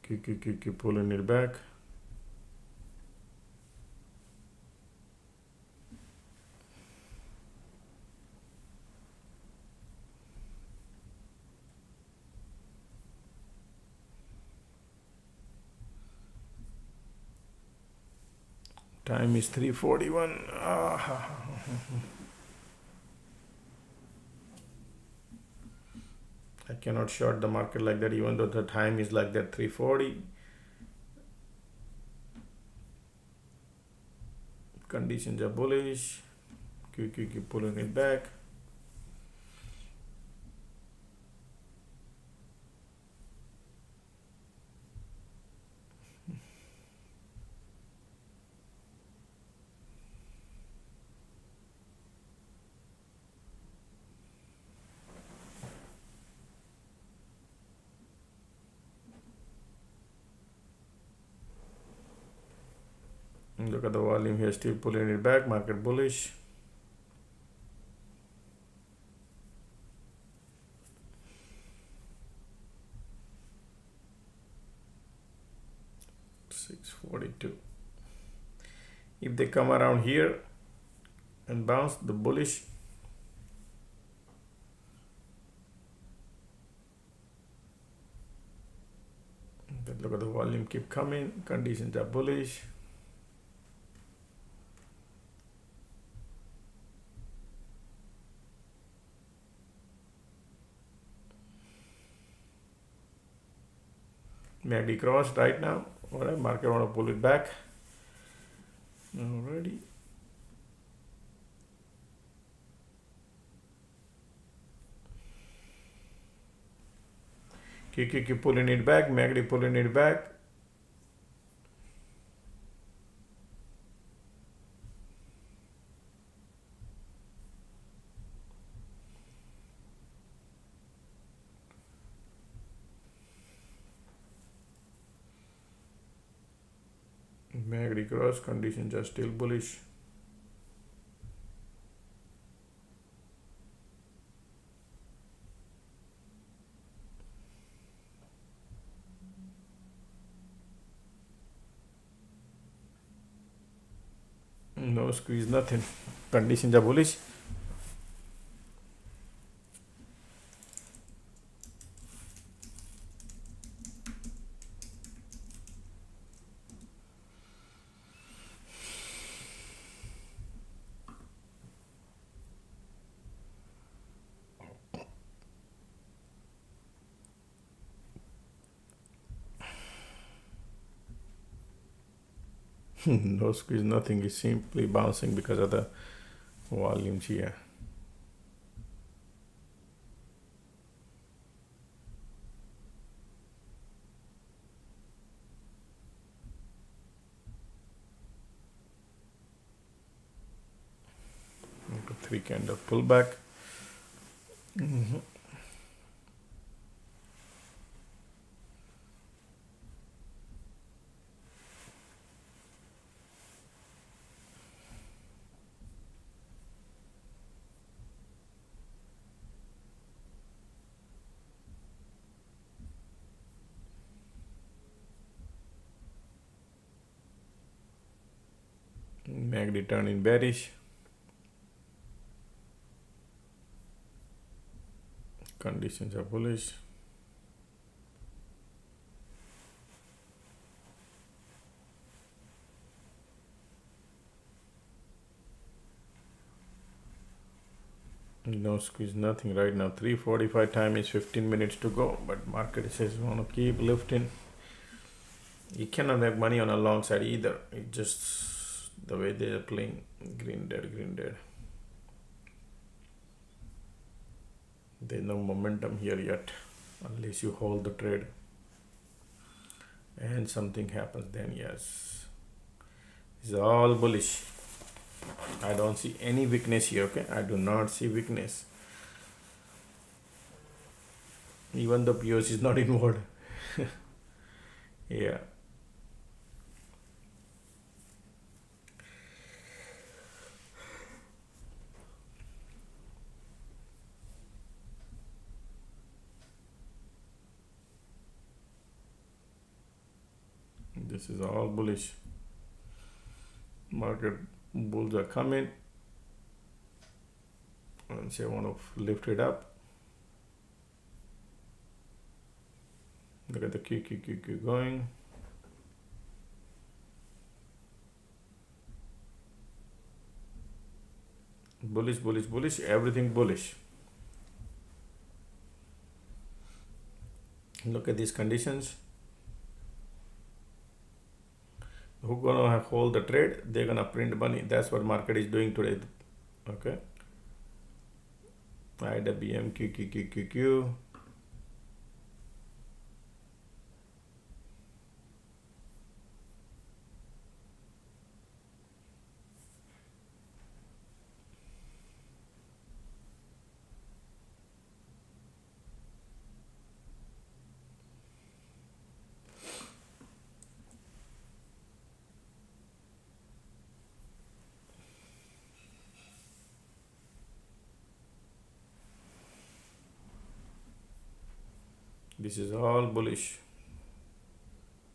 Keep pulling it back. Time is 3:41. I cannot short the market like that, even though the time is like that, 3:40. Conditions are bullish. QQQ pulling it back. Look at the volume here, still pulling it back, market bullish. $642. If they come around here and bounce the bullish, look at the volume keep coming, conditions are bullish. MACD crossed right now. Alright, market want to pull it back. Already. QQQ pulling it back, MACD pulling it back. MACD cross, conditions are still bullish. No squeeze, nothing. Conditions are bullish. No squeeze, nothing, is simply bouncing because of the volumes here. Three kind of pullback. MACD turn in bearish. Conditions are bullish. No squeeze, nothing right now. 3:45, time is 15 minutes to go, but market says want to keep lifting. You cannot make money on a long side either. It's just the way they are playing. Green dead, green dead. There's no momentum here yet, unless you hold the trade and something happens, then yes. It's all bullish. I don't see any weakness here, okay? I do not see weakness. Even the POS is not involved. Yeah. This is all bullish. Market bulls are coming. And say I want to lift it up. Look at the QQQ going. bullish, bullish, bullish, everything bullish. Look at these conditions. Who gonna hold the trade? They're gonna print money. That's what market is doing today. Okay. IWM QQQQQ. This is all bullish.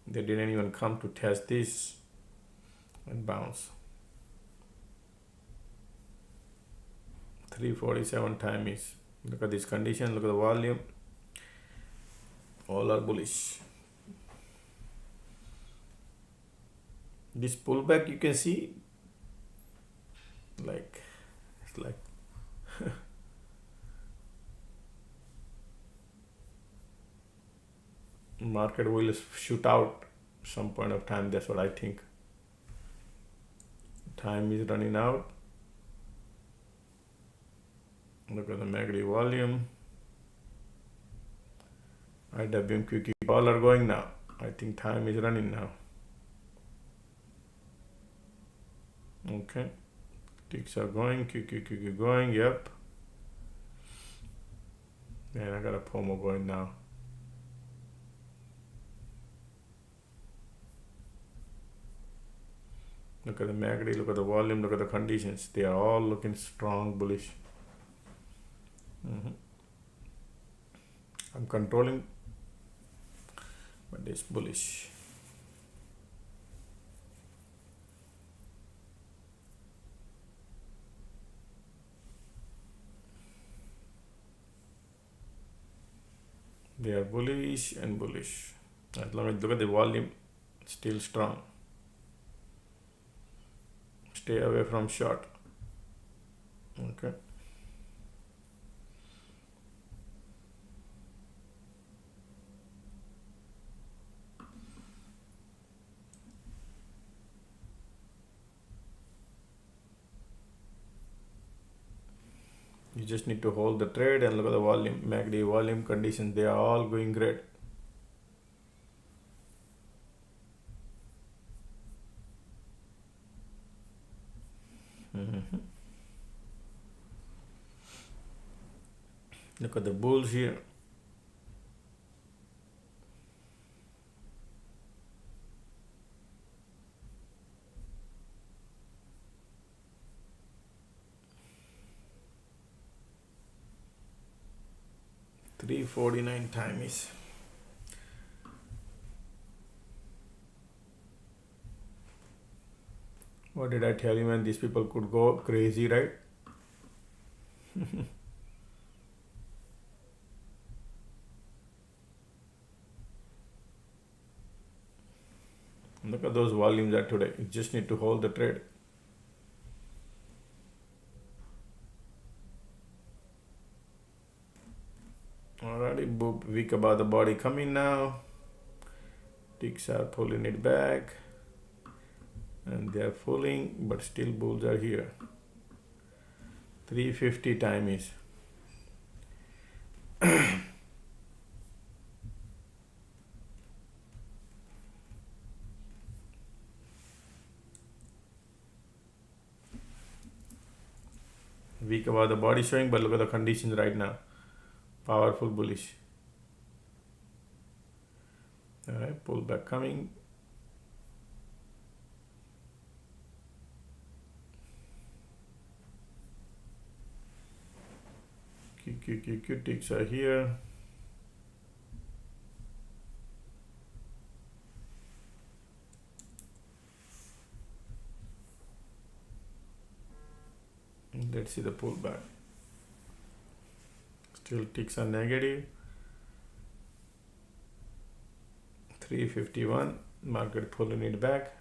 They didn't even come to test this and bounce. 347 time is. Look at this condition. Look at the volume. All are bullish. This pullback you can see, it's like market will shoot out some point of time. That's what I think. Time is running out. Look at the MACD volume. IWM QQ all are going now. I think time is running now. Okay. Ticks are going, QQ going, yep. And I got a POMO going now. Look at the MACD, look at the volume, look at the conditions. They are all looking strong, bullish. I'm controlling, but it's bullish. They are bullish and bullish. As long as look at the volume, still strong. Stay away from short. Okay. You just need to hold the trade and look at the volume, MACD volume conditions. They are all going great. Look at the bulls here. $3.49 time is. What did I tell you, man? These people could go crazy, right? Look at those volumes at today. You just need to hold the trade. Alrighty, boop, weak about the body coming now. Ticks are pulling it back. And they are pulling, but still bulls are here. 350 time is. Weak about the body showing, but look at the conditions right now. Powerful bullish. Alright, pull back coming. QQQQ ticks are here. Let's see the pullback. Still ticks are negative. 351. Market pulling it back.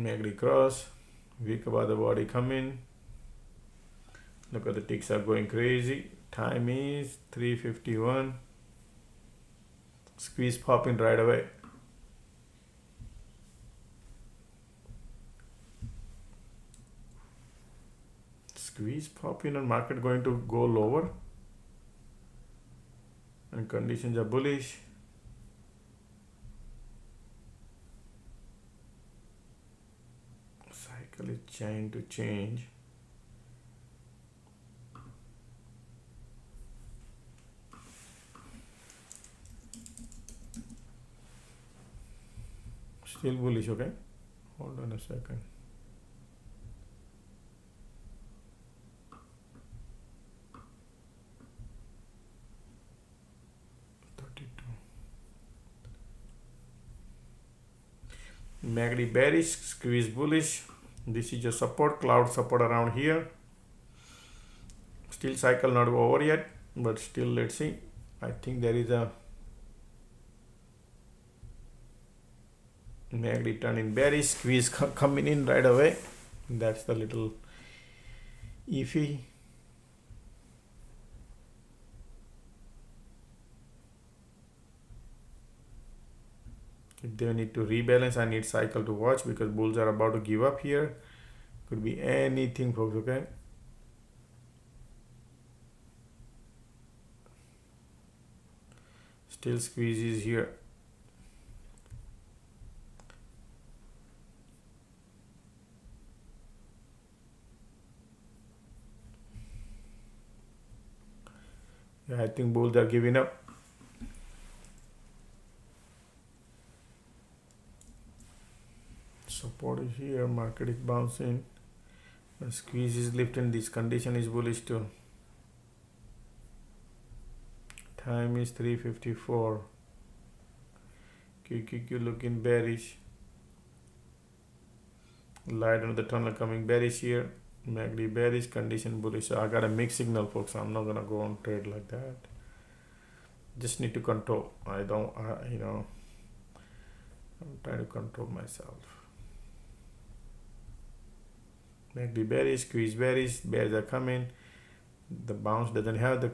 MACD cross, weak about the body coming. Look at the ticks are going crazy. Time is 3:51. Squeeze popping right away. Squeeze popping and market going to go lower. And conditions are bullish. Cycle is trying to change. Still bullish, okay? Hold on a second. MACD bearish, squeeze bullish. This is your support, cloud support around here. Still cycle not over yet, but still let's see. I think there is a MACD turn in bearish, squeeze coming in right away. That's the little iffy. If they need to rebalance, I need cycle to watch because bulls are about to give up here. Could be anything, folks, okay? Still squeezes here. Yeah, I think bulls are giving up. Support is here, market is bouncing. The squeeze is lifting, this condition is bullish too. Time is 3:54. QQQ looking bearish. Light under the tunnel coming bearish here. MACD bearish, condition bullish. So I got a mixed signal, folks. I'm not gonna go on trade like that. Just need to control. I'm trying to control myself. MACD bearish, squeeze bearish, bears are coming. The bounce doesn't have the.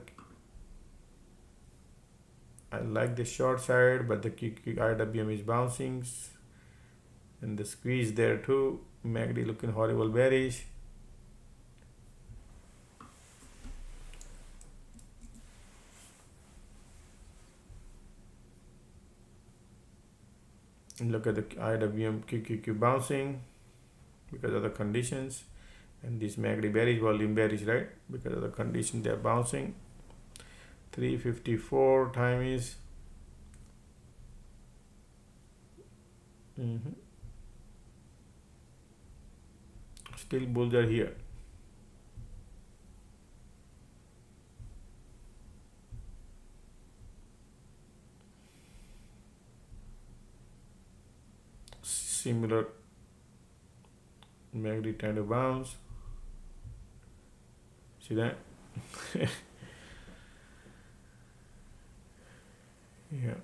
I like the short side, but the IWM is bouncing, and the squeeze there too. MACD looking horrible bearish. And look at the IWM QQQ bouncing because of the conditions, and this MACD bearish, volume bearish, right? Because of the condition they are bouncing. 3:54 time is. Still bulls are here. Similar MACD trying to bounce. See that? Yeah.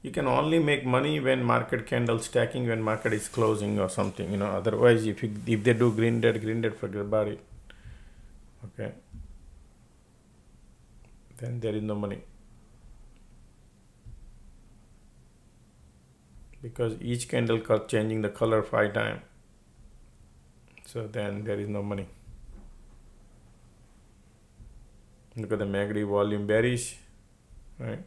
You can only make money when market candle stacking, when market is closing or something, otherwise if they do green dead, forget about it. Okay, then there is no money, because each candle changing the color 5 times, so then there is no money. Look at the MACD volume bearish, right?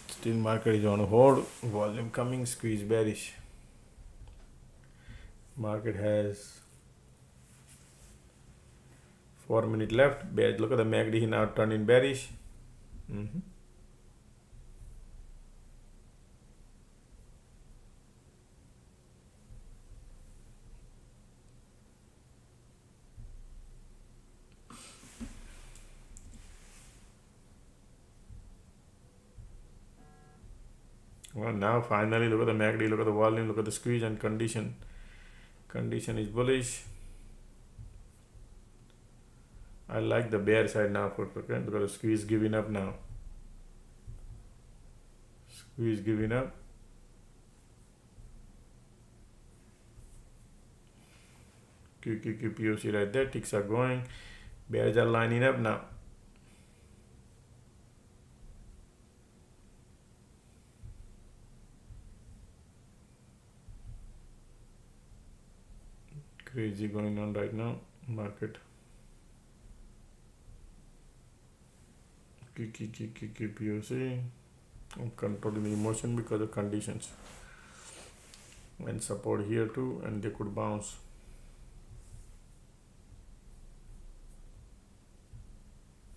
Still market is on hold, volume coming, squeeze bearish. Market has 4 minutes left. Bearish. Look at the MACD, he now turned in bearish. Well, now finally look at the MACD, look at the volume, look at the squeeze and condition. Condition is bullish. I like the bear side now for because the squeeze giving up now. Squeeze giving up. QQQ POC right there. Ticks are going. Bears are lining up now. Crazy going on right now. Market. QQQ POC. I'm controlling the emotion because of conditions. And support here too, and they could bounce.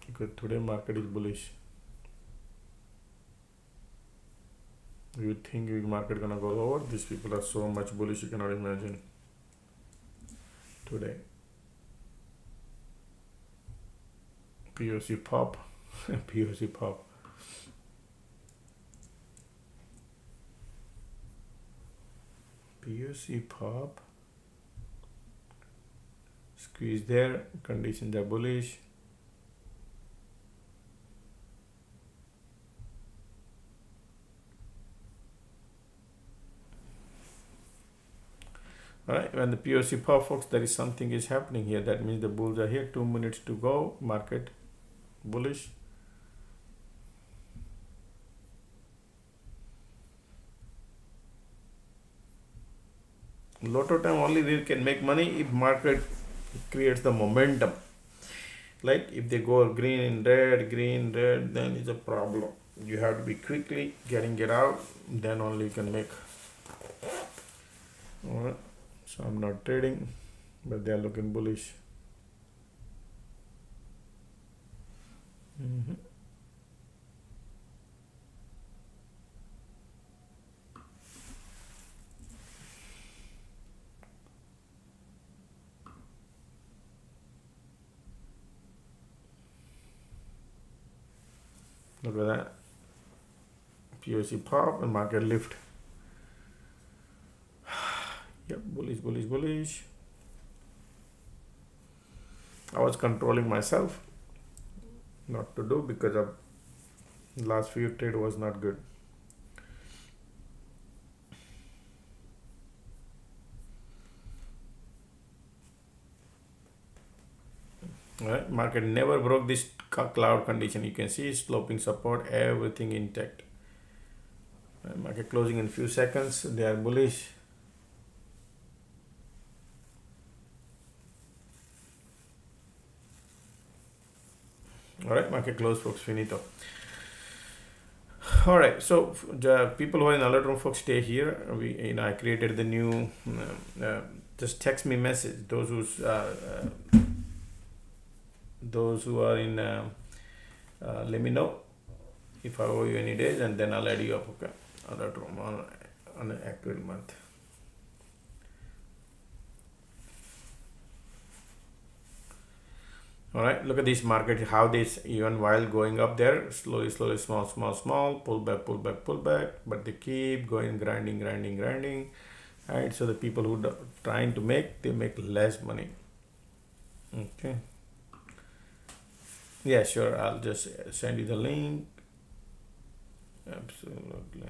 Because today market is bullish. You think the market gonna go lower? These people are so much bullish you cannot imagine. Today. POC pop. POC pop. POC pop. Squeeze there. Conditions are bullish. Alright, when the POC pop, folks, there is something is happening here. That means the bulls are here. 2 minutes to go. Market bullish. Lotto time only they can make money if market creates the momentum. Like if they go green and red, then it's a problem. You have to be quickly getting it out, then only you can make. Alright, so I'm not trading, but they are looking bullish. Look at that. POC pop and market lift. Yep, bullish. I was controlling myself not to do because of last few trade was not good. Alright, market never broke this cloud condition. You can see sloping support, everything intact. Market closing in few seconds. They are bullish. Alright, market close, folks. Finito. Alright, so the people who are in alert room, folks, stay here. I created the new. Just text me message. Those who are in, let me know if I owe you any days, and then I'll add you up. Okay, alert room on an actual month. All right, look at this market, how this, even while going up there, slowly, small, pull back, but they keep going, grinding. Right, so the people who are trying to make, they make less money. Okay. Yeah, sure, I'll just send you the link. Absolutely.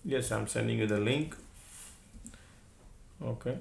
Yes, I'm sending you the link. Okay.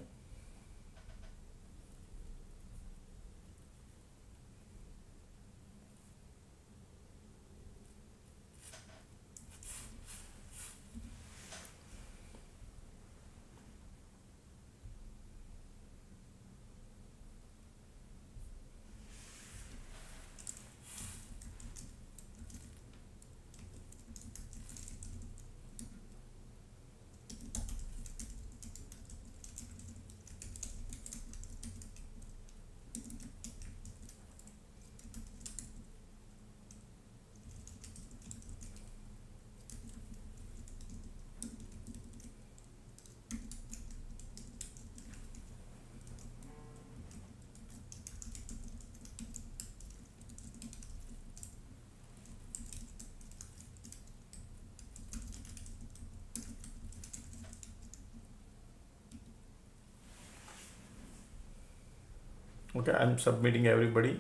Okay, I'm submitting everybody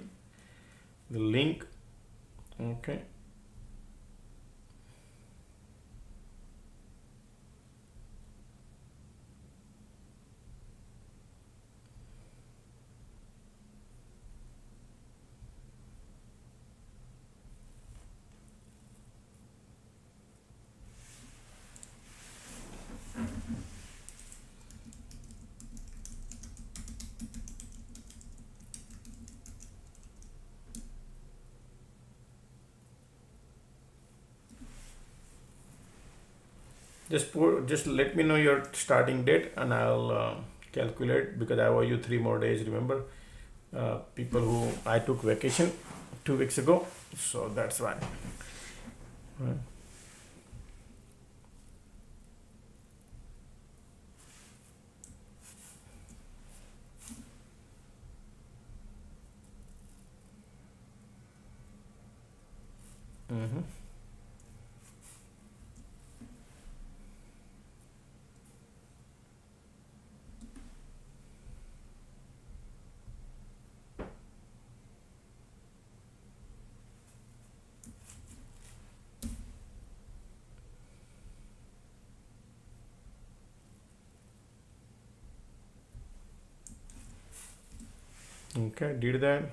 the link. Okay. Just let me know your starting date and I'll calculate, because I owe you 3 more days. Remember, people who I took vacation 2 weeks ago, so that's why. Right. Mm-hmm. Okay, did that.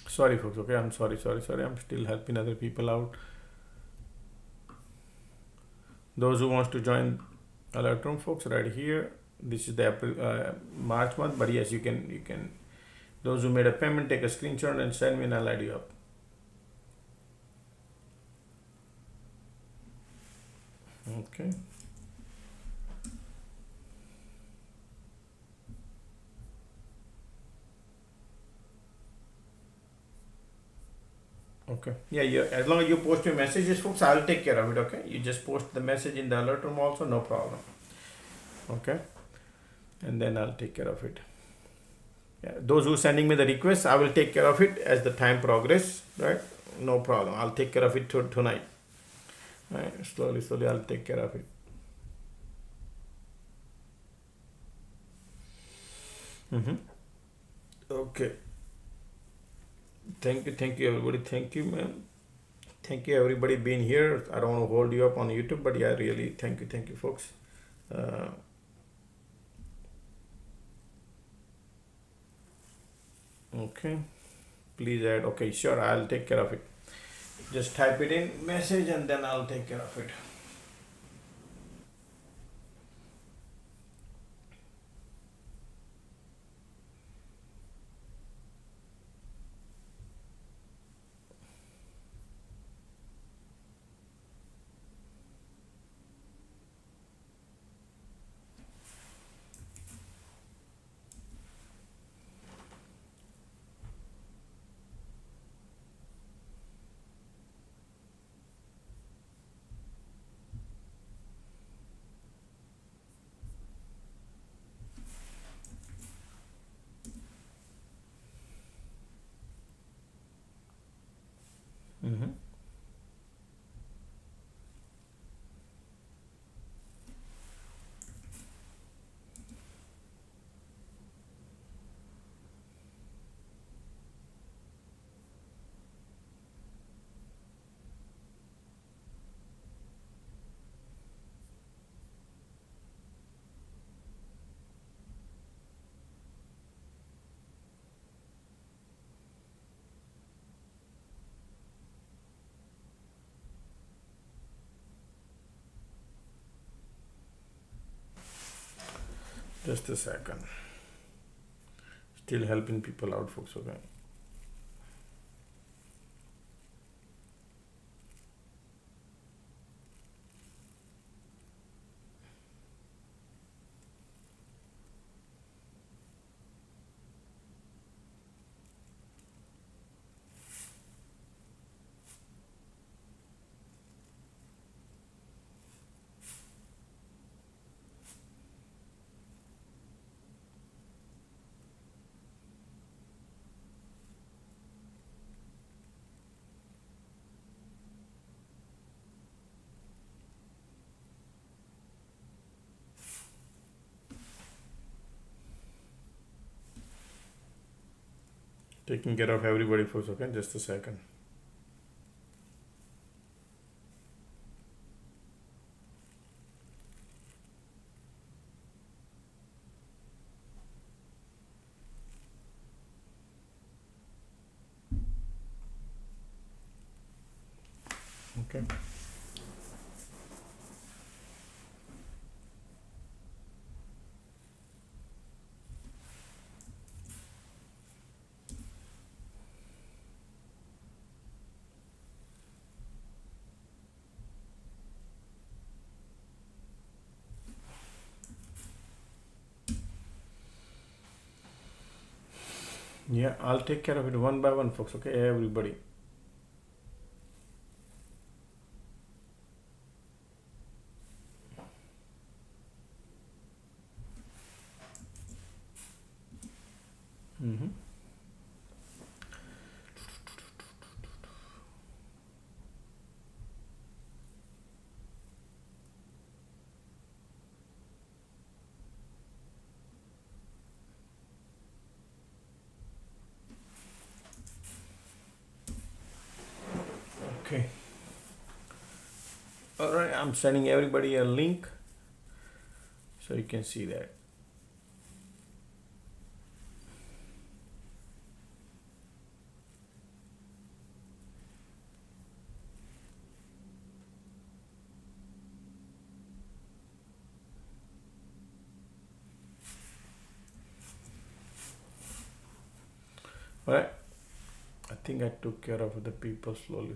Sorry folks, okay, I'm sorry, I'm still helping other people out. Those who wants to join alert room, folks, right here, this is the April, March month, but yes, you can, those who made a payment, take a screenshot and send me and I'll add you up. Okay. Okay. Yeah, as long as you post your messages, folks, I'll take care of it. Okay. You just post the message in the alert room also, no problem. Okay. And then I'll take care of it. Yeah. Those who sending me the request, I will take care of it as the time progress. Right. No problem. I'll take care of it tonight. Right. Slowly, I'll take care of it. Mm-hmm. Okay. Thank you, everybody. Thank you, man. Thank you, everybody, being here. I don't want to hold you up on YouTube, but yeah, really, thank you, folks. Okay, please add. Okay, sure, I'll take care of it. Just type it in message and then I'll take care of it. Mm-hmm. Just a second. Still helping people out, folks. Okay. Taking care of everybody folks. Okay, just a second. Okay. Yeah, I'll take care of it one by one folks. Okay, everybody. Okay. All right, I'm sending everybody a link so you can see that. All right. I think I took care of the people slowly.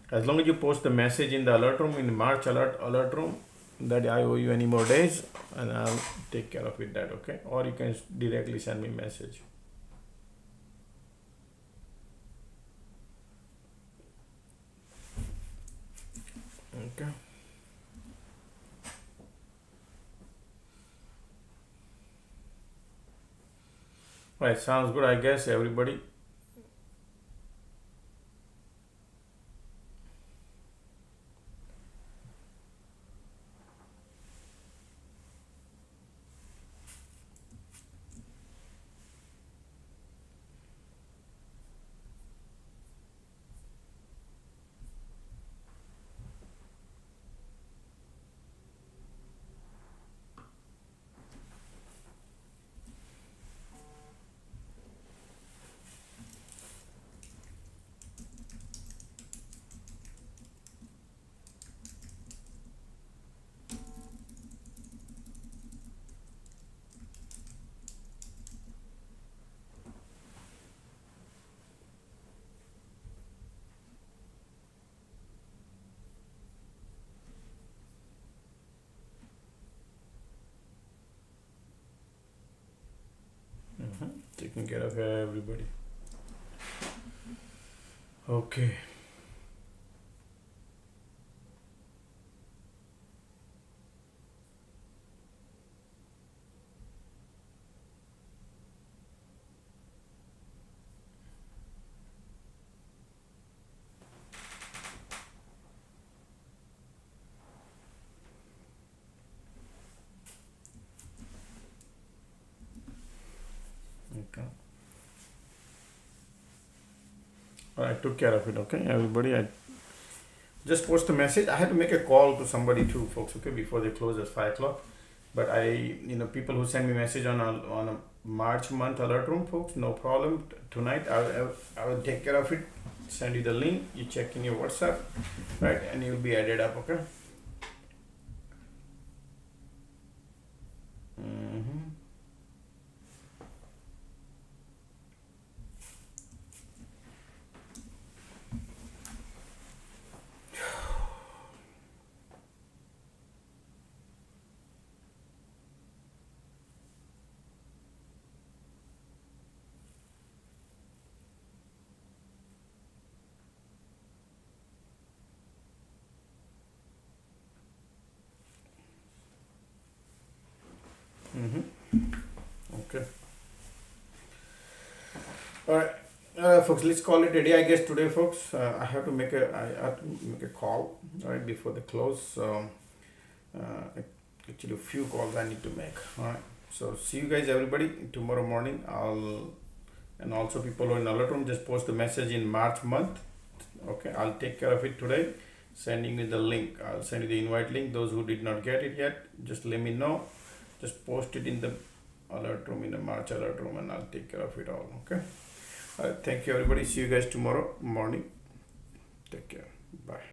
As long as you post the message in the alert room, in the March alert room, that I owe you any more days, and I'll take care of it that, okay? Or you can directly send me a message. Okay. Right, sounds good, I guess, everybody. Taking care of everybody. Okay. Okay. I took care of it, okay, everybody. I just post a message. I had to make a call to somebody too, folks, okay, before they close at 5 o'clock. But people who send me message on a March month alert room, folks, no problem. Tonight, I will take care of it. Send you the link. You check in your WhatsApp, right, and you'll be added up, okay. All right, folks. Let's call it a day. I guess today, folks. I have to make a call right before the close. So, actually, a few calls I need to make. All right. So see you guys, everybody, tomorrow morning. And also people who are in alert room, just post the message in March month. Okay, I'll take care of it today. Sending you the link. I'll send you the invite link. Those who did not get it yet, just let me know. Just post it in the alert room, in the March alert room, and I'll take care of it all. Okay. All right. Thank you, everybody. See you guys tomorrow morning. Take care. Bye.